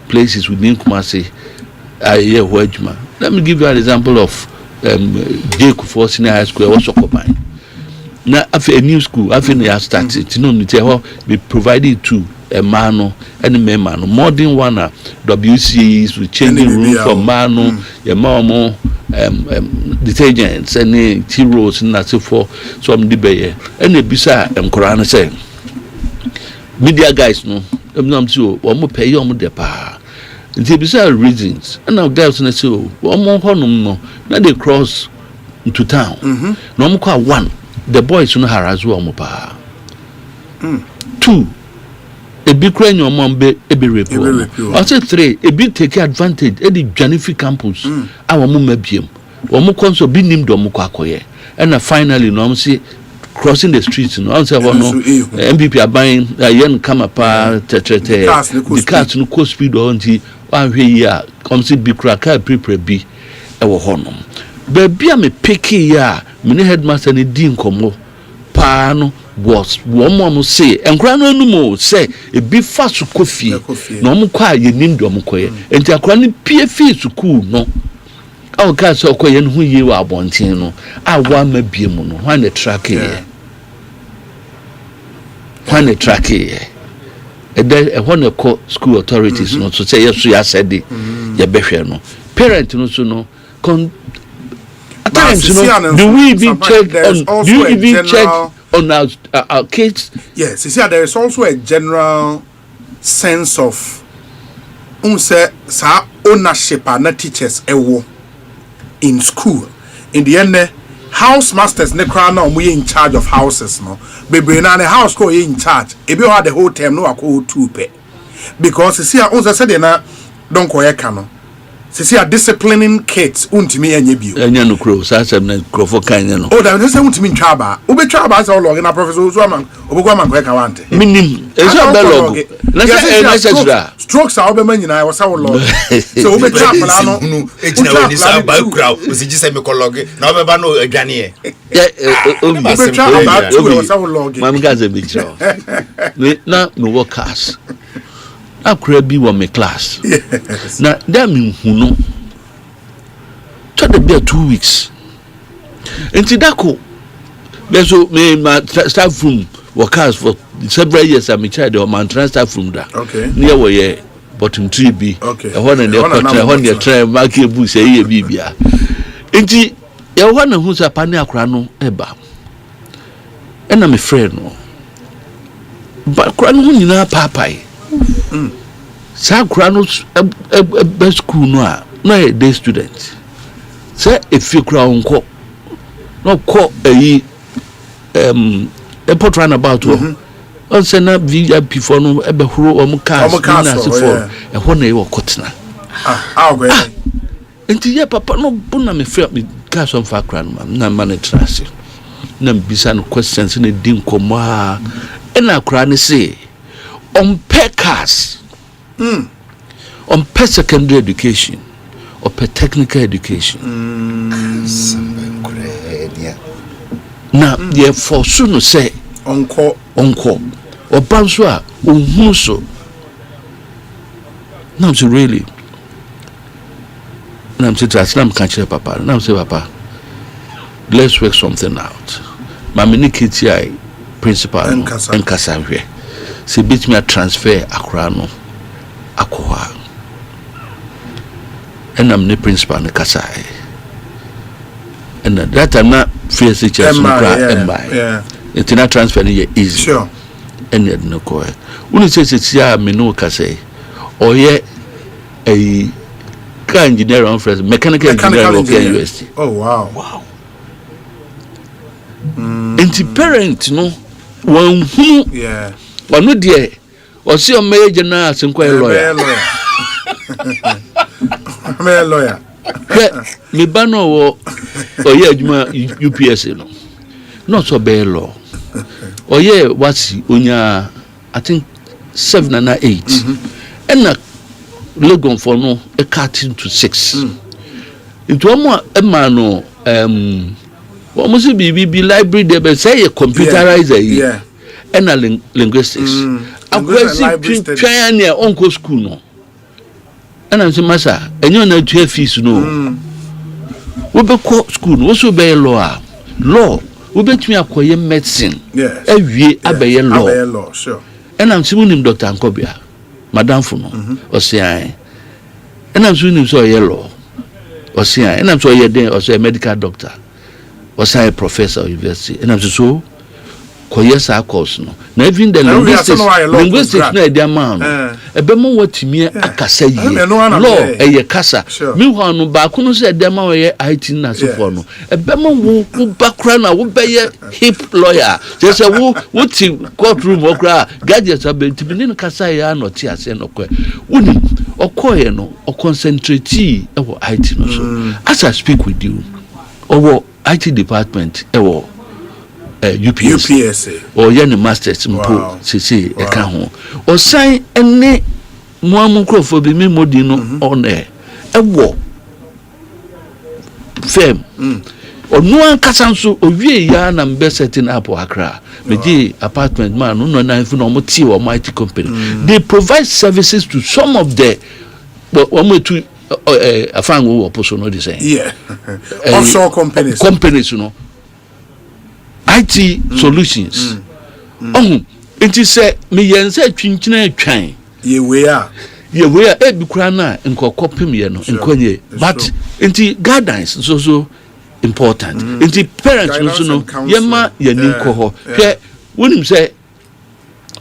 places within Kumasi here Wajma. Let me give you an example of Jake for Senior High School also combined. Now after a new school after they have started you know we provided to a mano and a mano more than one WCs with changing room for mano your mama detergents any tea rolls and that's for some debate and a bisa and Koran say media guys no I'm sure one more pay your depa the bizarre reasons and now guys and so one more honum no now they cross into town no more one the boys no harass one pa two a big crane your mom be rape I said three a big take advantage Eddie Janifi campus our mum bium one more console be named Domukakoye and finally no see crossing the streets no answer one no MPP are buying yen come apart the cars no co speed on the one here come see big cracker prepare be e wo honom baby am picky ya me headmaster ni din komo pa no was one more say enkra no anumo say e bi fa su kofi na omo kwa ye nim do omo koye enti akra ni pie fi school no aw ka so koye no hu ye wa abonten no awa ma bie mu no when the track here when the track here e when the school authorities no so say yes ya said ye behwe no parent no so no at times you know do we even check on do you even check on our kids? Yes, you see, there is also a general sense of ownership and teachers in school. In the end, house masters ne crown we in charge of houses no. Baby na the house go in charge. If you had the whole term no ako 2 pe. Because you see, I said na don't go no. See, disciplining kids untimi enye bio. Enye no crow, sasa na crofo kanya no. Oh, that say untimi twaba. Ube twaba say log na professor Uzuaman, obekwa man kweka wante. Minim, ezo be log. Na say na strokes are obe man nyina, wasa log. So ube twaba na no. Ejina we ni sa ba kura, osiji say me log. Na obe ba no adwane e. Ube twaba ba tu wasa log. Mam gaze be tro. Na no workers. Akura bi wo me class. Yes. Na dem huno. To the be 2 weeks. Enti dako. Beso me my staff room workers for several years I'm in charge of my staff room da. Okay. Near where ye bottom 3B. Okay. E one and the quarter one ye try mark e bu say ye bibia. Enti e one hu sa pani akura no eba. E na me friend no. Ba akura no nyina papai. Sa akura no be school no a no a day student. Say if you kura onko no ko eyi airport runabout on say na VIP for no ebe huro omo cars na se for e ho na e wo kotena enti ye papa no buna me frɛ me gas on fa kra no na manager ase na mbisa no questions na din komo a na kra ne say on pay cars on pay secondary education or pay technical education na ye force no say onko or Bonsu a ohun so now so really now say translam can check papa now say papa let's work something out my minikiti principal and kasahwe say bit me transfer akra no akoha and I'm the principal and kasai and that I'm not face teachers yeah. It's not transfer easy. Sure. And yet no ko. When you say it's ya me no ka say or ye a car engineer on first mechanical engineer of university. Oh wow. And the parent no one who one no dear or see a major na sinquire lawyer. Me lawyer. Me bano or ye UPS no. Not so bad law. Or yeah, what's unya I think 7 and 8. And a logon for no a cutting to 6. Into one more a mano what must be library there say a computerizer and a linguistics. A question try near uncle school no. And I'm saying massa and you know to fees no. We be school no so be law. We bet me acquire medicine. Yes. Every abaye law. Abaye law, sure. And I'm seeing him Dr. Ankobia, Madame Funo, Osei. And I'm seeing him so yellow. Osei and I'm so you're also a medical doctor. Osei a professor of university and I'm so koyesa course no. Now even the linguistics na dey man no. Ebemo watimi akasa yi. Law eye kasa. Meanwhile no ba kuno say dey man we IT na so for no. Ebemo wo background na wo be hip lawyer. Just say wo ti courtroom okra gadgets abentimi no kasa ya no ti ase no kwa. Woni okoye no o concentrate e wo IT no so. As I speak with you, owo IT department UPS or yani masters mpo sisi eka ho Osei ene moamu krofo bi memodi no on ewo fem onu ankasa nso owie ya na mbe setting up Accra meji apartment man no na nfu no mo ti o mighty company they provide services to some of the to afango wo poso no dey say offshore companies you know IT solutions. It is say me yense twinkyina atwan. Ye we are e bi kura na nko kopim ye no nkonye but enti guidance so important. Enti parents no yema yanin ko ho. Hwe wonim say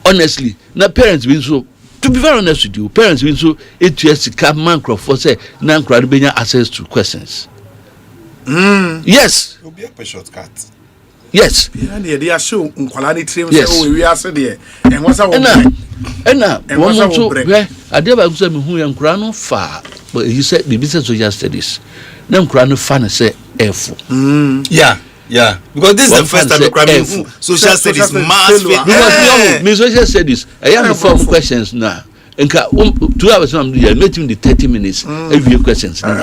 honestly na parents be so to be very honest with you parents be so etuasi ka man crofo say na nkura benya access to questions. Yes. Will be a shortcut. Yes. Yeah, they are show unkwalani trim say we are say there. And what's our one so I never say me hu yankura no fa but he said the business social studies. Na nkura no fa na say F. Yeah. Because this is the first time the social studies mass because me social studies I have form questions now. Enka 2 hours am dey make him the 30 minutes every questions na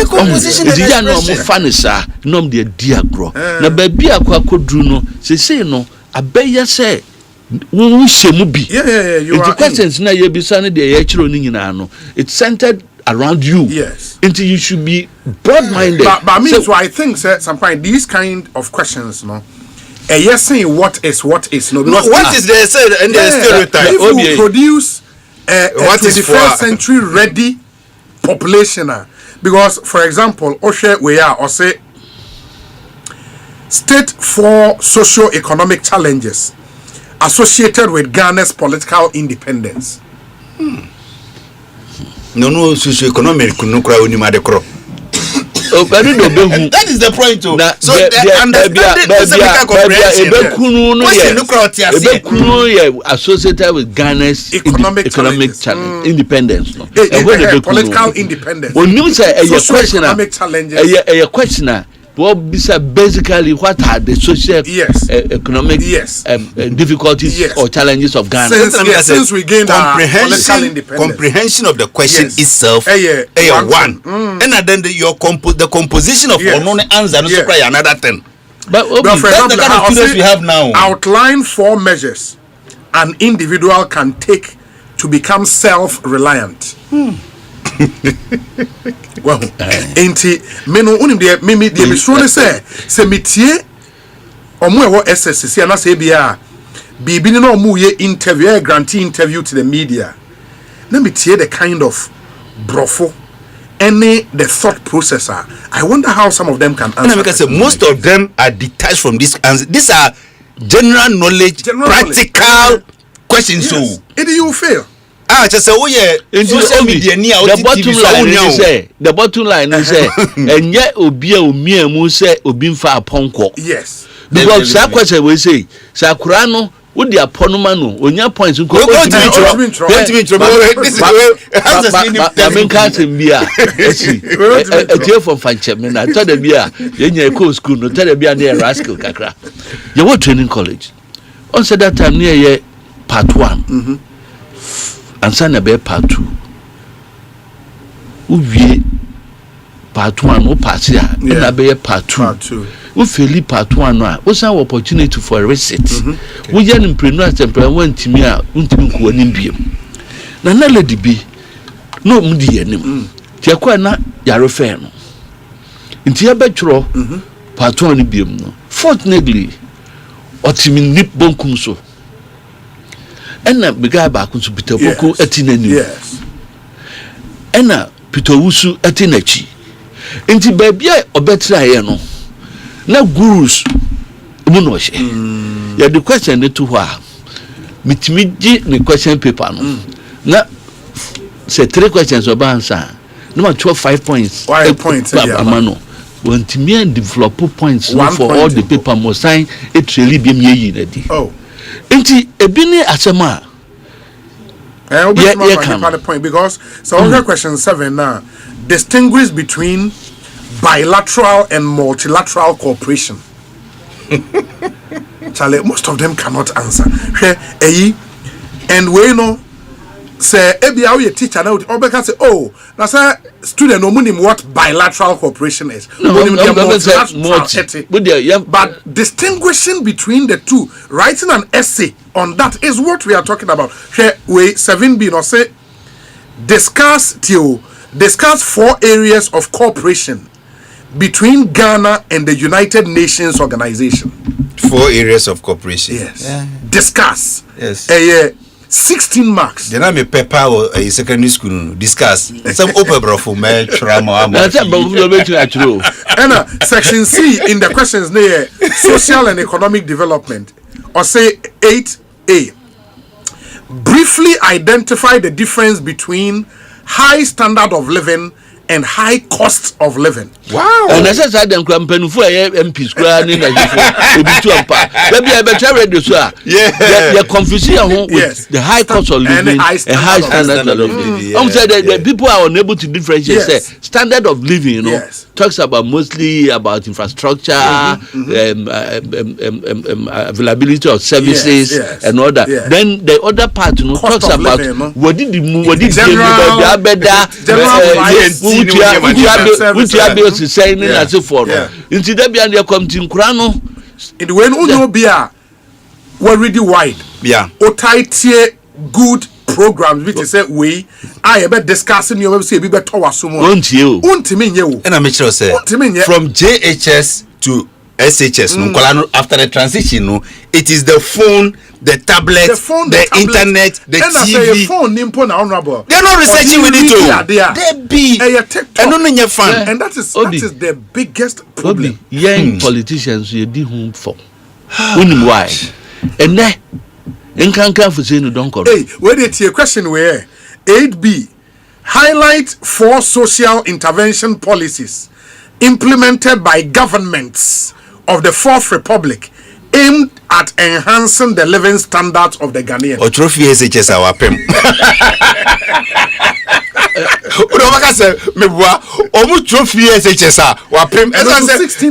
composition is ya no mo fanisa no dey diagro na ba bia akodru no sesei no abeya say wo shemu bi the questions na ye bisa na dey ya chiro ni nyina no it's centered around you until you should be broad minded but I mean so I think sometimes these kind of questions no yes saying what is what is no because what is the stereotype if you produce what is 21st century ready population because for example Osei we are or say state 4 socio-economic challenges associated with Ghana's political independence. No socio-economic no kra onima de kro. That is the point too. So associated with Ghana's economic challenge, independence. Political independence. When you say a question, basically what are the social economic difficulties or challenges of Ghana? Since we gained comprehension of the question itself, one, and then the composition of unknown answer another thing. But for example, the kind of students we have now. Outline 4 measures an individual can take to become self-reliant. Well, enti me no unim de me sure say metie omo e wo SSC na say bia bibi ni no omo ye interview grantee interview to the media na metie the kind of brofo any the thought processor. I wonder how some of them can answer. Because most of them are detached from this answer. These are general knowledge, practical questions. Yes. It you fail. Just say social media ni the bottom line is say enye obi a omia mu say obi mfa aponko. Yes. Because that question we say sakura no wo di aponoma no onya points nko from Fanchem na to the bia yenya eco school no to the bia na rascal kakra you what training college on said that time near part 1 and sana be part 2 uwie part 1 o pass ya na be part 2 we fail part 1 no we say opportunity for a reset we yan entrepreneur want me a untimi ko anim biem na lady bi no mudi anim ti akwa na yare fe no nti ya betro part 1 ni biem no fortunately otimi nip bonkum so ena biga ba kunsu Peter Boko atinani yes ena Peter Wusu atinachi Inti baby obetra ye no. Na gurus mu no hye. Ya the question ne to ho a. Mitimi gi me question paper no. Na say 3 questions oba answer. No 5 points. Why points amano. Want me and develop points for all the paper must sign it really be me na di. Oh. Inti ebini asema. Yeah, point because so question 7 now distinguish between bilateral and multilateral cooperation. Charlie, most of them cannot answer. And we know say ebi how you teacher now obeka say oh na say student no munim what bilateral cooperation is. But distinguishing between the two, writing an essay on that is what we are talking about. We 7B no say discuss 4 areas of cooperation between Ghana and the United Nations Organization. 4 areas of cooperation. Yes. Yeah. Discuss. Yes. 16 marks. Then I'm a paper or a secondary school discuss. Some open bro for me trauma. And section C in the questions near social and economic development. Or say 8A. Briefly identify the difference between high standard of living and high cost of living. Wow. And as I said, them campaign for MP square in the they're confusing with the high cost of living and high standard of living. I'm saying that people are unable to differentiate. Say standard of living, you know, talks about mostly about infrastructure, availability of services and all that. Then the other part, you know, talks about what did which are saying as a for into the behind their coming crano. It when uno beer were really wide. Yeah. Or tight good programs which is say we I about discussing your website be better was so much. And I'm sure say from JHS to SHS after the transition it is the phone, the tablet, the internet, the TV. Phone honorable. They're not researching with it too. They be and that is the biggest problem. Young politicians you did home for. Why? And then in can't for saying don't call. Hey, where did your question where 8B highlight 4 social intervention policies implemented by governments of the 4th Republic aimed at enhancing the living standards of the Ghanaian. O trophy SHS our pem. Me boa omu trophy SHS our pem. And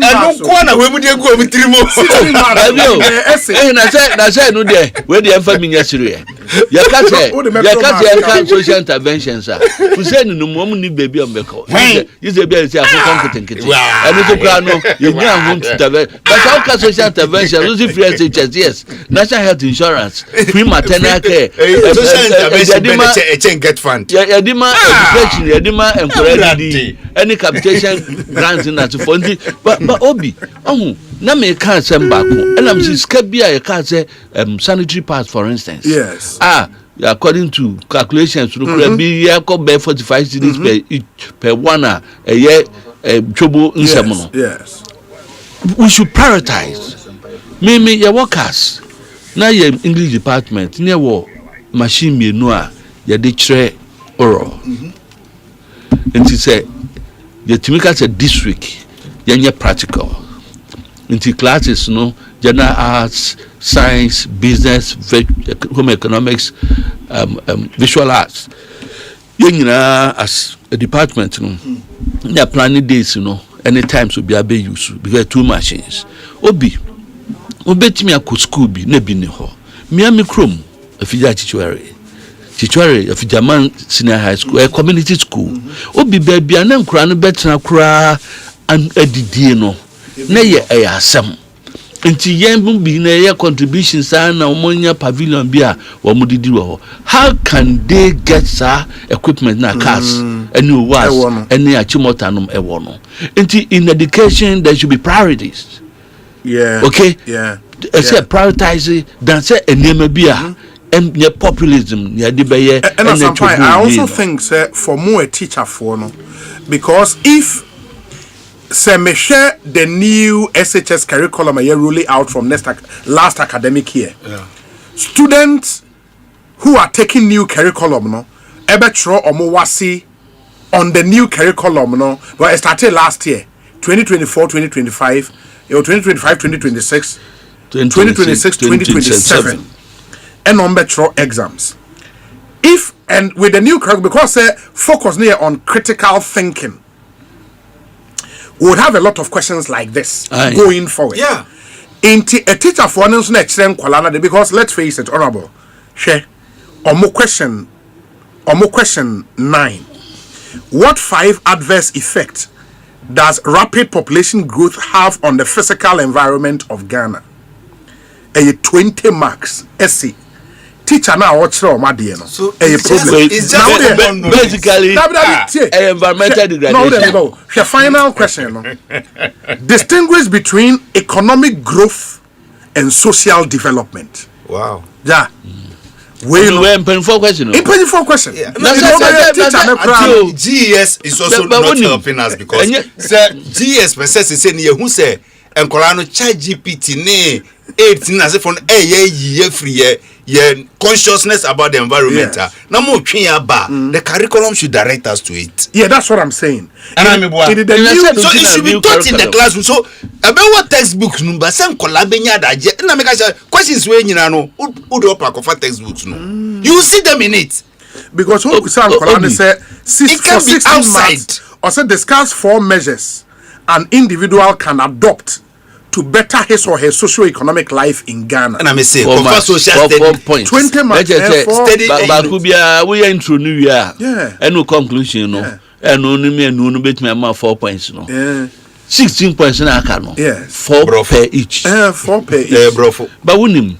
no corner we dey go with 3 more. 16 na say no there we dey enfa me nyasire. Ya ka say social interventions ah. Fu say no mo mu ni baby on beko. You say be say afon ketenkete. And so kra no you nya home intervention. But how can social intervention use free SHS yes. National health insurance, free maternal care, social intervention get fund. Yadima education, yadima encourage any capitation grants in that for but obi na me can sem back and I'm just bia you can say sanitary pads for instance. Yes. According to calculations you could be 45 cedis per 1 a year trouble in yes. We should prioritize me your workers na your English department near war machine me no a ya de chere oral and she said the timika said this week you practical into classes no general arts, science, business, home economics, visual arts you know as a department no they are planning days you know anytime so be able use because 2 machines obi obetimi akọ school bi na bi ne ho miami krom afija chichware afijaman senior high school a community school obi ba bia na nkura no betena kura an adidie no na ye asem nti yen bi na ye contributions na omonya pavilion bia wo mudidi wo how can they get equipment na cars any was any achimotanum ewo no nti in education there should be priorities. Yeah. Okay. Yeah. Say prioritize than say enema bia and your populism near the baye. And I also think say for more a teacher for no because if say me share the new SHS curriculum a year rolling out from last academic year. Yeah. Students who are taking new curriculum no ebetro omowasi on the new curriculum no but it started last year 2024 2025 or 2025 2026 2026 2027 and on betro exams. If and with the new curriculum, because focus near on critical thinking, we would have a lot of questions like this going forward. Yeah. Into a teacher for an next because let's face it, honorable. Share or more question 9. What 5 adverse effects does rapid population growth have on the physical environment of Ghana? 20 marks. Essay. Teacher now watch from my no. So a problem. It's just basically environmental degradation. No, the final question. No. Distinguish between economic growth and social development. Wow. Yeah. We're in 4 questions. In 4 questions. Yeah. GES is also not helping us because GES process is saying who say and Colano Chat GPT ne 18 as if on a free consciousness about the environment. No more the curriculum should direct us to it. Yeah, that's what I'm saying. And so it should be taught in the classroom. So about what textbooks number some collabing na make questions when you know who do pack of textbooks no. You see them in it. Because some Colano say it can be outside or say discuss 4 measures an individual can adopt to better his or her socio-economic life in Ghana. And I may say, for social points. 20 marks. Steady. We are into New Year. Yeah. And no conclusion, no. And only me and no bet me about 4 points, no. 16 points in Akano. Yes. 4 per each. 4 per each. But wouldn't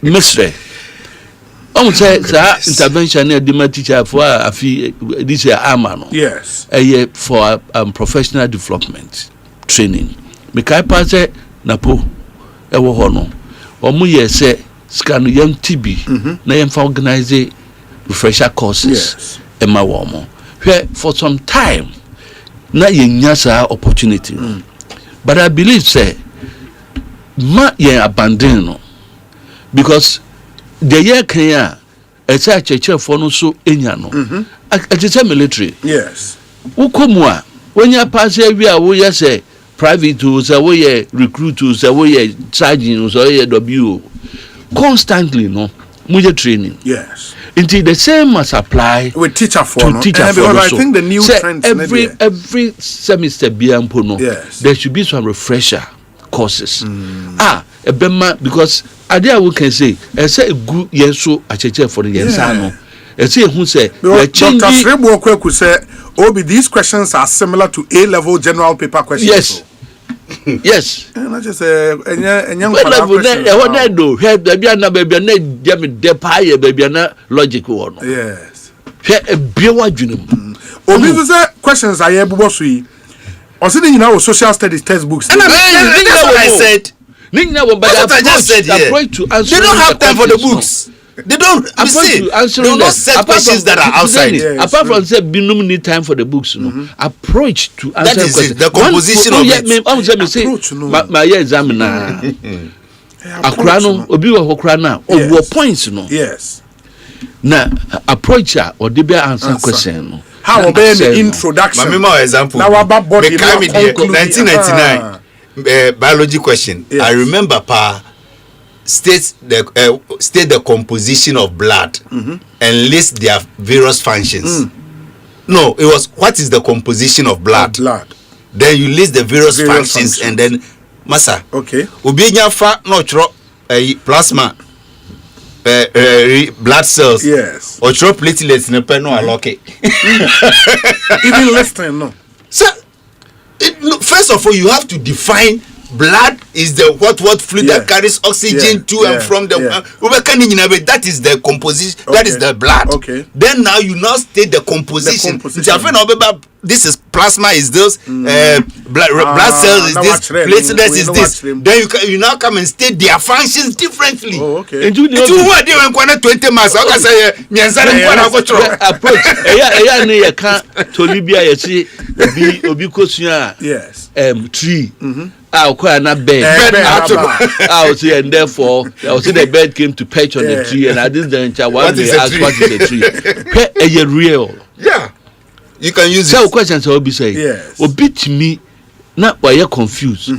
Mister. I would say that intervention near the teacher for a fee this year, Amano. Yes. A year for professional development training. Mekai passe na po ewo ho no omu ye se scan yam TB na yam organize refresher courses ema wo mo for some time na yenya sa opportunity but I believe say ma ye abandon no because the year kan a cheche for no so enya no at military yes ukomu a when ya pass wi a wo ye say private tools away recruit tools away charging away W constantly no much training yes until the same must apply with teacher for to teacher for I think the new trend every semester no yes there should be some refresher courses because idea we can say say good yeso acheche for the yensa no say who say Dr. Frebo Kweku say Obi, these questions are similar to A-level general paper questions. Yes. Yes. And I just logical. Yes. Obi questions are here. Or sitting in our social studies textbooks. And that's what I said. That's what I just said here. They don't have time for the books. They don't. You see, they will not set questions that are outside. Yes. Apart from say, Binum need time for the books. No approach to answer that is questions. The composition of it. My examiner. Akrano obi wo krana o points no. Yes. Na approacher or the be answer question no. How obey the introduction? My example. Now about body 1999 biology question. Yes. I remember state the composition of blood and list their various functions. No, it was what is the composition of blood? Then you list the various functions and then massa. Okay. Ubinya fa no chro plasma blood cells. Yes. Or chro platelets ne pe no aloke. Even less time no. So first of all you have to define blood is the what fluid that carries oxygen to and from the that is the composition, that is the blood. Then now you now state the composition. This is plasma, is this blood cells, is this platelets, is this. Then you now come and state their functions differently. And you what they want 20 months. I can say approach. To Libya, you see, yes. Tree. Bed out here, and therefore I was the bed came to perch on the tree, and I didn't one day ask what is a tree. Real. Yeah. You can use it. So questions will be say. Yes. Beat me not why you're confused.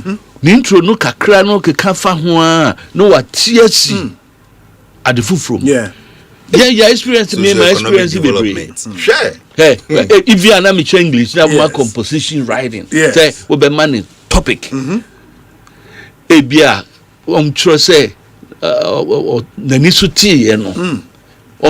Nintro no kakra no kekafa ho no what TSC at the full from. Yeah, experience me, my experience development. Sure. Hey, if you are not English, now my composition writing. Say we be manning topic. Ebia tro say nani suti no.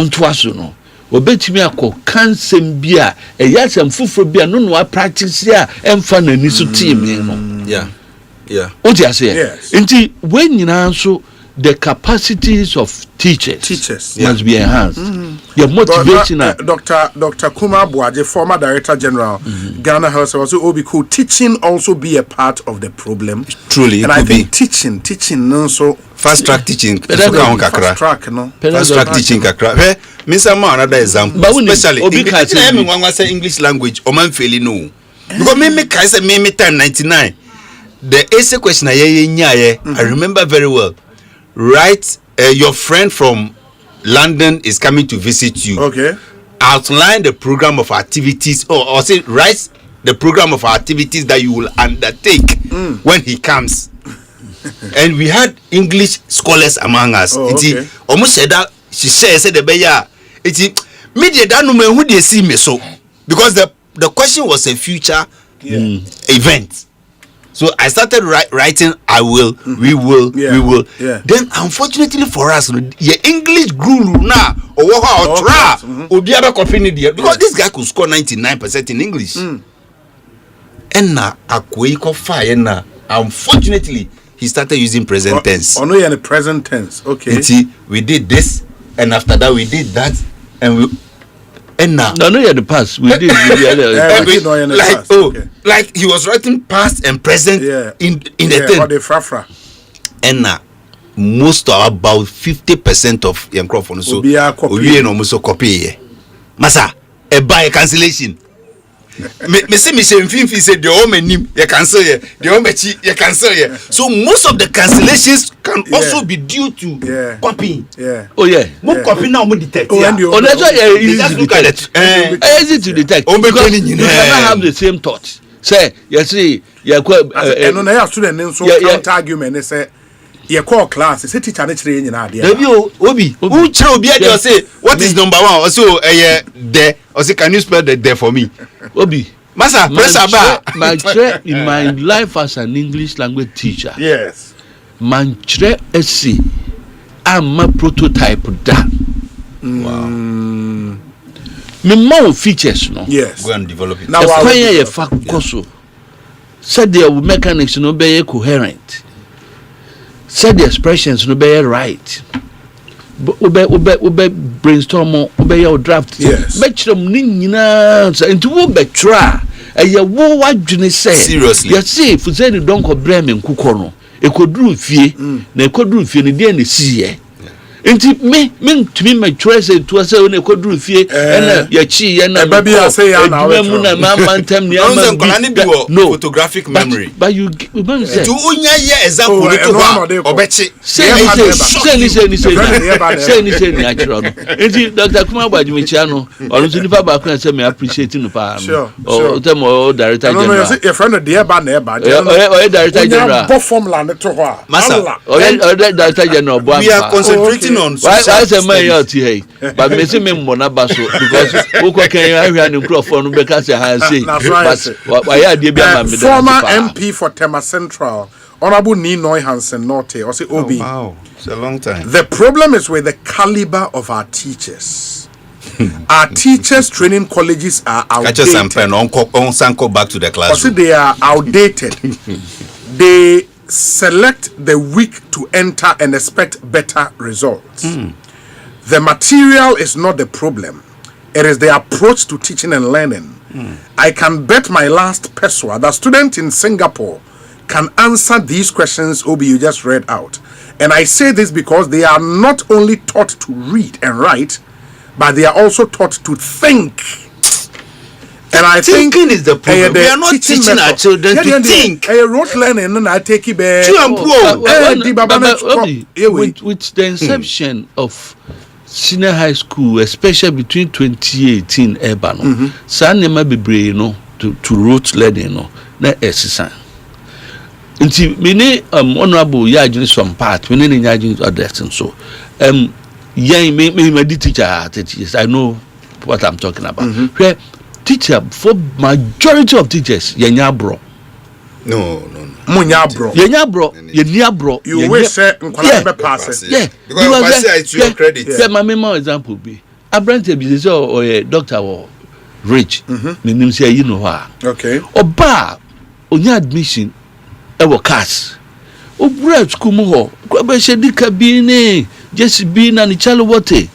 Twaso no. Obetimi akọ kansem bia eyasem fufuro bia no no practice ya emfa nani suti me no. Yeah. What you say? Inti when you answer the capacities of teachers must be enhanced. Your motivation. Dr. Kumar Buaje, former Director General, Ghana Health Service, will could teaching also be a part of the problem? Truly, and I think teaching also fast track teaching. Fast track teaching kakra. Mr. Ma, another example. Especially English language. Oman feli no. Because me kaise me time 99. The essay question I remember very well. Right, your friend from London is coming to visit you. Okay. Outline the program of activities, or say write the program of activities that you will undertake when he comes. And we had English scholars among us. Almost said that she said the beya. It's media that no man who they see me so because the question was a future event. So I started writing. I will, we will, we will. Yeah. Then, unfortunately for us, your English grew now or try or the other copy because this guy could score 99% in English. And now a fire now. Unfortunately, he started using present tense. Oh no, in the present tense. Okay. We did this, and after that we did that, and we. And now, no, in the past we did. Like he was writing past and present in the thing. Or the frafra. And now, most or about 50% of young microphone so we almost copy. Masa, a buy cancellation. Me say Mfinfi said the home name you cancel here, the home you cancel here. So most of the cancellations can also be due to copying. Yeah. Oh yeah. More copy now more detect. Oh, that's why easy to detect. Easy to detect because you never have the same thoughts. Say, you see, and on a student so counter argument they say your core class is a teacher naturally in idea. Obi, who shall be able to say what is number one? Also, there. Also, can you spell the there for me? Obi, Masa, my share in my life as an English language teacher. Yes. My share essay, I'm a prototype that. Wow. Me more features, no. Yes. Go and develop it. Now, why fact also said the mechanics no be coherent. Said the expressions no be right. Ube brainstorm ube your draft. Yes. Bet them nina into ube try. A wo wadwene say. Seriously. You see if you say you don't go blame in kukono. E kodru fie na e kodru fie ne de na siye. Enti me to me my choice to say when e kodru fie na ya chi ya na baby I say ya na no photographic memory but you man say to unya ye example to obechi say ni actual no enti Dr. Kumar Bajimicha no onu so nipa ba kun say me appreciate no pa o tell me director general no your friend dey ba na ba o director general bo formula ne to ho a o director general bo we are concentrating on why say man out here but me say me mbona ba so because who can ahia ne microphone no be ka say ha say but why are dey be am me former MP for Tema Central Honorable Ninoy Hansen Norte or say Obi. Wow, it's a long time. The problem is with the caliber of our teachers. Our teachers training colleges are outdated. On back to the classroom. They are outdated. They select the weak to enter and expect better results. The material is not the problem. It is the approach to teaching and learning. I can bet my last peswa that students in Singapore can answer these questions Obi you just read out. And I say this because they are not only taught to read and write, but they are also taught to think. And I think thinking is the problem. We are not teaching our children to think. Rote learning, and I take it back. With the inception of senior high school, especially between 2018 urban, Sanema Bibre, to rote learning, na exercise. Until many honorable Yajin some part, when any Yajin others and so. My teacher, I know what I'm talking about. Where teacher for majority of teachers, yenya bro. No. Munya bro. Yenya bro. You wish say pass. Yeah. Because it's your credit. Yeah, my main example be a brand or a doctor or rich. Meaning say you know her. Okay. Oba onya admission ewo cash. Obra school mo ho. Kwa be shedi kabine. Just be na ni chalo wote.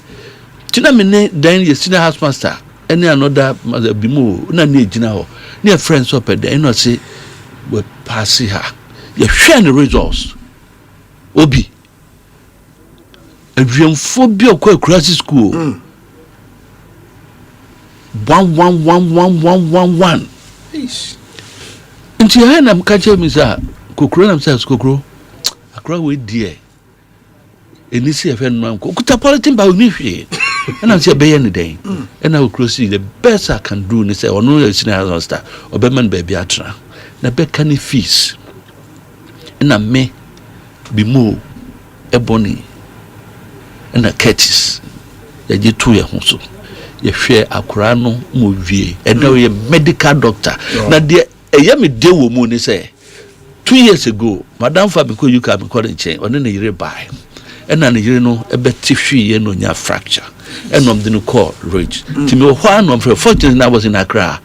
Tina me then ye senior house master. Any another mother bimo na ni gina ho. Near friends up there, you say we pass her. You share the results. Obi. Every phobia kwa class school. 1. Until I am catching me, sir. Kokro na msa kokro. Akra we die. Eni si efe no anko. Kuta politin ba oni hwe. And I'm say be any day. And I will cross the best I can do ni say ono ya senior master. Obeman baby atra. Na be can fees. Na me bi mo ebony. Na Curtis. Ya je tu ya hunso. Ya hwe akra no mo wie. And now ye medical doctor. Na de eya me de wo mu ni say 2 years ago, Madam Fabiko you can be calling chain on the year by. And an year no a bet tify no nya fracture. And I'm the call rich. To me, one of the fortunate I was in Accra.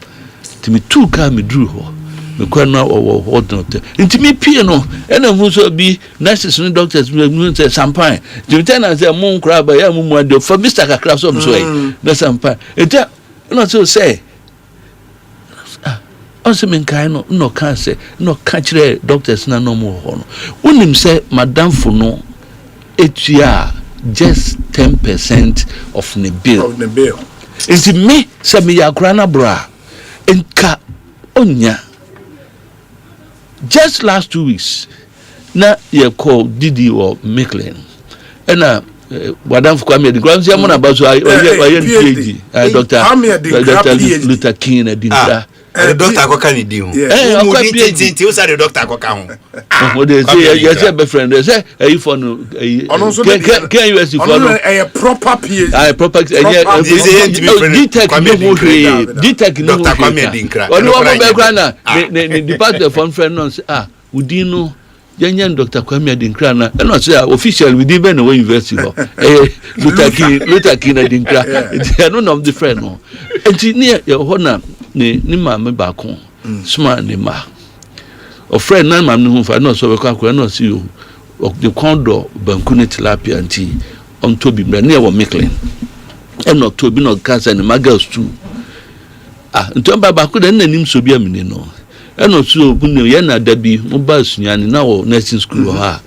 To me, 2 car me drew her. Me corner or what not. Into me, piano, and I also be necessary doctors will say champagne. To tell us a moon crab by a woman for Mr. Accra some way. That's champagne. It not so say. Also mean kind no can say no catch the doctors na no more hono. Unim say madam for no etua just 10% of the bill. Is it me say me ya grana bra enka onya. Just last 2 weeks na ye call Didi or Micklin. And madam for come the ground say am about so I PhD. Dr. Luther King Adinda. The doctor ko kan di ho. Eh, o tinti o say the doctor ko kan ho. Oh, they say you say be friend. They say you for no can you see for no a proper PhD. Proper detect no Dr. Kwame Adinkra. Oni wo be kra na the department for friend no say within no Yanyan Dr. Kwame Adinkra na and not say official within Ben University ho. Luther King Adinkra. They are none of the friend no. Engineer your honor ni mama baako smart ni ma o friend na mam ni hu fa no so we kwa no see you the condor banku ni tilapia anti on to bi mra na e wo Micklin e no to bi no cancer ni magals too nto baako de nanim so bi amini no e no so bu ne ye na da bi mo ba sunyane na wo nursing school ha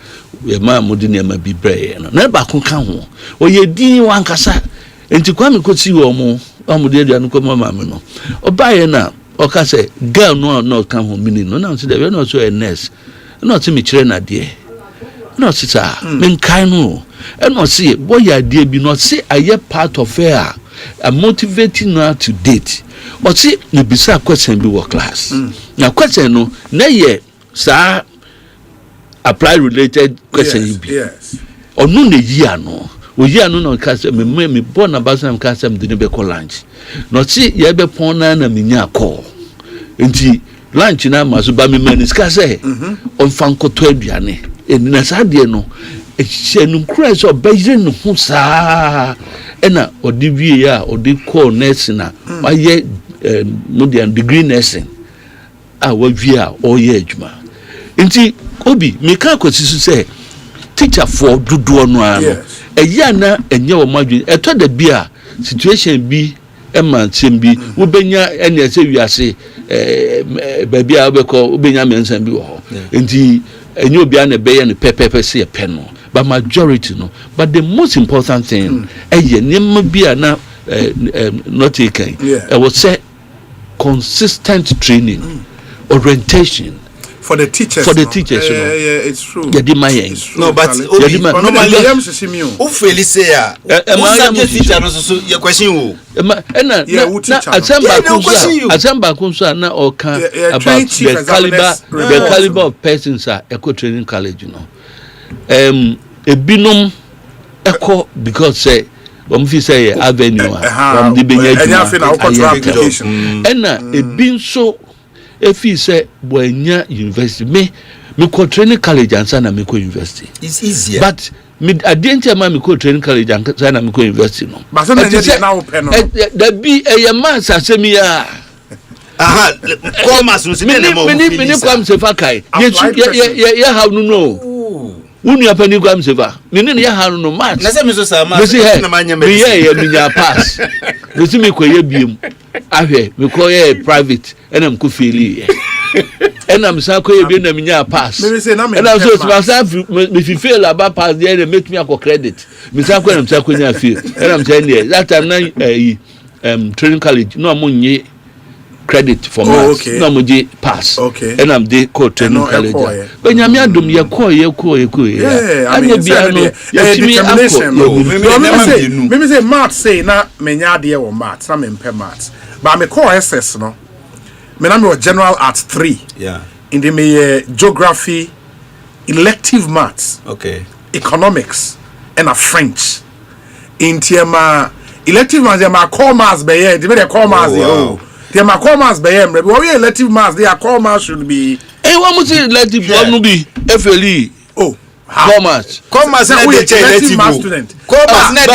we ma mo di ne ma bi bre no na baako ka ho o ye din wankasa enti kwa me ko si wo mo amude dia no ko mama me no obaye na o ka say girl no kan ho mini no na say we no so a nurse no say me kire na de no say sa men kan no e no say boy ya de bi no say aye part of her a motivating her to date but see you bisa question bi work class na question no na ye sa apply related question bi yes onu na yi ano oyi anu no ka say me born abasam ka say me de be call lunch no see ye be pon na me nya call enti lunch na maso ba me manis ka say on fan ko to aduane eni na sa de no e hyenum kura so ba yire no hu saa ena odi wie ya odi call nursing na aye modern degree nursing wa wie a o ye adwuma enti obi me kan kwasisu say teacher for dodo no ano eya na enye wo madwe eto da bia situation bi emansem bi wo benya ene ase wiase baby a obeko obenya mensan bi wo ho enti enye obi a na beye ne pepepe se pe no but majority no but the most important thing nem bia na not taken I would say consistent training orientation for the teachers yeah it's true no but normally who fail say subject teacher no so your question wo Asempa kunso na oka about the caliber of persons are eco training college ebinom eco because say say avenue from the education ebin so if he say Boenya University me ko training college and sana me ko university it's easier but me adenti ma me ko training college and sana me ko university no but so na open no da bi mass asemi ya commerce no se me na mo me kwam se fa kai ye have no unu ya pani kwam se fa me ne ya have no mass na se me so sa mass na manya me ye me nya pass me se me ko ye biem ahwe me ko ye private enam ko feli enam sa ko ye biem na me nya pass enam so sa me fi fail about pass there they make me a credit me sa ko enam sa ko nya fail enam say there that time na training college no amunye credit for maths no amunye pass enam dey ko training college but nyame adom ye ko anya bia no yetimi akọ me say maths say na menya de wo maths na me mpe maths but me call SS no me na me general arts 3 in the me geography elective maths economics and a French in tema elective maths ma call maths be here the call maths they ma call maths be here we elective maths they are call maths should be what must elective one be FLE commerce na the elective student commerce na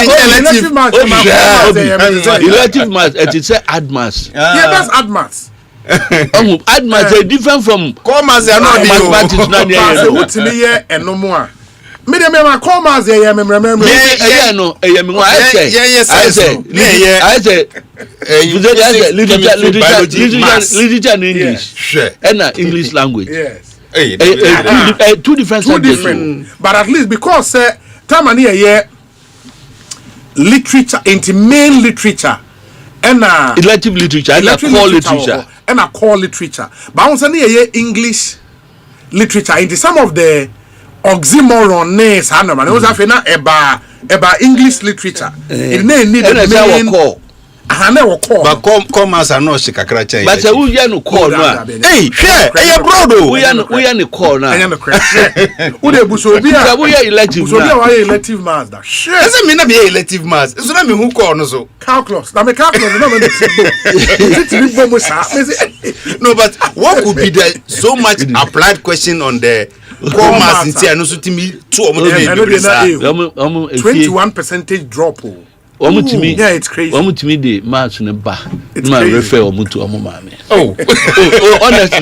the elective maths it say add maths that's add maths add maths is different from commerce are not mathematics na there what me here enomo a me dey me commerce here me remember no me I say literature and English and English language two different but at least because time and here literature into main literature and elective literature and core literature and a core literature but I want to hear English literature into some of the oxymoron names and was afena eba English literature it need the main core but commerce are not shikakra change but who ya no core no share brodo we ya no core na who dey busobia we ya elective busobia why elective maths that shit doesn't mean na be elective maths so na me who core no so calculus na me calculus no me no but what could be the so much applied question on the commerce inti anu so timi 21% drop yeah, it's crazy. The maths in the bar. My refer to honestly,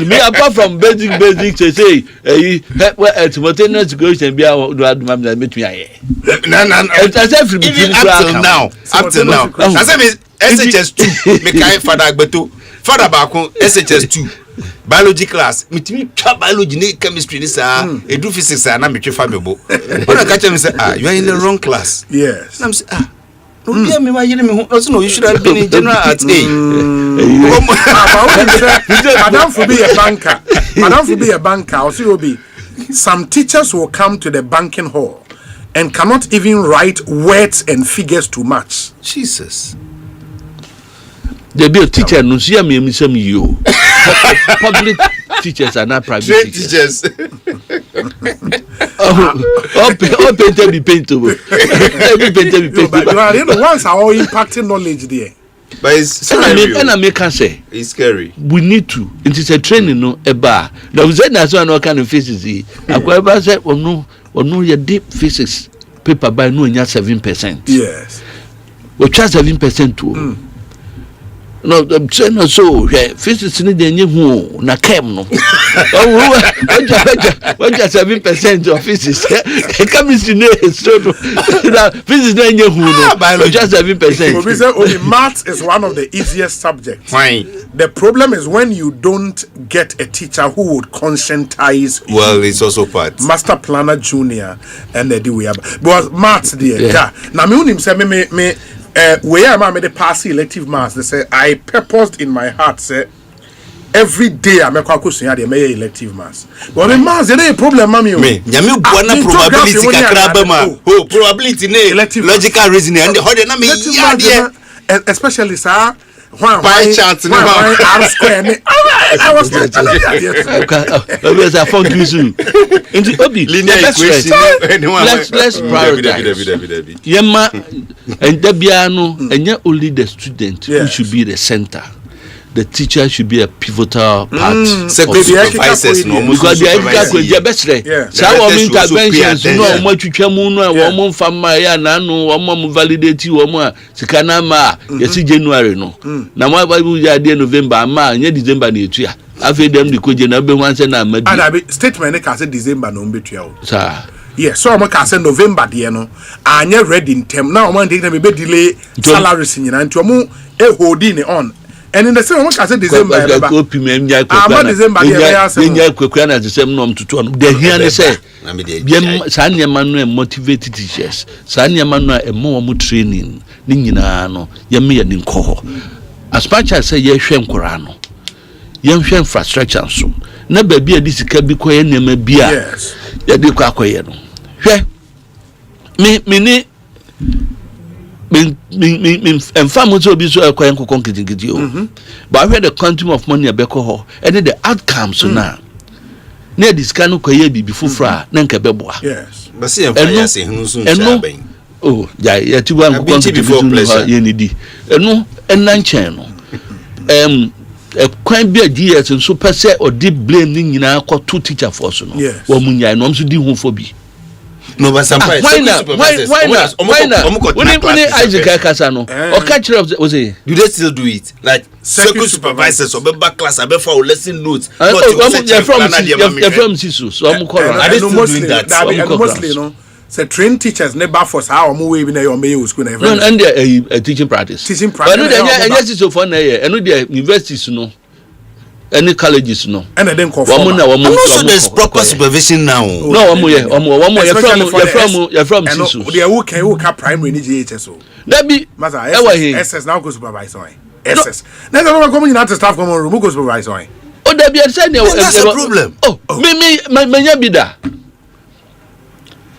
me apart from basic to say, simultaneous question be our meet me. Up till now. As I mean, SHS2, me kai father gbeto. Father baako SHS2. Biology class, me timi twa biology, chemistry, this edu physics na me twa famebo. When I catch him say, you are in the wrong class. Yes. I'm say, you should have been in general at Madam for be a banker. Madam for be a banker. Also, will be some teachers will come to the banking hall and cannot even write words and figures to match. Jesus. There be a teacher no see me some you. Public teachers are not private teachers. Painter be paintable. But once are all impacting knowledge there. But it's scary. And I make her say it's scary. We need to. It is a training no a bar. Now we said that's one kind of physics. I ever said no your deep physics paper by no 7%. Yes. We charge 7% too. No, I'm saying so. Physics need the new na chem no. What just 7% of physics? Chemistry is so. Physics no nye hu no. Just 7%. We say only maths is one of the easiest subjects. Fine. The problem is when you don't get a teacher who would conscientize. Well, it's also part. Master Planner Junior and the we have because maths there. Yeah. Now me unim say me where am I the pass elective maths? They say I purposed in my heart say every day I make question dey may elective maths. But me maths there is problem mami o. Me nyame buana probability kakra ba ma. Oh, probability ne logical reasoning and how dey na me ya there. Especially sir pie chart no R square. I was because I found you soon. Into Obi linear equation. Let's prioritize. Yema and Debiano and yet only the student who should be the center. The teacher should be a pivotal part. Supervisors no because the education best some interventions no mo twetwa mu no wo mo mfama ya na no wo mo validate wo mo sikana ma yesi January no na mo ba ya de November ma nya December na etua afi dem de koje na be wanse na amadi statement ka say December no mbetua o sir. Yeah, so I'm can say November there no anya ready in term now one take them be delay salaries nyina nti omo holding on. And in the same one can say December. December na the same no mtutu no. The here say sa nyama no motivated teachers. Sa nyama no mo training ni nyina no ye me ye nko. As much as say ye hwe nkora no. Ye hwe infrastructure so. Na ba bia di sika bi koye nyama bia. Yes. Ye di kwa koye no. Hwe me family so be so akwan kokon kidigidi o but where the quantum of money abeko ho and the outcomes now na disika no koye bibi fufra na nka beboa yes but see em say hunu so ncha ben oh ya ti wan kokon kidigidi ye ni di eno enanchen no kwan bia GS nso pese o di blame ni nyina ko to teacher force no wo munya no so di hu fo bi. No, but sometimes why not? When Isaac Kasano or catcher of Osei, do they still do it? Like circle supervisors or back class, I for lesson notes. You're from Sisu, so I'm calling. Are they still doing that? Mostly, no. Say trained teachers never force how I'm way in your mail school. No, and a teaching practice. Teaching practice. But yes, it's so fun. I know the universities, no. Any colleges no and I didn't conform. Also there's proper supervision now. No, you're from Sisu. They who can primary ni GHS. That be SS now go supervise on. SS. Never come in to staff come on room go supervise on. Oh, that be a sign. That's a problem. Oh, me be that.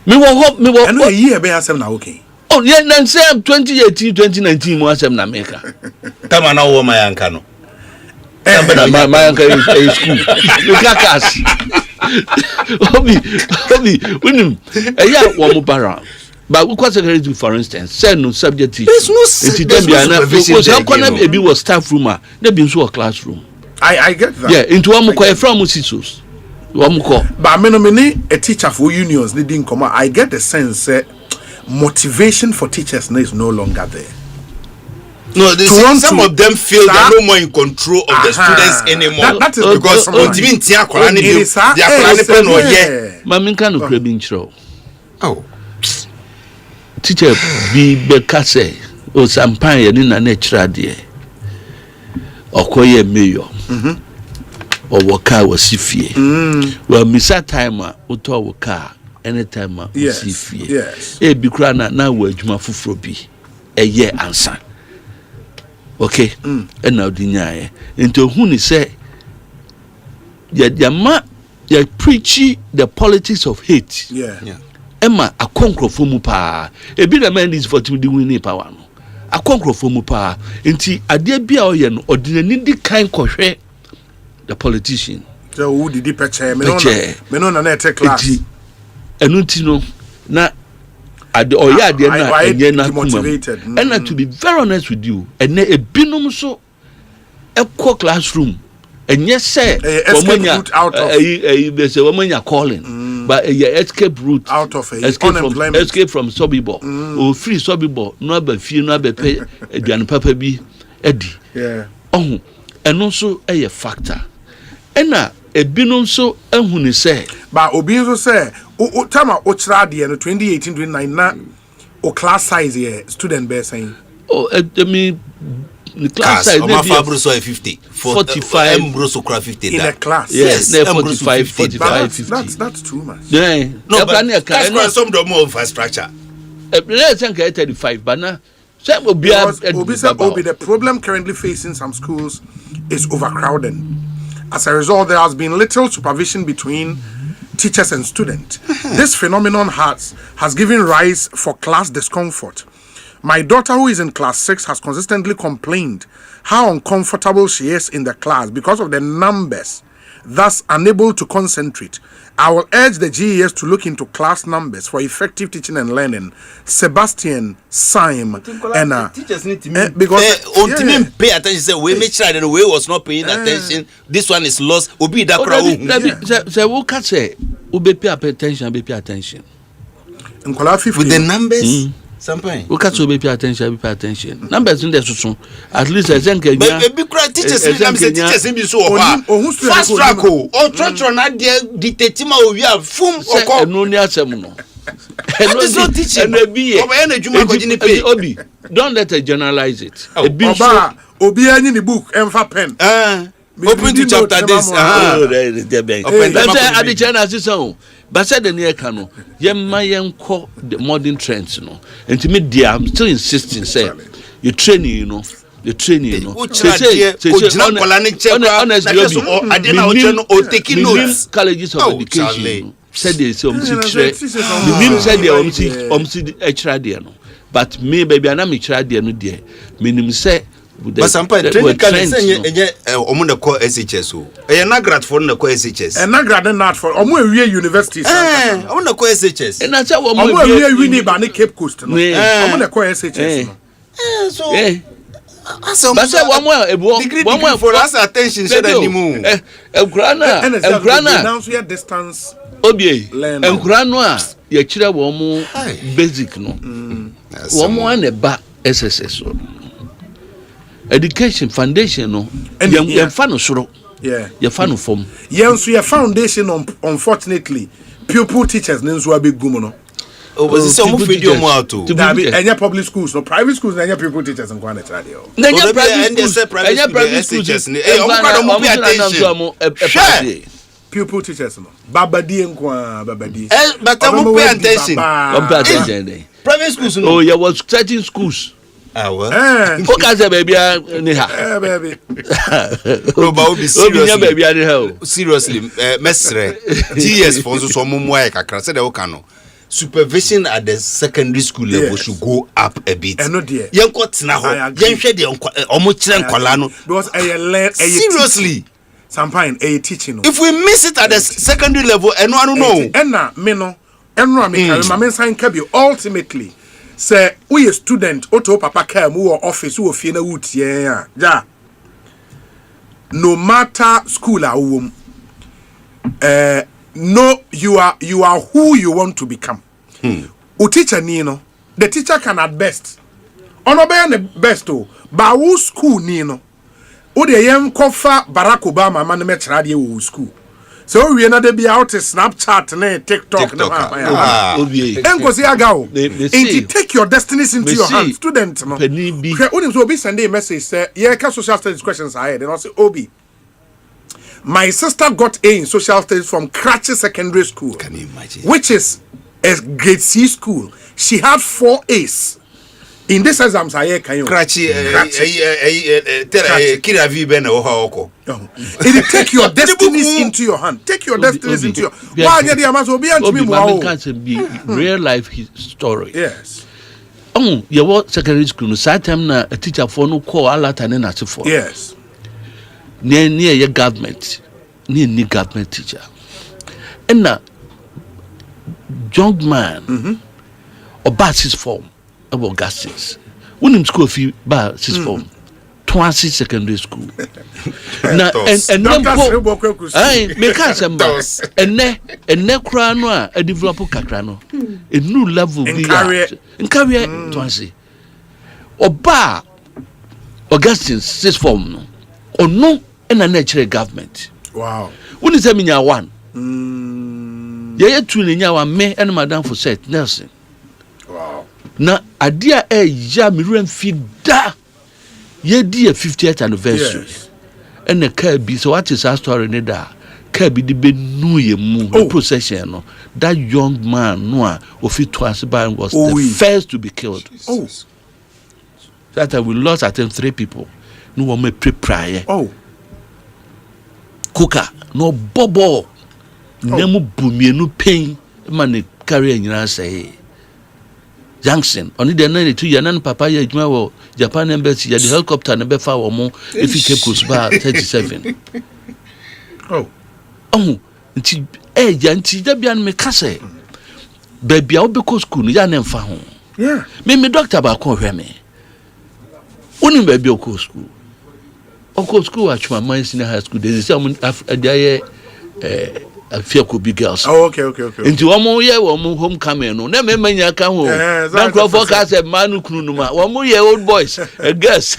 Me hope me I know a year be asem na okay. Oh, yeah, nan say 2018 2019 mo asem na America. Tama na wo my anka no. My uncle is school. You can't Obi, when one more but we secretary for instance, send no subject teacher. There's no supervision. How can I be was staff room? There be so a classroom. I get that. Yeah, into one more from Sisus. One more. But me a teacher for unions needing come. I get the sense motivation for teachers is no longer there. No, some of them feel they're no more in control of the students anymore. That is because oh, teacher be bekase o sampan ye ni na natural there. Okoye mayor. Or waka wasifie. Well, misa time o to waka anytime wasifie. Yes. E bi kra na wo adwuma foforo bi. Eye ansa. Okay, and now deny into who ni say ya preachy the politics of hate. Yeah. Emma a conquer fomu pa e bi na man is for to the winning power no a conquer fomu pa nti ade bia oye no ordinary di kan kohwe the politician so who did peche me no na take class enu ti no na ade oya ade na enye na motivated and to be very honest with you ene ebinum so ekọ classroom enye say womanya they say womanya calling but escape route out of unemployment escape from Sobibo or free Sobibo no ba fie no ba pay aduan papa bi edi yeah oh and also a factor ena ebinom so ehunu say ba obi so say o tama o chira de no 2018-29 na o class size here student be saying I mean the class size na fabro so 50 45 embro so 50 in a class. Yes, 45 50. That's too much. Yeah, no, but that's why some do more infrastructure. Let's say 35 but now some will be the problem currently facing some schools is overcrowding. As a result, there has been little supervision between teachers and students. This phenomenon has given rise for class discomfort. My daughter, who is in class 6, has consistently complained how uncomfortable she is in the class because of the numbers, thus unable to concentrate. I will urge the GES to look into class numbers for effective teaching and learning. Sebastian, Syme, and teachers need to because pay attention. Say we make sure that the way was not paying attention. This one is lost. Obi that crowd. Say who can say we pay attention. With the numbers. Something. We can't pay attention. Numbers in there so at least I think teachers be so fast track o church na there dictating ma we are fum oko no ni asem no it's not teaching obi don't let us generalize it obi anyi ni book emfa pen open to chapter this at the China season but said the near cano yemma the modern trends no and to me dear I'm still insisting say you training the training taking notes colleges of education said they say said they extra there no but me baby and I'm extra there no there meaning say but some point training can say omo na call SHS o na grad for na call SHS na grad not for omo ewie university omo na call SHS na say omo ewie uni ba na Cape Coast no omo na call SHS no so but say one for us attention should anymore grana now so distance obi enkurano a ye kire wo mo basic no wo mo an ba SSS education foundation no yem fa no soro ye fa no form yem so your foundation unfortunately pupil teachers nso abegum no was this some video mo out to any public schools no private schools any pupil teachers in Kwana radio any private schools mo pay attention pupil teachers no babadi enko babadi but mo pay attention private schools no you was certain schools well. Okay, baby, baby. No, but be seriously, mesre. TS for so much kakra said okano. Supervision at the secondary school level should go up a bit. Yen ko tina ho. Yen hwe de omo kire nkola no. Because seriously, sometimes teaching. If we miss it at the secondary level, I don't know. Enna me no. Enra me carry my men sign kabi ultimately. Say we a student auto papa care mu office wo fie na wutie ja no matter school a wo no you are who you want to become. O teacher ni no the teacher can at best ono be the best o ba wo school ni no o de yem kofa Barack Obama man me kira de wo school. So we another be out Snapchat na TikTok na enkosi agao and take your destinies into your hands student no when so be send a message say yeah ka social studies questions ahead and I say Obi my sister got A in social studies from Kratchi Secondary School. Can you imagine? Which is a grade C school. She had 4 A's in this exams ahead. Can you Kratchi kira vi be na ho oko. It take your destinies into your hand. Take your destinies into your. Why get the amount of be and me can't be real life story. Yes. You what secondary school no sat time na a teacher for no call alata na for. Yes. Near your government. Near government teacher. And na young man or basis form about Augustus. When in school fee basis form. Twansi secondary school. Na and then make us and ne kra no a develop kakra no. A new level be in career Twansi. Oba Augustine sixth form no. Or no and a natural government. Wow. When is a one? Yeah, two in one me and Madame for set Nelson. Wow. Now, a dear Yamiran feed da ye dear 50th anniversary. Yes. And the Kirby, so what is our story in da? Kirby the Benu ye move procession. No, that young man, Noah, of it twice by was the first to be killed. Jesus. That time we lost at them 3 people. No one may prior. Cooker, no bobo. Nemu bumi no pain. Man, carry and say. Junction. Only the 92 year papa ya juma Japan embassy ya the helicopter na befa wo mo if you keep Kusba 37. Nti ya nti da bia me kase. Baby a obeko school ya na mfa ho. Yeah. Me doctor ba ko hwe me. Oni baby oko school. Oko school at my mind senior high school. There is some there I fear could be girls. Oh, okay. Into one more year, one more homecoming. No, never many I come home. Don't forecast a man who kunuma. 1 more year old boys, a girls.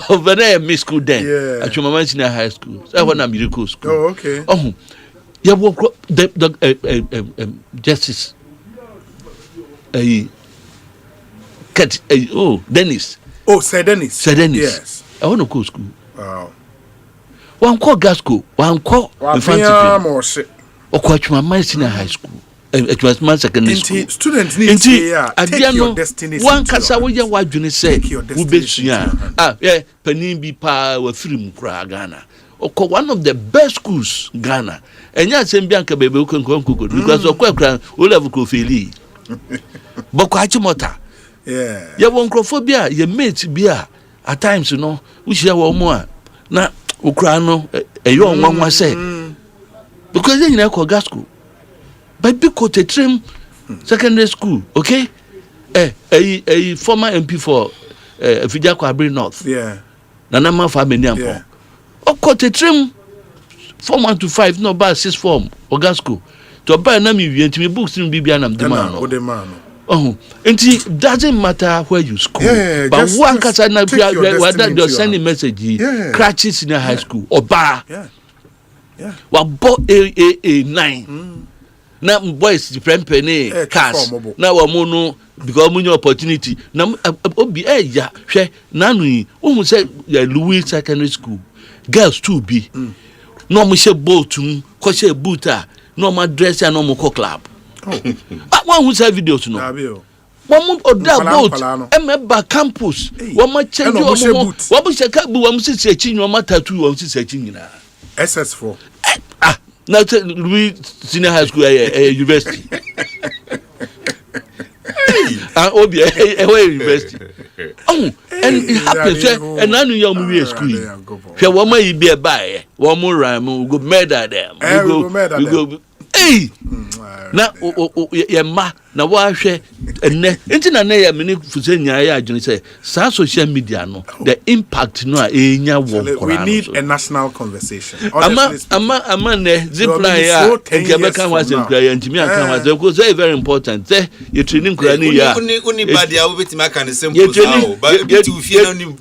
Over there, Miss School then. Yeah. At your senior high school. I want a miracle school. Oh, okay. Oh, you walk the justice. Dennis. Oh, Sir Dennis. Yes. I want to go school. Wow. One call Gasco, one call Fancy. Or quite my mind senior high school. It was my secondary school. Students need to take your destiny. One Casawaya, what you say, Ubesia. Yeah, Penimbi Pa or Film Ghana. Or one of the best schools, Ghana. And yes, and Bianca baby can come because of Quackran will have Kofili. Bokachimota. Yeah. You won't crophobia, your mates beer. At times, you know, we share one more. Now, Ukrano, a young one say, because then you call gas school. But because they trim secondary school, okay? A former MP for Fijako Abri North. Yeah. Nanama family. Yeah. Or cut a trim Form 1 to 5, no bad 6 form or gas school. To buy an army to me books in Bibianam Demano. Oh, and it doesn't matter where you school. Yeah, but one can say that you're sending message, crutches in a high school or bar. Yeah. Well, bought a 9. Now, boys, the friend penny, cash. Now, a mono, because money opportunity. Now, Obi, yeah, share Nanu, who said Louis Secondary School. Girls 2B. No, Michelle Bolton, Koshe Buta, no, my dress and no more club. One who say videos no. One month or that boat. Emma campus. One much change your boat. What was a cabo? One sits searching your tattoo. One sits searching SS4. Now Louis Senior High School University. Obi University. Oh, and it happens. And I knew your movie school. She one may be a buyer. One more rhyme. We go murder them. We go. Hey, na ma na wa hwe enne enti na na ya mini fusenya ya adwene say sa social media no the impact no a enya wo we need a national conversation. Ama ne zipline ya nkebe kan wa sem kra ya ntimi kan wa say ko say very important say you training kra ni ya uni bad ya obetima kan simple sao ba bitu fie na ni you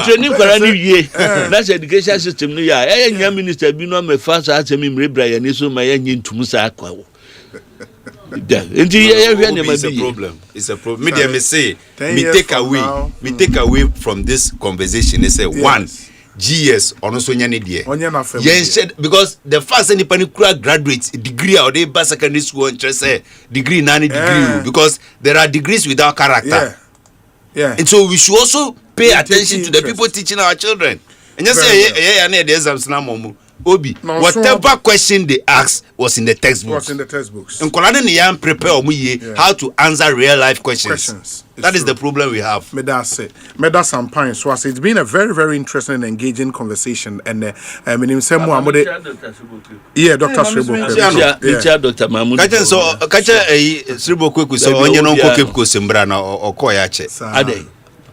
training kra ni wie na education system no ya enya minister bi no me fa sa asem mre bra ya ni so ma ya nyi Musa Akwawo. It's a problem. It's a problem. Me say, me take away from this conversation. They say one, GS also nyane die. Yes, because the first any particular graduates degree or they pass secondary school and say degree nani degree because there are degrees without character. Yeah. And so we should also pay attention to the people teaching our children. And just say the exams na momu. Obi, whatever question they asked was in the textbooks. And Kolade Niyam prepare how to answer real life questions. That is the problem we have. Meda Sampine. So it's been a very, very interesting and engaging conversation. And my name is Samuel Amode. Yeah, Dr. Sribo. Dr. Mahmoud. So, Kacha Sribo Kweku so onye non ko kepko sembra na okoyache. Ade.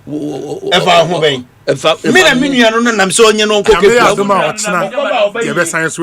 Efa hoben. Me na minu ya no na nam so onye non ko kepko. Yeah, science